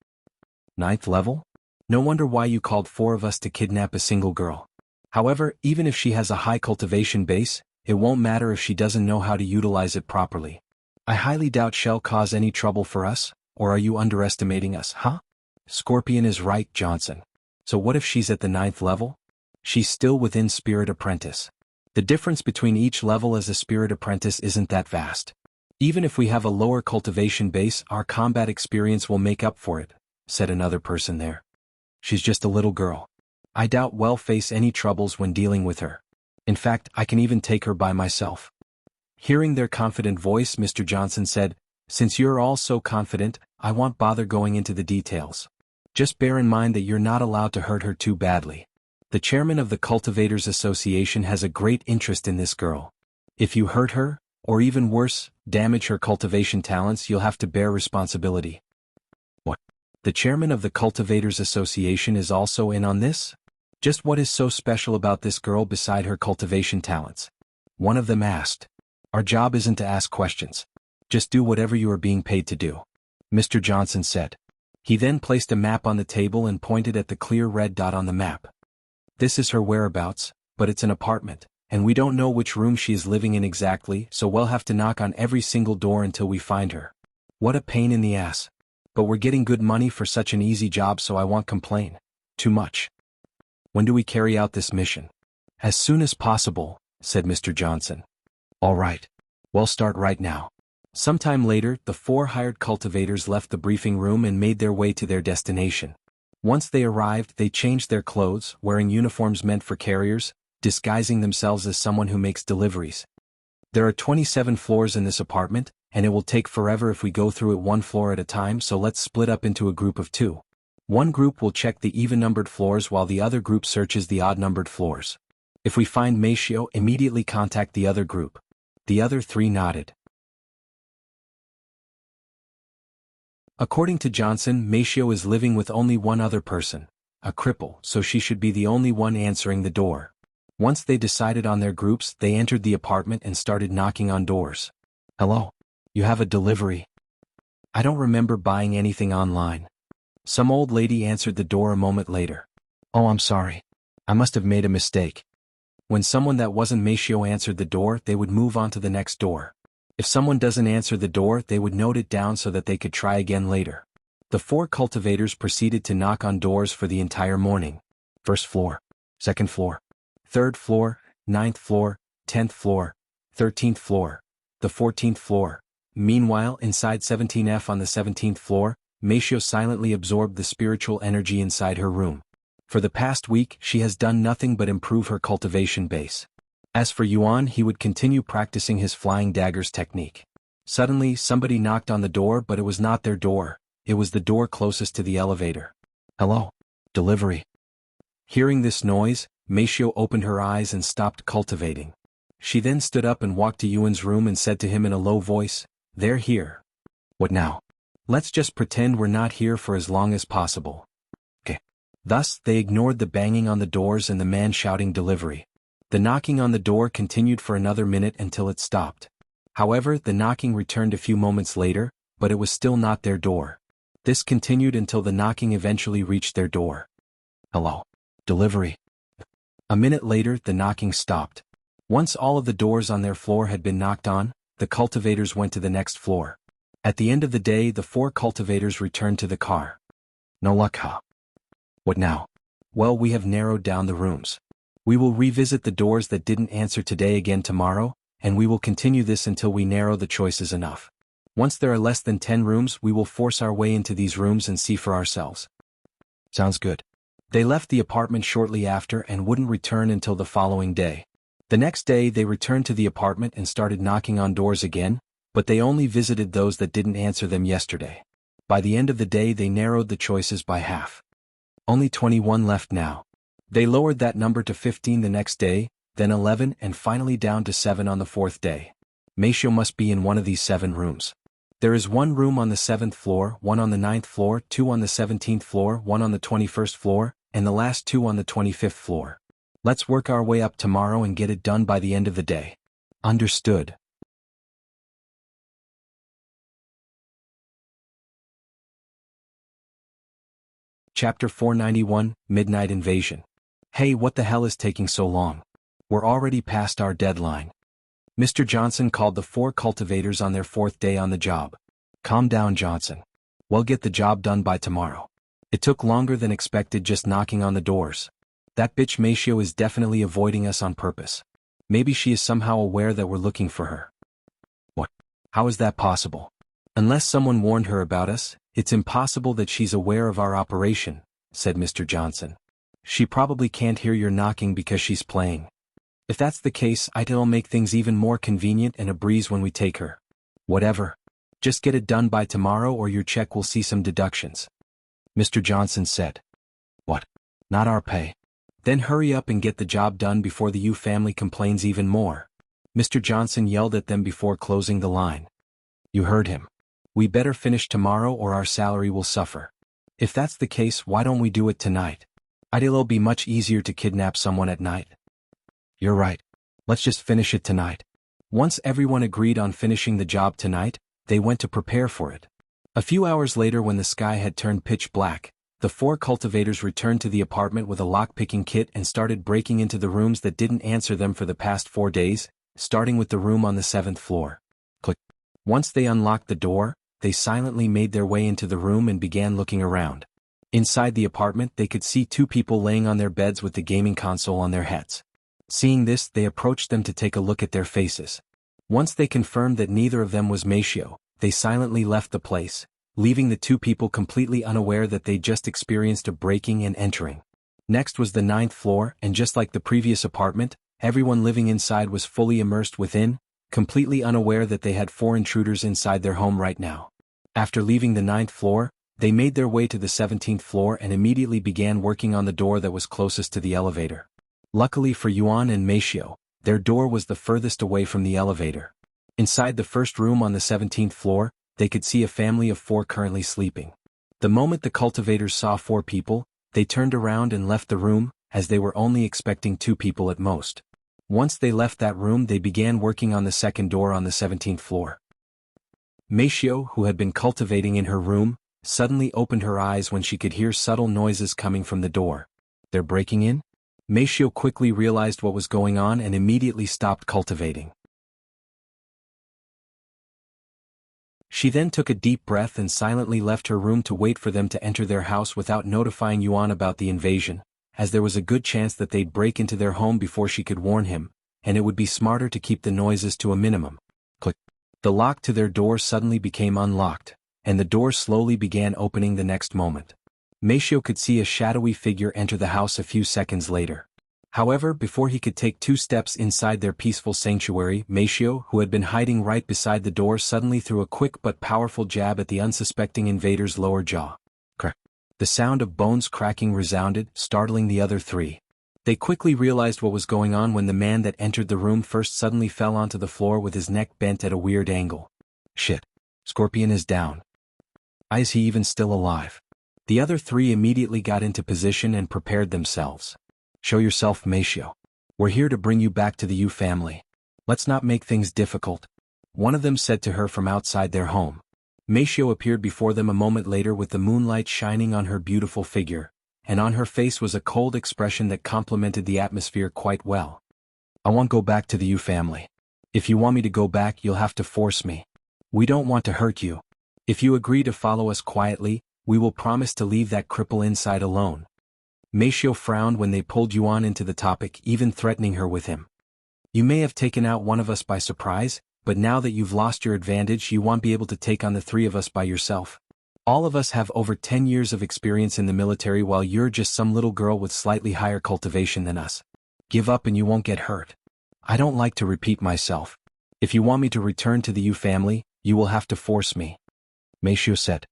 9th level? No wonder why you called 4 of us to kidnap a single girl. However, even if she has a high cultivation base, it won't matter if she doesn't know how to utilize it properly. I highly doubt she'll cause any trouble for us, or are you underestimating us, huh? Scorpion is right, Johnson. So what if she's at the 9th level? She's still within Spirit Apprentice. The difference between each level as a Spirit Apprentice isn't that vast. Even if we have a lower cultivation base, our combat experience will make up for it, said another person there. She's just a little girl. I doubt we'll face any troubles when dealing with her. In fact, I can even take her by myself. Hearing their confident voice, Mr. Johnson said, since you're all so confident, I won't bother going into the details. Just bear in mind that you're not allowed to hurt her too badly. The chairman of the Cultivators Association has a great interest in this girl. If you hurt her, or even worse, damage her cultivation talents, you'll have to bear responsibility. What? The chairman of the Cultivators Association is also in on this? Just what is so special about this girl beside her cultivation talents? One of them asked. Our job isn't to ask questions. Just do whatever you are being paid to do, Mr. Johnson said. He then placed a map on the table and pointed at the clear red dot on the map. This is her whereabouts, but it's an apartment, and we don't know which room she is living in exactly, so we'll have to knock on every single door until we find her. What a pain in the ass. But we're getting good money for such an easy job, so I won't complain. Too much. When do we carry out this mission? As soon as possible, said Mr. Johnson. All right. We'll start right now. Sometime later, the 4 hired cultivators left the briefing room and made their way to their destination. Once they arrived, they changed their clothes, wearing uniforms meant for carriers, disguising themselves as someone who makes deliveries. There are 27 floors in this apartment, and it will take forever if we go through it one floor at a time, so let's split up into a group of 2. One group will check the even-numbered floors while the other group searches the odd-numbered floors. If we find Meishio, immediately contact the other group. The other 3 nodded. According to Johnson, Meishio is living with only one other person, a cripple, so she should be the only one answering the door. Once they decided on their groups, they entered the apartment and started knocking on doors. Hello? You have a delivery? I don't remember buying anything online. Some old lady answered the door a moment later. Oh, I'm sorry. I must have made a mistake. When someone that wasn't Meishio answered the door, they would move on to the next door. If someone doesn't answer the door, they would note it down so that they could try again later. The 4 cultivators proceeded to knock on doors for the entire morning. 1st floor, 2nd floor, 3rd floor, 9th floor, 10th floor, 13th floor, the 14th floor. Meanwhile, inside 17F on the 17th floor, Meishio silently absorbed the spiritual energy inside her room. For the past week, she has done nothing but improve her cultivation base. As for Yuan, he would continue practicing his flying daggers technique. Suddenly, somebody knocked on the door, but it was not their door. It was the door closest to the elevator. Hello? Delivery. Hearing this noise, Meishio opened her eyes and stopped cultivating. She then stood up and walked to Yuan's room and said to him in a low voice, "They're here." What now? Let's just pretend we're not here for as long as possible. Okay. Thus, they ignored the banging on the doors and the man shouting delivery. The knocking on the door continued for another minute until it stopped. However, the knocking returned a few moments later, but it was still not their door. This continued until the knocking eventually reached their door. Hello? Delivery. A minute later, the knocking stopped. Once all of the doors on their floor had been knocked on, the cultivators went to the next floor. At the end of the day, the 4 cultivators returned to the car. No luck, huh? What now? Well, we have narrowed down the rooms. We will revisit the doors that didn't answer today again tomorrow, and we will continue this until we narrow the choices enough. Once there are less than 10 rooms, we will force our way into these rooms and see for ourselves. Sounds good. They left the apartment shortly after and wouldn't return until the following day. The next day they returned to the apartment and started knocking on doors again, but they only visited those that didn't answer them yesterday. By the end of the day they narrowed the choices by half. Only 21 left now. They lowered that number to 15 the next day, then 11 and finally down to 7 on the 4th day. Meishio must be in one of these 7 rooms. There is 1 room on the 7th floor, 1 on the 9th floor, 2 on the 17th floor, 1 on the 21st floor, and the last 2 on the 25th floor. Let's work our way up tomorrow and get it done by the end of the day. Understood. Chapter 491, Midnight Invasion. Hey, what the hell is taking so long? We're already past our deadline. Mr. Johnson called the 4 cultivators on their 4th day on the job. Calm down, Johnson. We'll get the job done by tomorrow. It took longer than expected just knocking on the doors. That bitch Meifeng is definitely avoiding us on purpose. Maybe she is somehow aware that we're looking for her. What? How is that possible? Unless someone warned her about us, it's impossible that she's aware of our operation, said Mr. Johnson. She probably can't hear your knocking because she's playing. If that's the case, it'll make things even more convenient and a breeze when we take her. Whatever. Just get it done by tomorrow or your check will see some deductions. Mr. Johnson said. What? Not our pay. Then hurry up and get the job done before the Yu family complains even more. Mr. Johnson yelled at them before closing the line. You heard him. We better finish tomorrow or our salary will suffer. If that's the case, why don't we do it tonight? It'll be much easier to kidnap someone at night. You're right. Let's just finish it tonight. Once everyone agreed on finishing the job tonight, they went to prepare for it. A few hours later, when the sky had turned pitch black, the 4 cultivators returned to the apartment with a lock-picking kit and started breaking into the rooms that didn't answer them for the past 4 days, starting with the room on the 7th floor. Click. Once they unlocked the door, they silently made their way into the room and began looking around. Inside the apartment, they could see 2 people laying on their beds with the gaming console on their heads. Seeing this, they approached them to take a look at their faces. Once they confirmed that neither of them was Meifeng, they silently left the place, leaving the 2 people completely unaware that they just experienced a breaking and entering. Next was the 9th floor, and just like the previous apartment, everyone living inside was fully immersed within, completely unaware that they had 4 intruders inside their home right now. After leaving the 9th floor, they made their way to the 17th floor and immediately began working on the door that was closest to the elevator. Luckily for Yuan and Meifeng, their door was the furthest away from the elevator. Inside the first room on the 17th floor, they could see a family of 4 currently sleeping. The moment the cultivators saw 4 people, they turned around and left the room, as they were only expecting 2 people at most. Once they left that room, they began working on the second door on the 17th floor. Meifeng, who had been cultivating in her room, suddenly opened her eyes when she could hear subtle noises coming from the door. They're breaking in? Meifeng quickly realized what was going on and immediately stopped cultivating. She then took a deep breath and silently left her room to wait for them to enter their house without notifying Yuan about the invasion, as there was a good chance that they'd break into their home before she could warn him, and it would be smarter to keep the noises to a minimum. Click. The lock to their door suddenly became unlocked, and the door slowly began opening the next moment. Meifeng could see a shadowy figure enter the house a few seconds later. However, before he could take 2 steps inside their peaceful sanctuary, Meifeng, who had been hiding right beside the door, suddenly threw a quick but powerful jab at the unsuspecting invader's lower jaw. Crack. The sound of bones cracking resounded, startling the other 3. They quickly realized what was going on when the man that entered the room first suddenly fell onto the floor with his neck bent at a weird angle. Shit. Scorpion is down. Is he even still alive? The other 3 immediately got into position and prepared themselves. Show yourself, Meifeng. We're here to bring you back to the Yu family. Let's not make things difficult. One of them said to her from outside their home. Meifeng appeared before them a moment later with the moonlight shining on her beautiful figure, and on her face was a cold expression that complemented the atmosphere quite well. I won't go back to the Yu family. If you want me to go back, you'll have to force me. We don't want to hurt you. If you agree to follow us quietly, we will promise to leave that cripple inside alone. Meifeng frowned when they pulled Yuan into the topic, even threatening her with him. You may have taken out one of us by surprise, but now that you've lost your advantage, you won't be able to take on the 3 of us by yourself. All of us have over 10 years of experience in the military, while you're just some little girl with slightly higher cultivation than us. Give up and you won't get hurt. I don't like to repeat myself. If you want me to return to the Yu family, you will have to force me. Meifeng said.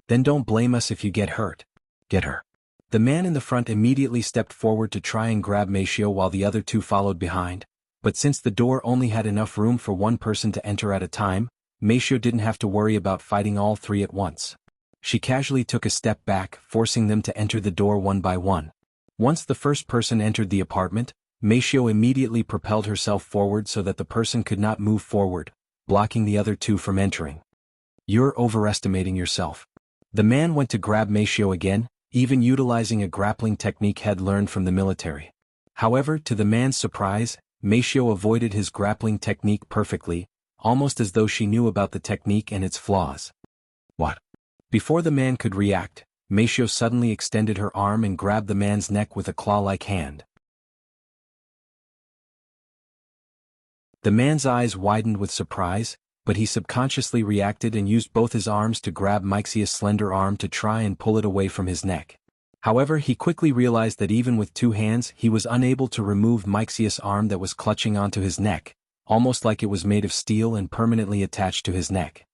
Then don't blame us if you get hurt. Get her. The man in the front immediately stepped forward to try and grab Meifeng while the other 2 followed behind, but since the door only had enough room for 1 person to enter at a time, Meifeng didn't have to worry about fighting all 3 at once. She casually took a step back, forcing them to enter the door one by one. Once the first person entered the apartment, Meishio immediately propelled herself forward so that the person could not move forward, blocking the other two from entering. You're overestimating yourself. The man went to grab Meishio again, even utilizing a grappling technique had learned from the military. However, to the man's surprise, Meishio avoided his grappling technique perfectly, almost as though she knew about the technique and its flaws. What? Before the man could react, Meishio suddenly extended her arm and grabbed the man's neck with a claw-like hand. The man's eyes widened with surprise, but he subconsciously reacted and used both his arms to grab Meixia's slender arm to try and pull it away from his neck. However, he quickly realized that even with two hands he was unable to remove Meixia's arm that was clutching onto his neck, almost like it was made of steel and permanently attached to his neck.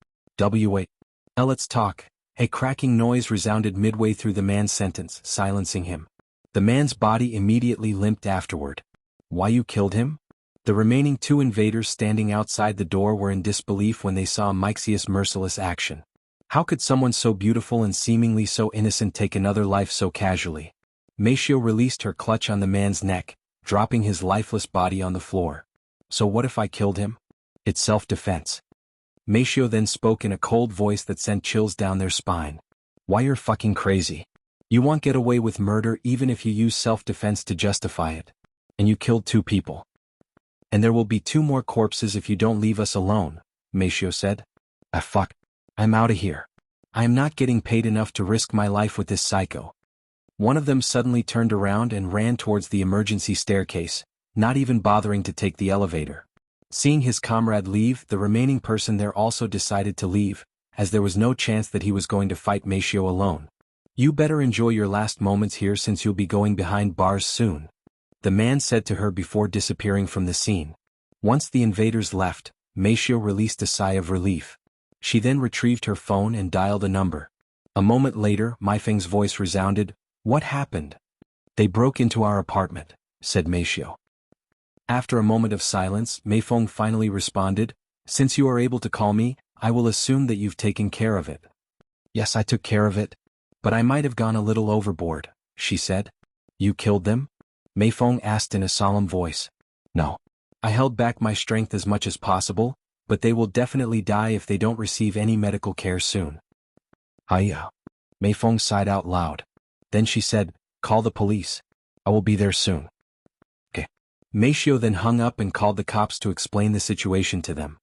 Let's talk. A cracking noise resounded midway through the man's sentence, silencing him. The man's body immediately limped afterward. Why you killed him? The remaining two invaders standing outside the door were in disbelief when they saw Meixia's merciless action. How could someone so beautiful and seemingly so innocent take another life so casually? Meishio released her clutch on the man's neck, dropping his lifeless body on the floor. So what if I killed him? It's self-defense. Meishio then spoke in a cold voice that sent chills down their spine. Why you're fucking crazy. You won't get away with murder even if you use self-defense to justify it. And you killed two people. And there will be two more corpses if you don't leave us alone, Meishio said. Fuck. I'm outta here. I am not getting paid enough to risk my life with this psycho. One of them suddenly turned around and ran towards the emergency staircase, not even bothering to take the elevator. Seeing his comrade leave, the remaining person there also decided to leave, as there was no chance that he was going to fight Meishio alone. You better enjoy your last moments here since you'll be going behind bars soon, the man said to her before disappearing from the scene. Once the invaders left, Meishio released a sigh of relief. She then retrieved her phone and dialed a number. A moment later, Meifeng's voice resounded. What happened? They broke into our apartment, said Meishio. After a moment of silence, Meifeng finally responded, Since you are able to call me, I will assume that you've taken care of it. Yes, I took care of it. But I might have gone a little overboard, she said. You killed them? Meifeng asked in a solemn voice. No. I held back my strength as much as possible, but they will definitely die if they don't receive any medical care soon. Yeah. Meifeng sighed out loud. Then she said, Call the police. I will be there soon. Meishio then hung up and called the cops to explain the situation to them.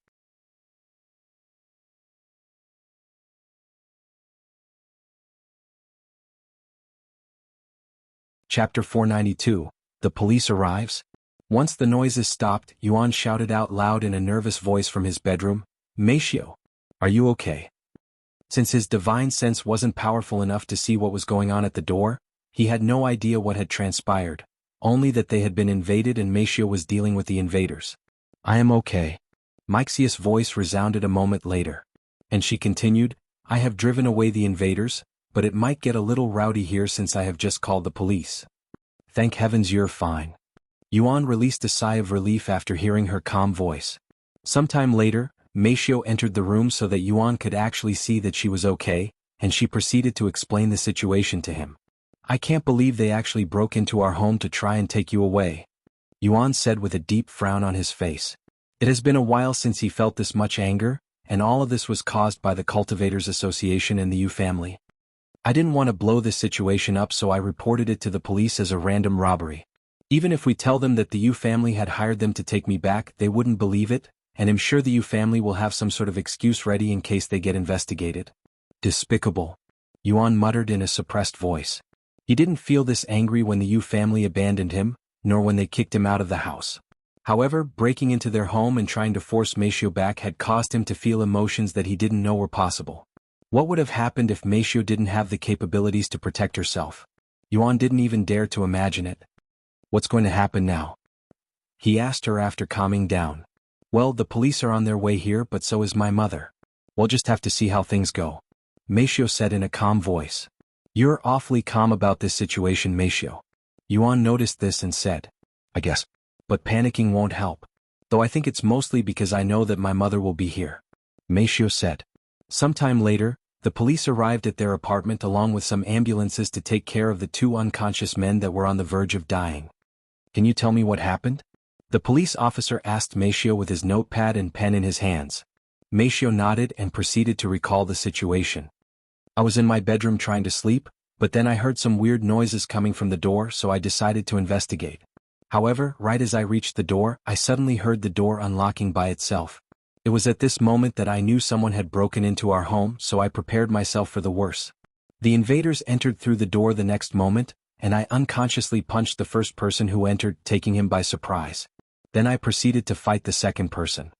Chapter 492. The police arrives? Once the noises stopped, Yuan shouted out loud in a nervous voice from his bedroom, Meishio, are you okay? Since his divine sense wasn't powerful enough to see what was going on at the door, he had no idea what had transpired. Only that they had been invaded and Meishio was dealing with the invaders. I am okay. Meixia's voice resounded a moment later. And she continued, I have driven away the invaders, but it might get a little rowdy here since I have just called the police. Thank heavens you're fine. Yuan released a sigh of relief after hearing her calm voice. Sometime later, Meishio entered the room so that Yuan could actually see that she was okay, and she proceeded to explain the situation to him. I can't believe they actually broke into our home to try and take you away, Yuan said with a deep frown on his face. It has been a while since he felt this much anger, and all of this was caused by the Cultivators Association and the Yu family. I didn't want to blow this situation up, so I reported it to the police as a random robbery. Even if we tell them that the Yu family had hired them to take me back, they wouldn't believe it, and I'm sure the Yu family will have some sort of excuse ready in case they get investigated. Despicable, Yuan muttered in a suppressed voice. He didn't feel this angry when the Yu family abandoned him, nor when they kicked him out of the house. However, breaking into their home and trying to force Meishio back had caused him to feel emotions that he didn't know were possible. What would have happened if Meishio didn't have the capabilities to protect herself? Yuan didn't even dare to imagine it. What's going to happen now? He asked her after calming down. Well, the police are on their way here, but so is my mother. We'll just have to see how things go, Meishio said in a calm voice. You're awfully calm about this situation, Meishio. Yuan noticed this and said, I guess. But panicking won't help. Though I think it's mostly because I know that my mother will be here, Meishio said. Sometime later, The police arrived at their apartment along with some ambulances to take care of the two unconscious men that were on the verge of dying. Can you tell me what happened? The police officer asked Meishio with his notepad and pen in his hands. Meishio nodded and proceeded to recall the situation. I was in my bedroom trying to sleep, but then I heard some weird noises coming from the door, so I decided to investigate. However, right as I reached the door, I suddenly heard the door unlocking by itself. It was at this moment that I knew someone had broken into our home, so I prepared myself for the worst. The invaders entered through the door the next moment, and I unconsciously punched the first person who entered, taking him by surprise. Then I proceeded to fight the second person.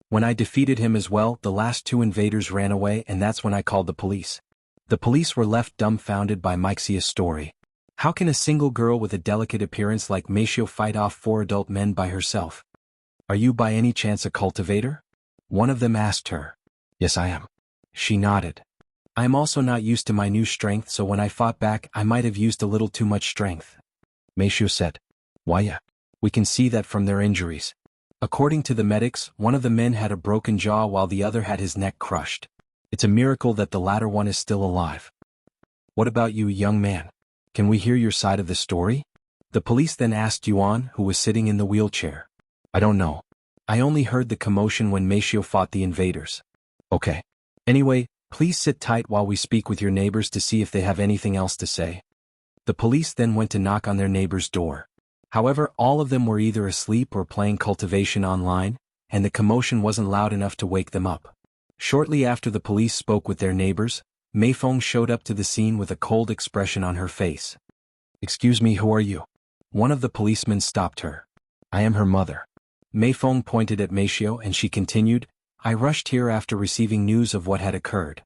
When I defeated him as well, the last two invaders ran away, and that's when I called the police. The police were left dumbfounded by Meixia's story. How can a single girl with a delicate appearance like Meishio fight off 4 adult men by herself? Are you by any chance a cultivator? One of them asked her. Yes, I am. She nodded. I am also not used to my new strength, so when I fought back, I might have used a little too much strength. Meishio said. Why yeah. We can see that from their injuries. According to the medics, one of the men had a broken jaw while the other had his neck crushed. It's a miracle that the latter one is still alive. What about you, young man? Can we hear your side of the story? The police then asked Yuan, who was sitting in the wheelchair. I don't know. I only heard the commotion when Meishio fought the invaders. Okay. Anyway, please sit tight while we speak with your neighbors to see if they have anything else to say. The police then went to knock on their neighbor's door. However, all of them were either asleep or playing cultivation online, and the commotion wasn't loud enough to wake them up. Shortly after the police spoke with their neighbors, Meifeng showed up to the scene with a cold expression on her face. Excuse me, who are you? One of the policemen stopped her. I am her mother. Meifeng pointed at Meishio and she continued, I rushed here after receiving news of what had occurred.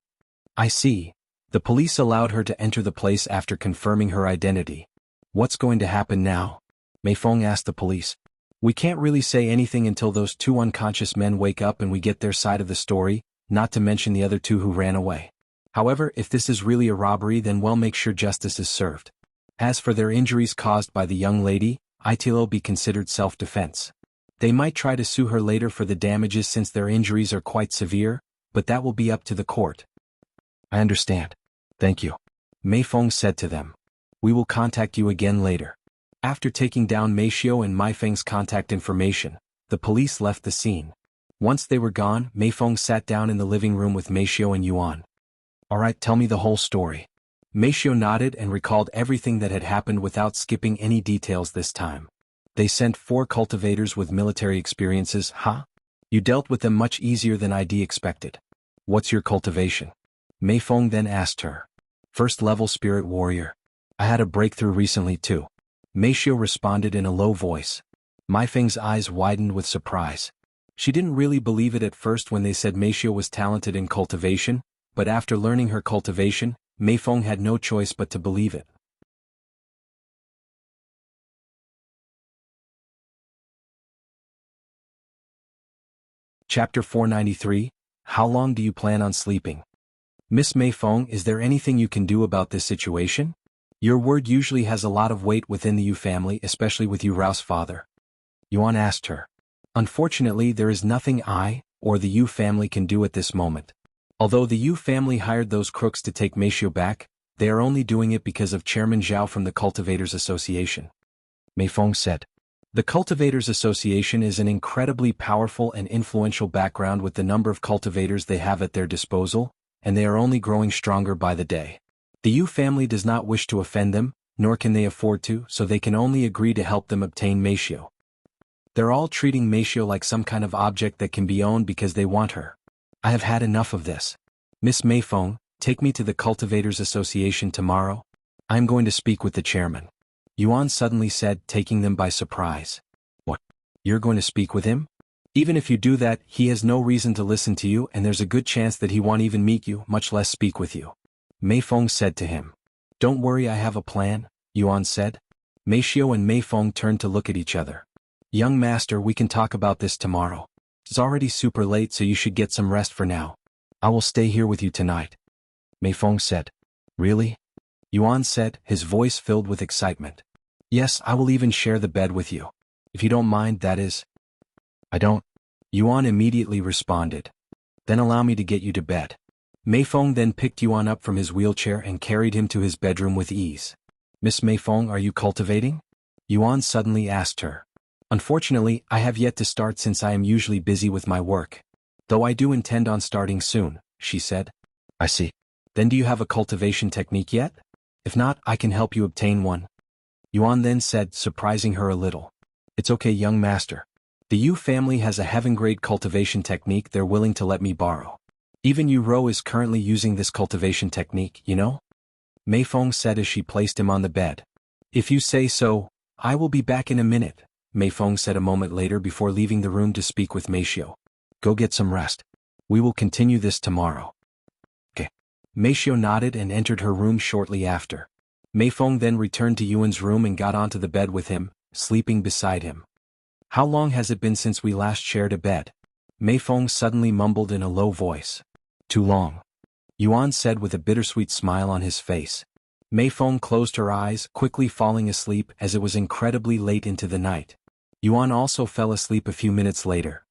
I see. The police allowed her to enter the place after confirming her identity. What's going to happen now? Meifeng asked the police. We can't really say anything until those two unconscious men wake up and we get their side of the story, not to mention the other two who ran away. However, if this is really a robbery, then we'll make sure justice is served. As for their injuries caused by the young lady, it'll be considered self-defense. They might try to sue her later for the damages since their injuries are quite severe, but that will be up to the court. I understand. Thank you. Meifeng said to them. We will contact you again later. After taking down Meishio and Meifeng's contact information, the police left the scene. Once they were gone, Meifeng sat down in the living room with Meishio and Yuan. Alright, tell me the whole story. Meishio nodded and recalled everything that had happened without skipping any details this time. They sent 4 cultivators with military experiences, huh? You dealt with them much easier than I'd expected. What's your cultivation? Meifeng then asked her. First level spirit warrior. I had a breakthrough recently too. Meishio responded in a low voice. Meifeng's eyes widened with surprise. She didn't really believe it at first when they said Meishio was talented in cultivation, but after learning her cultivation, Meifeng had no choice but to believe it. Chapter 493, How long do you plan on sleeping? Miss Meifeng, is there anything you can do about this situation? Your word usually has a lot of weight within the Yu family, especially with Yu Rao's father. Yuan asked her. Unfortunately, there is nothing I, or the Yu family can do at this moment. Although the Yu family hired those crooks to take Meishio back, they are only doing it because of Chairman Zhao from the Cultivators Association. Meifeng said. The Cultivators Association is an incredibly powerful and influential background with the number of cultivators they have at their disposal, and they are only growing stronger by the day. The Yu family does not wish to offend them, nor can they afford to, so they can only agree to help them obtain Meishio. They're all treating Meishio like some kind of object that can be owned because they want her. I have had enough of this. Miss Meifeng, take me to the Cultivators Association tomorrow. I'm going to speak with the chairman. Yuan suddenly said, taking them by surprise. What? You're going to speak with him? Even if you do that, he has no reason to listen to you, and there's a good chance that he won't even meet you, much less speak with you. Meifeng said to him. Don't worry, I have a plan, Yuan said. Meishio and Meifeng turned to look at each other. Young master, we can talk about this tomorrow. It's already super late, so you should get some rest for now. I will stay here with you tonight. Meifeng said. Really? Yuan said, his voice filled with excitement. Yes, I will even share the bed with you. If you don't mind, that is. I don't. Yuan immediately responded. Then allow me to get you to bed. Meifeng then picked Yuan up from his wheelchair and carried him to his bedroom with ease. Miss Meifeng, are you cultivating? Yuan suddenly asked her. Unfortunately, I have yet to start since I am usually busy with my work. Though I do intend on starting soon, she said. I see. Then do you have a cultivation technique yet? If not, I can help you obtain one. Yuan then said, surprising her a little. It's okay, young master. The Yu family has a heaven-grade cultivation technique they're willing to let me borrow. Even Yu Ro is currently using this cultivation technique, you know? Meifeng said as she placed him on the bed. If you say so, I will be back in a minute, Meifeng said a moment later before leaving the room to speak with Meishio. Go get some rest. We will continue this tomorrow. Okay. Meishio nodded and entered her room shortly after. Meifeng then returned to Yuan's room and got onto the bed with him, sleeping beside him. How long has it been since we last shared a bed? Meifeng suddenly mumbled in a low voice. Too long. Yuan said with a bittersweet smile on his face. Meifeng closed her eyes, quickly falling asleep as it was incredibly late into the night. Yuan also fell asleep a few minutes later.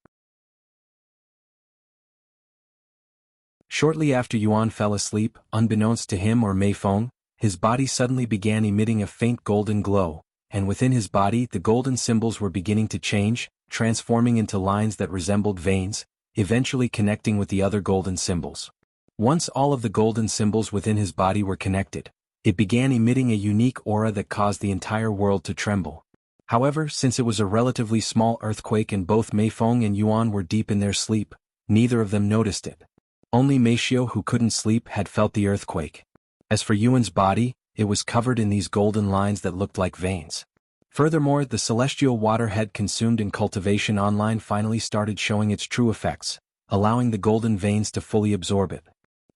Shortly after Yuan fell asleep, unbeknownst to him or Meifeng, his body suddenly began emitting a faint golden glow, and within his body the golden symbols were beginning to change, transforming into lines that resembled veins, eventually connecting with the other golden symbols. Once all of the golden symbols within his body were connected, it began emitting a unique aura that caused the entire world to tremble. However, since it was a relatively small earthquake and both Meifeng and Yuan were deep in their sleep, neither of them noticed it. Only Meishio, who couldn't sleep, had felt the earthquake. As for Yuan's body, it was covered in these golden lines that looked like veins. Furthermore, the celestial water head consumed in cultivation online finally started showing its true effects, allowing the golden veins to fully absorb it.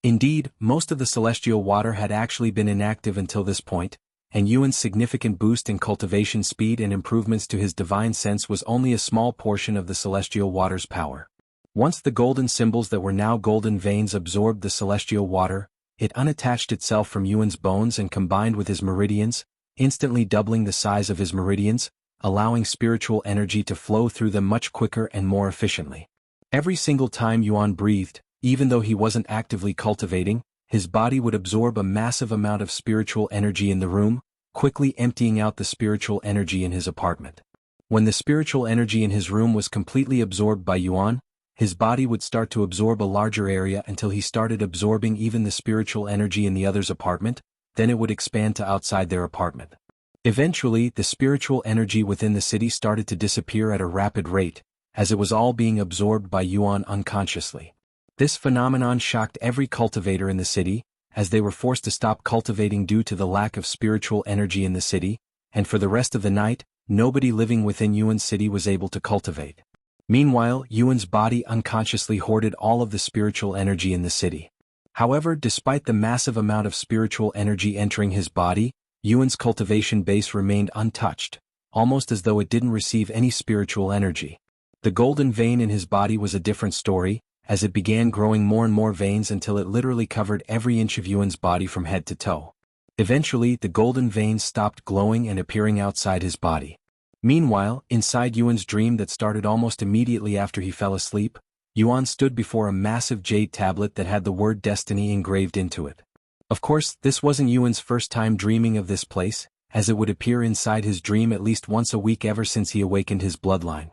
Indeed, most of the celestial water had actually been inactive until this point, and Yuan's significant boost in cultivation speed and improvements to his divine sense was only a small portion of the celestial water's power. Once the golden symbols that were now golden veins absorbed the celestial water, it unattached itself from Yuan's bones and combined with his meridians, instantly doubling the size of his meridians, allowing spiritual energy to flow through them much quicker and more efficiently. Every single time Yuan breathed, even though he wasn't actively cultivating, his body would absorb a massive amount of spiritual energy in the room, quickly emptying out the spiritual energy in his apartment. When the spiritual energy in his room was completely absorbed by Yuan, his body would start to absorb a larger area until he started absorbing even the spiritual energy in the other's apartment, then it would expand to outside their apartment. Eventually, the spiritual energy within the city started to disappear at a rapid rate, as it was all being absorbed by Yuan unconsciously. This phenomenon shocked every cultivator in the city, as they were forced to stop cultivating due to the lack of spiritual energy in the city, and for the rest of the night, nobody living within Yuan's city was able to cultivate. Meanwhile, Yuan's body unconsciously hoarded all of the spiritual energy in the city. However, despite the massive amount of spiritual energy entering his body, Yuan's cultivation base remained untouched, almost as though it didn't receive any spiritual energy. The golden vein in his body was a different story, as it began growing more and more veins until it literally covered every inch of Yuan's body from head to toe. Eventually, the golden veins stopped glowing and appearing outside his body. Meanwhile, inside Yuan's dream that started almost immediately after he fell asleep, Yuan stood before a massive jade tablet that had the word destiny engraved into it. Of course, this wasn't Yuan's first time dreaming of this place, as it would appear inside his dream at least once a week ever since he awakened his bloodline.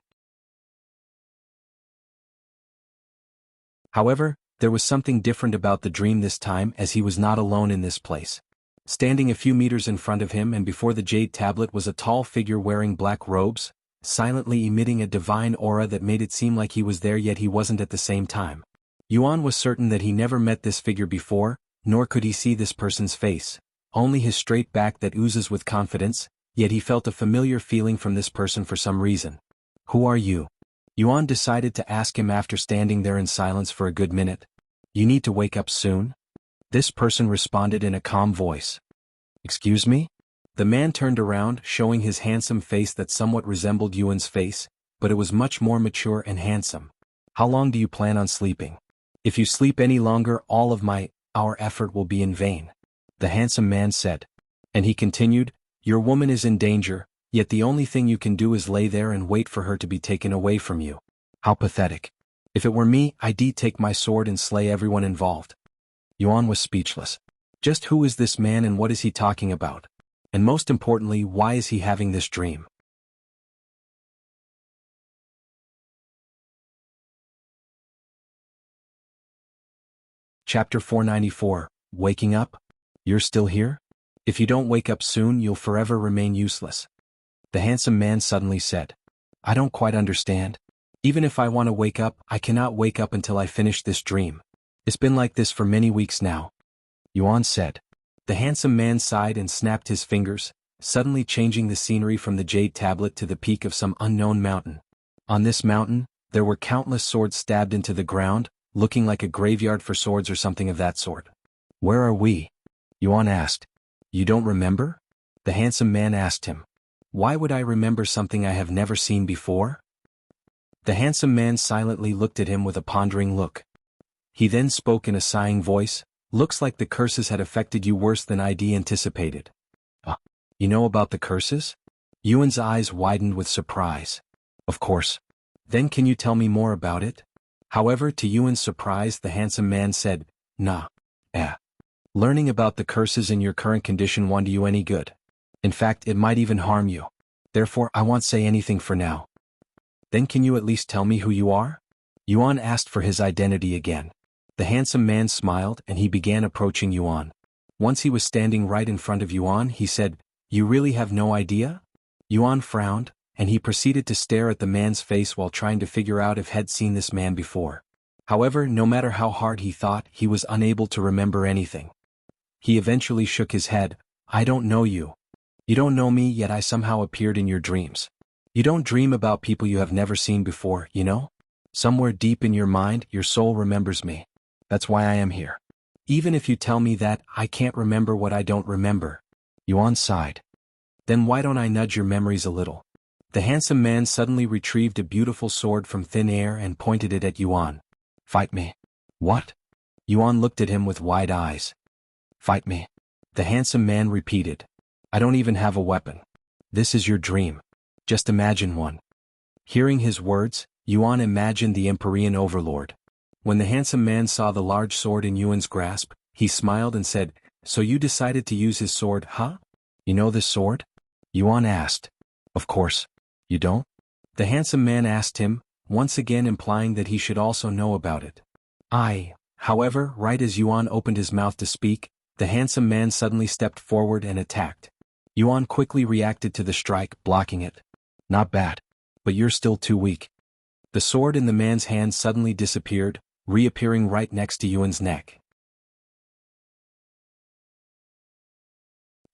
However, there was something different about the dream this time, as he was not alone in this place. Standing a few meters in front of him and before the jade tablet was a tall figure wearing black robes, silently emitting a divine aura that made it seem like he was there yet he wasn't at the same time. Yuan was certain that he never met this figure before, nor could he see this person's face, only his straight back that oozes with confidence, yet he felt a familiar feeling from this person for some reason. "Who are you?" Yuan decided to ask him after standing there in silence for a good minute. "You need to wake up soon?" This person responded in a calm voice. "Excuse me?" The man turned around, showing his handsome face that somewhat resembled Yuan's face, but it was much more mature and handsome. "How long do you plan on sleeping? If you sleep any longer, all of our effort will be in vain," the handsome man said. And he continued, "Your woman is in danger, yet the only thing you can do is lay there and wait for her to be taken away from you. How pathetic. If it were me, I'd take my sword and slay everyone involved. Yuan was speechless. Just who is this man and what is he talking about? And most importantly, why is he having this dream? Chapter 494, Waking Up? You're still here? If you don't wake up soon, you'll forever remain useless. The handsome man suddenly said. I don't quite understand. Even if I want to wake up, I cannot wake up until I finish this dream. It's been like this for many weeks now. Yuan said. The handsome man sighed and snapped his fingers, suddenly changing the scenery from the jade tablet to the peak of some unknown mountain. On this mountain, there were countless swords stabbed into the ground, looking like a graveyard for swords or something of that sort. Where are we? Yuan asked. You don't remember? The handsome man asked him. Why would I remember something I have never seen before? The handsome man silently looked at him with a pondering look. He then spoke in a sighing voice. Looks like the curses had affected you worse than I'd anticipated. You know about the curses? Yuan's eyes widened with surprise. Of course. Then can you tell me more about it? However, to Yuan's surprise, the handsome man said, Nah. Learning about the curses in your current condition won't do you any good. In fact, it might even harm you. Therefore, I won't say anything for now. Then can you at least tell me who you are? Yuan asked for his identity again. The handsome man smiled and he began approaching Yuan. Once he was standing right in front of Yuan, he said, You really have no idea? Yuan frowned, and he proceeded to stare at the man's face while trying to figure out if he'd seen this man before. However, no matter how hard he thought, he was unable to remember anything. He eventually shook his head. I don't know you. You don't know me, yet I somehow appeared in your dreams. You don't dream about people you have never seen before, you know? Somewhere deep in your mind, your soul remembers me. That's why I am here. Even if you tell me that, I can't remember what I don't remember. Yuan sighed. Then why don't I nudge your memories a little? The handsome man suddenly retrieved a beautiful sword from thin air and pointed it at Yuan. Fight me. What? Yuan looked at him with wide eyes. Fight me. The handsome man repeated. I don't even have a weapon. This is your dream. Just imagine one. Hearing his words, Yuan imagined the Empyrean overlord. When the handsome man saw the large sword in Yuan's grasp, he smiled and said, So you decided to use his sword, huh? You know this sword? Yuan asked. Of course. You don't? The handsome man asked him, once again implying that he should also know about it. However, right as Yuan opened his mouth to speak, the handsome man suddenly stepped forward and attacked. Yuan quickly reacted to the strike, blocking it. Not bad. But you're still too weak. The sword in the man's hand suddenly disappeared, reappearing right next to Yuan's neck.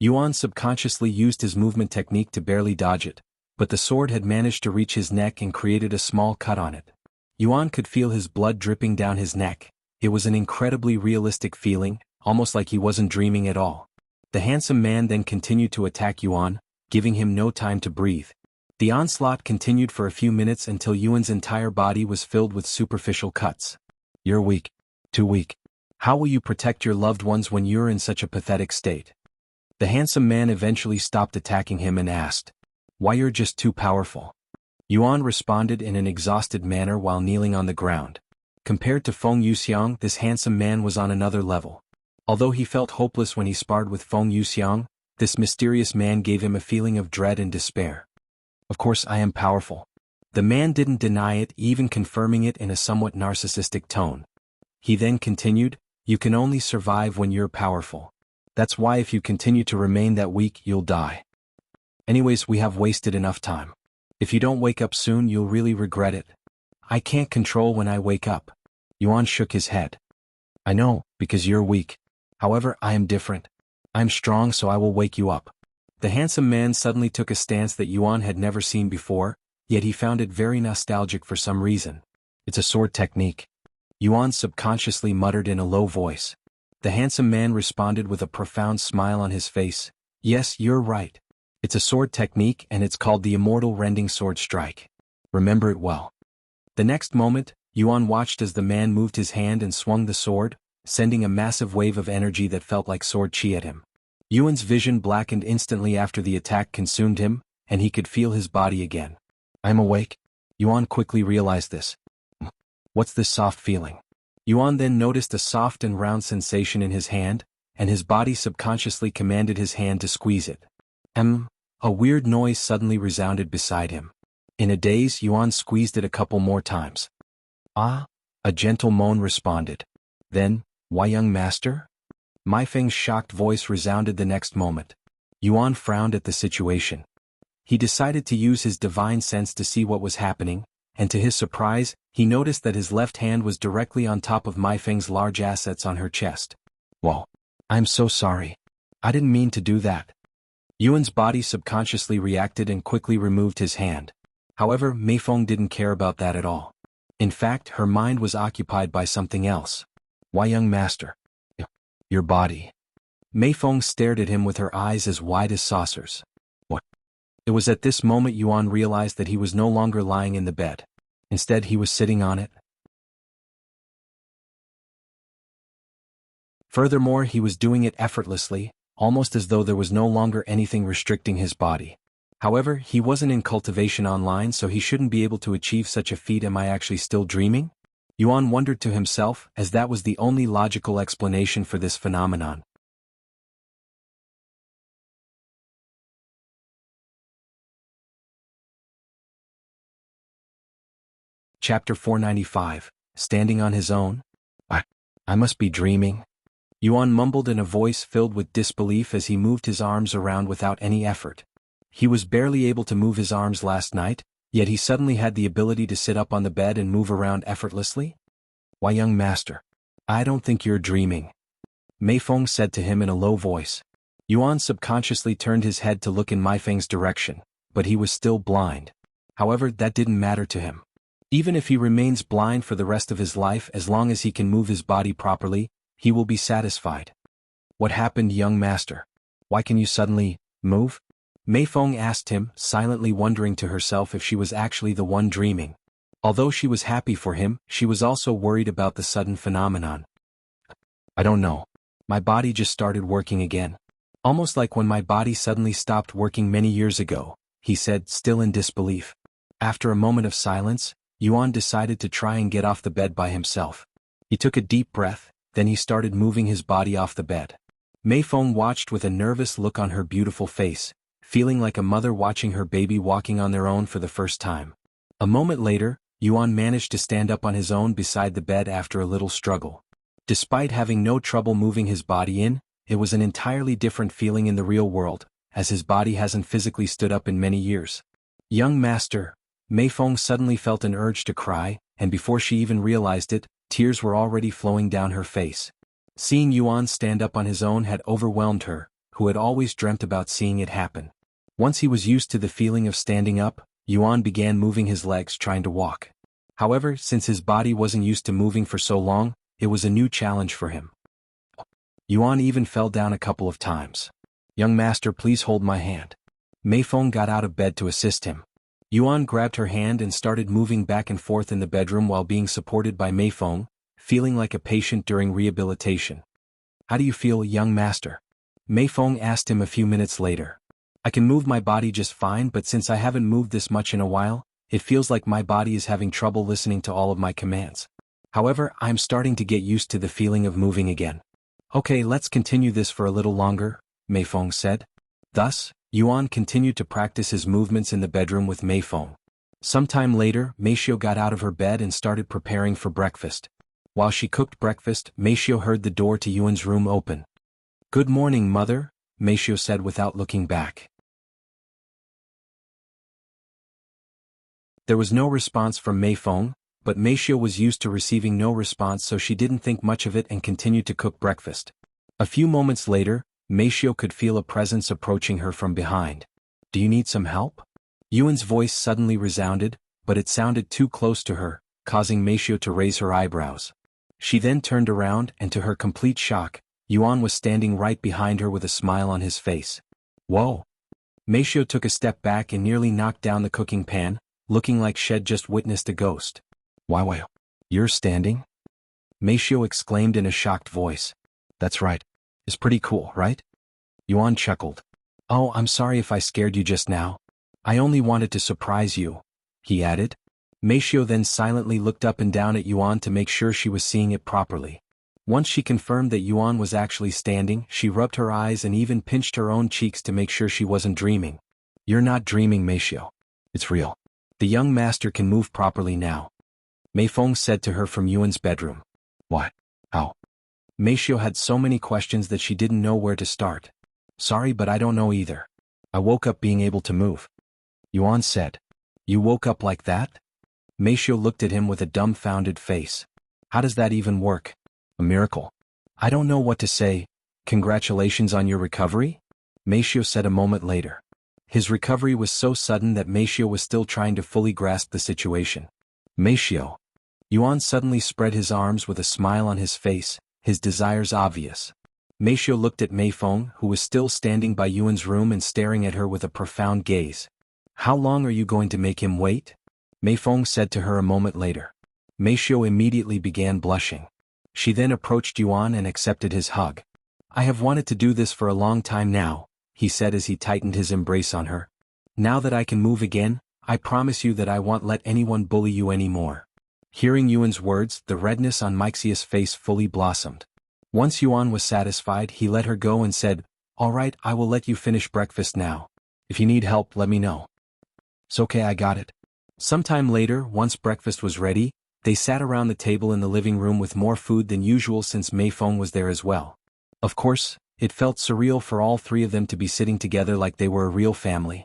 Yuan subconsciously used his movement technique to barely dodge it, but the sword had managed to reach his neck and created a small cut on it. Yuan could feel his blood dripping down his neck. It was an incredibly realistic feeling, almost like he wasn't dreaming at all. The handsome man then continued to attack Yuan, giving him no time to breathe. The onslaught continued for a few minutes until Yuan's entire body was filled with superficial cuts. You're weak. Too weak. How will you protect your loved ones when you're in such a pathetic state? The handsome man eventually stopped attacking him and asked, Why you're just too powerful? Yuan responded in an exhausted manner while kneeling on the ground. Compared to Feng Yuxiang, this handsome man was on another level. Although he felt hopeless when he sparred with Feng Yuxiang, this mysterious man gave him a feeling of dread and despair. Of course I am powerful. The man didn't deny it, even confirming it in a somewhat narcissistic tone. He then continued, You can only survive when you're powerful. That's why if you continue to remain that weak, you'll die. Anyways, we have wasted enough time. If you don't wake up soon, you'll really regret it. I can't control when I wake up. Yuan shook his head. I know, because you're weak. However, I am different. I'm strong, so I will wake you up. The handsome man suddenly took a stance that Yuan had never seen before, yet he found it very nostalgic for some reason. It's a sword technique. Yuan subconsciously muttered in a low voice. The handsome man responded with a profound smile on his face. Yes, you're right. It's a sword technique and it's called the Immortal Rending Sword Strike. Remember it well. The next moment, Yuan watched as the man moved his hand and swung the sword, sending a massive wave of energy that felt like sword chi at him. Yuan's vision blackened instantly after the attack consumed him, and he could feel his body again. I'm awake. Yuan quickly realized this. What's this soft feeling? Yuan then noticed a soft and round sensation in his hand, and his body subconsciously commanded his hand to squeeze it. A weird noise suddenly resounded beside him. In a daze, Yuan squeezed it a couple more times. Ah! A gentle moan responded. Then, why, young master? Meifeng's shocked voice resounded the next moment. Yuan frowned at the situation. He decided to use his divine sense to see what was happening, and to his surprise, he noticed that his left hand was directly on top of Meifeng's large assets on her chest. Whoa! I'm so sorry. I didn't mean to do that. Yuan's body subconsciously reacted and quickly removed his hand. However, Meifeng didn't care about that at all. In fact, her mind was occupied by something else. Why, young master? Your body. Meifeng stared at him with her eyes as wide as saucers. What? It was at this moment Yuan realized that he was no longer lying in the bed. Instead, he was sitting on it. Furthermore, he was doing it effortlessly, almost as though there was no longer anything restricting his body. However, he wasn't in cultivation online, so he shouldn't be able to achieve such a feat. Am I actually still dreaming? Yuan wondered to himself, as that was the only logical explanation for this phenomenon. Chapter 495, Standing on His Own? I must be dreaming. Yuan mumbled in a voice filled with disbelief as he moved his arms around without any effort. He was barely able to move his arms last night, yet he suddenly had the ability to sit up on the bed and move around effortlessly? Why, young master? I don't think you're dreaming. Meifeng said to him in a low voice. Yuan subconsciously turned his head to look in Meifeng's direction, but he was still blind. However, that didn't matter to him. Even if he remains blind for the rest of his life, as long as he can move his body properly, he will be satisfied. What happened, young master? Why can you suddenly move? Meifeng asked him, silently wondering to herself if she was actually the one dreaming. Although she was happy for him, she was also worried about the sudden phenomenon. I don't know. My body just started working again. Almost like when my body suddenly stopped working many years ago, he said, still in disbelief. After a moment of silence, Yuan decided to try and get off the bed by himself. He took a deep breath, then he started moving his body off the bed. Meifeng watched with a nervous look on her beautiful face, feeling like a mother watching her baby walking on their own for the first time. A moment later, Yuan managed to stand up on his own beside the bed after a little struggle. Despite having no trouble moving his body it was an entirely different feeling in the real world, as his body hasn't physically stood up in many years. Young master, Meifeng suddenly felt an urge to cry, and before she even realized it, tears were already flowing down her face. Seeing Yuan stand up on his own had overwhelmed her, who had always dreamt about seeing it happen. Once he was used to the feeling of standing up, Yuan began moving his legs trying to walk. However, since his body wasn't used to moving for so long, it was a new challenge for him. Yuan even fell down a couple of times. Young master, please hold my hand. Meifeng got out of bed to assist him. Yuan grabbed her hand and started moving back and forth in the bedroom while being supported by Meifeng, feeling like a patient during rehabilitation. How do you feel, young master? Meifeng asked him a few minutes later. I can move my body just fine, but since I haven't moved this much in a while, it feels like my body is having trouble listening to all of my commands. However, I'm starting to get used to the feeling of moving again. Okay, let's continue this for a little longer, Meifeng said. Thus, Yuan continued to practice his movements in the bedroom with Meifeng. Sometime later, Meishio got out of her bed and started preparing for breakfast. While she cooked breakfast, Meishio heard the door to Yuan's room open. Good morning, mother, Meishio said without looking back. There was no response from Meifeng, but Meishio was used to receiving no response, so she didn't think much of it and continued to cook breakfast. A few moments later, Meishio could feel a presence approaching her from behind. Do you need some help? Yuan's voice suddenly resounded, but it sounded too close to her, causing Meishio to raise her eyebrows. She then turned around, and to her complete shock, Yuan was standing right behind her with a smile on his face. Whoa! Meishio took a step back and nearly knocked down the cooking pan, looking like she'd just witnessed a ghost. Why, you're standing? Meishio exclaimed in a shocked voice. That's right. It's pretty cool, right? Yuan chuckled. Oh, I'm sorry if I scared you just now. I only wanted to surprise you, he added. Meishio then silently looked up and down at Yuan to make sure she was seeing it properly. Once she confirmed that Yuan was actually standing, she rubbed her eyes and even pinched her own cheeks to make sure she wasn't dreaming. You're not dreaming, Meishio. It's real. The young master can move properly now. Meifeng said to her from Yuan's bedroom. What? How? Meishio had so many questions that she didn't know where to start. Sorry, but I don't know either. I woke up being able to move. Yuan said. You woke up like that? Meishio looked at him with a dumbfounded face. How does that even work? A miracle. I don't know what to say. Congratulations on your recovery? Meishio said a moment later. His recovery was so sudden that Meishio was still trying to fully grasp the situation. Meishio. Yuan suddenly spread his arms with a smile on his face, his desires obvious. Meishio looked at Meifeng, who was still standing by Yuan's room and staring at her with a profound gaze. How long are you going to make him wait? Meifeng said to her a moment later. Meishio immediately began blushing. She then approached Yuan and accepted his hug. I have wanted to do this for a long time now, he said as he tightened his embrace on her. Now that I can move again, I promise you that I won't let anyone bully you anymore. Hearing Yuan's words, the redness on Meixia's face fully blossomed. Once Yuan was satisfied, he let her go and said, All right, I will let you finish breakfast now. If you need help, let me know. It's okay, I got it. Sometime later, once breakfast was ready, they sat around the table in the living room with more food than usual since Meifeng was there as well. Of course, it felt surreal for all three of them to be sitting together like they were a real family.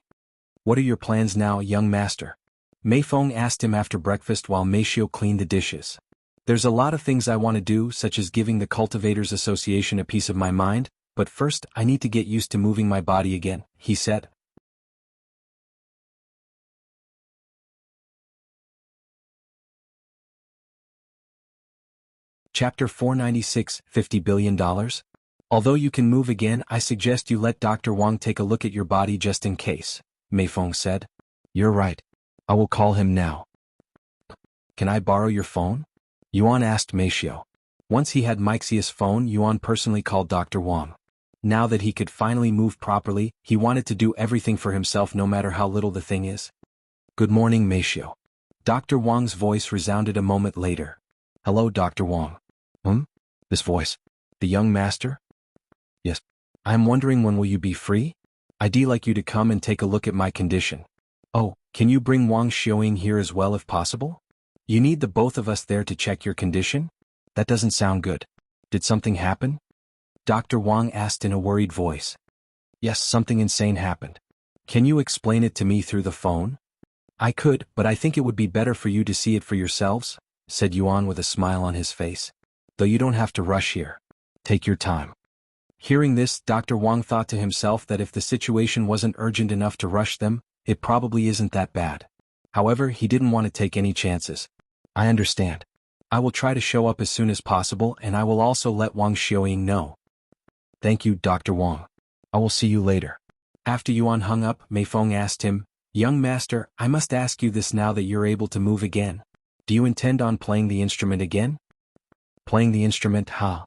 What are your plans now, young master? Meifeng asked him after breakfast while Meishio cleaned the dishes. There's a lot of things I want to do, such as giving the Cultivators Association a piece of my mind, but first I need to get used to moving my body again, he said. Chapter 496, $50 billion? Although you can move again, I suggest you let Dr. Wang take a look at your body just in case, Meifeng said. You're right. I will call him now. Can I borrow your phone? Yuan asked Meishio. Once he had Meixia's phone, Yuan personally called Dr. Wang. Now that he could finally move properly, he wanted to do everything for himself no matter how little the thing is. Good morning, Meishio. Dr. Wang's voice resounded a moment later. Hello, Dr. Wang. This voice. The young master? Yes. I'm wondering when will you be free? I'd like you to come and take a look at my condition. Oh, can you bring Wang Xiaoying here as well if possible? You need the both of us there to check your condition? That doesn't sound good. Did something happen? Dr. Wang asked in a worried voice. Yes, something insane happened. Can you explain it to me through the phone? I could, but I think it would be better for you to see it for yourselves, said Yuan with a smile on his face. Though you don't have to rush here. Take your time. Hearing this, Dr. Wang thought to himself that if the situation wasn't urgent enough to rush them, it probably isn't that bad. However, he didn't want to take any chances. I understand. I will try to show up as soon as possible, and I will also let Wang Xiaoying know. Thank you, Dr. Wang. I will see you later. After Yuan hung up, Meifeng asked him, Young master, I must ask you this now that you're able to move again. Do you intend on playing the instrument again? Playing the instrument, huh?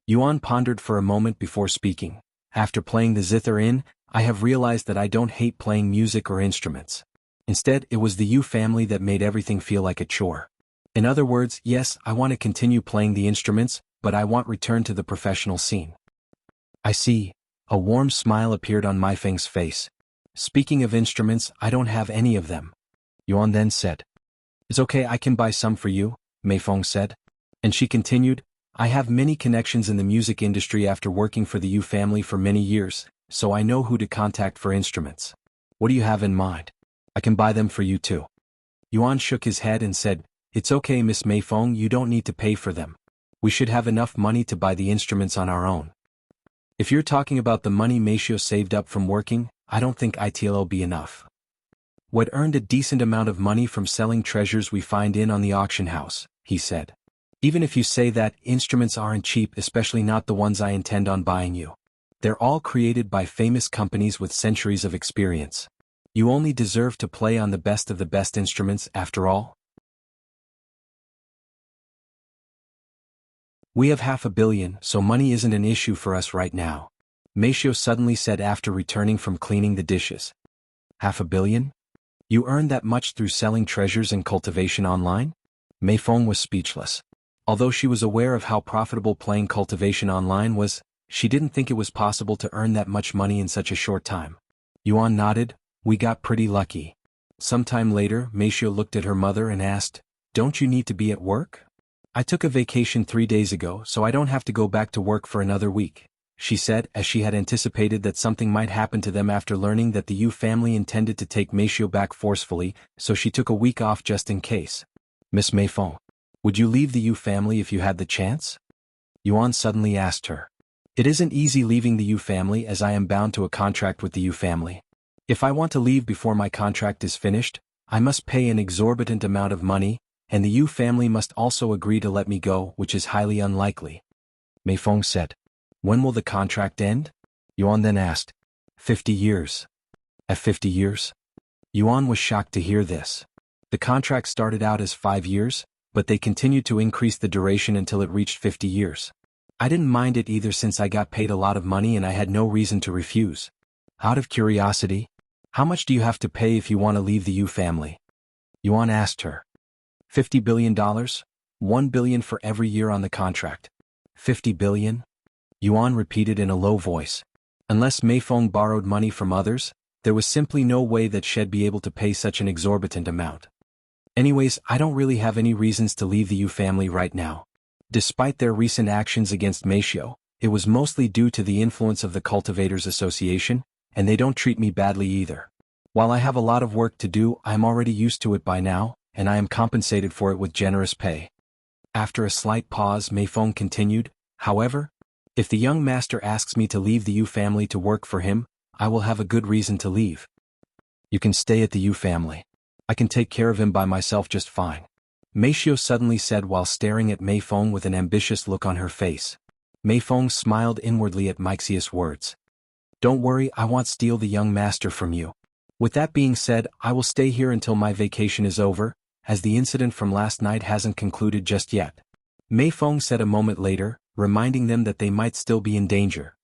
Yuan pondered for a moment before speaking. After playing the zither in, I have realized that I don't hate playing music or instruments. Instead, it was the Yu family that made everything feel like a chore. In other words, yes, I want to continue playing the instruments, but I want return to the professional scene. I see. A warm smile appeared on Meifeng's face. Speaking of instruments, I don't have any of them. Yuan then said. It's okay, I can buy some for you, Meifeng said. And she continued, I have many connections in the music industry after working for the Yu family for many years, so I know who to contact for instruments. What do you have in mind? I can buy them for you too. Yuan shook his head and said, It's okay, Miss Meifeng, you don't need to pay for them. We should have enough money to buy the instruments on our own. If you're talking about the money Meishio saved up from working, I don't think it'll be enough. What earned a decent amount of money from selling treasures we find in on the auction house, he said. Even if you say that, instruments aren't cheap, especially not the ones I intend on buying you. They're all created by famous companies with centuries of experience. You only deserve to play on the best of the best instruments after all. We have $500 million, so money isn't an issue for us right now, Meishio suddenly said after returning from cleaning the dishes. $500 million? You earned that much through selling treasures and cultivation online? Meifeng was speechless. Although she was aware of how profitable playing cultivation online was, she didn't think it was possible to earn that much money in such a short time. Yuan nodded. We got pretty lucky. Sometime later, Meishio looked at her mother and asked, Don't you need to be at work? I took a vacation 3 days ago, so I don't have to go back to work for another week, she said, as she had anticipated that something might happen to them after learning that the Yu family intended to take Meishio back forcefully, so she took a week off just in case. Miss Meifeng, would you leave the Yu family if you had the chance? Yuan suddenly asked her. It isn't easy leaving the Yu family as I am bound to a contract with the Yu family. If I want to leave before my contract is finished, I must pay an exorbitant amount of money, and the Yu family must also agree to let me go, which is highly unlikely. Meifeng said. When will the contract end? Yuan then asked. 50 years. At 50 years? Yuan was shocked to hear this. The contract started out as 5 years, but they continued to increase the duration until it reached 50 years. I didn't mind it either since I got paid a lot of money and I had no reason to refuse. Out of curiosity, how much do you have to pay if you want to leave the Yu family? Yuan asked her. $50 billion? $1 billion for every year on the contract. 50 billion? Yuan repeated in a low voice. Unless Meifeng borrowed money from others, there was simply no way that she'd be able to pay such an exorbitant amount. Anyways, I don't really have any reasons to leave the Yu family right now. Despite their recent actions against Meishio, it was mostly due to the influence of the Cultivators Association, and they don't treat me badly either. While I have a lot of work to do, I am already used to it by now, and I am compensated for it with generous pay. After a slight pause, Meifeng continued, However, if the young master asks me to leave the Yu family to work for him, I will have a good reason to leave. You can stay at the Yu family. I can take care of him by myself just fine. Meishio suddenly said while staring at Meifeng with an ambitious look on her face. Meifeng smiled inwardly at Meixius' words. Don't worry, I won't steal the young master from you. With that being said, I will stay here until my vacation is over, as the incident from last night hasn't concluded just yet. Meifeng said a moment later, reminding them that they might still be in danger.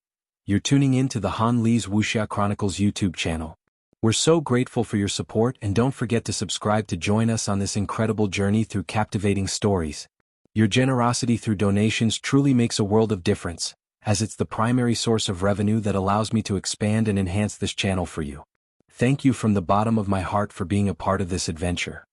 You're tuning in to the Han Li's Wuxia Chronicles YouTube channel. We're so grateful for your support, and don't forget to subscribe to join us on this incredible journey through captivating stories. Your generosity through donations truly makes a world of difference, as it's the primary source of revenue that allows me to expand and enhance this channel for you. Thank you from the bottom of my heart for being a part of this adventure.